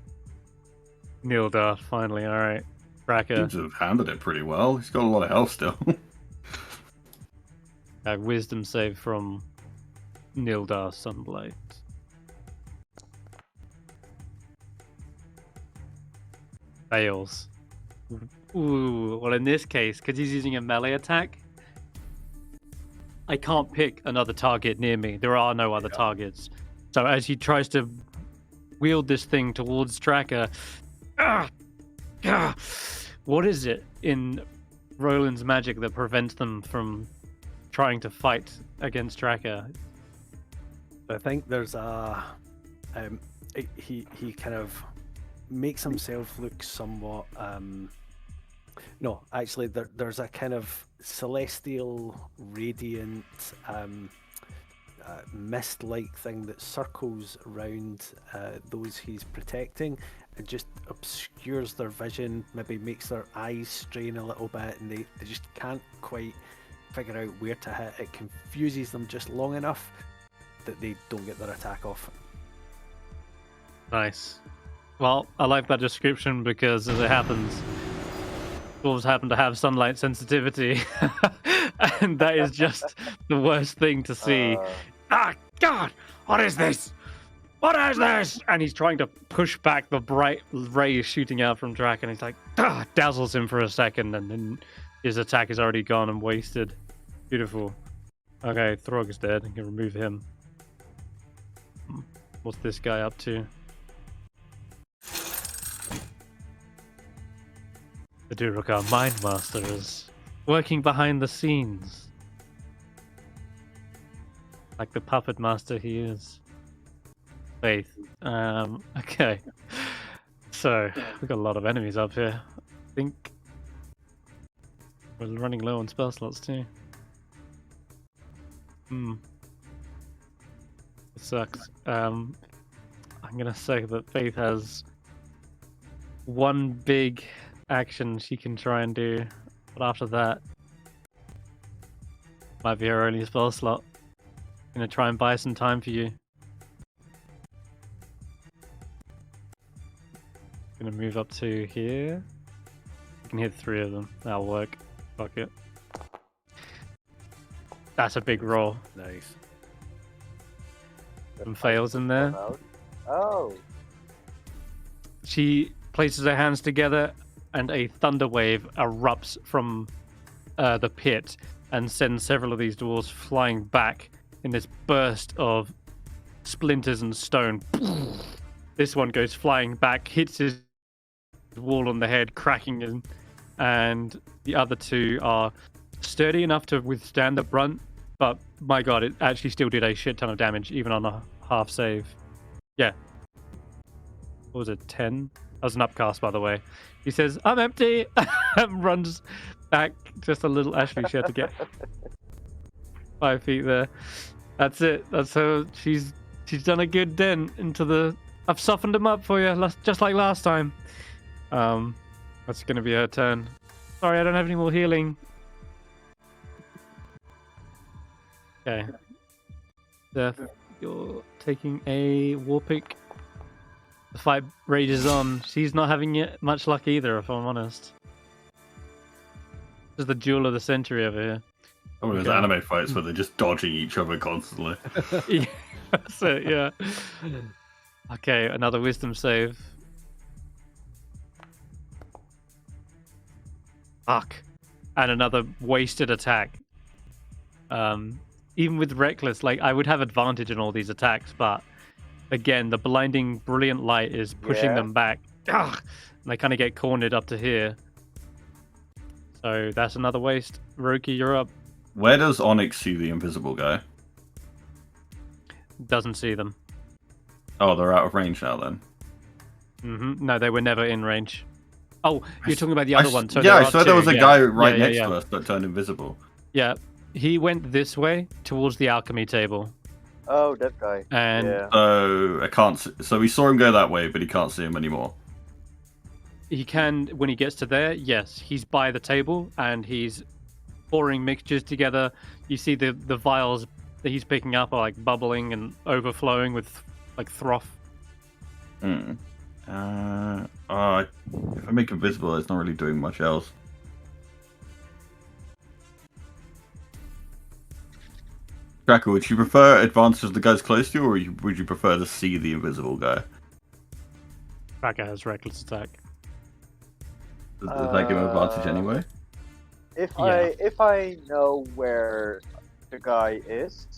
Speaker 1: Nildar, finally, alright. Tracker.
Speaker 2: Seems to have handled it pretty well. He's got a lot of health still.
Speaker 1: Wisdom save from Nildar Sunblight. Fails. Ooh, well in this case, because he's using a melee attack, I can't pick another target near me. There are no other targets. So as he tries to wield this thing towards Tracker, what is it in Roland's magic that prevents them from trying to fight against Tracker?
Speaker 4: I think there's he kind of makes himself look somewhat no, actually there's a kind of celestial radiant mist-like thing that circles around those he's protecting and just obscures their vision, maybe makes their eyes strain a little bit, and they just can't quite figure out where to hit. It confuses them just long enough that they don't get their attack off.
Speaker 1: Nice. Well, I like that description because, as it happens, dwarves happen to have sunlight sensitivity, and that is just the worst thing to see. Ah, God! What is this? What is this? And he's trying to push back the bright rays shooting out from Drac, and he's like, dazzles him for a second, and then his attack is already gone and wasted. Beautiful. Okay, Throg is dead. I can remove him. What's this guy up to? The Durokar Mindmaster is working behind the scenes. Like the puppet master he is. Faith. Okay. So, we've got a lot of enemies up here. I think we're running low on spell slots too. It sucks. I'm gonna say that Faith has one big action she can try and do, but after that, Might be her only spell slot. Gonna try and buy some time for you. Gonna move up to here. You can hit 3 of them. That'll work. Fuck it. That's a big roll.
Speaker 4: Nice.
Speaker 1: Some fails in there.
Speaker 6: Oh.
Speaker 1: She places her hands together and a thunder wave erupts from the pit and sends several of these dwarves flying back in this burst of splinters and stone. This one goes flying back, hits his wall on the head, cracking him, and the other 2 are sturdy enough to withstand the brunt, but my god, it actually still did a shit ton of damage, even on a half save. Yeah. What was it, 10? That was an upcast, by the way. He says, "I'm empty!" and runs back just a little. Actually, she had to get 5 feet there. That's it. That's her. She's done a good dent into the... I've softened him up for you, just like last time. That's going to be her turn. Sorry, I don't have any more healing. Okay. Stef, you're taking a war pick. The fight rages on. She's not having much luck either, if I'm honest. This is the duel of the century over here.
Speaker 2: One of those anime fights where they're just dodging each other constantly.
Speaker 1: Yeah, that's it, yeah. Okay, another wisdom save. Fuck. And another wasted attack. Even with reckless, like, I would have advantage in all these attacks, but again, the blinding brilliant light is pushing them back. Ugh! And they kind of get cornered up to here. So that's another waste. Roki, you're up.
Speaker 2: Where does Onyx see the invisible guy?
Speaker 1: Doesn't see them.
Speaker 2: Oh, they're out of range now then.
Speaker 1: No, they were never in range. Oh, you're talking about the other one. So
Speaker 2: yeah,
Speaker 1: there
Speaker 2: I
Speaker 1: are
Speaker 2: saw
Speaker 1: 2.
Speaker 2: there was a guy right next
Speaker 1: yeah.
Speaker 2: to us that turned invisible.
Speaker 1: Yeah, he went this way towards the alchemy table.
Speaker 6: Oh, that guy.
Speaker 1: And
Speaker 2: So I can't. So we saw him go that way, but he can't see him anymore.
Speaker 1: he can, when he gets to there, yes, he's by the table and he's pouring mixtures together. You see the vials that he's picking up are like bubbling and overflowing with like froth.
Speaker 2: If I make him visible, it's not really doing much else. Cracker, would you prefer advantage of the guys close to you, or would you prefer to see the invisible guy?
Speaker 1: Cracker has reckless attack.
Speaker 2: Does that give him advantage anyway?
Speaker 6: If I know where the guy is,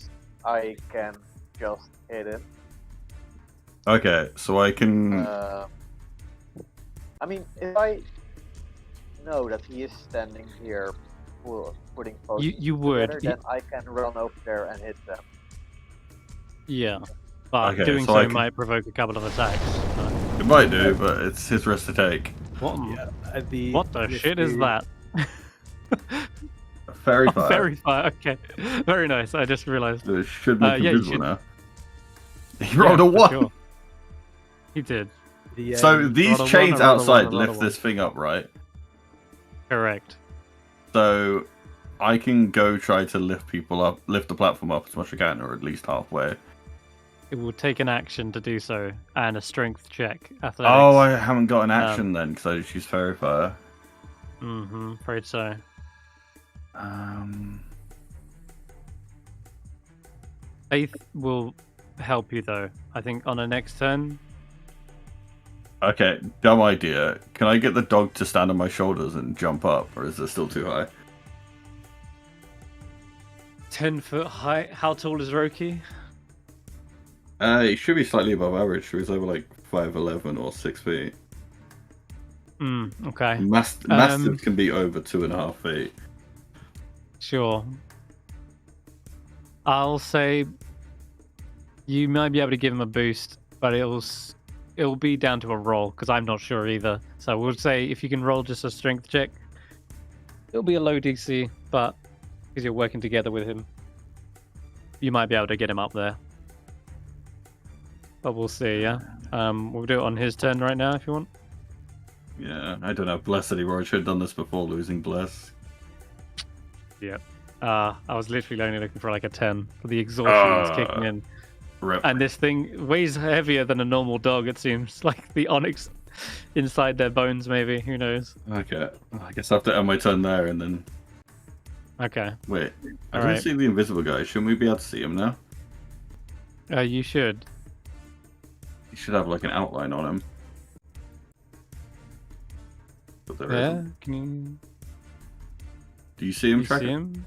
Speaker 6: I can just hit him.
Speaker 2: Okay, so I can...
Speaker 6: I mean, if I know that he is standing here putting potions
Speaker 1: You would.
Speaker 6: together, then I can run over there and hit them.
Speaker 1: Yeah. But
Speaker 2: Okay,
Speaker 1: doing
Speaker 2: so
Speaker 1: so
Speaker 2: I can-
Speaker 1: might provoke a couple of attacks.
Speaker 2: It might do, but it's his risk to take.
Speaker 1: What,
Speaker 4: The
Speaker 1: what the shit is that?
Speaker 2: Fairy
Speaker 1: Oh,
Speaker 2: fire.
Speaker 1: fairy fire, okay. Very nice, I just realised.
Speaker 2: So it should make him
Speaker 1: yeah, you
Speaker 2: visible
Speaker 1: should-
Speaker 2: now. He rolled a
Speaker 1: for
Speaker 2: 1!
Speaker 1: sure. He did.
Speaker 2: So these
Speaker 1: roll a
Speaker 2: chains
Speaker 1: one, I roll a
Speaker 2: outside
Speaker 1: one, I roll a
Speaker 2: lift this thing up, right?
Speaker 1: Correct.
Speaker 2: So I can go try to lift people up, lift the platform up as much as I can, or at least halfway.
Speaker 1: It will take an action to do so, and a strength check. Athletics.
Speaker 2: Oh, I haven't got an action then, because I just used fairy fire.
Speaker 1: Afraid so. Faith will help you, though. I think on a next turn.
Speaker 2: Okay, dumb idea. Can I get the dog to stand on my shoulders and jump up, or is it still too high?
Speaker 1: 10 foot high. How tall is Roki?
Speaker 2: He should be slightly above average, so he's over like 5'11" or 6 feet.
Speaker 1: Okay.
Speaker 2: Mastiff can be over 2.5 feet.
Speaker 1: Sure. I'll say you might be able to give him a boost, but it'll be down to a roll, because I'm not sure either. So we'll say if you can roll just a strength check, it'll be a low DC, but because you're working together with him, you might be able to get him up there. But we'll see, yeah? We'll do it on his turn right now if you want.
Speaker 2: Yeah, I don't have Bless anymore. I should have done this before losing Bless.
Speaker 1: Yep. I was literally only looking for like a 10. The exhaustion is kicking in.
Speaker 2: Rip.
Speaker 1: And this thing weighs heavier than a normal dog, it seems. Like the onyx inside their bones, maybe. Who knows?
Speaker 2: Okay. I guess I have to end my turn there and then...
Speaker 1: Okay.
Speaker 2: Wait. I
Speaker 1: All
Speaker 2: didn't
Speaker 1: right.
Speaker 2: see the invisible guy. Shouldn't we be able to see him now?
Speaker 1: You should.
Speaker 2: He should have like an outline on him. But there
Speaker 1: Yeah?
Speaker 2: isn't.
Speaker 1: Can you...
Speaker 2: Do you see him,
Speaker 1: You
Speaker 2: Tracker?
Speaker 1: see him?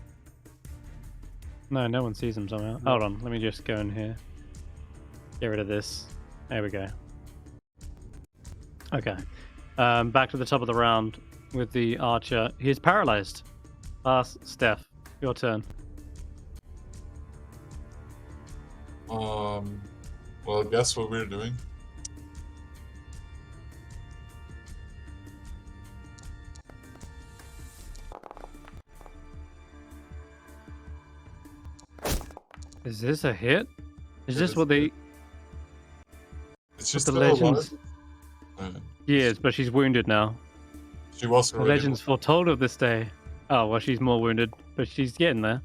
Speaker 1: No, no one sees him somehow. Hold on, let me just go in here. Get rid of this. There we go. Okay. Back to the top of the round with the archer. He's paralyzed. Stef, your turn.
Speaker 3: Well, guess what we're doing.
Speaker 1: Is this a hit? Is
Speaker 3: It
Speaker 1: this
Speaker 3: is
Speaker 1: what
Speaker 3: a
Speaker 1: they...
Speaker 3: hit. It's just
Speaker 1: the
Speaker 3: still
Speaker 1: legends...
Speaker 3: alive.
Speaker 1: She is, but she's wounded now.
Speaker 3: She was
Speaker 1: The
Speaker 3: already.
Speaker 1: legends foretold of this day. Oh, well, she's more wounded, but she's getting there.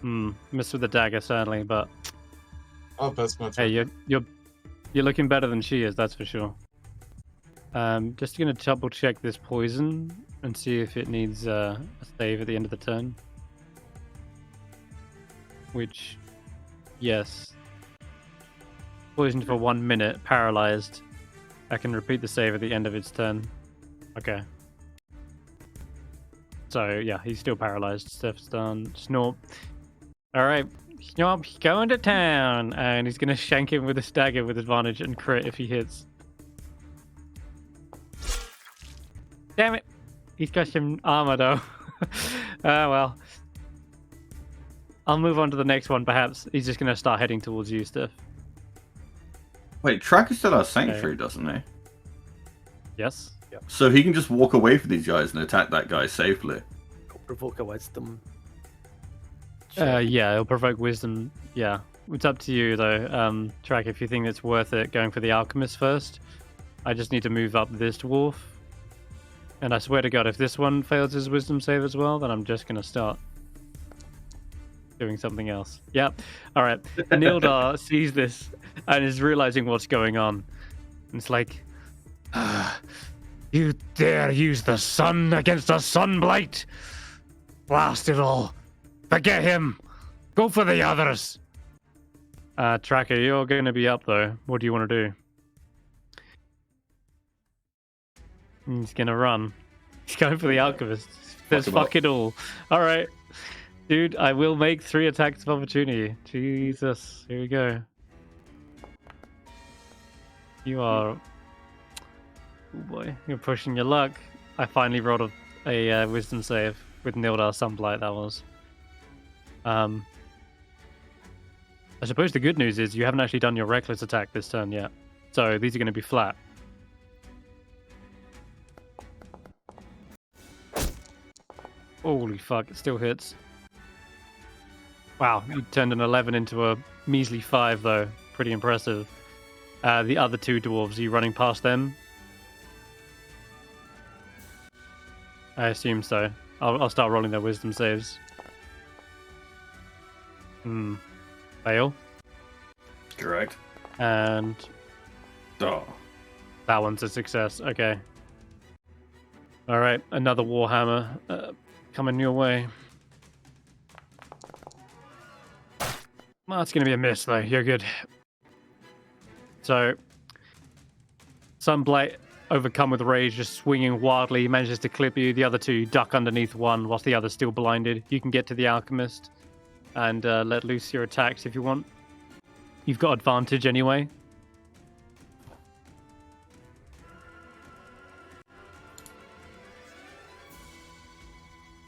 Speaker 1: Missed with the dagger, certainly, but...
Speaker 3: I'll pass my
Speaker 1: Hey,
Speaker 3: turn.
Speaker 1: you're looking better than she is, that's for sure. Just gonna double check this poison and see if it needs a save at the end of the turn. Which, yes. Poisoned for 1 minute, paralyzed. I can repeat the save at the end of its turn. Okay. So yeah, he's still paralyzed. Stef's done. Snorp. Alright. Snorp, going to town. And he's gonna shank him with a dagger with advantage and crit if he hits. Damn it. He's got some armor though. Well. I'll move on to the next one perhaps. He's just gonna start heading towards you, Stef.
Speaker 2: Wait, Tracker still has Sanctuary, doesn't he?
Speaker 1: Yes?
Speaker 2: So he can just walk away from these guys and attack that guy safely.
Speaker 4: Provoke a wisdom.
Speaker 1: Yeah, it'll provoke wisdom. Yeah. It's up to you though. Track, if you think it's worth it going for the alchemist first. I just need to move up this dwarf. And I swear to god, if this one fails his wisdom save as well, then I'm just gonna start doing something else. Yep. Alright. Nildar sees this and is realizing what's going on. And it's like, you dare use the sun against a sunblight? Blast it all. Forget him. Go for the others. Tracker, you're going to be up though. What do you want to do? He's going to run. He's going for the alchemist. There's fuck it all. Alright. Dude, I will make 3 attacks of opportunity. Jesus. Here we go. You are... Oh boy, you're pushing your luck. I finally rolled a wisdom save with Nildar Sunblight, that was. I suppose the good news is you haven't actually done your reckless attack this turn yet. So these are going to be flat. Holy fuck, it still hits. Wow, you turned an 11 into a measly 5 though. Pretty impressive. The other 2 dwarves, are you running past them? I assume so. I'll start rolling their wisdom saves. Fail.
Speaker 2: Correct.
Speaker 1: And
Speaker 2: Oh.
Speaker 1: that one's a success. Okay. Alright, another Warhammer coming your way. Well, it's going to be a miss, though. You're good. So, Sunblight, overcome with rage, just swinging wildly, manages to clip you. The other 2 duck underneath one, whilst the other's still blinded. You can get to the alchemist and let loose your attacks if you want. You've got advantage anyway.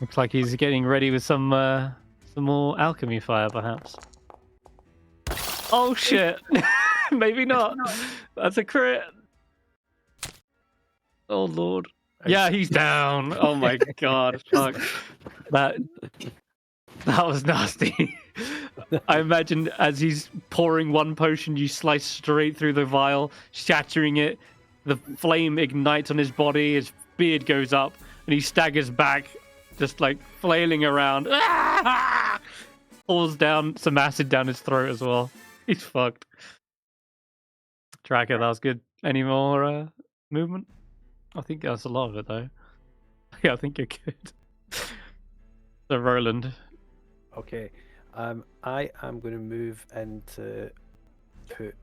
Speaker 1: Looks like he's getting ready with some more alchemy fire, perhaps. Oh shit! Maybe not. That's a crit. Oh lord. Yeah, he's down. Oh my god. Fuck. That was nasty. I imagine as he's pouring one potion, you slice straight through the vial, shattering it. The flame ignites on his body, his beard goes up, and he staggers back just like flailing around. Pulls down some acid down his throat as well. He's fucked. Tracker, that was good. Any more movement? I think that's a lot of it though. Yeah, I think you're good. So Roland.
Speaker 4: Okay. I am going to move into put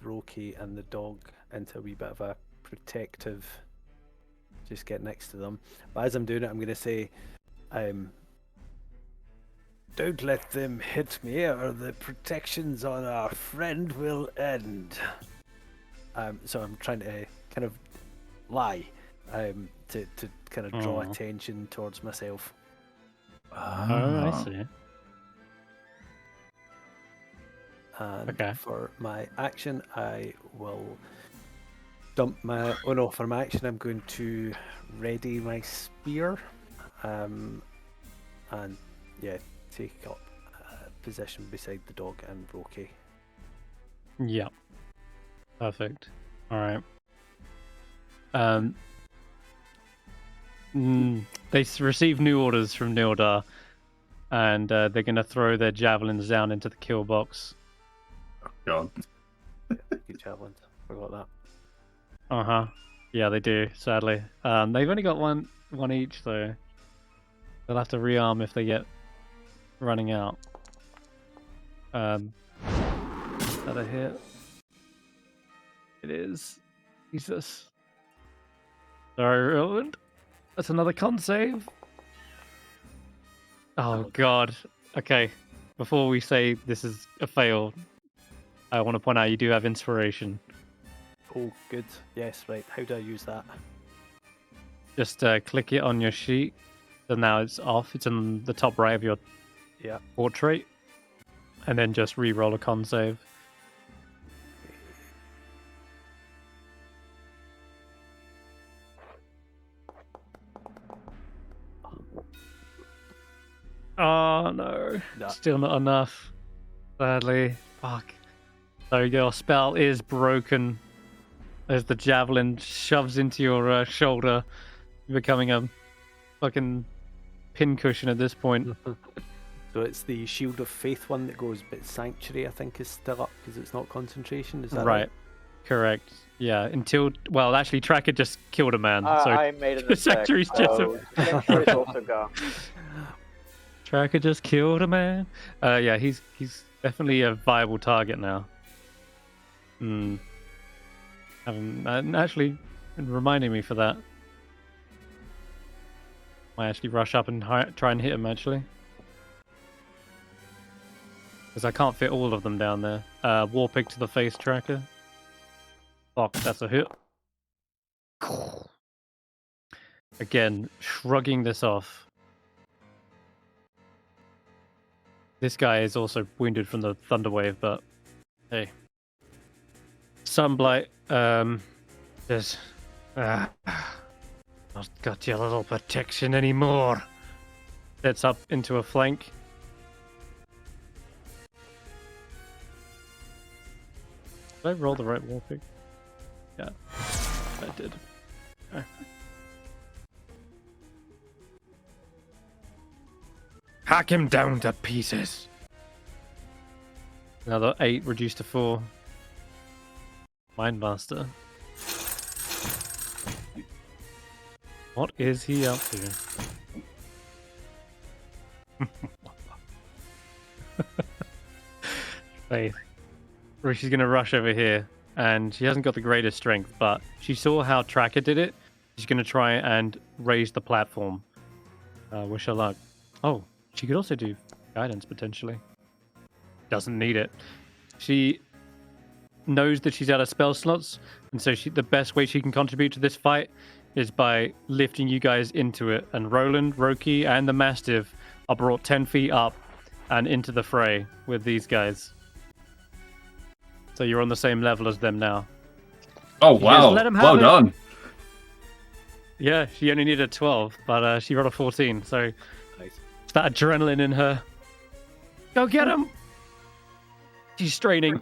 Speaker 4: Roki and the dog into a wee bit of a protective. Just get next to them. But as I'm doing it, I'm going to say, don't let them hit me, or the protections on our friend will end. So I'm trying to kind of lie, to kind of draw attention towards myself.
Speaker 1: Oh, I see.
Speaker 4: And
Speaker 1: Okay.
Speaker 4: for my action, I will dump my. Oh no! For my action, I'm going to ready my spear, and yeah, take up position beside the dog and Roki.
Speaker 1: Yeah. Perfect. All right. They receive new orders from Nildar, and they're going to throw their javelins down into the kill box.
Speaker 2: God.
Speaker 4: Good javelins. Forgot that.
Speaker 1: Uh-huh. Yeah, they do, sadly. They've only got one each, though. They'll have to rearm if they get running out. Is that a hit? It is. Jesus. Sorry, Roland. That's another con save. Oh, God. Okay. Before we say this is a fail, I want to point out you do have inspiration.
Speaker 4: Oh, good. Yes, right. How do I use that?
Speaker 1: Just click it on your sheet. So now it's off. It's in the top right of your portrait. And then just re-roll a con save. Oh no. Still not enough. Sadly. Fuck. So your spell is broken as the javelin shoves into your shoulder, becoming a fucking pincushion at this point.
Speaker 4: So it's the Shield of Faith one that goes, but Sanctuary I think is still up because it's not concentration. Is that right?
Speaker 1: Correct. Yeah. Until actually, Tracker just killed a man. So
Speaker 6: I made an attack,
Speaker 1: Sanctuary's
Speaker 6: so Sanctuary's also gone.
Speaker 1: Tracker just killed a man. Yeah, he's definitely a viable target now. Actually, reminding me for that. Might actually rush up and try and hit him, actually. Because I can't fit all of them down there. War Pig to the face, Tracker. Fuck, that's a hit. Again, shrugging this off. This guy is also wounded from the Thunder Wave, but hey. Sunblight, just not got your little protection anymore. Sets up into a flank. Did I roll the right War Pig? Yeah, I did. Okay. Hack him down to pieces. Another 8 reduced to 4. Mindmaster. What is he up to? Faith. She's going to rush over here, and she hasn't got the greatest strength, but she saw how Tracker did it. She's going to try and raise the platform. Wish her luck. Oh, she could also do guidance, potentially. Doesn't need it. She knows that she's out of spell slots, and so the best way she can contribute to this fight is by lifting you guys into it. And Roland, Roki, and the Mastiff are brought 10 feet up and into the fray with these guys. So you're on the same level as them now.
Speaker 2: Oh, wow. Well done.
Speaker 1: Yeah, she only needed 12, but she rolled a 14, so it's that adrenaline in her. Go get him! She's straining.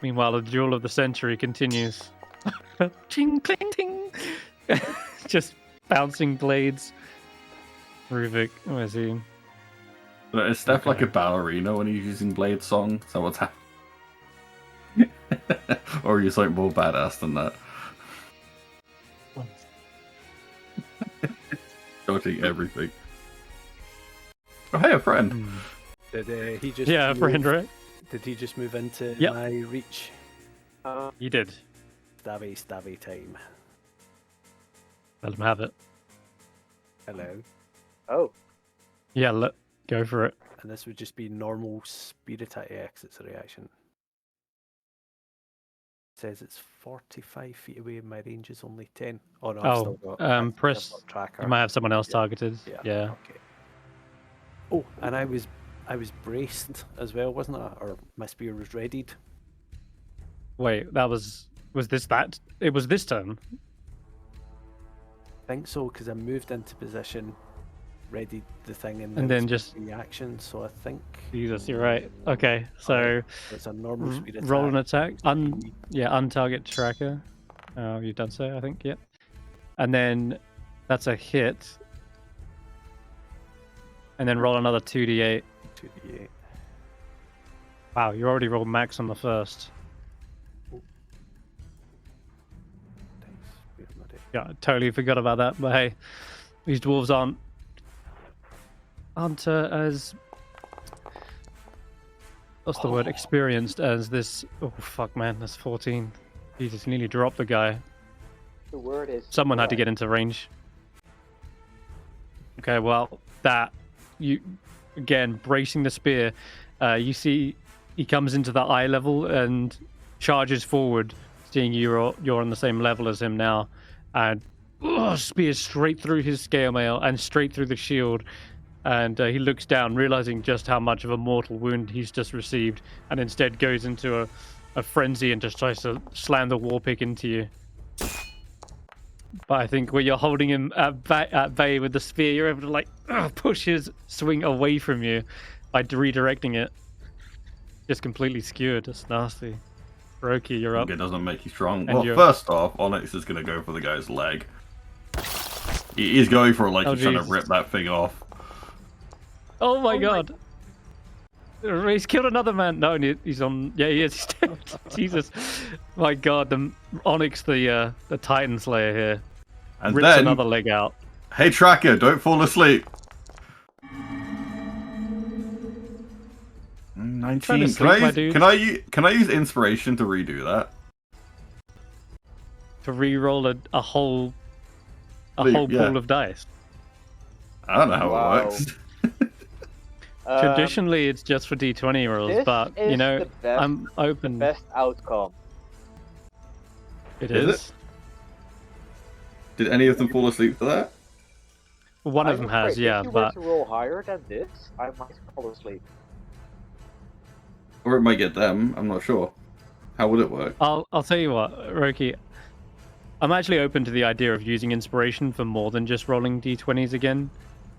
Speaker 1: Meanwhile, the duel of the century continues. Ching, cling, ting. just bouncing blades. Ruvik, where's he?
Speaker 2: But is Stef like a ballerina when he's using Blade Song? Is that what's happening? Or are you something more badass than that? Dodging everything. Oh, hey, a friend.
Speaker 4: Did he just?
Speaker 1: Yeah, a friend, right?
Speaker 4: Did he just move into
Speaker 1: Yep.
Speaker 4: my reach?
Speaker 1: You did.
Speaker 4: Stabby time.
Speaker 1: Let him have it.
Speaker 4: Hello.
Speaker 6: Oh,
Speaker 1: Yeah, go for it.
Speaker 4: And this would just be normal speed attack exits reaction. Says it's 45 feet away and my range is only 10. Oh no, I've still got I've
Speaker 1: press.
Speaker 4: got tracker.
Speaker 1: You might have someone else targeted. Yeah.
Speaker 4: Okay. Oh, and I was braced as well, wasn't I? Or my spear was readied.
Speaker 1: Wait, that was this that? It was this turn.
Speaker 4: I think so, because I moved into position, readied the thing, and
Speaker 1: then
Speaker 4: it's
Speaker 1: just
Speaker 4: reaction. So I think
Speaker 1: Jesus, you're right. Okay, so
Speaker 4: it's a normal speed attack.
Speaker 1: roll an attack. Untarget tracker. Oh, you've done so, I think. Yeah. And then that's a hit. And then roll another 2d8.
Speaker 4: 2d8.
Speaker 1: Wow, you already rolled max on the first. Yeah, I totally forgot about that. But hey, these dwarves aren't as what's the word? Experienced as this. Oh fuck, man, that's 14. Jesus, nearly dropped the guy.
Speaker 6: the word is.
Speaker 1: Someone had to get into range. Okay, well, that you again bracing the spear. You see, he comes into the eye level and charges forward, seeing you're on the same level as him now, and spear straight through his scale mail and straight through the shield. And he looks down, realizing just how much of a mortal wound he's just received, and instead goes into a frenzy and just tries to slam the war pick into you. But I think when you're holding him at bay with the spear, you're able to like push his swing away from you by redirecting it. Just completely skewered. That's nasty. Roki, you're up.
Speaker 2: It doesn't make you strong.
Speaker 1: And
Speaker 2: Well, first off, Onyx is going to go for the guy's leg. He's going for it like he's trying to rip that thing off.
Speaker 1: Oh my god. He's killed another man. No, he's on. Yeah, he is. He's dead. Jesus. My god, the Onyx, the Titan Slayer here.
Speaker 2: And
Speaker 1: rips
Speaker 2: then,
Speaker 1: another leg out.
Speaker 2: Hey, Tracker, don't fall asleep. 19. Can I use inspiration to redo that?
Speaker 1: To re-roll a whole pool of dice.
Speaker 2: I don't know how it works.
Speaker 1: Traditionally, it's just for D20 rolls, but you know, I'm open.
Speaker 6: The best outcome.
Speaker 1: It
Speaker 2: Is
Speaker 1: is.
Speaker 2: Did any of them fall asleep for that?
Speaker 1: One of them has, yeah,
Speaker 6: if you
Speaker 1: but
Speaker 6: were to roll higher than this, I might fall asleep.
Speaker 2: Or it might get them. I'm not sure. How would it work?
Speaker 1: I'll tell you what, Roki. I'm actually open to the idea of using inspiration for more than just rolling D20s again,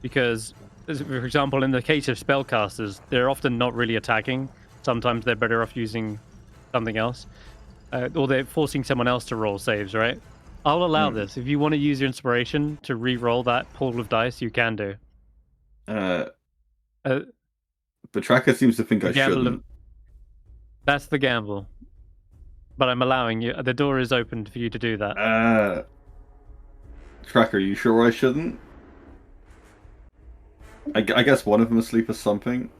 Speaker 1: because, for example, in the case of spellcasters, they're often not really attacking. Sometimes they're better off using something else, or they're forcing someone else to roll saves, right? I'll allow this. If you want to use your inspiration to re-roll that pool of dice, you can do.
Speaker 2: But Tracker seems to think I shouldn't.
Speaker 1: That's the gamble. But I'm allowing you. The door is open for you to do that.
Speaker 2: Tracker, you sure I shouldn't? I guess one of them asleep or something.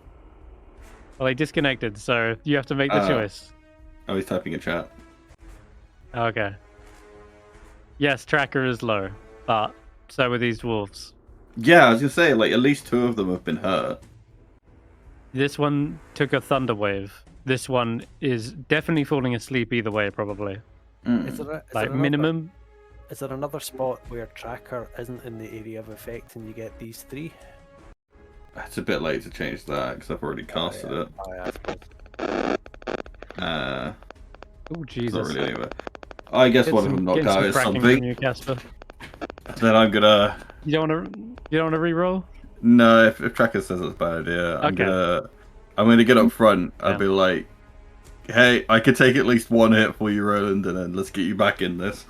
Speaker 1: Well, they disconnected, so you have to make the choice.
Speaker 2: Oh, he's typing a chat.
Speaker 1: Okay. Yes, Tracker is low, but so are these dwarves.
Speaker 2: Yeah, I was gonna say, like, at least two of them have been hurt.
Speaker 1: This one took a thunder wave. This one is definitely falling asleep either way, probably.
Speaker 4: Is there
Speaker 1: minimum.
Speaker 4: Is there another spot where Tracker isn't in the area of effect and you get these three?
Speaker 2: It's a bit late to change that because I've already casted it.
Speaker 1: Oh Jesus!
Speaker 2: Not really anywhere. I guess one of them knocked out is something. Then I'm gonna.
Speaker 1: You don't want to re-roll?
Speaker 2: No, if Tracker says it's a bad idea, I'm gonna get up front. I'll be like, "Hey, I could take at least one hit for you, Roland, and then let's get you back in this."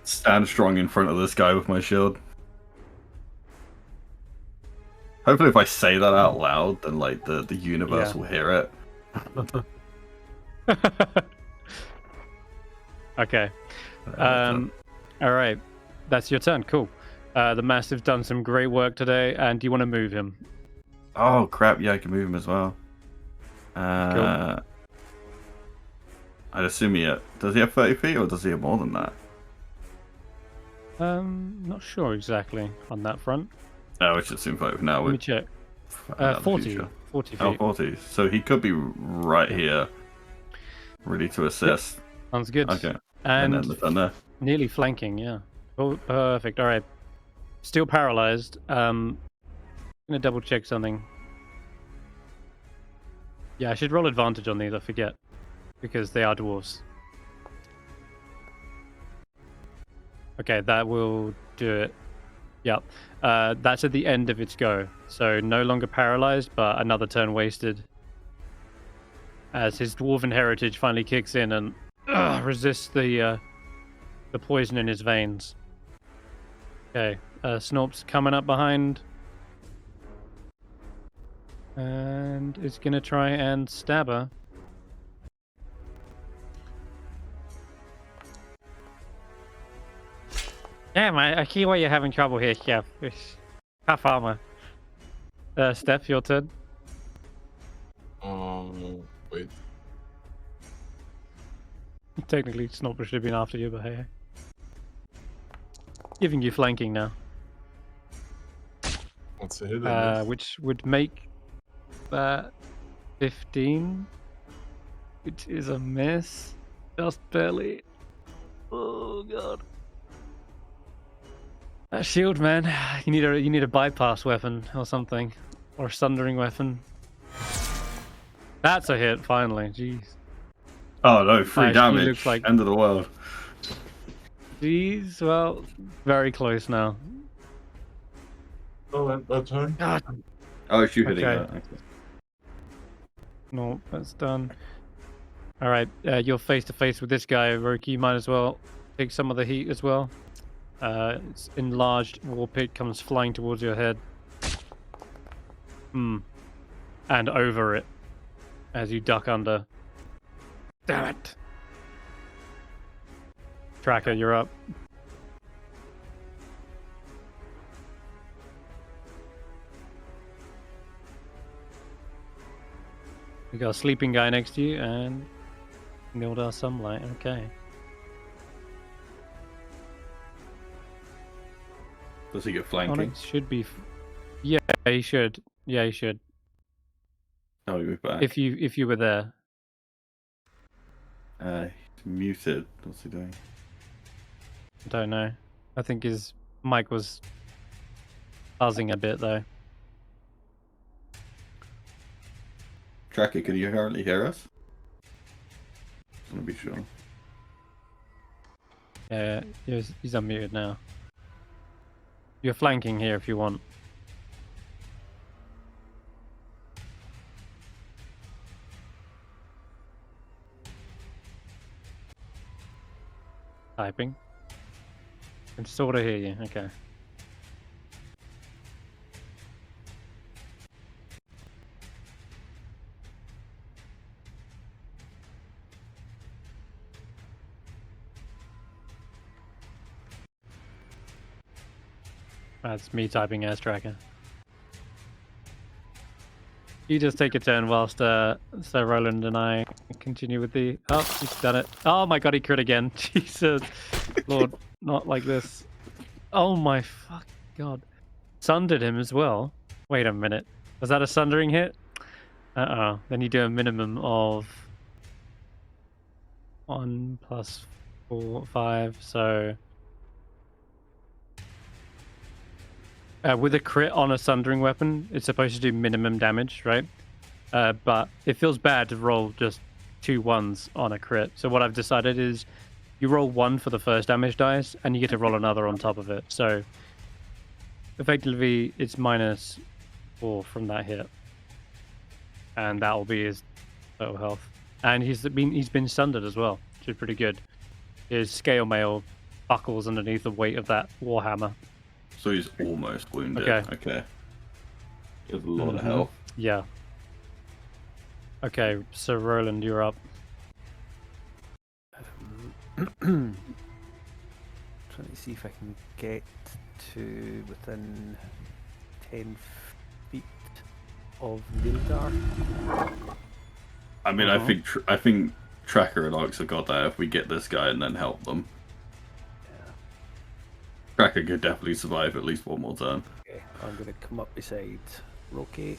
Speaker 2: Stand strong in front of this guy with my shield. Hopefully if I say that out loud, then like the universe will hear it.
Speaker 1: Okay. Alright. That's your turn. Cool. The Mastiff's done some great work today, and do you want to move him?
Speaker 2: Oh crap, yeah, I can move him as well.
Speaker 1: Cool.
Speaker 2: I'd assume does he have 30 feet or does he have more than that?
Speaker 1: Not sure exactly on that front.
Speaker 2: Oh, I should assume 5 now.
Speaker 1: Let me check. 40. 40 feet.
Speaker 2: Oh, 40. So he could be right here, ready to assist.
Speaker 1: Yep. Sounds good.
Speaker 2: Okay.
Speaker 1: And
Speaker 2: then the thunder.
Speaker 1: nearly flanking, yeah. Oh, perfect. Alright. Still paralyzed. Gonna double check something. Yeah, I should roll advantage on these, I forget. Because they are dwarves. Okay, that will do it. Yep. That's at the end of its go. So no longer paralyzed, but another turn wasted. As his dwarven heritage finally kicks in and resists the poison in his veins. Okay, Snorp's coming up behind. And is gonna try and stab her. Damn, I see why you're having trouble here, Chef. It's tough armor. Stef, your turn.
Speaker 3: Wait.
Speaker 1: Technically, Snorper should have been after you, but hey. Giving you flanking now.
Speaker 3: What's a hit?
Speaker 1: Which would make that 15. Which is a miss. Just barely. Oh god. That shield, man. You need a bypass weapon or something. Or a sundering weapon. That's a hit, finally. Jeez.
Speaker 2: Oh no, 3 damage.
Speaker 1: Looks like...
Speaker 2: End of the world.
Speaker 1: Jeez, well, very close now.
Speaker 3: Oh, that turn?
Speaker 1: God.
Speaker 2: Oh, it's you hitting
Speaker 1: Okay.
Speaker 2: that. Okay.
Speaker 1: No, that's done. Alright, you're face to face with this guy, Roki. You might as well take some of the heat as well. Its enlarged war pit comes flying towards your head. And over it. As you duck under. Damn it! Tracker, you're up. We got a sleeping guy next to you and Nildar Sunlight, okay.
Speaker 2: Does he get flanking?
Speaker 1: Onyx should be yeah, he should. Yeah, he should.
Speaker 2: Oh, he moved back.
Speaker 1: If you were there.
Speaker 2: He's muted. What's he doing?
Speaker 1: I don't know. I think his mic was buzzing a bit though.
Speaker 2: Tracker, can you currently hear us? I want to be sure.
Speaker 1: Yeah, he's unmuted now. You're flanking here if you want. Typing. I can sort of hear you, okay. That's me typing as tracker. You just take a turn whilst Sir Roland and I continue with the... Oh, he's done it. Oh my god, he crit again. Jesus. Lord, not like this. Oh my fuck god. Sundered him as well. Wait a minute. Was that a sundering hit? Uh-oh. Then you do a minimum of 1 plus 4, 5, so... with a crit on a sundering weapon, it's supposed to do minimum damage, right? But it feels bad to roll just 2 1s on a crit. So what I've decided is you roll 1 for the first damage dice, and you get to roll another on top of it. So effectively, it's -4 from that hit, and that will be his total health. And he's been sundered as well, which is pretty good. His scale mail buckles underneath the weight of that warhammer.
Speaker 2: So he's almost wounded.
Speaker 1: Okay.
Speaker 2: Okay. He has a lot of health.
Speaker 1: Yeah. Okay, so Roland, you're up.
Speaker 4: Trying to see if I can get to within 10 feet of Nildar.
Speaker 2: I mean, I think Tracker and Ox have got that if we get this guy and then help them.
Speaker 4: Yeah.
Speaker 2: Tracker could definitely survive at least one more turn.
Speaker 4: Okay, I'm going to come up beside Roki.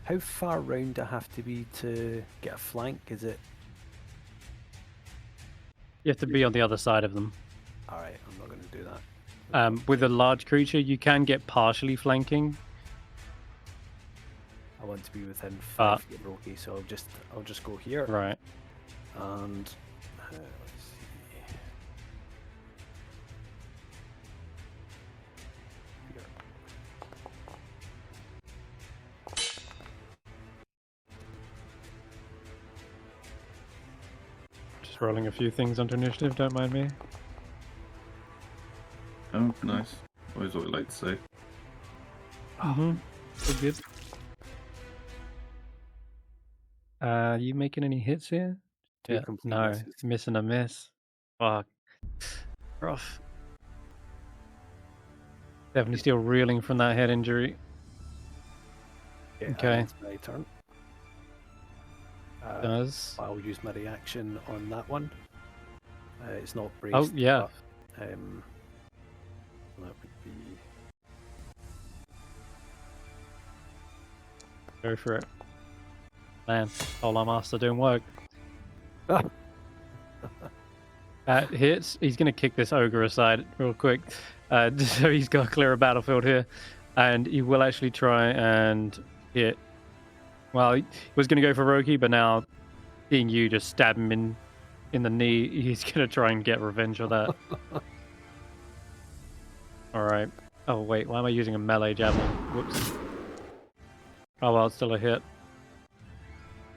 Speaker 4: How far round do I have to be to get a flank? Is it?
Speaker 1: You have to be on the other side of them.
Speaker 4: Alright, I'm not going to do that.
Speaker 1: With a large creature, you can get partially flanking.
Speaker 4: I want to be within 5 feet of Roki, so I'll just go here.
Speaker 1: Right.
Speaker 4: And let's see. Here.
Speaker 1: Just rolling a few things onto initiative, don't mind me.
Speaker 2: Oh, nice. Always what we like to say.
Speaker 1: So good. You making any hits here?
Speaker 4: Two complete
Speaker 1: no,
Speaker 4: misses.
Speaker 1: missing a miss. Fuck. Rough. Definitely still reeling from that head injury.
Speaker 4: Yeah,
Speaker 1: Okay.
Speaker 4: It's my turn.
Speaker 1: Does.
Speaker 4: I'll use my reaction on that one. It's not braced.
Speaker 1: Oh, yeah.
Speaker 4: But, that would be.
Speaker 1: Go for it. Man, Solar Master doing work. Hits. He's going to kick this ogre aside real quick. So he's got to clear a battlefield here. And he will actually try and hit. Well, he was going to go for Roki, but now seeing you just stab him in the knee, he's going to try and get revenge for that. Alright. Oh, wait. Why am I using a melee javelin? Whoops. Oh, well, it's still a hit.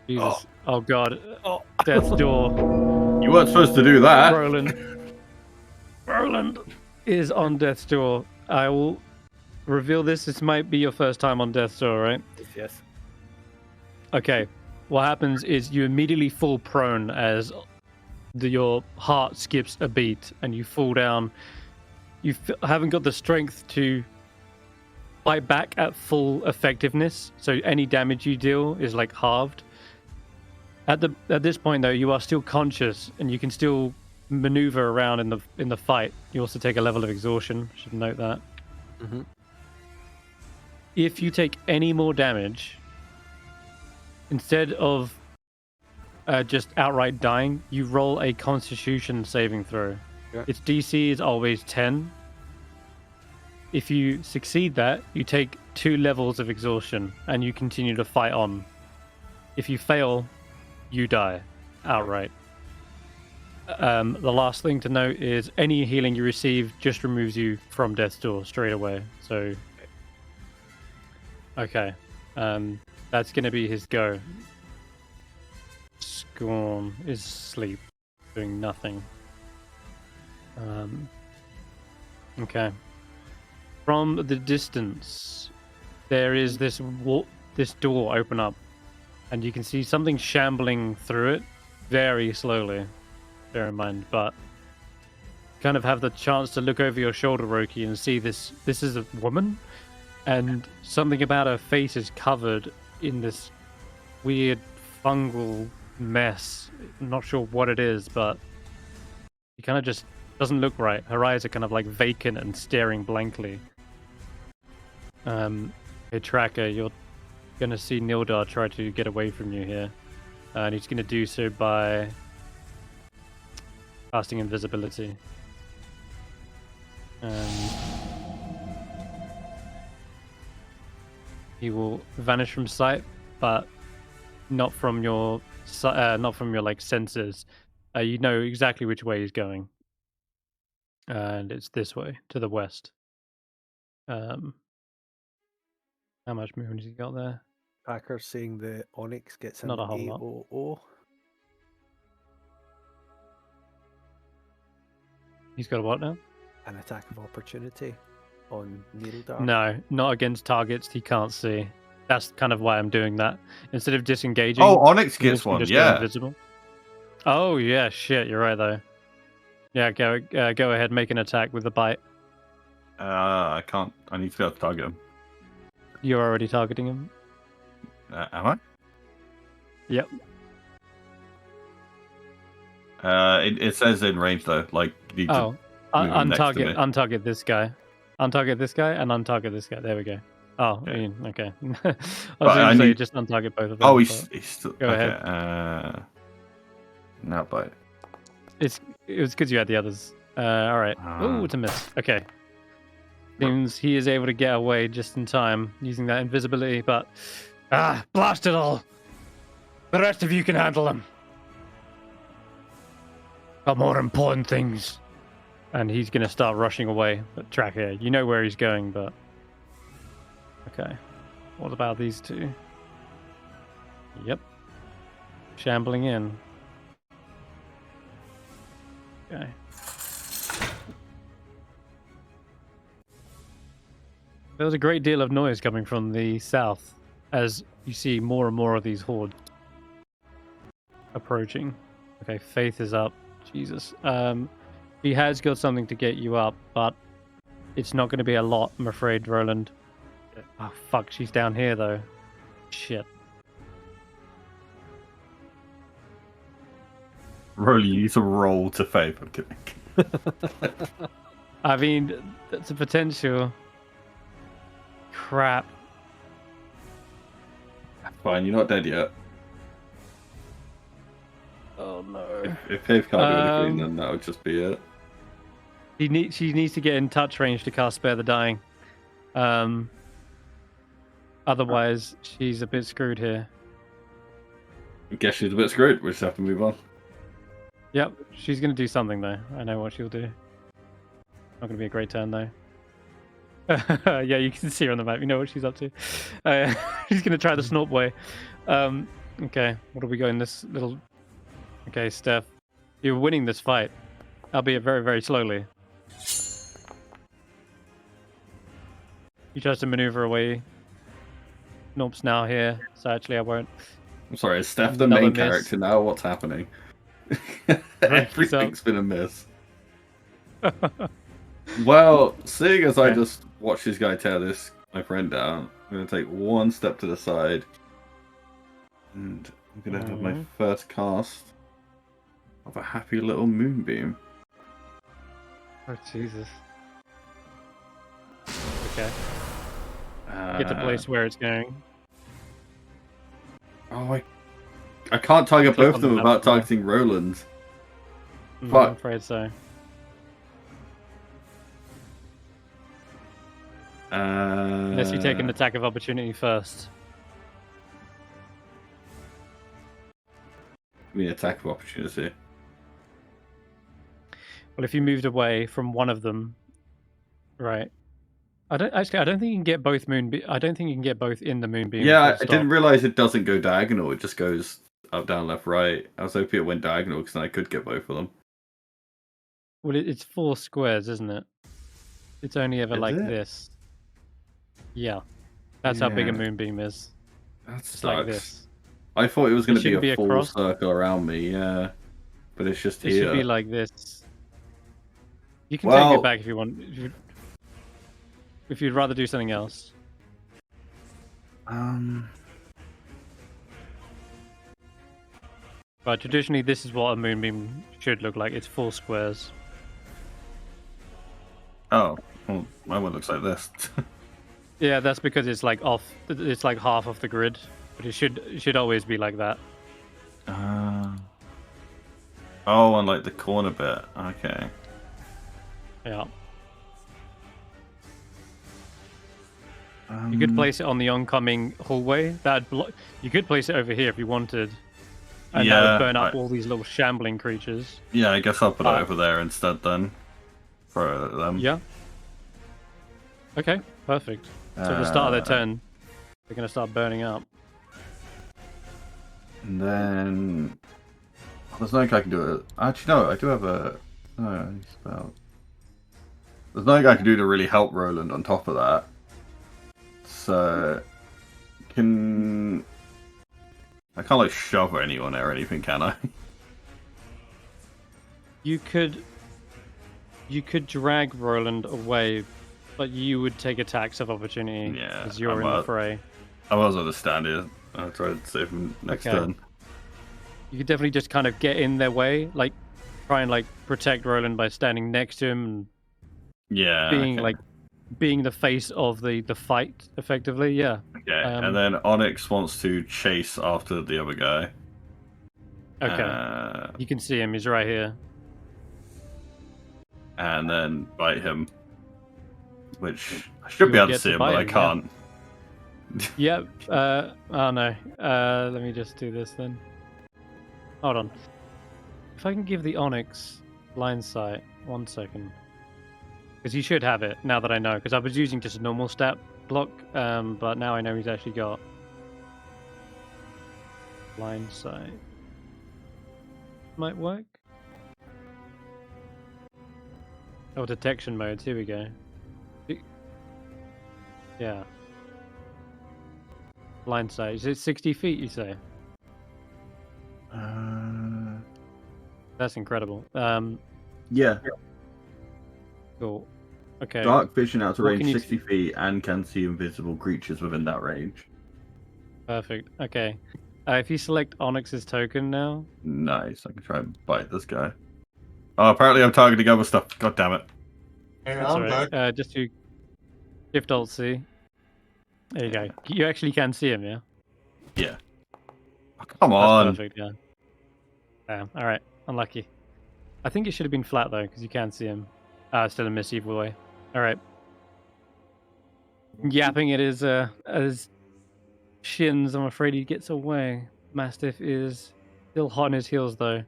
Speaker 1: Jesus. Oh God.
Speaker 4: Oh.
Speaker 1: Death's door.
Speaker 2: You weren't supposed to do that.
Speaker 1: Roland is on death's door. I will reveal this. This might be your first time on death's door, right?
Speaker 4: Yes.
Speaker 1: Okay. What happens is you immediately fall prone as your heart skips a beat and you fall down. You haven't got the strength to fight back at full effectiveness, so any damage you deal is like halved. At this point, though, you are still conscious and you can still maneuver around in the fight. You also take a level of exhaustion. Should note that.
Speaker 4: Mm-hmm.
Speaker 1: If you take any more damage, instead of just outright dying, you roll a Constitution saving throw.
Speaker 4: Yeah.
Speaker 1: Its DC is always 10. If you succeed that, you take 2 levels of exhaustion and you continue to fight on. If you fail, you die outright. The last thing to note is any healing you receive just removes you from death's door straight away. So, okay, that's gonna be his go. Scorn is asleep, doing nothing. Okay. From the distance, there is this door open up, and you can see something shambling through it very slowly. Bear in mind, but kind of have the chance to look over your shoulder, Roki, and see this. This is a woman, and something about her face is covered in this weird fungal mess. I'm not sure what it is, but it kind of just doesn't look right. Her eyes are kind of like vacant and staring blankly. Hey, Tracker, you're gonna see Nildar try to get away from you here, and he's gonna do so by casting invisibility. He will vanish from sight, but not from your like senses. You know exactly which way he's going, and it's this way to the west. How much movement has he got there?
Speaker 4: Packer saying the Onyx gets
Speaker 1: Not
Speaker 4: an
Speaker 1: a whole lot.
Speaker 4: AOO.
Speaker 1: He's got a what now?
Speaker 4: An attack of opportunity on Needle Dart.
Speaker 1: No, not against targets he can't see. That's kind of why I'm doing that. Instead of disengaging.
Speaker 2: Oh, Onyx
Speaker 1: you
Speaker 2: gets
Speaker 1: can
Speaker 2: one.
Speaker 1: just go
Speaker 2: Yeah.
Speaker 1: invisible. Oh yeah, shit. You're right though. Yeah, go ahead, make an attack with the bite.
Speaker 2: I can't. I need to be able to target him.
Speaker 1: You're already targeting him.
Speaker 2: Am I?
Speaker 1: Yep.
Speaker 2: It says in range though. Like you need to
Speaker 1: Oh,
Speaker 2: move him next to me.
Speaker 1: untarget this guy. Untarget this guy and untarget this guy. There we go. Oh,
Speaker 2: Okay.
Speaker 1: I mean, okay. I was
Speaker 2: But
Speaker 1: going
Speaker 2: I
Speaker 1: to say
Speaker 2: need-
Speaker 1: just untarget both of them.
Speaker 2: Oh,
Speaker 1: but
Speaker 2: he's still.
Speaker 1: Go
Speaker 2: okay.
Speaker 1: ahead.
Speaker 2: Now bite.
Speaker 1: it was because you had the others. All right. Oh, it's a miss. Okay. Seems he is able to get away just in time using that invisibility, but blast it all! The rest of you can handle him. Got more important things. And he's gonna start rushing away. But Tracker, you know where he's going, but okay. What about these two? Yep. Shambling in. Okay. There was a great deal of noise coming from the south as you see more and more of these hordes approaching. Okay, Faith is up. Jesus. He has got something to get you up, but it's not going to be a lot, I'm afraid, Roland. Oh, fuck, she's down here, though. Shit.
Speaker 2: Rolly, you need to roll to Faith. I'm kidding.
Speaker 1: I mean, that's a potential. Crap.
Speaker 2: Fine, you're not dead yet.
Speaker 1: Oh, no.
Speaker 2: If Faith can't do anything, then that would just be it.
Speaker 1: She needs to get in touch range to cast Spare the Dying. Otherwise, she's a bit screwed here.
Speaker 2: I guess she's a bit screwed. We just have to move on.
Speaker 1: Yep, she's going to do something, though. I know what she'll do. Not going to be a great turn, though. Yeah, you can see her on the map. You know what she's up to. She's going to try the snort way. Okay, what do we got in this little... Okay, Stef. You're winning this fight. Albeit very, very slowly. He tries to maneuver away. Nope's now here, so actually I won't.
Speaker 2: I'm sorry, is Steph the
Speaker 1: Another
Speaker 2: main
Speaker 1: miss.
Speaker 2: character now? What's happening? Everything's been a miss. Well, seeing as I
Speaker 1: Okay.
Speaker 2: just watched this guy tear my friend down, I'm going to take one step to the side. And I'm going to have my first cast of a happy little moonbeam.
Speaker 1: Oh, Jesus. Okay. Get the place where it's going.
Speaker 2: Oh, I can't target
Speaker 1: Click
Speaker 2: both
Speaker 1: on
Speaker 2: of
Speaker 1: the
Speaker 2: them
Speaker 1: map
Speaker 2: without
Speaker 1: there.
Speaker 2: targeting Roland.
Speaker 1: I'm
Speaker 2: Fuck.
Speaker 1: afraid so. Unless you take an attack of opportunity first.
Speaker 2: I mean, attack of opportunity.
Speaker 1: Well, if you moved away from one of them, right? I don't think you can get both I don't think you can get both in the moonbeam.
Speaker 2: Yeah,
Speaker 1: full
Speaker 2: I
Speaker 1: stop.
Speaker 2: didn't realize it doesn't go diagonal. It just goes up, down, left, right. I was hoping it went diagonal because then I could get both of them.
Speaker 1: Well, it's 4 squares, isn't it? It's only ever
Speaker 2: Is
Speaker 1: like
Speaker 2: it?
Speaker 1: this. Yeah, that's how big a
Speaker 2: Yeah.
Speaker 1: moonbeam is.
Speaker 2: That
Speaker 1: It's like
Speaker 2: sucks.
Speaker 1: this.
Speaker 2: I thought it was going to be
Speaker 1: shouldn't be
Speaker 2: a full
Speaker 1: across.
Speaker 2: circle around me, yeah. But it's just
Speaker 1: It
Speaker 2: here.
Speaker 1: should be like this. You can
Speaker 2: Well-
Speaker 1: take it back if you want. If you'd rather do something else. But traditionally, this is what a moonbeam should look like. It's 4 squares.
Speaker 2: Oh, well, my one looks like this.
Speaker 1: Yeah, that's because it's like off. It's like half of the grid, but it should always be like that.
Speaker 2: Oh, and like the corner bit. Okay.
Speaker 1: Yeah. You could place it on the oncoming hallway. You could place it over here if you wanted, and that
Speaker 2: Yeah,
Speaker 1: would burn up
Speaker 2: I-
Speaker 1: all these little shambling creatures.
Speaker 2: Yeah, I guess I'll put it
Speaker 1: Ah.
Speaker 2: over there instead then. For them.
Speaker 1: Yeah. Okay, perfect. So at the start of their turn, they're going to start burning up.
Speaker 2: And then... there's nothing I can do. Actually, no, I do have a... No, spell. There's nothing I can do to really help Roland on top of that. So, I can't like shove anyone or anything, can I?
Speaker 1: You could drag Roland away, but you would take attacks of opportunity
Speaker 2: Yeah,
Speaker 1: as you're in the fray.
Speaker 2: I was on the stand here. I'll try to save him next turn.
Speaker 1: You could definitely just kind of get in their way, like try and like protect Roland by standing next to him and being the face of the fight effectively. Yeah.
Speaker 2: Okay, and then Onyx wants to chase after the other guy.
Speaker 1: Okay. You can see him. He's right here.
Speaker 2: And then bite him, which I should be able to see him, but I can't.
Speaker 1: Yep. Oh no. Let me just do this then. Hold on. If I can give the Onyx line sight, 1 second. Because he should have it, now that I know. Because I was using just a normal stat block, but now I know he's actually got line sight. Might work. Oh, detection modes, here we go. Yeah. Line sight, is it 60 feet, you say? That's incredible.
Speaker 2: Yeah.
Speaker 1: Cool. Okay.
Speaker 2: Dark vision out to range 60 feet and can see invisible creatures within that range.
Speaker 1: Perfect. Okay. If you select Onyx's token now.
Speaker 2: Nice. I can try and bite this guy. Oh, apparently I'm targeting other stuff. God damn it.
Speaker 3: Hey,
Speaker 1: That's
Speaker 3: I'm
Speaker 1: right.
Speaker 3: back.
Speaker 1: Just do Shift Alt C. There you go. You actually can see him, yeah?
Speaker 2: Yeah. Oh, come on.
Speaker 1: That's perfect, yeah. Damn. Alright. Unlucky. I think it should have been flat though, because you can see him. Still a miss either way. Alright. Yapping at his shins, I'm afraid he gets away. Mastiff is still hot on his heels though.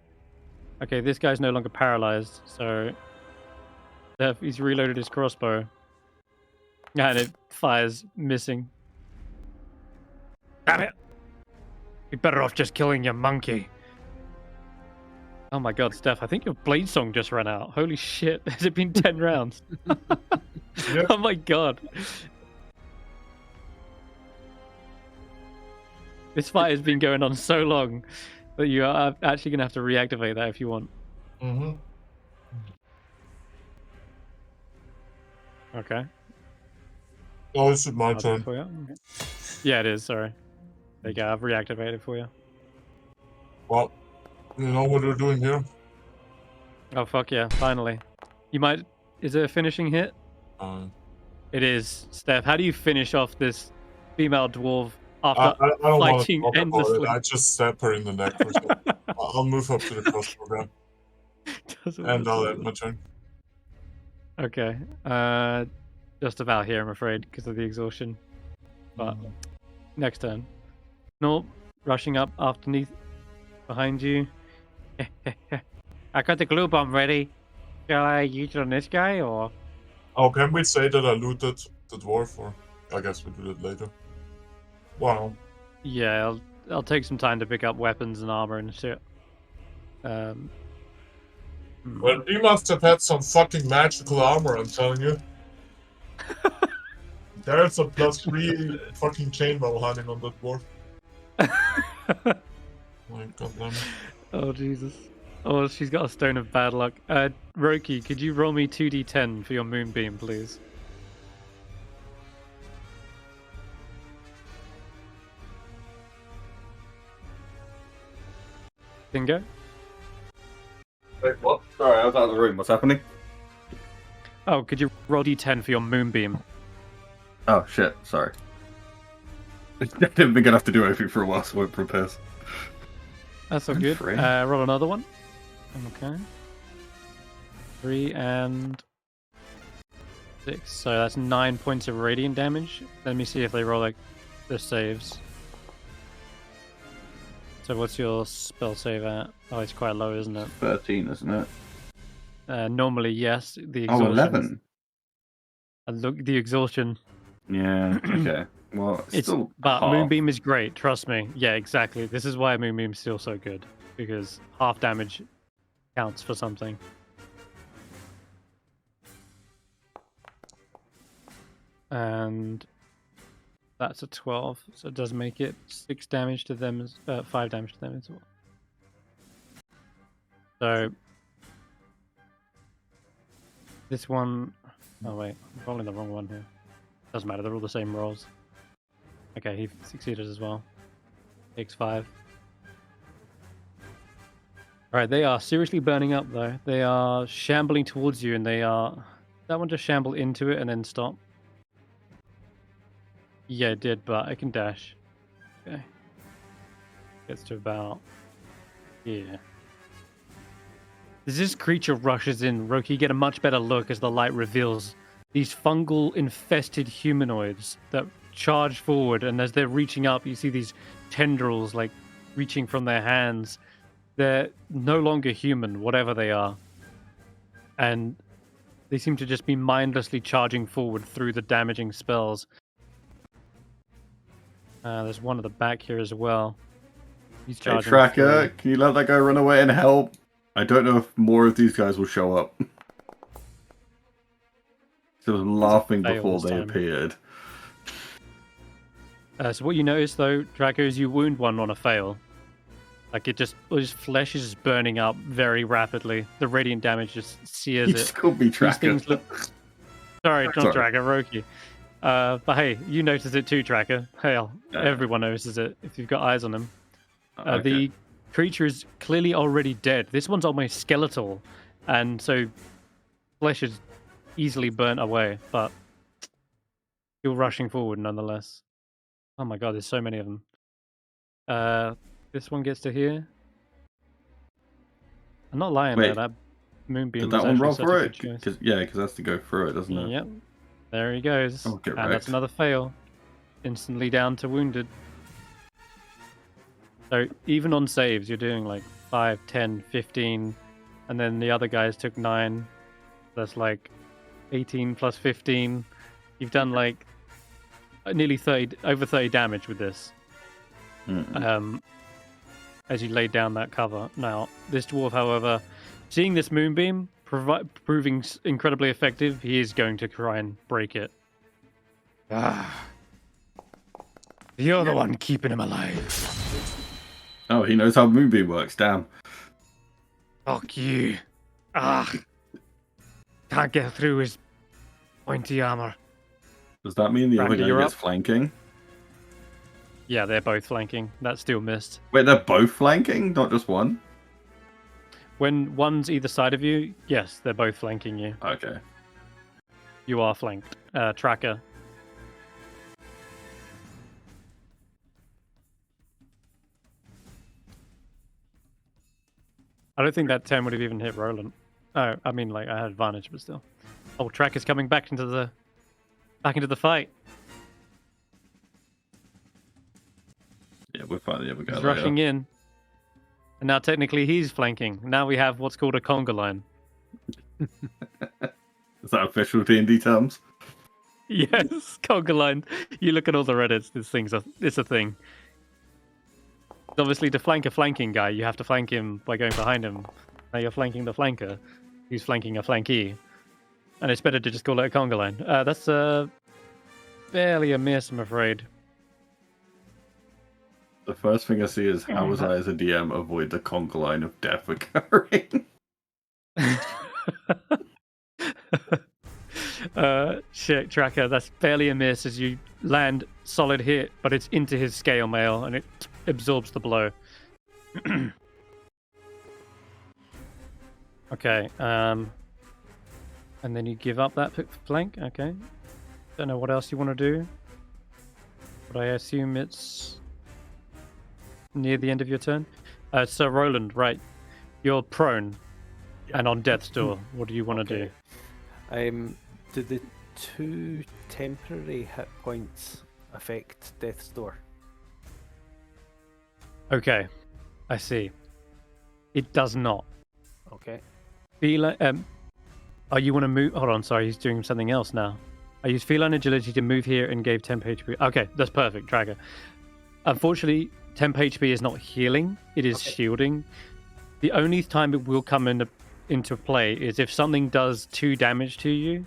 Speaker 1: Okay, this guy's no longer paralyzed, so he's reloaded his crossbow. And it fires, missing. Damn it! You're better off just killing your monkey. Oh my god, Stef, I think your blade song just ran out. Holy shit, has it been 10 rounds?
Speaker 3: Yep.
Speaker 1: Oh my god. This fight has been going on so long that you are actually going to have to reactivate that if you want.
Speaker 3: Mm-hmm.
Speaker 1: Okay.
Speaker 3: Oh, this is my
Speaker 1: I'll do it
Speaker 3: turn.
Speaker 1: for you. Okay. Yeah, it is, sorry. There you go, I've reactivated for you.
Speaker 3: Well, you know what we're doing here?
Speaker 1: Oh fuck yeah, finally. You might... Is it a finishing hit? It is. Steph, how do you finish off this female dwarf after
Speaker 3: I don't want to
Speaker 1: fighting
Speaker 3: talk
Speaker 1: endlessly?
Speaker 3: about it. I just stab her in the neck for sure. I'll move up to the crossbow again. And I'll end my turn.
Speaker 1: Okay. Just about here, I'm afraid, because of the exhaustion. But next turn. Nope. Rushing up underneath, behind you. I got the glue bomb ready. Shall I use it on this guy, or?
Speaker 3: Oh, can we say that I looted the dwarf, or I guess we'll do that later. Wow.
Speaker 1: Yeah, I'll take some time to pick up weapons and armor and shit.
Speaker 3: Well, you must have had some fucking magical armor, I'm telling you. There's a +3 fucking chainmail hiding on that dwarf. My goddamn.
Speaker 1: Oh, Jesus. Oh, she's got a stone of bad luck. Roki, could you roll me 2d10 for your moonbeam, please? Dingo?
Speaker 2: Wait, what? Sorry, I was out of the room. What's happening?
Speaker 1: Oh, could you roll d10 for your moonbeam?
Speaker 2: Oh, shit. Sorry. I didn't think I'd have to do anything for a while, so I won't prepare.
Speaker 1: That's all
Speaker 2: I'm
Speaker 1: good.
Speaker 2: free.
Speaker 1: Roll another one. Okay. 3 and 6. So that's 9 points of radiant damage. Let me see if they roll like the saves. So what's your spell save at? Oh, it's quite low, isn't it?
Speaker 2: 13, isn't it?
Speaker 1: Normally, yes. The
Speaker 2: Oh,
Speaker 1: exhaustion.
Speaker 2: 11.
Speaker 1: Look, the exhaustion.
Speaker 2: Yeah, okay. Well, it's still
Speaker 1: But
Speaker 2: half.
Speaker 1: Moonbeam is great, trust me. Yeah, exactly. This is why Moonbeam's still so good. Because half damage counts for something. and that's a 12, so it does make it 6 damage to them, 5 damage to them as well. So this one, oh wait, I'm rolling the wrong one here. Doesn't matter, they're all the same rolls. Okay, he succeeded as well. Takes 5. Alright, they are seriously burning up though. They are shambling towards you, and they are... That one just shamble into it and then stop. Yeah, it did, but I can dash. Okay. Gets to about... Yeah. As this creature rushes in, Roki, get a much better look as the light reveals these fungal infested humanoids that charge forward, and as they're reaching up, you see these tendrils like reaching from their hands. They're no longer human, whatever they are. And they seem to just be mindlessly charging forward through the damaging spells. There's one at the back here as well. He's
Speaker 2: Hey,
Speaker 1: charging
Speaker 2: Tracker,
Speaker 1: through.
Speaker 2: can you let that guy run away and help? I don't know if more of these guys will show up. So I'm laughing
Speaker 1: fail
Speaker 2: before
Speaker 1: this
Speaker 2: they
Speaker 1: time.
Speaker 2: appeared.
Speaker 1: So what you notice though, Tracker, is you wound one on a fail. Like his flesh is just burning up very rapidly. The radiant damage just sears
Speaker 2: You
Speaker 1: it.
Speaker 2: just called me
Speaker 1: These
Speaker 2: Tracker.
Speaker 1: things look... Sorry, not
Speaker 2: Sorry.
Speaker 1: Tracker, Roki. But hey, you notice it too, Tracker. Hell, everyone notices it if you've got eyes on him.
Speaker 2: Okay.
Speaker 1: The creature is clearly already dead. This one's almost skeletal, and so flesh is easily burnt away, but still rushing forward nonetheless. Oh my god, there's so many of them. This one gets to here. I'm not lying
Speaker 2: Wait,
Speaker 1: there. That moonbeam
Speaker 2: Did that
Speaker 1: was
Speaker 2: one
Speaker 1: actually
Speaker 2: roll
Speaker 1: such
Speaker 2: for
Speaker 1: a
Speaker 2: it?
Speaker 1: good choice.
Speaker 2: Because that's to go through it, doesn't it?
Speaker 1: Yep. There he goes.
Speaker 2: Oh, get
Speaker 1: And that's
Speaker 2: wrecked.
Speaker 1: another fail. Instantly down to wounded. So even on saves, you're doing like 5, 10, 15, and then the other guys took 9. That's like 18 plus 15. You've done like nearly 30, over 30 damage with this. As you laid down that cover. Now, this dwarf, however, seeing this moonbeam proving incredibly effective, he is going to try and break it. You're the one keeping him alive.
Speaker 2: Oh, he knows how Moonbeam works, damn.
Speaker 1: Fuck you. Can't get through his pointy armor.
Speaker 2: Does that mean the other
Speaker 1: Randy,
Speaker 2: guy
Speaker 1: you're
Speaker 2: gets
Speaker 1: up.
Speaker 2: flanking?
Speaker 1: Yeah, they're both flanking. That still missed.
Speaker 2: Wait, they're both flanking? Not just one?
Speaker 1: When one's either side of you, yes, they're both flanking you.
Speaker 2: Okay.
Speaker 1: You are flanked. Tracker. I don't think that 10 would have even hit Roland. Oh, I mean, like, I had advantage, but still. Oh, Tracker's coming back into the fight.
Speaker 2: Yeah, we'll find the other guy
Speaker 1: He's
Speaker 2: later.
Speaker 1: rushing in. And now technically he's flanking. Now we have what's called a conga line.
Speaker 2: Is that official D&D terms?
Speaker 1: Yes, conga line. You look at all the Reddits, it's a thing. Obviously, to flank a flanking guy, you have to flank him by going behind him. Now you're flanking the flanker, who's flanking a flankee. And it's better to just call it a conga line. That's barely a miss, I'm afraid.
Speaker 2: The first thing I see is how was I as a DM avoid the conga line of death occurring?
Speaker 1: Shit, Tracker, that's barely a miss as you land solid hit, but it's into his scale mail and it absorbs the blow. Okay, and then you give up that flank. Okay, don't know what else you want to do, but I assume it's near the end of your turn. So Roland, right, you're prone and on death's door. What do you want to do?
Speaker 4: Do the 2 temporary hit points affect Death's Door?
Speaker 1: Okay, I see. It does not.
Speaker 4: Okay.
Speaker 1: Oh, you want to move? Hold on, sorry, he's doing something else now. I use feline agility to move here and gave 10 HP. Okay, that's perfect, Tracker. Unfortunately, 10 HP is not healing, it is shielding. The only time it will come into play is if something does 2 damage to you.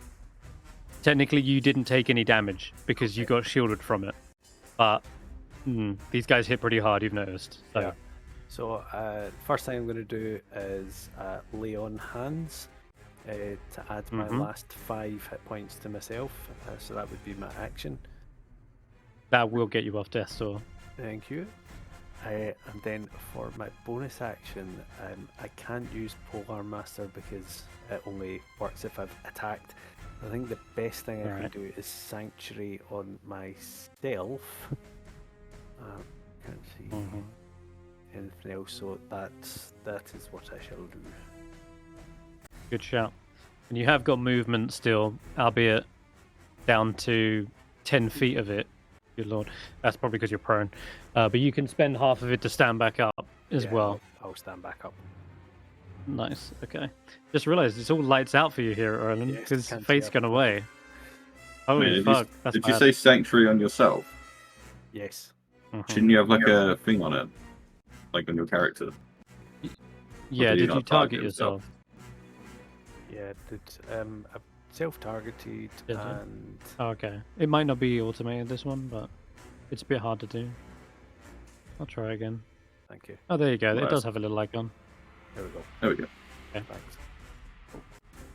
Speaker 1: technically you didn't take any damage because you got shielded from it. But these guys hit pretty hard, you've noticed. So.
Speaker 4: Yeah. So first thing I'm going to do is lay on hands to add my last 5 hit points to myself. So that would be my action.
Speaker 1: That will get you off death's door.
Speaker 4: Thank you. And then for my bonus action, I can't use Polearm Master because it only works if I've attacked. I think the best thing I can do is Sanctuary on myself. Can't see anything else, so that is what I shall do.
Speaker 1: Good shout. And you have got movement still, albeit down to 10 feet of it. Good lord. That's probably because you're prone. But you can spend half of it to stand back up as well.
Speaker 4: I'll stand back up.
Speaker 1: Nice. Okay. Just realised it's all lights out for you here, Roland, because Faith's gone away. Holy fuck.
Speaker 2: Did you say Sanctuary on yourself?
Speaker 4: Yes.
Speaker 2: Shouldn't you have like a thing on it? Like on your character?
Speaker 1: Yeah, did you target yourself?
Speaker 4: Yeah, I self-targeted and...
Speaker 1: Oh, okay. It might not be automated, this one, but it's a bit hard to do. I'll try again.
Speaker 4: Thank you.
Speaker 1: Oh, there you go.
Speaker 2: Right.
Speaker 1: It does have a little icon.
Speaker 4: There we go.
Speaker 2: There we go.
Speaker 1: Okay.
Speaker 4: Thanks.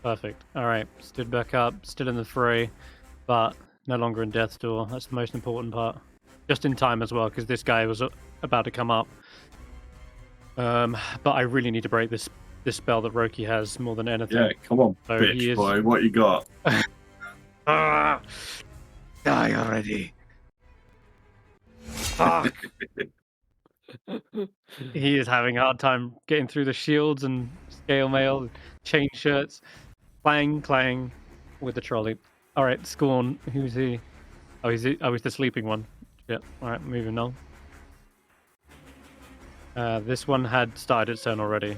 Speaker 1: Perfect. Alright, stood back up, still in the fray, but no longer in death's door. That's the most important part. Just in time as well, because this guy was about to come up. But I really need to break this spell that Roki has more than anything.
Speaker 2: Yeah, come on,
Speaker 1: So
Speaker 2: bitch boy, what you got?
Speaker 1: Die already. Fuck. He is having a hard time getting through the shields and scale mail, chain shirts. Clang, clang with the trolley. Alright, Scorn. Who's he? Oh, he's the sleeping one. Yep. Alright, moving on. This one had started its turn already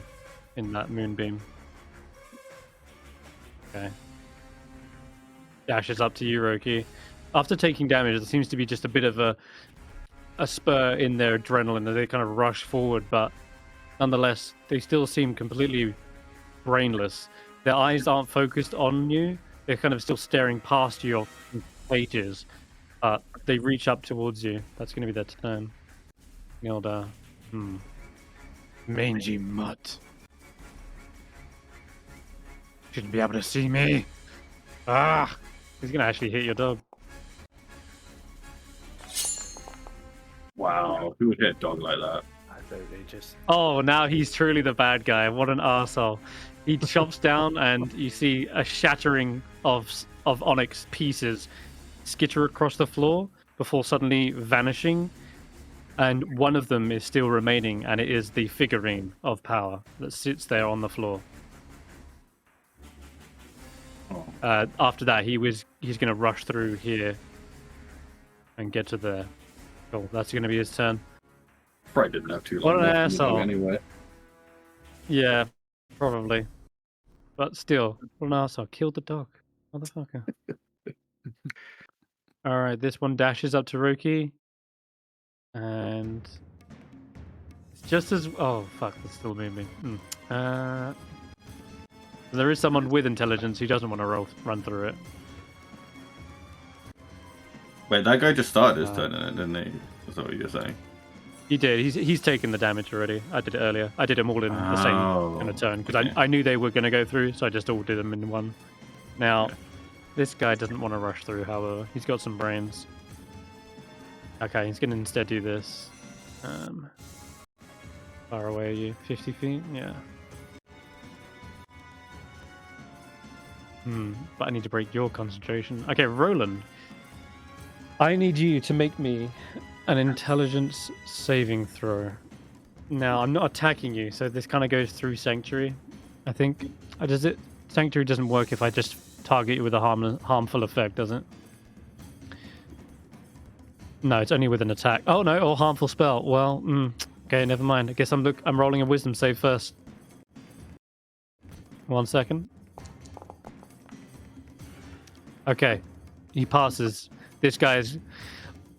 Speaker 1: in that moonbeam. Okay. Dash is up to you, Roki. After taking damage, there seems to be just a bit of a spur in their adrenaline as they kind of rush forward, but nonetheless, they still seem completely brainless. Their eyes aren't focused on you. They're kind of still staring past your pages. But they reach up towards you. That's going to be their turn. The old, mangy mutt. Shouldn't be able to see me. Ah! He's going to actually hit your dog.
Speaker 2: Wow, who would hit a dog like that?
Speaker 4: That's outrageous.
Speaker 1: Oh, now he's truly the bad guy. What an arsehole. He chops down and you see a shattering of onyx pieces skitter across the floor before suddenly vanishing. And one of them is still remaining, and it is the figurine of power that sits there on the floor. After that, he's going to rush through here and get to there. Cool, that's going to be his turn.
Speaker 2: Probably didn't have too long.
Speaker 1: What an
Speaker 2: left in the
Speaker 1: asshole.
Speaker 2: game anyway.
Speaker 1: Yeah, probably. But still, what an arsehole. Killed the dog. Motherfucker. Alright, this one dashes up to Roki. And it's just as... Oh, fuck, that's still moving. There is someone with intelligence who doesn't want to run through it.
Speaker 2: Wait, that guy just started his turn, didn't he? Is that what you're saying?
Speaker 1: He did. He's taken the damage already. I did it earlier. I did them all in the same kind of turn because I knew they were going to go through, so I just all did them in one. Now, this guy doesn't want to rush through, however. He's got some brains. Okay, he's going to instead do this. Far away are you? 50 feet? Yeah. But I need to break your concentration. Okay, Roland. I need you to make me an intelligence saving throw. Now, I'm not attacking you, so this kind of goes through Sanctuary. I think. Sanctuary doesn't work if I just target you with a harmful effect, does it? No, it's only with an attack. Oh no, or harmful spell. Well, okay, never mind. I guess I'm rolling a wisdom save first. 1 second. Okay, he passes. This guy's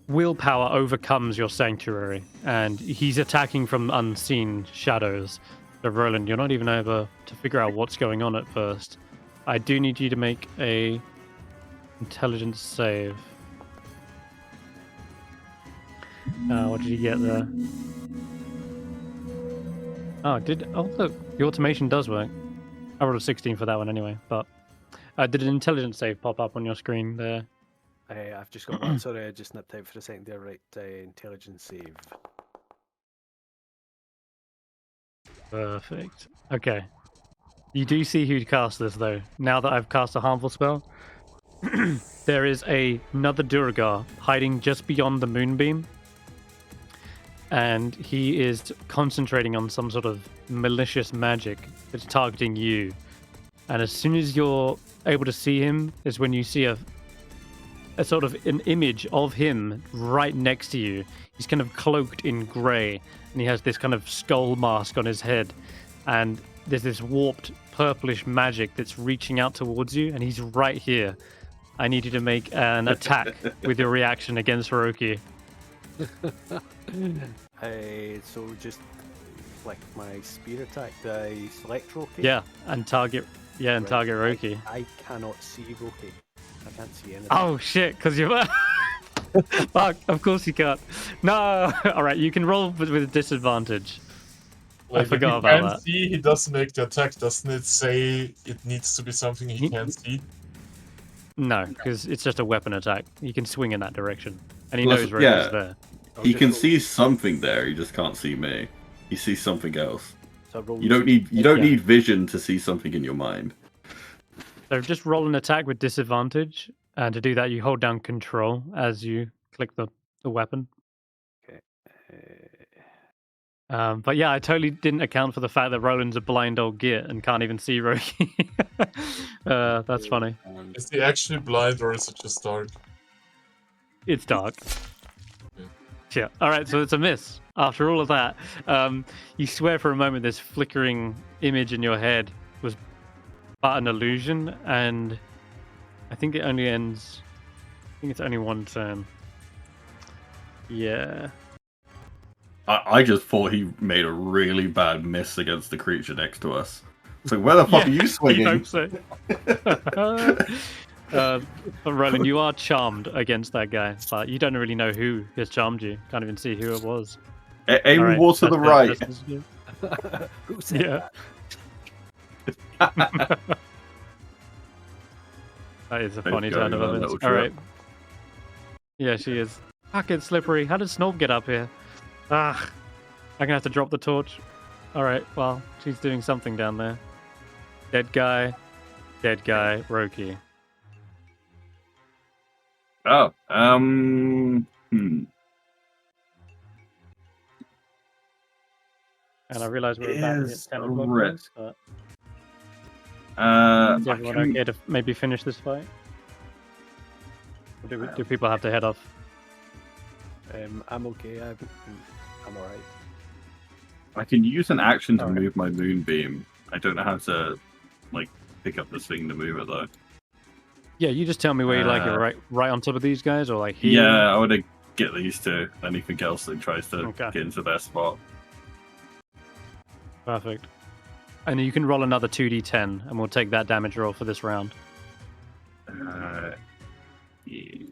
Speaker 1: willpower overcomes your sanctuary, and he's attacking from unseen shadows. So Roland, you're not even able to figure out what's going on at first. I do need you to make a intelligence save. What did you get there? Oh, look, the automation does work. I rolled a 16 for that one anyway, but did an intelligence save pop up on your screen there?
Speaker 4: I've just got one. Sorry, I just nipped out for a second there. Right, intelligence save.
Speaker 1: Perfect. Okay. You do see who cast this, though. Now that I've cast a harmful spell, there is another Duergar hiding just beyond the moonbeam. And he is concentrating on some sort of malicious magic that's targeting you. And as soon as you're able to see him, is when you see a sort of an image of him right next to you. He's kind of cloaked in grey, and he has this kind of skull mask on his head. And there's this warped purplish magic that's reaching out towards you, and he's right here. I need you to make an attack with your reaction against Roki.
Speaker 4: So just like my spear attack, do I select Roki?
Speaker 1: Yeah, and target. Yeah, and target Roki.
Speaker 4: I cannot see Roki. I can't see anything.
Speaker 1: Oh shit! Because you're. Fuck! Of course you can't. No. All right, you can roll with a disadvantage. I forgot about that.
Speaker 3: See, he doesn't make the attack. Doesn't it say it needs to be something he can't see?
Speaker 1: No, because it's just a weapon attack. You can swing in that direction, and he knows Roki's there.
Speaker 2: He can see something there. He just can't see me. He sees something else.
Speaker 4: So
Speaker 2: You don't need vision to see something in your mind.
Speaker 1: So just roll an attack with disadvantage, and to do that, you hold down Control as you click the weapon.
Speaker 4: Okay.
Speaker 1: But yeah, I totally didn't account for the fact that Roland's a blind old git and can't even see Roki. That's funny.
Speaker 3: Is he actually blind, or is it just dark?
Speaker 1: It's dark. Yeah. All right, so it's a miss. After all of that, you swear for a moment this flickering image in your head was but an illusion, and I think it only ends. I think it's only one turn. Yeah.
Speaker 2: I just thought he made a really bad miss against the creature next to us. So where the fuck are you swinging?
Speaker 1: I hope so. But Roland, you are charmed against that guy, but you don't really know who has charmed you. Can't even see who it was.
Speaker 2: Aim
Speaker 1: All right,
Speaker 2: more to the right.
Speaker 4: Who said
Speaker 1: that? That is a funny turn of events. All right. Yeah, she is. Fuck, it's slippery. How did Snorp get up here? I'm gonna have to drop the torch. All right. Well, she's doing something down there. Dead guy, Roki.
Speaker 2: Oh,
Speaker 1: And I realise we're about to hit 10 o'clock.
Speaker 2: risk.
Speaker 1: But
Speaker 2: is
Speaker 1: is everyone okay to maybe finish this fight? Or do people have to head off?
Speaker 4: I'm okay. I'm alright.
Speaker 2: I can use an action to move my moonbeam. I don't know how to pick up this thing to move it though.
Speaker 1: Yeah, you just tell me where you like it, right on top of these guys, or like here?
Speaker 2: Yeah, I want to get these two. Anything else that tries to get into their spot.
Speaker 1: Perfect. And you can roll another 2d10, and we'll take that damage roll for this round.
Speaker 2: Yeah.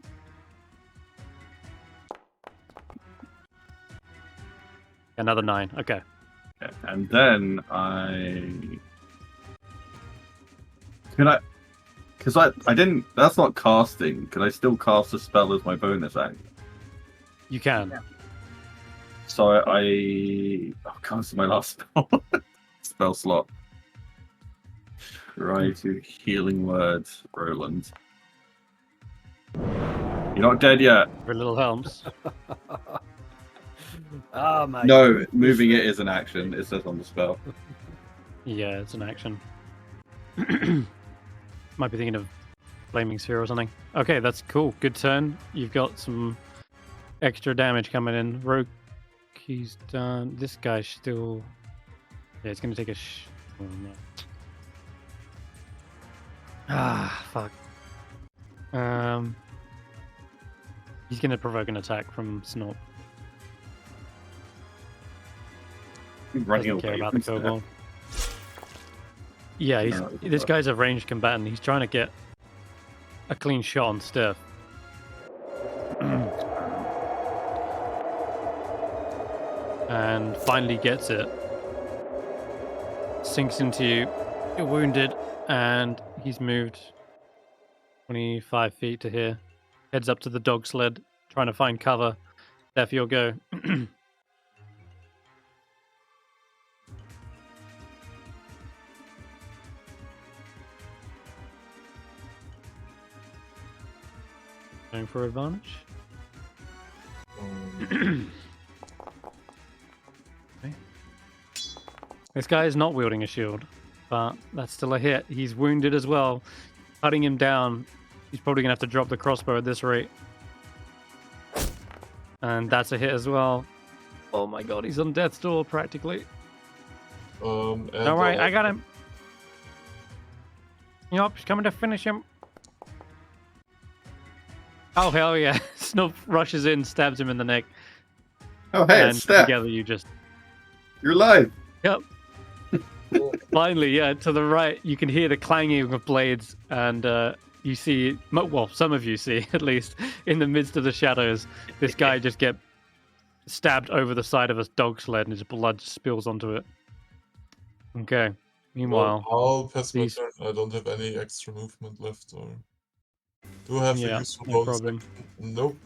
Speaker 1: Another 9. Okay.
Speaker 2: And then because I didn't. That's not casting. Can I still cast a spell as my bonus action?
Speaker 1: You can.
Speaker 2: So I cancel my last spell slot. Try to healing words, Roland. You're not dead yet.
Speaker 1: For little helms.
Speaker 4: Oh my.
Speaker 2: No, moving it is an action. It says on the spell.
Speaker 1: Yeah, it's an action. Might be thinking of Flaming Sphere or something. Okay, that's cool. Good turn. You've got some extra damage coming in. Roki's done. This guy's still... Yeah, it's going to take a... Oh, no. Fuck. He's going to provoke an attack from Snorp.
Speaker 2: Running
Speaker 1: Doesn't care
Speaker 2: away
Speaker 1: about the
Speaker 2: from
Speaker 1: kobold. Yeah, this guy's a ranged combatant. He's trying to get a clean shot on Stef. And finally gets it. Sinks into you. You're wounded, and he's moved 25 feet to here. Heads up to the dog sled, trying to find cover. Stef, you'll go. Going for advantage. Okay. This guy is not wielding a shield, but that's still a hit. He's wounded as well. Cutting him down. He's probably going to have to drop the crossbow at this rate. And that's a hit as well. Oh my god, he's on death's door practically.
Speaker 3: And
Speaker 1: Alright, I got him. Yup, he's coming to finish him. Oh hell yeah. Snuff rushes in, stabs him in the neck.
Speaker 2: Oh hey,
Speaker 1: And
Speaker 2: it's Stef.
Speaker 1: together you just...
Speaker 2: You're alive.
Speaker 1: Yep. Finally, yeah, to the right, you can hear the clanging of blades, and you see, well, some of you see, at least, in the midst of the shadows, this guy just get stabbed over the side of a dog sled, and his blood spills onto it. Okay. Meanwhile,
Speaker 3: I'll pass my
Speaker 1: these-
Speaker 3: turn. I don't have any extra movement left, or do I have
Speaker 1: Yeah,
Speaker 3: a useful
Speaker 1: no
Speaker 3: bonus
Speaker 1: problem.
Speaker 3: action? Nope.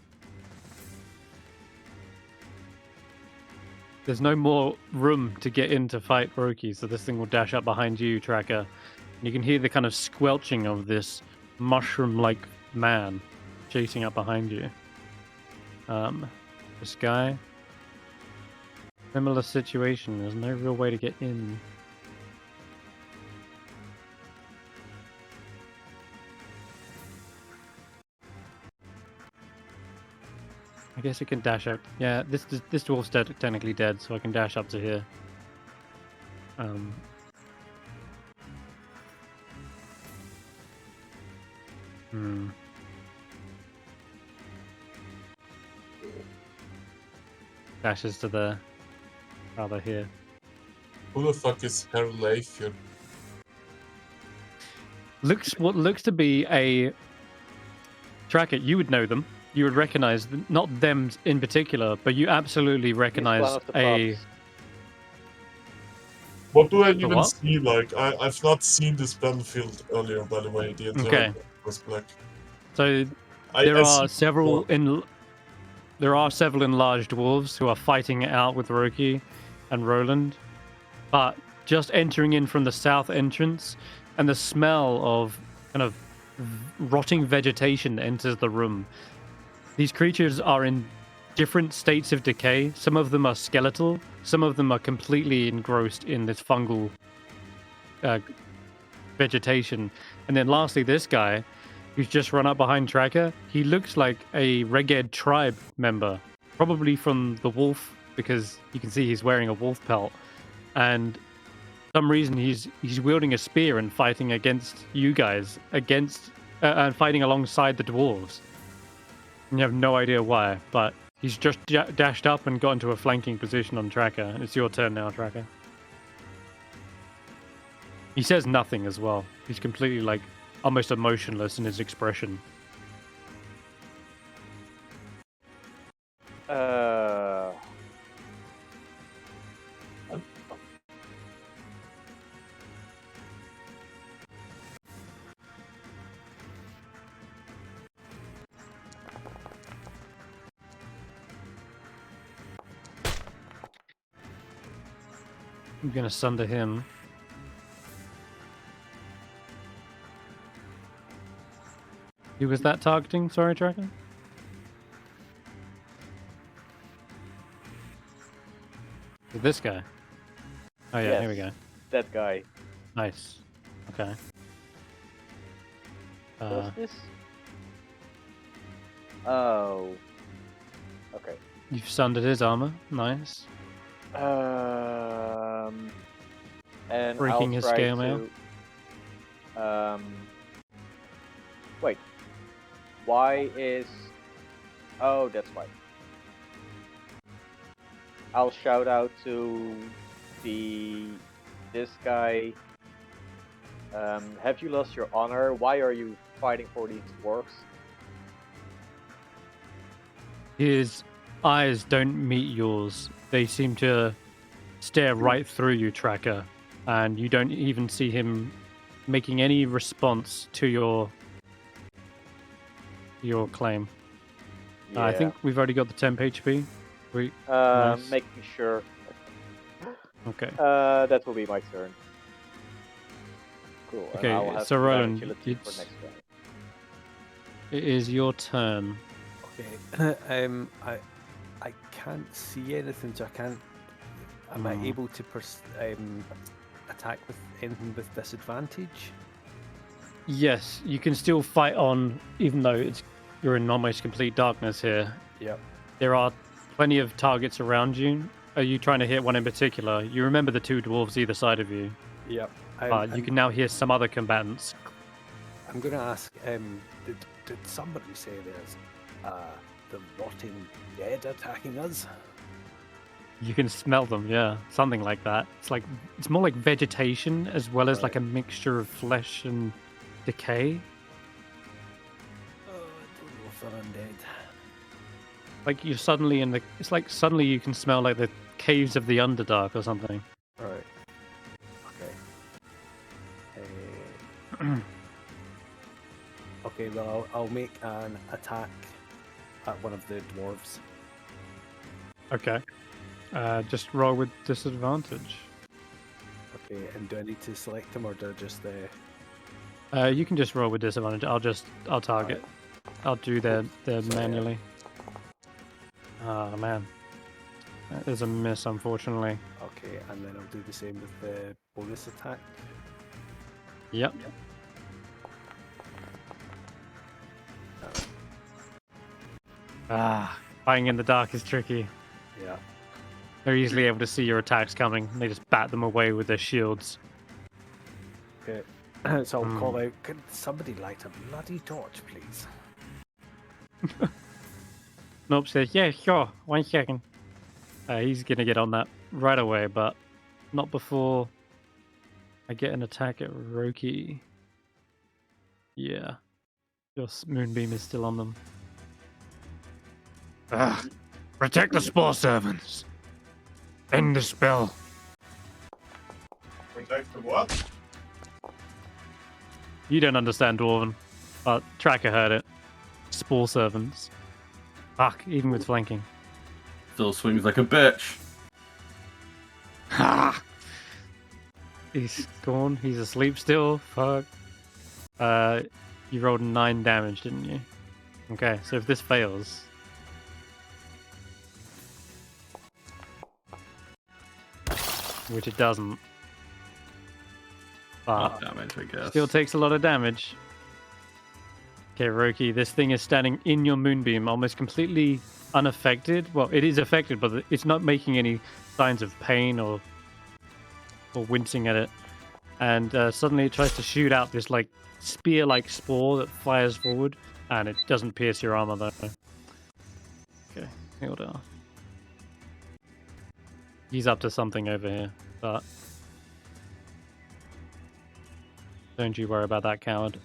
Speaker 1: there's no more room to get in to fight Roki, so this thing will dash up behind you, Tracker. You can hear the kind of squelching of this mushroom-like man chasing up behind you. This guy, similar situation. There's no real way to get in. I guess it can dash up. Yeah, this dwarf's technically dead, so I can dash up to here. Dashes to the rather here.
Speaker 3: Who the fuck is Herr Leifjord?
Speaker 1: What looks to be a Tracker. You would know them. You would recognize not them in particular, but you absolutely recognize
Speaker 6: He's one of the
Speaker 1: a.
Speaker 6: pups.
Speaker 3: What do I even
Speaker 1: what?
Speaker 3: see? Like, I've not seen this battlefield earlier, by the way. The entire
Speaker 1: Okay.
Speaker 3: was black.
Speaker 1: So
Speaker 3: I
Speaker 1: there
Speaker 3: see
Speaker 1: are several
Speaker 3: more.
Speaker 1: several enlarged dwarves who are fighting it out with Roki and Roland, but just entering in from the south entrance, and the smell of kind of rotting vegetation enters the room. These creatures are in different states of decay. Some of them are skeletal, some of them are completely engrossed in this fungal vegetation. And then lastly, this guy who's just run up behind Tracker, he looks like a Reged tribe member, probably from the wolf, because you can see he's wearing a wolf pelt. And for some reason he's wielding a spear and fighting against you guys, and fighting alongside the dwarves. And you have no idea why, but he's just dashed up and got into a flanking position on Tracker. It's your turn now, Tracker. He says nothing as well. He's completely, like, almost emotionless in his expression. I'm gonna sunder him. Who was that targeting? Sorry, Tracker? This guy. Oh yeah, here we go.
Speaker 6: That guy.
Speaker 1: Nice. Okay.
Speaker 6: What's this? Oh. Okay.
Speaker 1: You've sundered his armor. Nice.
Speaker 6: And
Speaker 1: Breaking
Speaker 6: I'll
Speaker 1: his
Speaker 6: try
Speaker 1: scale mail.
Speaker 6: Wait. Why is... Oh, that's why. I'll shout out to this guy. Have you lost your honor? Why are you fighting for these dwarves?
Speaker 1: His eyes don't meet yours. They seem to stare right through you, Tracker, and you don't even see him making any response to your claim.
Speaker 6: Yeah.
Speaker 1: I think we've already got the temp HP. Nice.
Speaker 6: Making sure.
Speaker 1: Okay.
Speaker 6: That will be my turn. Cool.
Speaker 1: Okay,
Speaker 6: and I'll have
Speaker 1: so Roland,
Speaker 6: agility for
Speaker 1: it's-
Speaker 6: next round.
Speaker 1: It is your turn.
Speaker 4: Okay. I can't see anything, so I can't. Am I able to attack with anything with disadvantage?
Speaker 1: Yes, you can still fight on, even though you're in almost complete darkness here.
Speaker 4: Yep.
Speaker 1: There are plenty of targets around you. Are you trying to hit one in particular? You remember the two dwarves either side of you.
Speaker 4: Yep.
Speaker 1: You can now hear some other combatants.
Speaker 4: I'm going to ask, did somebody say there's the rotting dead attacking us?
Speaker 1: You can smell them, yeah, something like that. It's more like vegetation as well as like a mixture of flesh and decay.
Speaker 4: Oh, I don't know if they're undead.
Speaker 1: Like you're suddenly it's like suddenly you can smell like the caves of the Underdark or something.
Speaker 4: Right. Okay. Okay, well, I'll make an attack at one of the dwarves.
Speaker 1: Okay. Just roll with disadvantage.
Speaker 4: Okay, and do I need to select them or do I just
Speaker 1: You can just roll with disadvantage. I'll target. I'll do their manually. Oh man. That is a miss, unfortunately.
Speaker 4: Okay, and then I'll do the same with the bonus attack.
Speaker 1: Yep. Fighting in the dark is tricky.
Speaker 4: Yeah.
Speaker 1: They're easily able to see your attacks coming. They just bat them away with their shields.
Speaker 4: Okay. So I'll call out, could somebody light a bloody torch, please?
Speaker 1: Nope says, yeah, sure. 1 second. He's going to get on that right away, but not before I get an attack at Roki. Yeah. Your moonbeam is still on them. Protect the spore servants. End the spell.
Speaker 3: Protect the what?
Speaker 1: You don't understand Dwarven, but Tracker heard it. Spore servants. Fuck, even with flanking.
Speaker 2: Still swings like a bitch.
Speaker 1: Ha! He's gone. He's asleep still. Fuck. You rolled 9 damage, didn't you? Okay, so if this fails... which it doesn't. But
Speaker 2: Damage, I guess.
Speaker 1: still takes a lot of damage. Okay, Roki, this thing is standing in your moonbeam, almost completely unaffected. Well, it is affected, but it's not making any signs of pain or wincing at it. And suddenly it tries to shoot out this like spear-like spore that fires forward, and it doesn't pierce your armor though. Okay, hold on. He's up to something over here, but don't you worry about that, coward.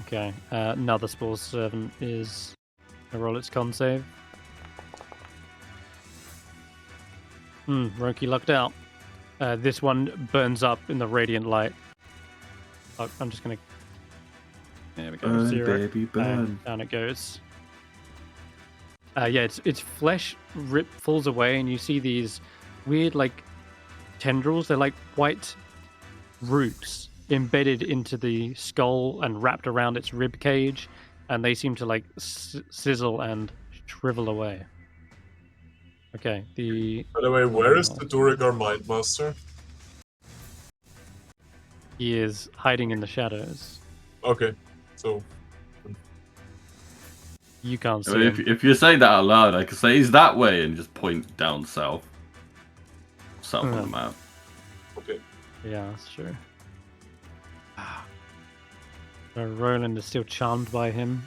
Speaker 1: Okay, another spore servant is a roll its con save. Roki lucked out. This one burns up in the radiant light. Oh, I'm just gonna. There we go.
Speaker 2: Burn,
Speaker 1: 0.
Speaker 2: baby, burn.
Speaker 1: And down it goes. Yeah, its flesh falls away, and you see these weird like tendrils. They're like white roots embedded into the skull and wrapped around its rib cage, and they seem to like sizzle and shrivel away. Okay,
Speaker 3: By the way, where is the Duragar Mindmaster?
Speaker 1: He is hiding in the shadows.
Speaker 3: Okay, so
Speaker 1: You can't see
Speaker 2: I mean,
Speaker 1: him.
Speaker 2: if you're saying that out loud, I could say he's that way and just point down south. South on the map.
Speaker 3: okay.
Speaker 1: Yeah, that's true. So Roland is still charmed by him.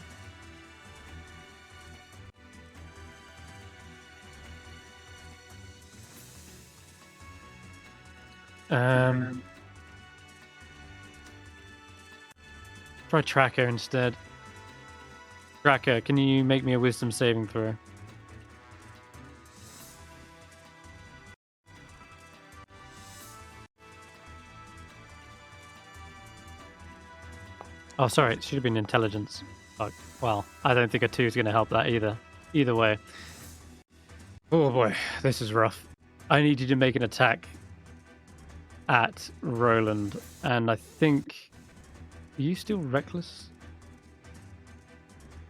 Speaker 1: Try Tracker instead. Tracker, can you make me a wisdom saving throw? Oh, sorry, it should have been intelligence. Fuck. Well, I don't think a 2 is going to help that either. Either way. Oh boy, this is rough. I need you to make an attack at Roland, and I think... Are you still reckless?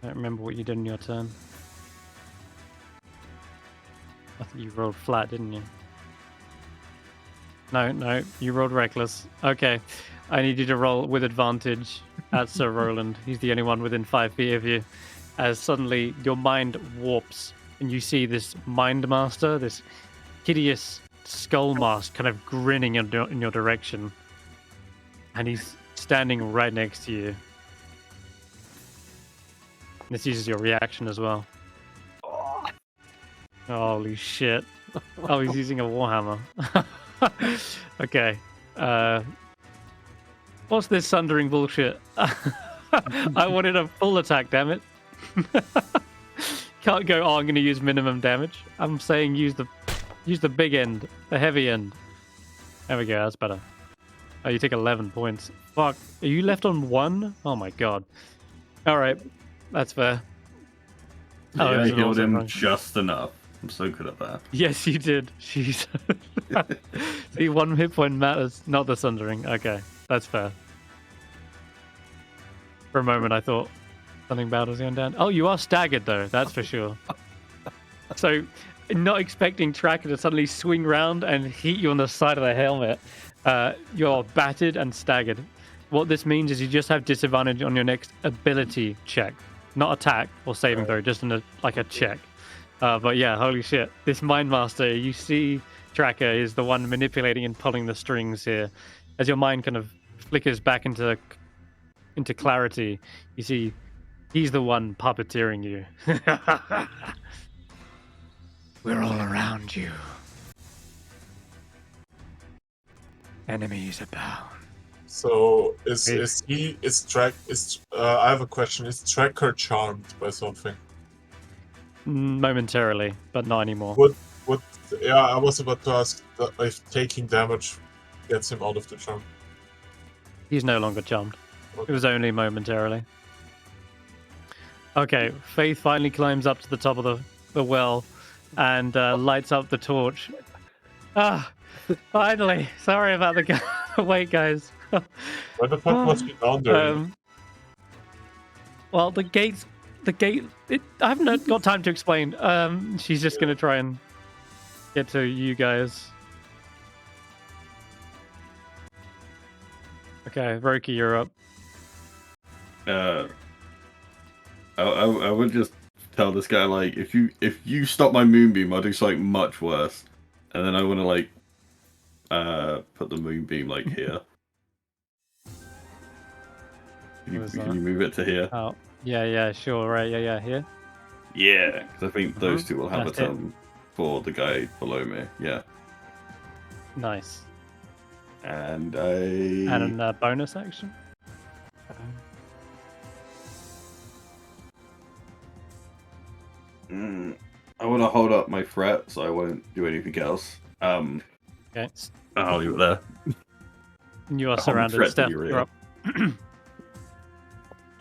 Speaker 1: I don't remember what you did in your turn. I think you rolled flat, didn't you? No, you rolled reckless. Okay, I need you to roll with advantage at Sir Roland. He's the only one within 5 feet of you. As suddenly your mind warps and you see this Mind Master, this hideous skull mask kind of grinning in your direction. And he's standing right next to you. This uses your reaction as well. Holy shit. Oh, he's using a Warhammer. Okay. What's this sundering bullshit? I wanted a full attack, damn it. Can't go, oh, I'm going to use minimum damage. I'm saying use the big end, the heavy end. There we go, that's better. Oh, you take 11 points. Fuck, are you left on 1? Oh my god. Alright, that's fair.
Speaker 2: Yeah, I
Speaker 1: it was an
Speaker 2: healed him
Speaker 1: awesome
Speaker 2: just enough. I'm so good at that.
Speaker 1: Yes, you did. Jeez. See, 1 hit point matters, not the sundering. Okay, that's fair. For a moment, I thought something bad was going down. Oh, you are staggered, though. That's for sure. So, not expecting Tracker to suddenly swing round and hit you on the side of the helmet, you're battered and staggered. What this means is you just have disadvantage on your next ability check. Not attack or saving throw, just like a check. But yeah, holy shit. This Mind Master, you see Tracker is the one manipulating and pulling the strings here. As your mind kind of flickers back into clarity, you see he's the one puppeteering you. We're all around you. Enemies abound.
Speaker 3: So I have a question. Is Tracker charmed by something?
Speaker 1: Momentarily, but not anymore.
Speaker 3: Yeah, I was about to ask if taking damage gets him out of the charm.
Speaker 1: He's no longer charmed.
Speaker 3: Okay.
Speaker 1: It was only momentarily. Okay, Faith finally climbs up to the top of the well and lights up the torch. Ah, finally. Sorry about the wait, guys.
Speaker 3: Why the fuck was he down there?
Speaker 1: Well, the gate. I haven't got time to explain. She's just going to try and get to you guys. Okay, Roki, you're up.
Speaker 2: I would just tell this guy, like, if you stop my moonbeam, I'll do something much worse. And then I want to, like, put the moonbeam, like, here. Can you move it to here?
Speaker 1: Oh, yeah, sure, right, yeah, here.
Speaker 2: Yeah, because I think those two will have
Speaker 1: That's
Speaker 2: a turn for the guy below me. Yeah.
Speaker 1: Nice.
Speaker 2: And
Speaker 1: a bonus action.
Speaker 2: I want to hold up my threat, so I won't do anything else.
Speaker 1: Okay.
Speaker 2: I'll leave it there.
Speaker 1: You are surrounded. Stef, you're up.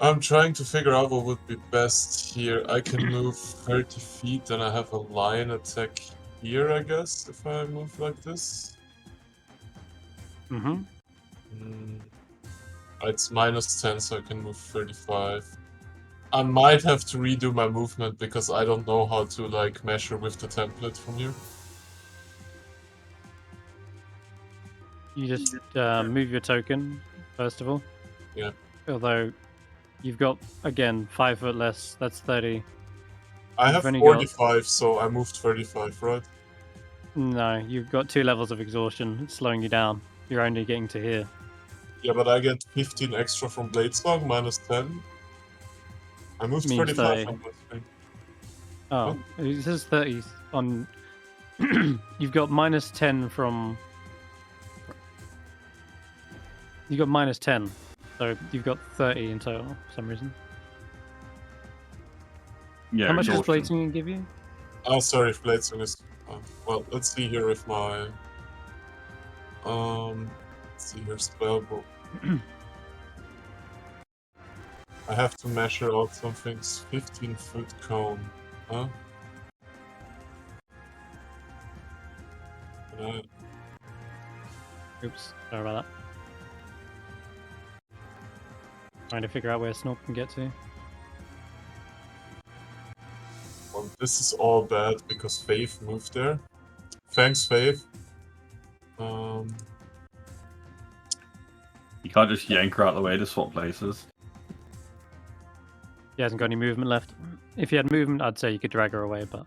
Speaker 3: I'm trying to figure out what would be best here. I can move 30 feet and I have a lion attack here, I guess, if I move like this.
Speaker 1: Mm-hmm.
Speaker 3: It's -10, so I can move 35. I might have to redo my movement because I don't know how to, like, measure with the template from here.
Speaker 1: You just move your token, first of all.
Speaker 3: Yeah.
Speaker 1: Although you've got, again, 5 foot less, that's 30.
Speaker 3: I have 45, so I moved 35, right?
Speaker 1: No, you've got 2 levels of exhaustion. It's slowing you down. You're only getting to here.
Speaker 3: Yeah, but I get 15 extra from Bladesong, -10. I moved
Speaker 1: Means
Speaker 3: 35
Speaker 1: 30.
Speaker 3: on my screen.
Speaker 1: Oh, it says 30 on... You've got -10 from... You got -10, so you've got 30 in total for some reason.
Speaker 2: Yeah,
Speaker 1: How much does
Speaker 2: exhaustion.
Speaker 1: Bladeswing give you?
Speaker 3: Oh, sorry, if Bladeswing is. Well, let's see here if my. Let's see here, spellbook. I have to measure out some things. 15-foot cone. Huh?
Speaker 1: Oops, sorry about that. Trying to figure out where Snorp can get to.
Speaker 3: Well, this is all bad because Faith moved there. Thanks, Faith.
Speaker 2: You can't just yank her out of the way to swap places.
Speaker 1: He hasn't got any movement left. If he had movement, I'd say you could drag her away, but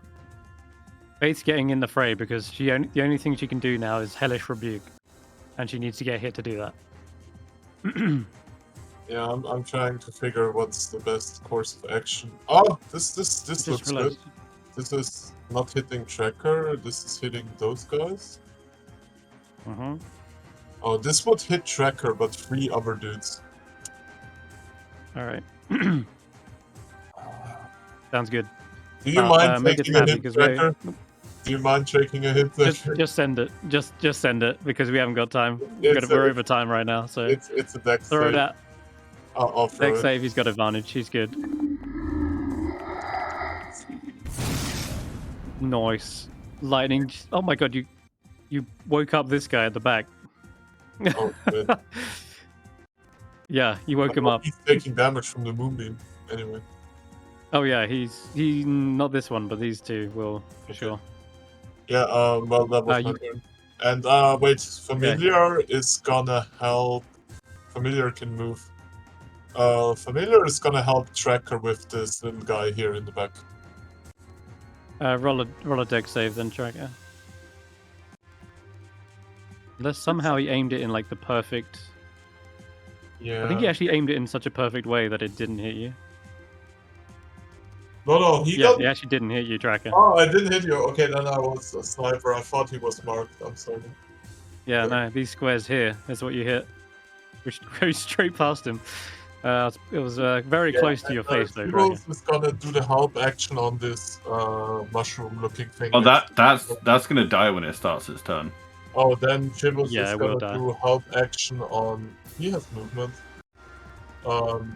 Speaker 1: Faith's getting in the fray because the only thing she can do now is Hellish Rebuke, and she needs to get hit to do that.
Speaker 3: Yeah, I'm trying to figure what's the best course of action. Oh, this looks good. This is not hitting tracker. This is hitting those guys. Oh, this would hit tracker, but 3 other dudes.
Speaker 1: All right. Sounds good.
Speaker 3: Do you mind
Speaker 1: make it
Speaker 3: taking a
Speaker 1: snappy
Speaker 3: hit
Speaker 1: because
Speaker 3: tracker? Do you mind taking a hit tracker?
Speaker 1: just send it. Just send it because we haven't got time. We're over time right now, so
Speaker 3: it's a dex
Speaker 1: throw
Speaker 3: save.
Speaker 1: it out.
Speaker 3: I'll throw
Speaker 1: Dex
Speaker 3: it.
Speaker 1: save. He's got advantage. He's good. Nice. Lightning. Oh my god! You woke up this guy at the back.
Speaker 3: Oh, good.
Speaker 1: Yeah, you woke him up.
Speaker 3: He's taking damage from the moonbeam. Anyway.
Speaker 1: Oh yeah, he not this one, but these two will for sure.
Speaker 3: Yeah. Well, that was my turn. And wait, familiar is gonna help. Familiar can move. Familiar is gonna help tracker with this little guy here in the back.
Speaker 1: Roll a dex save then, tracker. Unless somehow he aimed it in like the perfect.
Speaker 3: Yeah.
Speaker 1: I think he actually aimed it in such a perfect way that it didn't hit you.
Speaker 3: No,
Speaker 1: he actually didn't hit you, tracker.
Speaker 3: Oh, I didn't hit you. Okay, then I was a sniper. I thought he was marked. I'm sorry.
Speaker 1: Yeah, no, these squares here is what you hit. Which goes straight past him. It was very close to your face, though, Dragon.
Speaker 3: Chibbles is gonna do the help action on this mushroom-looking thing.
Speaker 2: Oh, that's gonna die when it starts its turn.
Speaker 3: Oh, then Chibbles is
Speaker 1: will
Speaker 3: gonna
Speaker 1: die.
Speaker 3: do help action on. He has movement.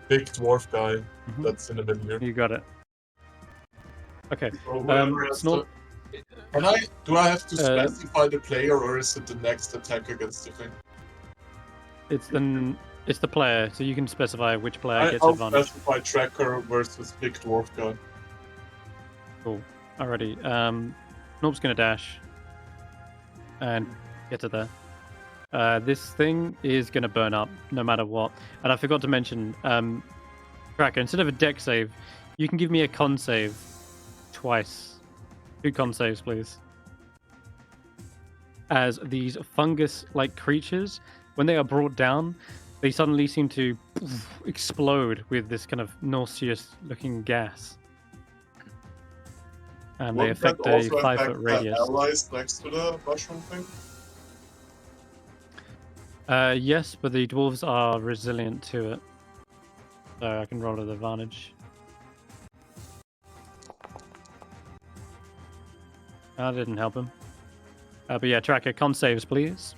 Speaker 3: Big dwarf guy that's in the middle here.
Speaker 1: You got it. Okay.
Speaker 3: So do I have to specify the player, or is it the next attack against the thing?
Speaker 1: It's the player, so you can specify which player gets
Speaker 3: I'll
Speaker 1: advantage.
Speaker 3: specify tracker versus big dwarf guy.
Speaker 1: Cool. Alrighty. Snorp's gonna dash and get to there. This thing is gonna burn up no matter what. And I forgot to mention, Tracker, instead of a dex save, you can give me a con save twice. 2 con saves, please. As these fungus-like creatures, when they are brought down, they suddenly seem to explode with this kind of nauseous-looking gas. And they affect a 5-foot radius.
Speaker 3: Allies next to the mushroom thing?
Speaker 1: Yes, but the dwarves are resilient to it. So I can roll with advantage. That didn't help him. But yeah, Tracker, con saves, please.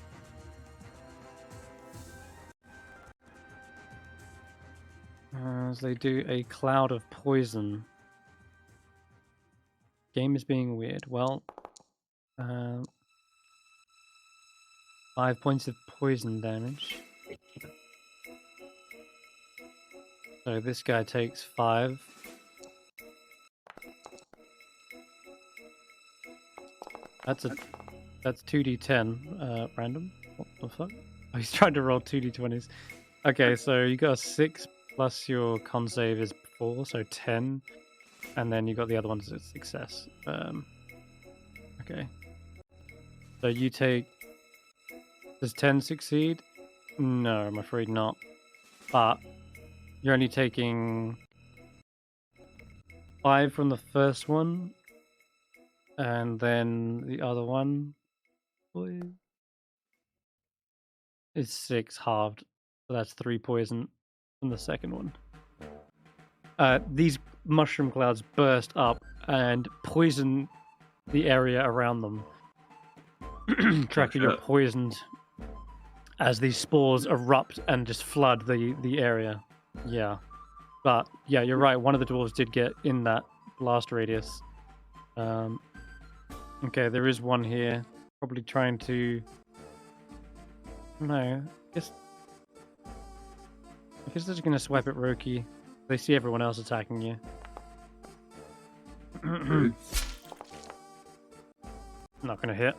Speaker 1: As they do a cloud of poison. Game is being weird. Well, 5 points of poison damage. So this guy takes 5. That's 2d10 random. What the fuck? Oh, he's trying to roll 2d20s. Okay, so you got a 6 plus your con save is 4, so 10, and then you got the other ones as success. Okay. So you take. Does 10 succeed? No, I'm afraid not. But you're only taking 5 from the first one, and then the other one is 6 halved. So that's 3 poison from the second one. These mushroom clouds burst up and poison the area around them. Tracker, you're poisoned as these spores erupt and just flood the area. Yeah. But, yeah, you're right. One of the dwarves did get in that blast radius. Okay, there is one here. Probably trying to... No, I guess they're just going to swipe at Roki. They see everyone else attacking you. Not going to hit.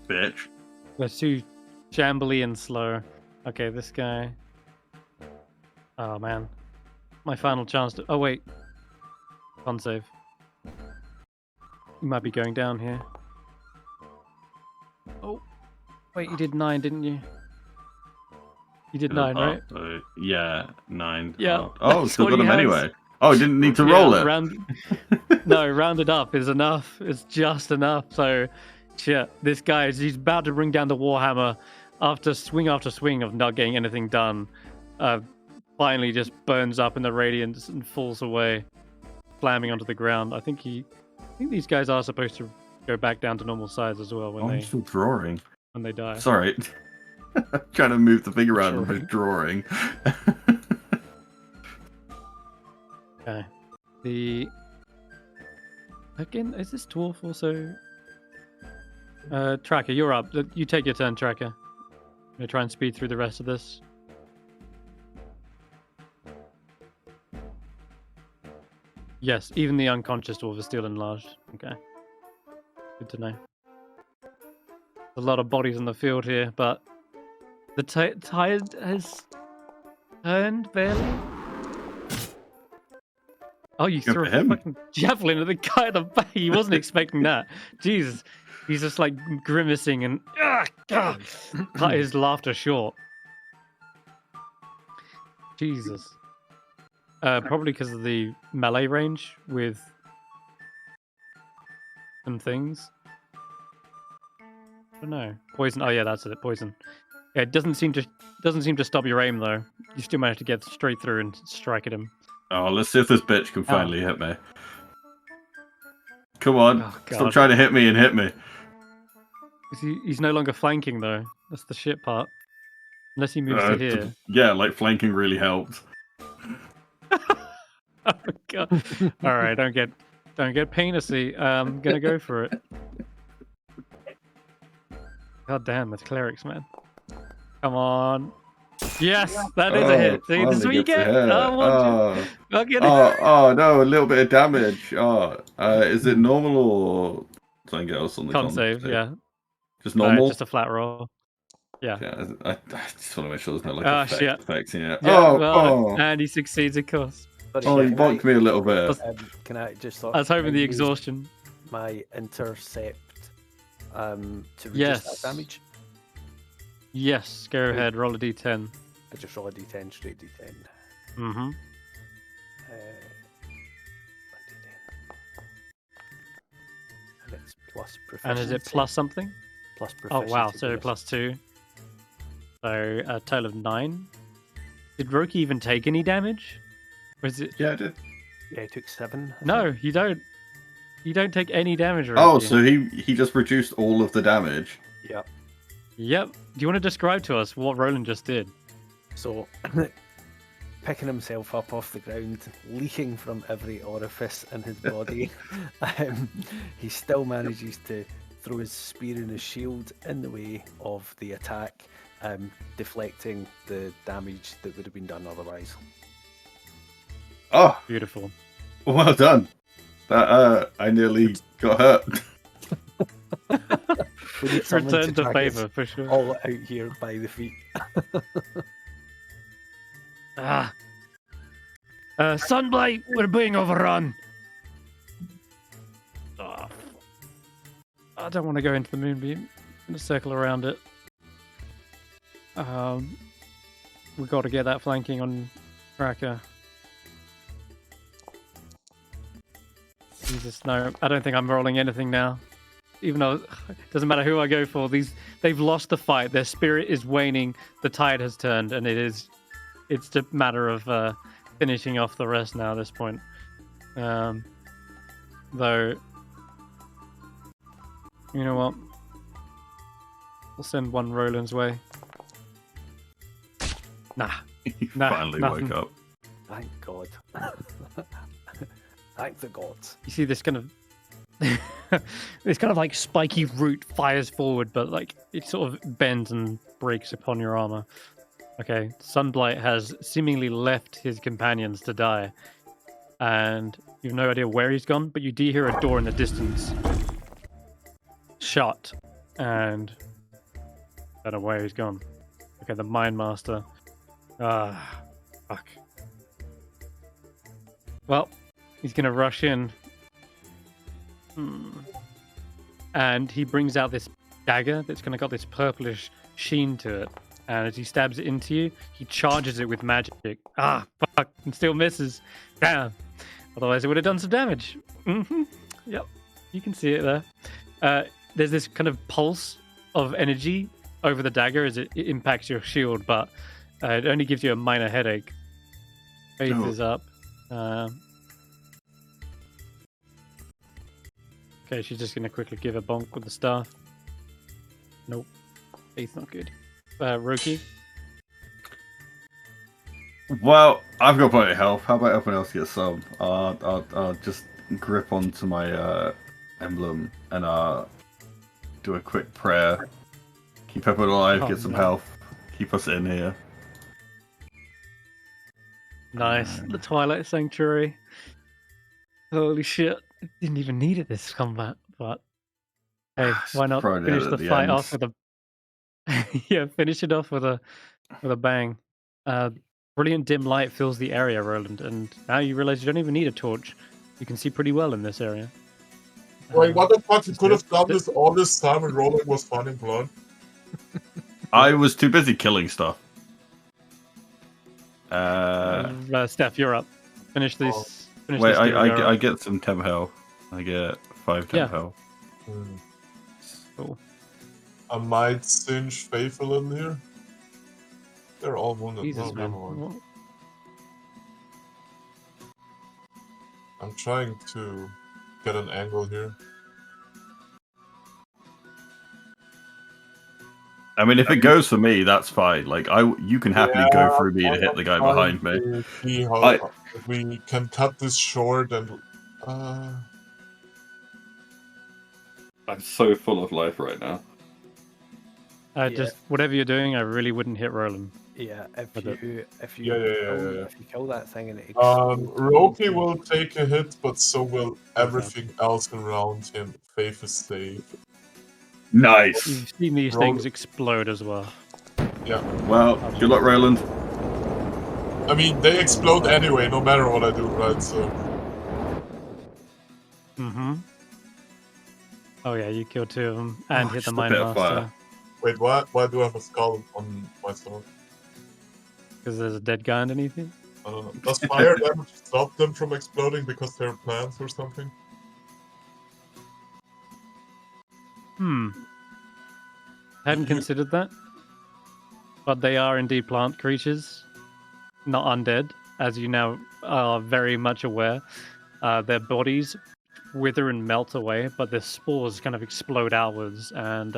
Speaker 2: Bitch.
Speaker 1: They're too shambly and slow. Okay, this guy... Oh, man. My final chance to... Oh, wait. Con save. You might be going down here. Oh. Wait, you did 9, didn't you? You did 9, right?
Speaker 2: Yeah, 9.
Speaker 1: Yeah.
Speaker 2: Oh, still got them anyway. Oh, I didn't need to roll it.
Speaker 1: No, rounded up is enough. It's just enough. So, shit, this guy, he's about to bring down the Warhammer after swing of not getting anything done. Finally just burns up in the radiance and falls away, slamming onto the ground. I think these guys are supposed to go back down to normal size as well when
Speaker 2: I'm still drawing.
Speaker 1: When they die.
Speaker 2: Sorry. Trying to move the thing around and just drawing.
Speaker 1: Okay. Again, is this dwarf also? Tracker, you're up. You take your turn, Tracker. I'm gonna try and speed through the rest of this. Yes, even the unconscious dwarf is still enlarged. Okay. Good to know. A lot of bodies in the field here, but the tide has turned barely. Oh, you threw a fucking javelin at the guy at the back. He wasn't expecting that. Jesus. He's just like grimacing and cut his laughter short. Jesus. Probably because of the melee range with some things. I don't know. Poison. Oh yeah, that's it. Poison. Yeah, it doesn't seem to stop your aim though. You still manage to get straight through and strike at him.
Speaker 2: Oh, let's see if this bitch can finally hit me. Come on, stop trying to hit me and hit me.
Speaker 1: He's no longer flanking though. That's the shit part. Unless he moves to here.
Speaker 2: Yeah, like flanking really helped.
Speaker 1: Oh god! All right, don't get penisy. I'm gonna go for it. God damn, that's clerics, man. Come on. Yes, that is a hit. See, this is what you get. Oh
Speaker 2: no, a little bit of damage. Is it normal or something else on the
Speaker 1: con save? Yeah.
Speaker 2: Just normal?
Speaker 1: Just a flat roll. Yeah.
Speaker 2: I just want to make sure there's no like effects in it.
Speaker 1: And he succeeds, of course.
Speaker 2: Sorry, he bonked me a little bit.
Speaker 4: Can I just
Speaker 1: I was hoping the exhaustion.
Speaker 4: My intercept to reduce that damage?
Speaker 1: Yes, go ahead, roll a d10.
Speaker 4: I just roll a d10, straight d10.
Speaker 1: Mm-hmm.
Speaker 4: And it's plus proficiency.
Speaker 1: And is it plus something?
Speaker 4: Plus proficiency.
Speaker 1: Oh wow, so +2. So a total of 9. Did Roki even take any damage? Or is it...
Speaker 2: Yeah, I did.
Speaker 4: Yeah, he took 7.
Speaker 1: No, you don't. You don't take any damage, Roki.
Speaker 2: Oh, so he just reduced all of the damage.
Speaker 4: Yep.
Speaker 1: Yep. Do you want to describe to us what Roland just did?
Speaker 4: So, picking himself up off the ground, leaking from every orifice in his body, he still manages to throw his spear and his shield in the way of the attack, deflecting the damage that would have been done otherwise.
Speaker 2: Oh,
Speaker 1: beautiful!
Speaker 2: Well done. That I nearly got hurt.
Speaker 1: Return to favour for sure.
Speaker 4: All out here by the feet.
Speaker 1: Sunblight, we're being overrun. Oh, I don't want to go into the moonbeam. I'm gonna circle around it. We got to get that flanking on Tracker. Jesus, no, I don't think I'm rolling anything now. even though it doesn't matter who I go for, they've lost the fight. Their spirit is waning. The tide has turned, and it's a matter of finishing off the rest now at this point. Though, you know what? We'll send one Roland's way. Nah.
Speaker 2: He
Speaker 1: Nah,
Speaker 2: finally
Speaker 1: nothing.
Speaker 2: woke up.
Speaker 4: Thank God. Thank the gods.
Speaker 1: You see this kind of this kind of like spiky root fires forward, but like it sort of bends and breaks upon your armor. Okay, Sunblight has seemingly left his companions to die, and you've no idea where he's gone, but you do hear a door in the distance shut, and don't know where he's gone. Okay, the Mine Master. Ah, fuck. Well, he's gonna rush in. And he brings out this dagger that's kind of got this purplish sheen to it. And as he stabs it into you, he charges it with magic. Ah, fuck, and still misses. Damn. Otherwise, it would have done some damage. Yep, you can see it there. There's this kind of pulse of energy over the dagger as it impacts your shield, but it only gives you a minor headache. Faith is up. Okay, she's just gonna quickly give a bonk with the staff. Nope, Faith's not good. Roki.
Speaker 2: Well, I've got plenty of health. How about everyone else get some? I'll just grip onto my emblem and do a quick prayer. Keep everyone alive, get some health. Keep us in here.
Speaker 1: Nice. The Twilight Sanctuary. Holy shit. Didn't even need it this combat, but hey, why not finish the fight off with a yeah, finish it off with a bang. Brilliant dim light fills the area, Roland, and now you realize you don't even need a torch. You can see pretty well in this area.
Speaker 3: Wait, what the fuck? You could have done this all this time and Roland was finding blood.
Speaker 2: I was too busy killing stuff.
Speaker 1: Stef, you're up. Finish this. Finish
Speaker 2: wait,
Speaker 1: this
Speaker 2: I get some temp health. I get 5 temp health.
Speaker 1: Cool.
Speaker 3: I might singe Faith a little here. They're all wounded.
Speaker 1: Jesus,
Speaker 3: no,
Speaker 1: man.
Speaker 3: I'm trying to get an angle here.
Speaker 2: I mean, if it goes for me, that's fine. Like, you can happily go through me to hit the guy behind me.
Speaker 3: See how we can cut this short and.
Speaker 2: I'm so full of life right now.
Speaker 1: Just whatever you're doing, I really wouldn't hit Roland.
Speaker 4: Yeah, if you kill that thing and it
Speaker 3: Roki will take a hit, but so will everything else around him. Faith is safe.
Speaker 2: Nice.
Speaker 1: You've seen these things explode as well.
Speaker 3: Yeah.
Speaker 2: Well, good luck, Roland.
Speaker 3: I mean, they explode anyway, no matter what I do, right? So.
Speaker 1: Oh yeah, you killed 2 of them and hit the Mine Master.
Speaker 3: Wait, why do I have a skull on myself?
Speaker 1: Because there's a dead guy underneath you?
Speaker 3: I don't know. Does fire damage stop them from exploding because they're plants or something?
Speaker 1: Hadn't considered that. But they are indeed plant creatures, not undead, as you now are very much aware. Their bodies wither and melt away, but the spores kind of explode outwards, and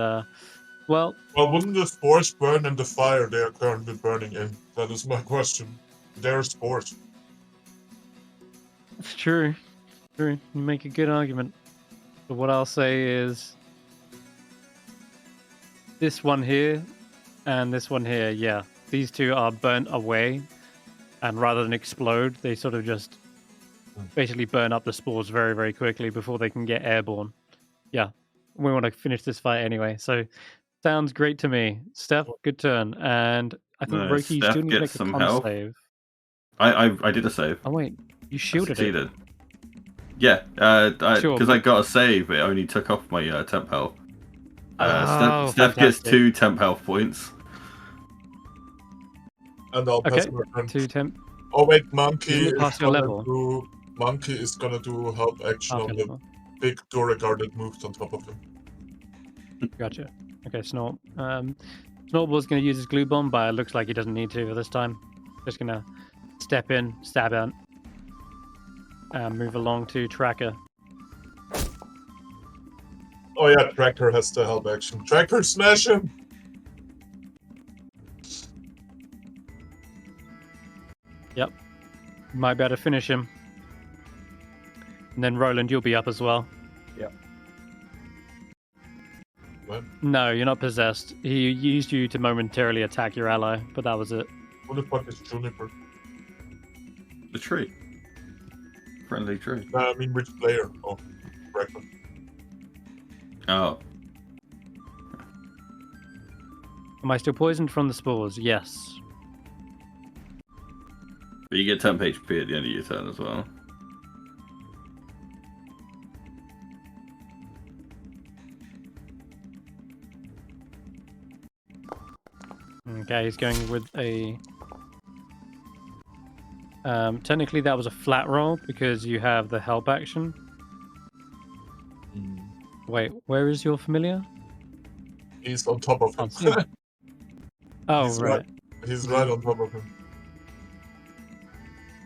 Speaker 1: well,
Speaker 3: wouldn't the spores burn in the fire they are currently burning in? That is my question. They're spores.
Speaker 1: It's true. True. You make a good argument. But what I'll say is this one here and this one here, yeah. These 2 are burnt away, and rather than explode, they sort of just basically burn up the spores very, very quickly before they can get airborne. Yeah. We want to finish this fight anyway, so sounds great to me. Stef, good turn. And I think Roki still needs to make a con save.
Speaker 2: I did a save.
Speaker 1: Oh wait, you shielded it.
Speaker 2: Yeah, because I got a save, it only took off my temp health. Stef gets 2 temp health points.
Speaker 3: And I'll pass my turn.
Speaker 1: 2 temp.
Speaker 3: Oh wait, Monkey is gonna do help action on the big door guard that moved on top of him.
Speaker 1: Gotcha. Okay, Snort. Snortball's going to use his glue bomb, but it looks like he doesn't need to this time. Just going to step in, stab out, and move along to Tracker.
Speaker 3: Oh yeah, Tracker has the help action. Tracker, smash him!
Speaker 1: Yep. Might be able to finish him. And then Roland, you'll be up as well.
Speaker 4: Yep.
Speaker 3: What?
Speaker 1: No, you're not possessed. He used you to momentarily attack your ally, but that was it.
Speaker 3: Who the fuck is Juniper?
Speaker 2: The tree. Friendly tree.
Speaker 3: I mean, which player? Oh, Tracker.
Speaker 2: Oh.
Speaker 1: Am I still poisoned from the spores? Yes.
Speaker 2: But you get 10 HP at the end of your turn as well.
Speaker 1: Okay, he's going with a... technically that was a flat roll because you have the help action. Wait, where is your familiar?
Speaker 3: He's on top of him.
Speaker 1: Oh,
Speaker 3: He's
Speaker 1: right.
Speaker 3: He's right on top of him.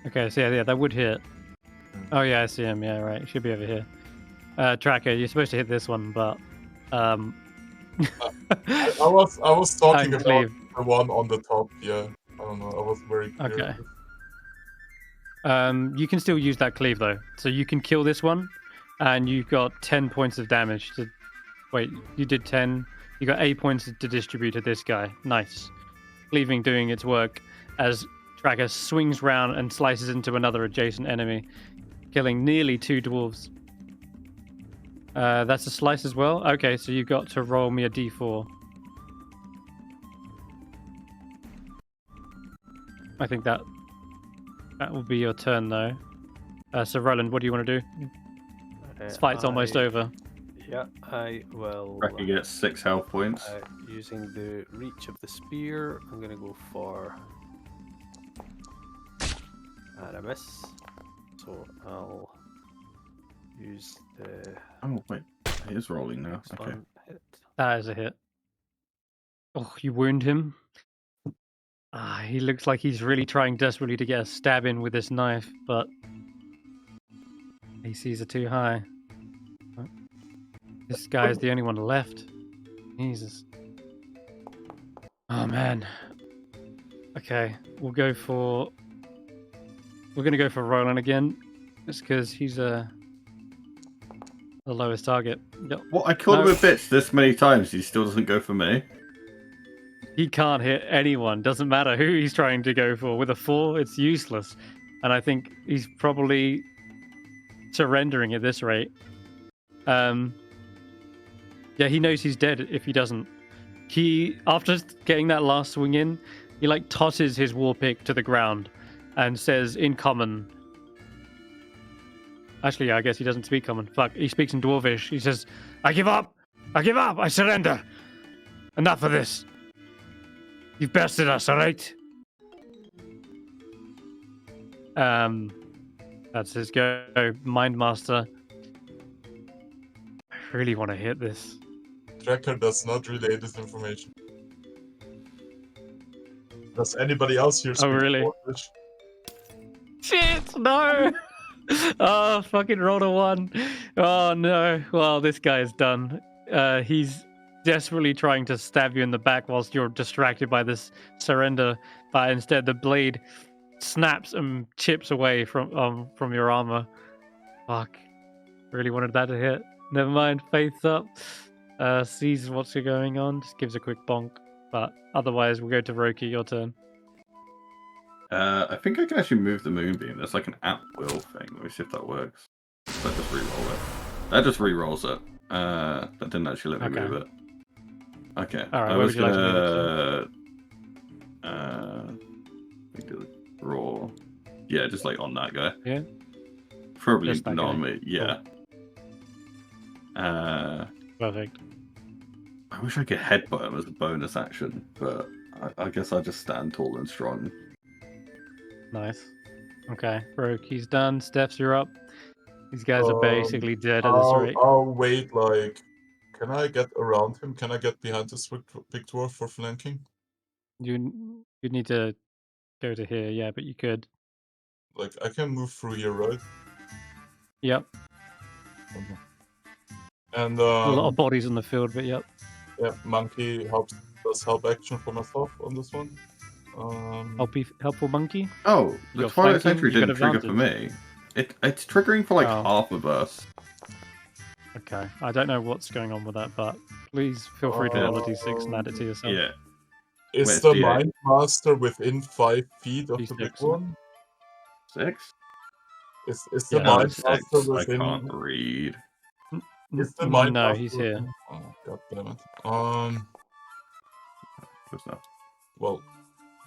Speaker 1: Okay, so yeah, that would hit. Oh yeah, I see him. Yeah, right. He should be over here. Tracker, you're supposed to hit this one, but
Speaker 3: I was talking
Speaker 1: Time
Speaker 3: about
Speaker 1: cleave.
Speaker 3: the one on the top. Yeah, I don't know. I was very clear.
Speaker 1: Okay. You can still use that cleave though, so you can kill this one, and you've got 10 points of damage. To wait, you did 10. You got 8 points to distribute to this guy. Nice. Cleaving doing its work as Tracker swings round and slices into another adjacent enemy, killing nearly 2 dwarves. That's a slice as well. Okay, so you've got to roll me a d4. I think that will be your turn though. So Roland, what do you want to do? This fight's almost over.
Speaker 4: Yeah, I will.
Speaker 2: Tracker gets 6 health points.
Speaker 4: Using the reach of the spear, I'm gonna go for. And I miss. So I'll use the.
Speaker 2: Oh, wait. He is rolling now. Okay.
Speaker 4: One hit.
Speaker 1: That is a hit. Oh, you wound him. He looks like he's really trying desperately to get a stab in with this knife, but ACs are too high. This guy's the only one left. Jesus. Oh man. Okay, we're gonna go for Roland again, just because he's the lowest target. Yep.
Speaker 2: What? I killed him with bits this many times. He still doesn't go for me.
Speaker 1: He can't hit anyone. Doesn't matter who he's trying to go for. With a 4, it's useless. And I think he's probably surrendering at this rate. Yeah, he knows he's dead if he doesn't. He, after getting that last swing in, he like tosses his war pick to the ground and says in common. Actually, yeah, I guess he doesn't speak common. Fuck, he speaks in Dwarvish. He says, I give up! I give up! I surrender! Enough of this! You've bested us, alright? That's his go. Mindmaster. I really want to hit this.
Speaker 3: Tracker does not relay this information. Does anybody else here speak
Speaker 1: really?
Speaker 3: Dwarvish?
Speaker 1: Shit, no! Oh, fucking rolled a 1. Oh no. Well, this guy's done. He's desperately trying to stab you in the back whilst you're distracted by this surrender, but instead the blade snaps and chips away from your armor. Fuck. Really wanted that to hit. Never mind, faith's up. Sees what's going on, just gives a quick bonk. But otherwise, we'll go to Roki, your turn.
Speaker 2: I think I can actually move the moonbeam. There's like an at will thing. Let me see if that works. That just re-roll it. That just re-rolls it. That didn't actually let me
Speaker 1: Okay.
Speaker 2: move it. Okay.
Speaker 1: Alright,
Speaker 2: I
Speaker 1: where
Speaker 2: was
Speaker 1: would you like to
Speaker 2: gonna we do raw. Yeah, just like on that guy.
Speaker 1: Yeah?
Speaker 2: Probably
Speaker 1: Just that
Speaker 2: not
Speaker 1: guy.
Speaker 2: on me. Yeah.
Speaker 1: Perfect.
Speaker 2: I wish I could headbutt him as a bonus action, but I guess I just stand tall and strong.
Speaker 1: Nice. Okay, Roki's done. Stef's, you're up. These guys are basically dead at this rate.
Speaker 3: I'll wait like a Can I get around him? Can I get behind this big dwarf for flanking?
Speaker 1: You need to go to here, yeah, but you could.
Speaker 3: Like, I can move through here, right?
Speaker 1: Yep.
Speaker 3: Okay. And
Speaker 1: A lot of bodies on the field, but yep.
Speaker 3: yeah, monkey does help action for myself on this one.
Speaker 1: Helpful monkey.
Speaker 2: Oh, the
Speaker 1: You're
Speaker 2: Twilight
Speaker 1: flanking,
Speaker 2: Sentry
Speaker 1: you got
Speaker 2: didn't trigger for me. It's triggering for like
Speaker 1: Oh.
Speaker 2: half of us.
Speaker 1: Okay, I don't know what's going on with that, but please feel free to roll a d6 and add it to yourself.
Speaker 2: Yeah.
Speaker 3: Is
Speaker 2: Where's
Speaker 3: the
Speaker 2: D8?
Speaker 3: Mind Master within 5 feet of the big
Speaker 1: D6,
Speaker 3: one?
Speaker 2: 6?
Speaker 3: Is the
Speaker 1: Yeah,
Speaker 3: Mind
Speaker 2: 6.
Speaker 3: Master
Speaker 2: I
Speaker 3: within?
Speaker 2: can't read.
Speaker 3: Is the Mind
Speaker 1: No,
Speaker 3: Master
Speaker 1: he's here.
Speaker 3: within- Oh, god damn it.
Speaker 2: What's that?
Speaker 3: Well,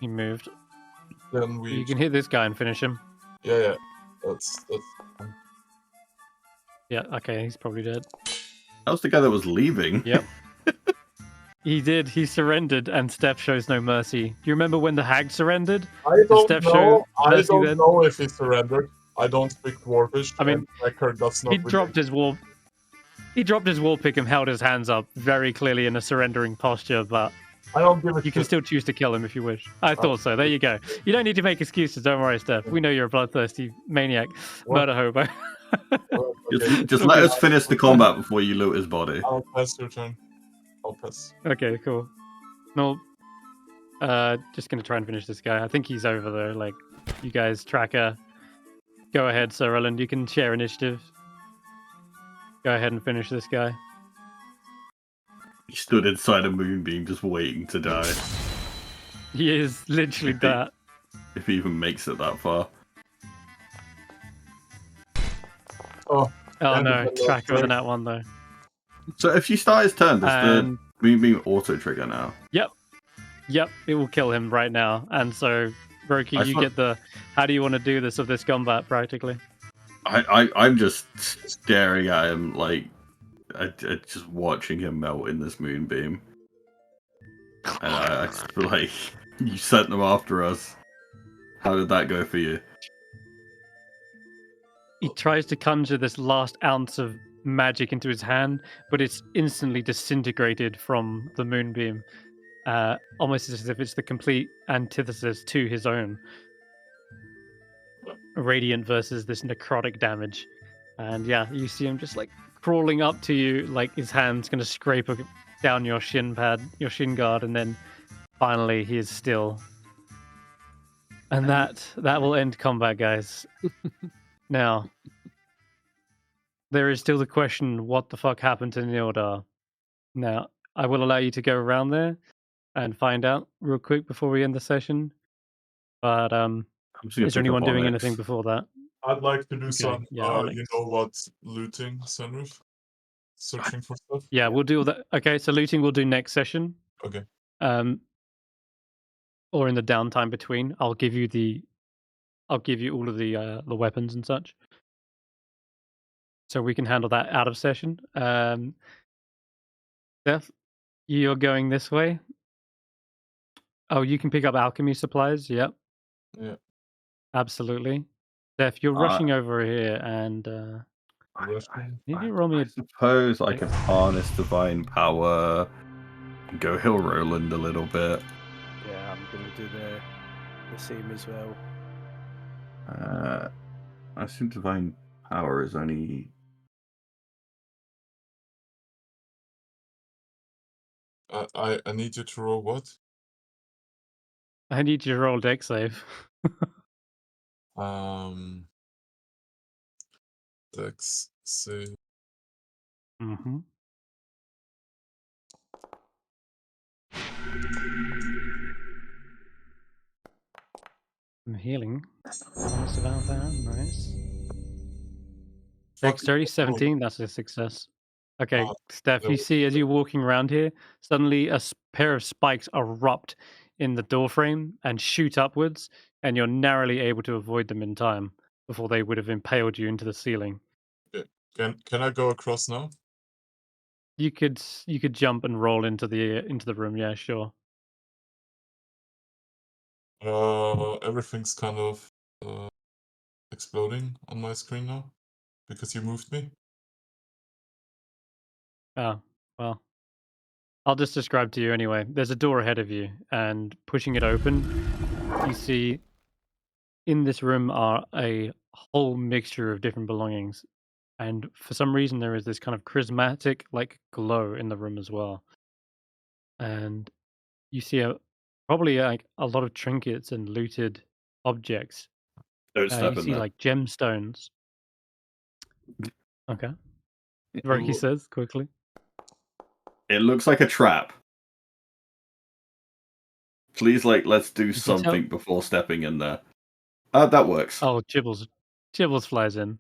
Speaker 1: He moved.
Speaker 3: then we.
Speaker 1: You can hit this guy and finish him.
Speaker 3: Yeah. That's.
Speaker 1: Yeah, okay, he's probably dead.
Speaker 2: That was the guy that was leaving.
Speaker 1: Yep. He did. He surrendered, and Stef shows no mercy. Do you remember when the hag surrendered?
Speaker 3: I don't
Speaker 1: Stef
Speaker 3: know.
Speaker 1: show
Speaker 3: I
Speaker 1: mercy
Speaker 3: don't
Speaker 1: then?
Speaker 3: know if he surrendered. I don't speak Dwarvish.
Speaker 1: I mean,
Speaker 3: and Record does not.
Speaker 1: He dropped his war. He dropped his war pick and held his hands up very clearly in a surrendering posture, but
Speaker 3: I don't give a
Speaker 1: you can
Speaker 3: shit.
Speaker 1: still choose to kill him if you wish. I thought so. There you go. You don't need to make excuses. Don't worry, Stef. We know you're a bloodthirsty maniac,
Speaker 3: What?
Speaker 1: murder hobo.
Speaker 3: Oh, okay.
Speaker 2: Just let us finish the combat before you loot his body.
Speaker 3: I'll pass your turn. I'll pass.
Speaker 1: Okay, cool. No, just gonna try and finish this guy. I think he's over there. Like, you guys, tracker. Go ahead, Sir Roland. You can share initiative. Go ahead and finish this guy.
Speaker 2: He stood inside a moonbeam just waiting to die.
Speaker 1: He is literally that.
Speaker 2: If he even makes it that far.
Speaker 3: Oh
Speaker 1: no,
Speaker 3: and
Speaker 1: tracker with an at one though.
Speaker 2: So if you start his turn, does
Speaker 1: And
Speaker 2: the moonbeam auto trigger now?
Speaker 1: yep, it will kill him right now. And so, Roki, you get the. How do you want to do this of this combat practically?
Speaker 2: I'm just staring at him like just watching him melt in this moonbeam. And I just feel like you sent them after us. How did that go for you?
Speaker 1: He tries to conjure this last ounce of magic into his hand, but it's instantly disintegrated from the moonbeam, almost as if it's the complete antithesis to his own radiant versus this necrotic damage. And yeah, you see him just like crawling up to you, like his hand's going to scrape down your shin pad, your shin guard, and then finally he is still. And that will end combat, guys. Now, there is still the question, what the fuck happened to Nildar? Now, I will allow you to go around there and find out real quick before we end the session. But is there anyone doing anything before that?
Speaker 3: I'd like to do some,
Speaker 1: Onyx.
Speaker 3: you know what, looting, Senrith? Searching for stuff?
Speaker 1: Yeah, we'll do all that. Okay, so looting we'll do next session.
Speaker 3: Okay.
Speaker 1: Or in the downtime between. I'll give you all of the weapons and such. So we can handle that out of session. Stef, you're going this way. Oh, you can pick up alchemy supplies. Yep.
Speaker 3: Yeah.
Speaker 1: Absolutely. Stef, you're rushing over here, and maybe roll me
Speaker 2: I suppose I can harness divine power and go heal Roland a little bit.
Speaker 4: Yeah, I'm gonna do the same as well.
Speaker 2: I assume divine power is only.
Speaker 3: I need you to roll what?
Speaker 1: I need you to roll dex save.
Speaker 3: Dex save.
Speaker 1: Mm-hmm. I'm healing. Honest about that. Nice. Dexterity 17. That's a success. Okay, Stef, you see as you're walking around here, suddenly a pair of spikes erupt in the doorframe and shoot upwards, and you're narrowly able to avoid them in time before they would have impaled you into the ceiling.
Speaker 3: Can I go across now?
Speaker 1: You could jump and roll into the room. Yeah, sure.
Speaker 3: Everything's kind of exploding on my screen now because you moved me.
Speaker 1: Oh, Well, I'll just describe to you anyway. There's a door ahead of you, and pushing it open, you see in this room are a whole mixture of different belongings. And for some reason, there is this kind of charismatic, like, glow in the room as well. And you see probably like a lot of trinkets and looted objects.
Speaker 2: Don't step
Speaker 1: You
Speaker 2: in
Speaker 1: see
Speaker 2: there.
Speaker 1: like gemstones. Okay. Roki says quickly.
Speaker 2: It looks like a trap. Please, let's do
Speaker 1: You can tell.
Speaker 2: something before stepping in there. That works.
Speaker 1: Oh, Chibbles flies in.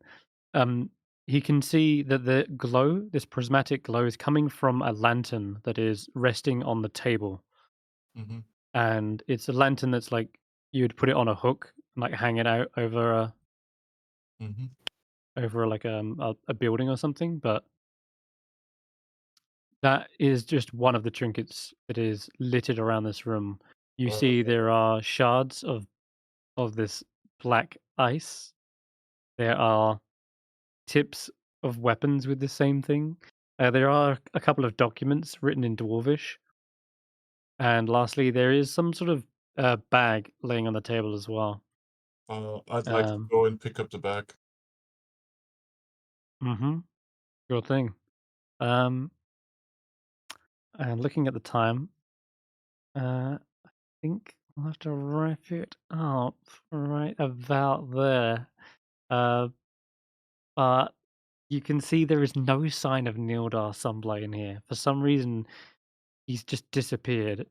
Speaker 1: He can see that the glow, this prismatic glow, is coming from a lantern that is resting on the table.
Speaker 3: Mm-hmm.
Speaker 1: And it's a lantern that's like you'd put it on a hook and like hang it out over
Speaker 3: Mm-hmm.
Speaker 1: over like a building or something, but that is just one of the trinkets that is littered around this room. You see there are shards of this black ice. There are tips of weapons with the same thing. There are a couple of documents written in Dwarvish. And lastly, there is some sort of bag laying on the table as well.
Speaker 3: I'd like to go and pick up the bag.
Speaker 1: Mm-hmm. Sure thing. And looking at the time, I think I'll have to wrap it up right about there. But you can see there is no sign of Nildar Sunblade in here. For some reason, he's just disappeared.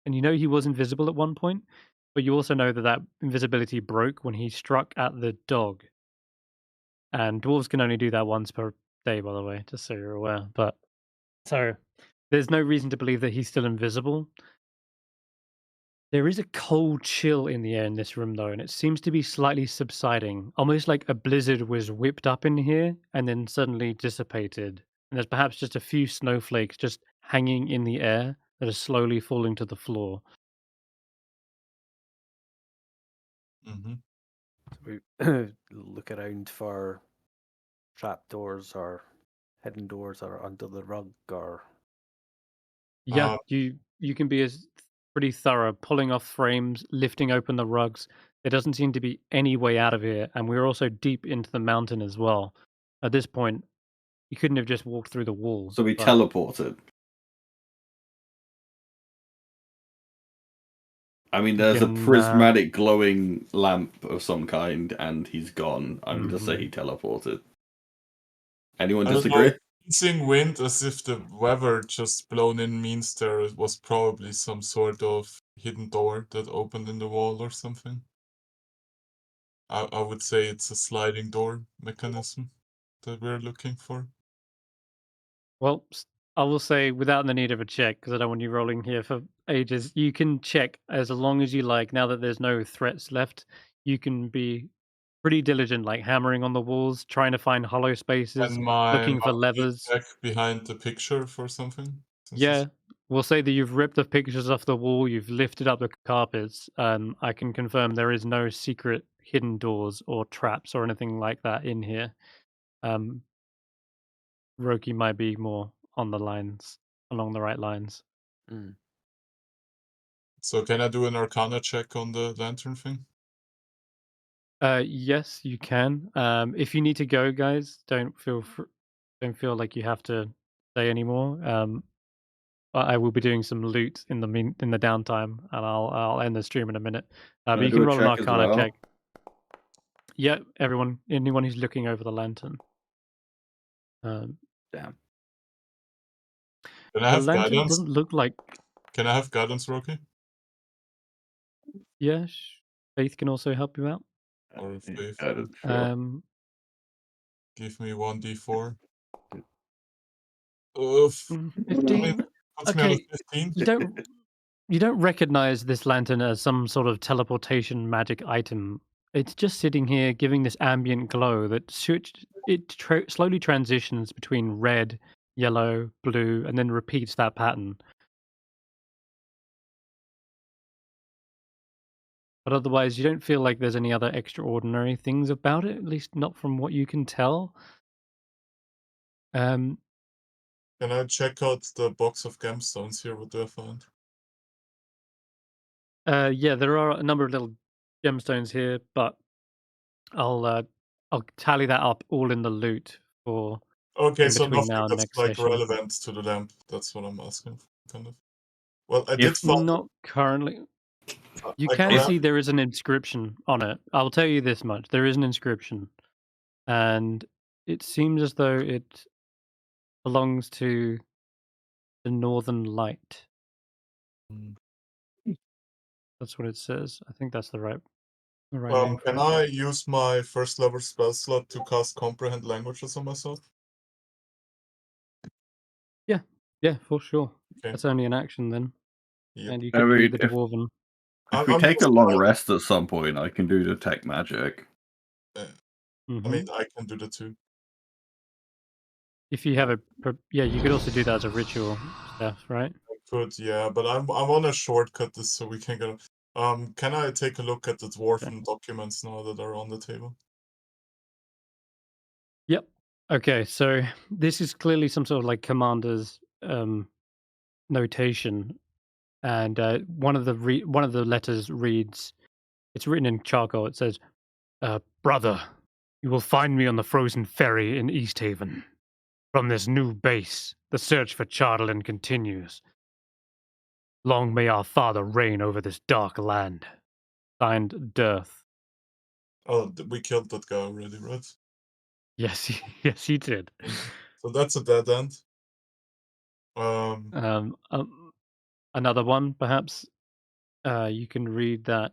Speaker 1: And you know he was invisible at one point, but you also know that that invisibility broke when he struck at the dog. And dwarves can only do that once per day, by the way, just so you're aware. But so there's no reason to believe that he's still invisible. There is a cold chill in the air in this room, though, and it seems to be slightly subsiding, almost like a blizzard was whipped up in here and then suddenly dissipated. And there's perhaps just a few snowflakes just hanging in the air that are slowly falling to the floor.
Speaker 3: Mm-hmm.
Speaker 4: So we look around for trapdoors or hidden doors or under the rug or.
Speaker 1: Yeah, you can be pretty thorough, pulling off frames, lifting open the rugs. There doesn't seem to be any way out of here, and we're also deep into the mountain as well. At this point, you couldn't have just walked through the wall.
Speaker 2: So we
Speaker 1: but-
Speaker 2: teleported. I mean, there's a prismatic glowing lamp of some kind, and he's gone. I'm going to say he teleported. Anyone disagree?
Speaker 3: Using wind as if the weather just blown in means there was probably some sort of hidden door that opened in the wall or something. I would say it's a sliding door mechanism that we're looking for.
Speaker 1: Well, I will say, without the need of a check, because I don't want you rolling here for ages, you can check as long as you like. Now that there's no threats left, you can be pretty diligent, like hammering on the walls, trying to find hollow spaces, looking for levers.
Speaker 3: Check behind the picture for something?
Speaker 1: Yeah, we'll say that you've ripped the pictures off the wall, you've lifted up the carpets. I can confirm there is no secret hidden doors or traps or anything like that in here. Roki might be more on the lines, along the right lines.
Speaker 3: So can I do an Arcana check on the lantern thing?
Speaker 1: Yes, you can. If you need to go, guys, don't feel like you have to stay anymore. I will be doing some loot in the downtime, and I'll end the stream in a minute. But you can roll an Arcana check. Yeah, anyone who's looking over the lantern.
Speaker 2: Damn.
Speaker 3: Can I have
Speaker 1: the lantern
Speaker 3: guidance?
Speaker 1: doesn't look like.
Speaker 3: Can I have guidance, Roki?
Speaker 1: Yeah, Faith can also help you out.
Speaker 3: Or Faith?
Speaker 1: Sure.
Speaker 3: Give me 1d4.
Speaker 1: 15. Okay,
Speaker 3: 15.
Speaker 1: You don't recognize this lantern as some sort of teleportation magic item. It's just sitting here giving this ambient glow that slowly transitions between red, yellow, blue, and then repeats that pattern. But otherwise, you don't feel like there's any other extraordinary things about it, at least not from what you can tell.
Speaker 3: Can I check out the box of gemstones here? What do I find?
Speaker 1: Yeah, there are a number of little gemstones here, but I'll tally that up all in the loot for
Speaker 3: Okay,
Speaker 1: in
Speaker 3: so
Speaker 1: between
Speaker 3: nothing
Speaker 1: now and
Speaker 3: that's
Speaker 1: next
Speaker 3: like
Speaker 1: session.
Speaker 3: relevant to the lamp. That's what I'm asking, kind of. Well, I did
Speaker 2: If
Speaker 3: find.
Speaker 1: Not currently. You
Speaker 3: I
Speaker 1: can
Speaker 3: grabbed-
Speaker 1: see there is an inscription on it. I'll tell you this much: there is an inscription, and it seems as though it belongs to the Northern Light.
Speaker 3: Mm.
Speaker 1: That's what it says. I think that's the right name for
Speaker 3: Can
Speaker 1: it.
Speaker 3: I use my first level spell slot to cast comprehend languages on myself?
Speaker 1: Yeah, for sure.
Speaker 3: Okay.
Speaker 1: That's only an action then,
Speaker 3: Yep.
Speaker 1: and you
Speaker 2: I
Speaker 1: could
Speaker 2: mean,
Speaker 1: read the
Speaker 2: if-
Speaker 1: Dwarven.
Speaker 2: If we
Speaker 3: I'm
Speaker 2: take a
Speaker 3: just
Speaker 2: long
Speaker 3: like-
Speaker 2: rest at some point, I can do detect magic.
Speaker 3: I
Speaker 1: Mhm.
Speaker 3: mean, I can do the two.
Speaker 1: If you have yeah, you could also do that as a ritual stuff, right?
Speaker 3: I could, yeah, but I want to shortcut this so we can get. Can I take a look at the dwarven documents now that are on the table?
Speaker 1: Yep. Okay, so this is clearly some sort of like commander's notation, and one of the letters reads, it's written in charcoal. It says, "Brother, you will find me on the frozen ferry in East Haven. From this new base, the search for Chardalin continues. Long may our father reign over this dark land." Signed, Dearth.
Speaker 3: Oh, we killed that guy already, right?
Speaker 1: Yes, yes, you did.
Speaker 3: So that's a dead end.
Speaker 1: Another one, perhaps. You can read that.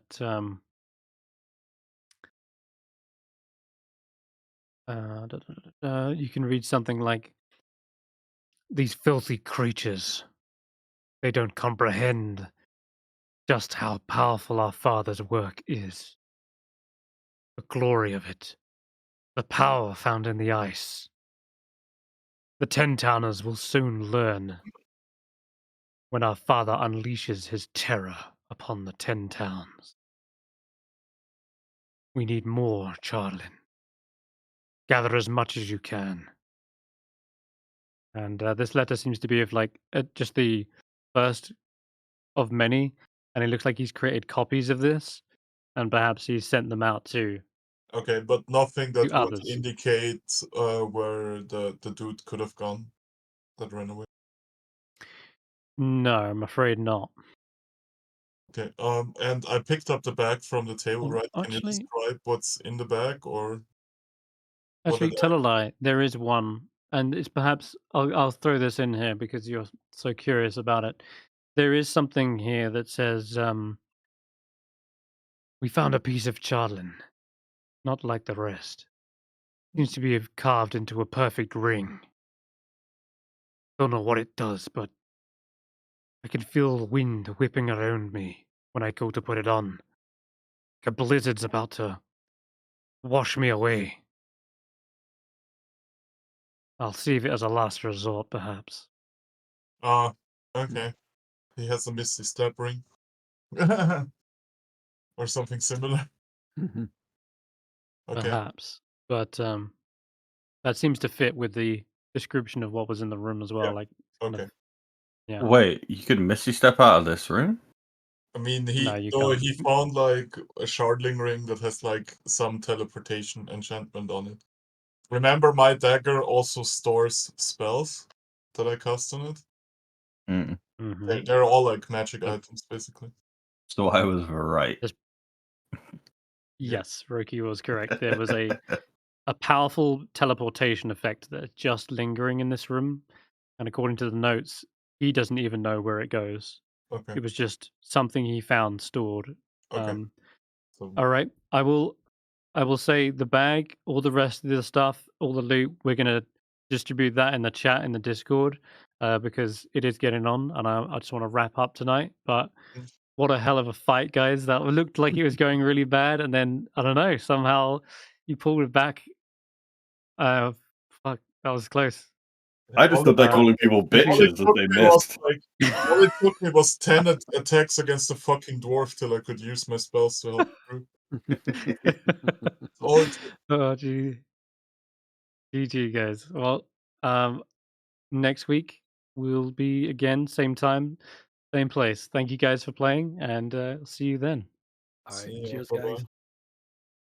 Speaker 1: You can read something like, "These filthy creatures, they don't comprehend just how powerful our father's work is. The glory of it, the power found in the ice. The Ten-Towners will soon learn when our father unleashes his terror upon the 10 towns. We need more, Chardalin. Gather as much as you can." And this letter seems to be of like just the first of many, and it looks like he's created copies of this, and perhaps he's sent them out to
Speaker 3: Okay, but nothing that would
Speaker 1: others.
Speaker 3: indicate where the dude could have gone that ran away.
Speaker 1: No, I'm afraid not.
Speaker 3: Okay, and I picked up the bag from the table,
Speaker 1: Well,
Speaker 3: right? Can you
Speaker 1: actually-
Speaker 3: describe what's in the bag, or what
Speaker 1: Actually,
Speaker 3: did
Speaker 1: tell a lie. There is one, and it's perhaps I'll throw this in here because you're so curious about it. There is something here that says, "We found a piece of Chardalin, not like the rest. Seems to be carved into a perfect ring. Don't know what it does, but I can feel wind whipping around me when I go to put it on. Like a blizzard's about to wash me away. I'll save it as a last resort, perhaps."
Speaker 3: Okay. He has a misty step ring. Or something similar. Okay.
Speaker 1: Perhaps. But that seems to fit with the description of what was in the room as well.
Speaker 3: Yeah,
Speaker 1: Like, kind
Speaker 3: Okay.
Speaker 1: of, yeah.
Speaker 2: Wait, you could misty step out of this room?
Speaker 3: I mean,
Speaker 1: No, you
Speaker 3: he
Speaker 1: can't.
Speaker 3: found like a shardling ring that has like some teleportation enchantment on it. Remember, my dagger also stores spells that I cast on it.
Speaker 2: Mm.
Speaker 1: Mhm.
Speaker 3: They're all like magic
Speaker 1: Yep.
Speaker 3: items, basically.
Speaker 2: So I was right.
Speaker 1: Yes, Roki was correct. There was a powerful teleportation effect that's just lingering in this room, and according to the notes, he doesn't even know where it goes.
Speaker 3: Okay.
Speaker 1: It was just something he found stored.
Speaker 3: Okay. So
Speaker 1: All right, I will say the bag, all the rest of the stuff, all the loot. We're gonna distribute that in the chat in the Discord because it is getting on, and I just want to wrap up tonight. But
Speaker 3: Mm.
Speaker 1: what a hell of a fight, guys! That looked like it was going really bad, and then I don't know, somehow you pulled it back. Fuck, that was close.
Speaker 2: I just thought that
Speaker 3: all
Speaker 2: calling people
Speaker 3: it
Speaker 2: bitches
Speaker 3: took
Speaker 2: that they
Speaker 3: me was,
Speaker 2: missed.
Speaker 3: like, all it took me was 10 attacks against the fucking dwarf till I could use my spells to help through. All it took.
Speaker 1: Oh, gee. GG, guys. Well, next week we'll be again, same time, same place. Thank you guys for playing, and see you then.
Speaker 4: All right,
Speaker 3: See ya,
Speaker 4: cheers,
Speaker 3: bye-bye.
Speaker 4: guys.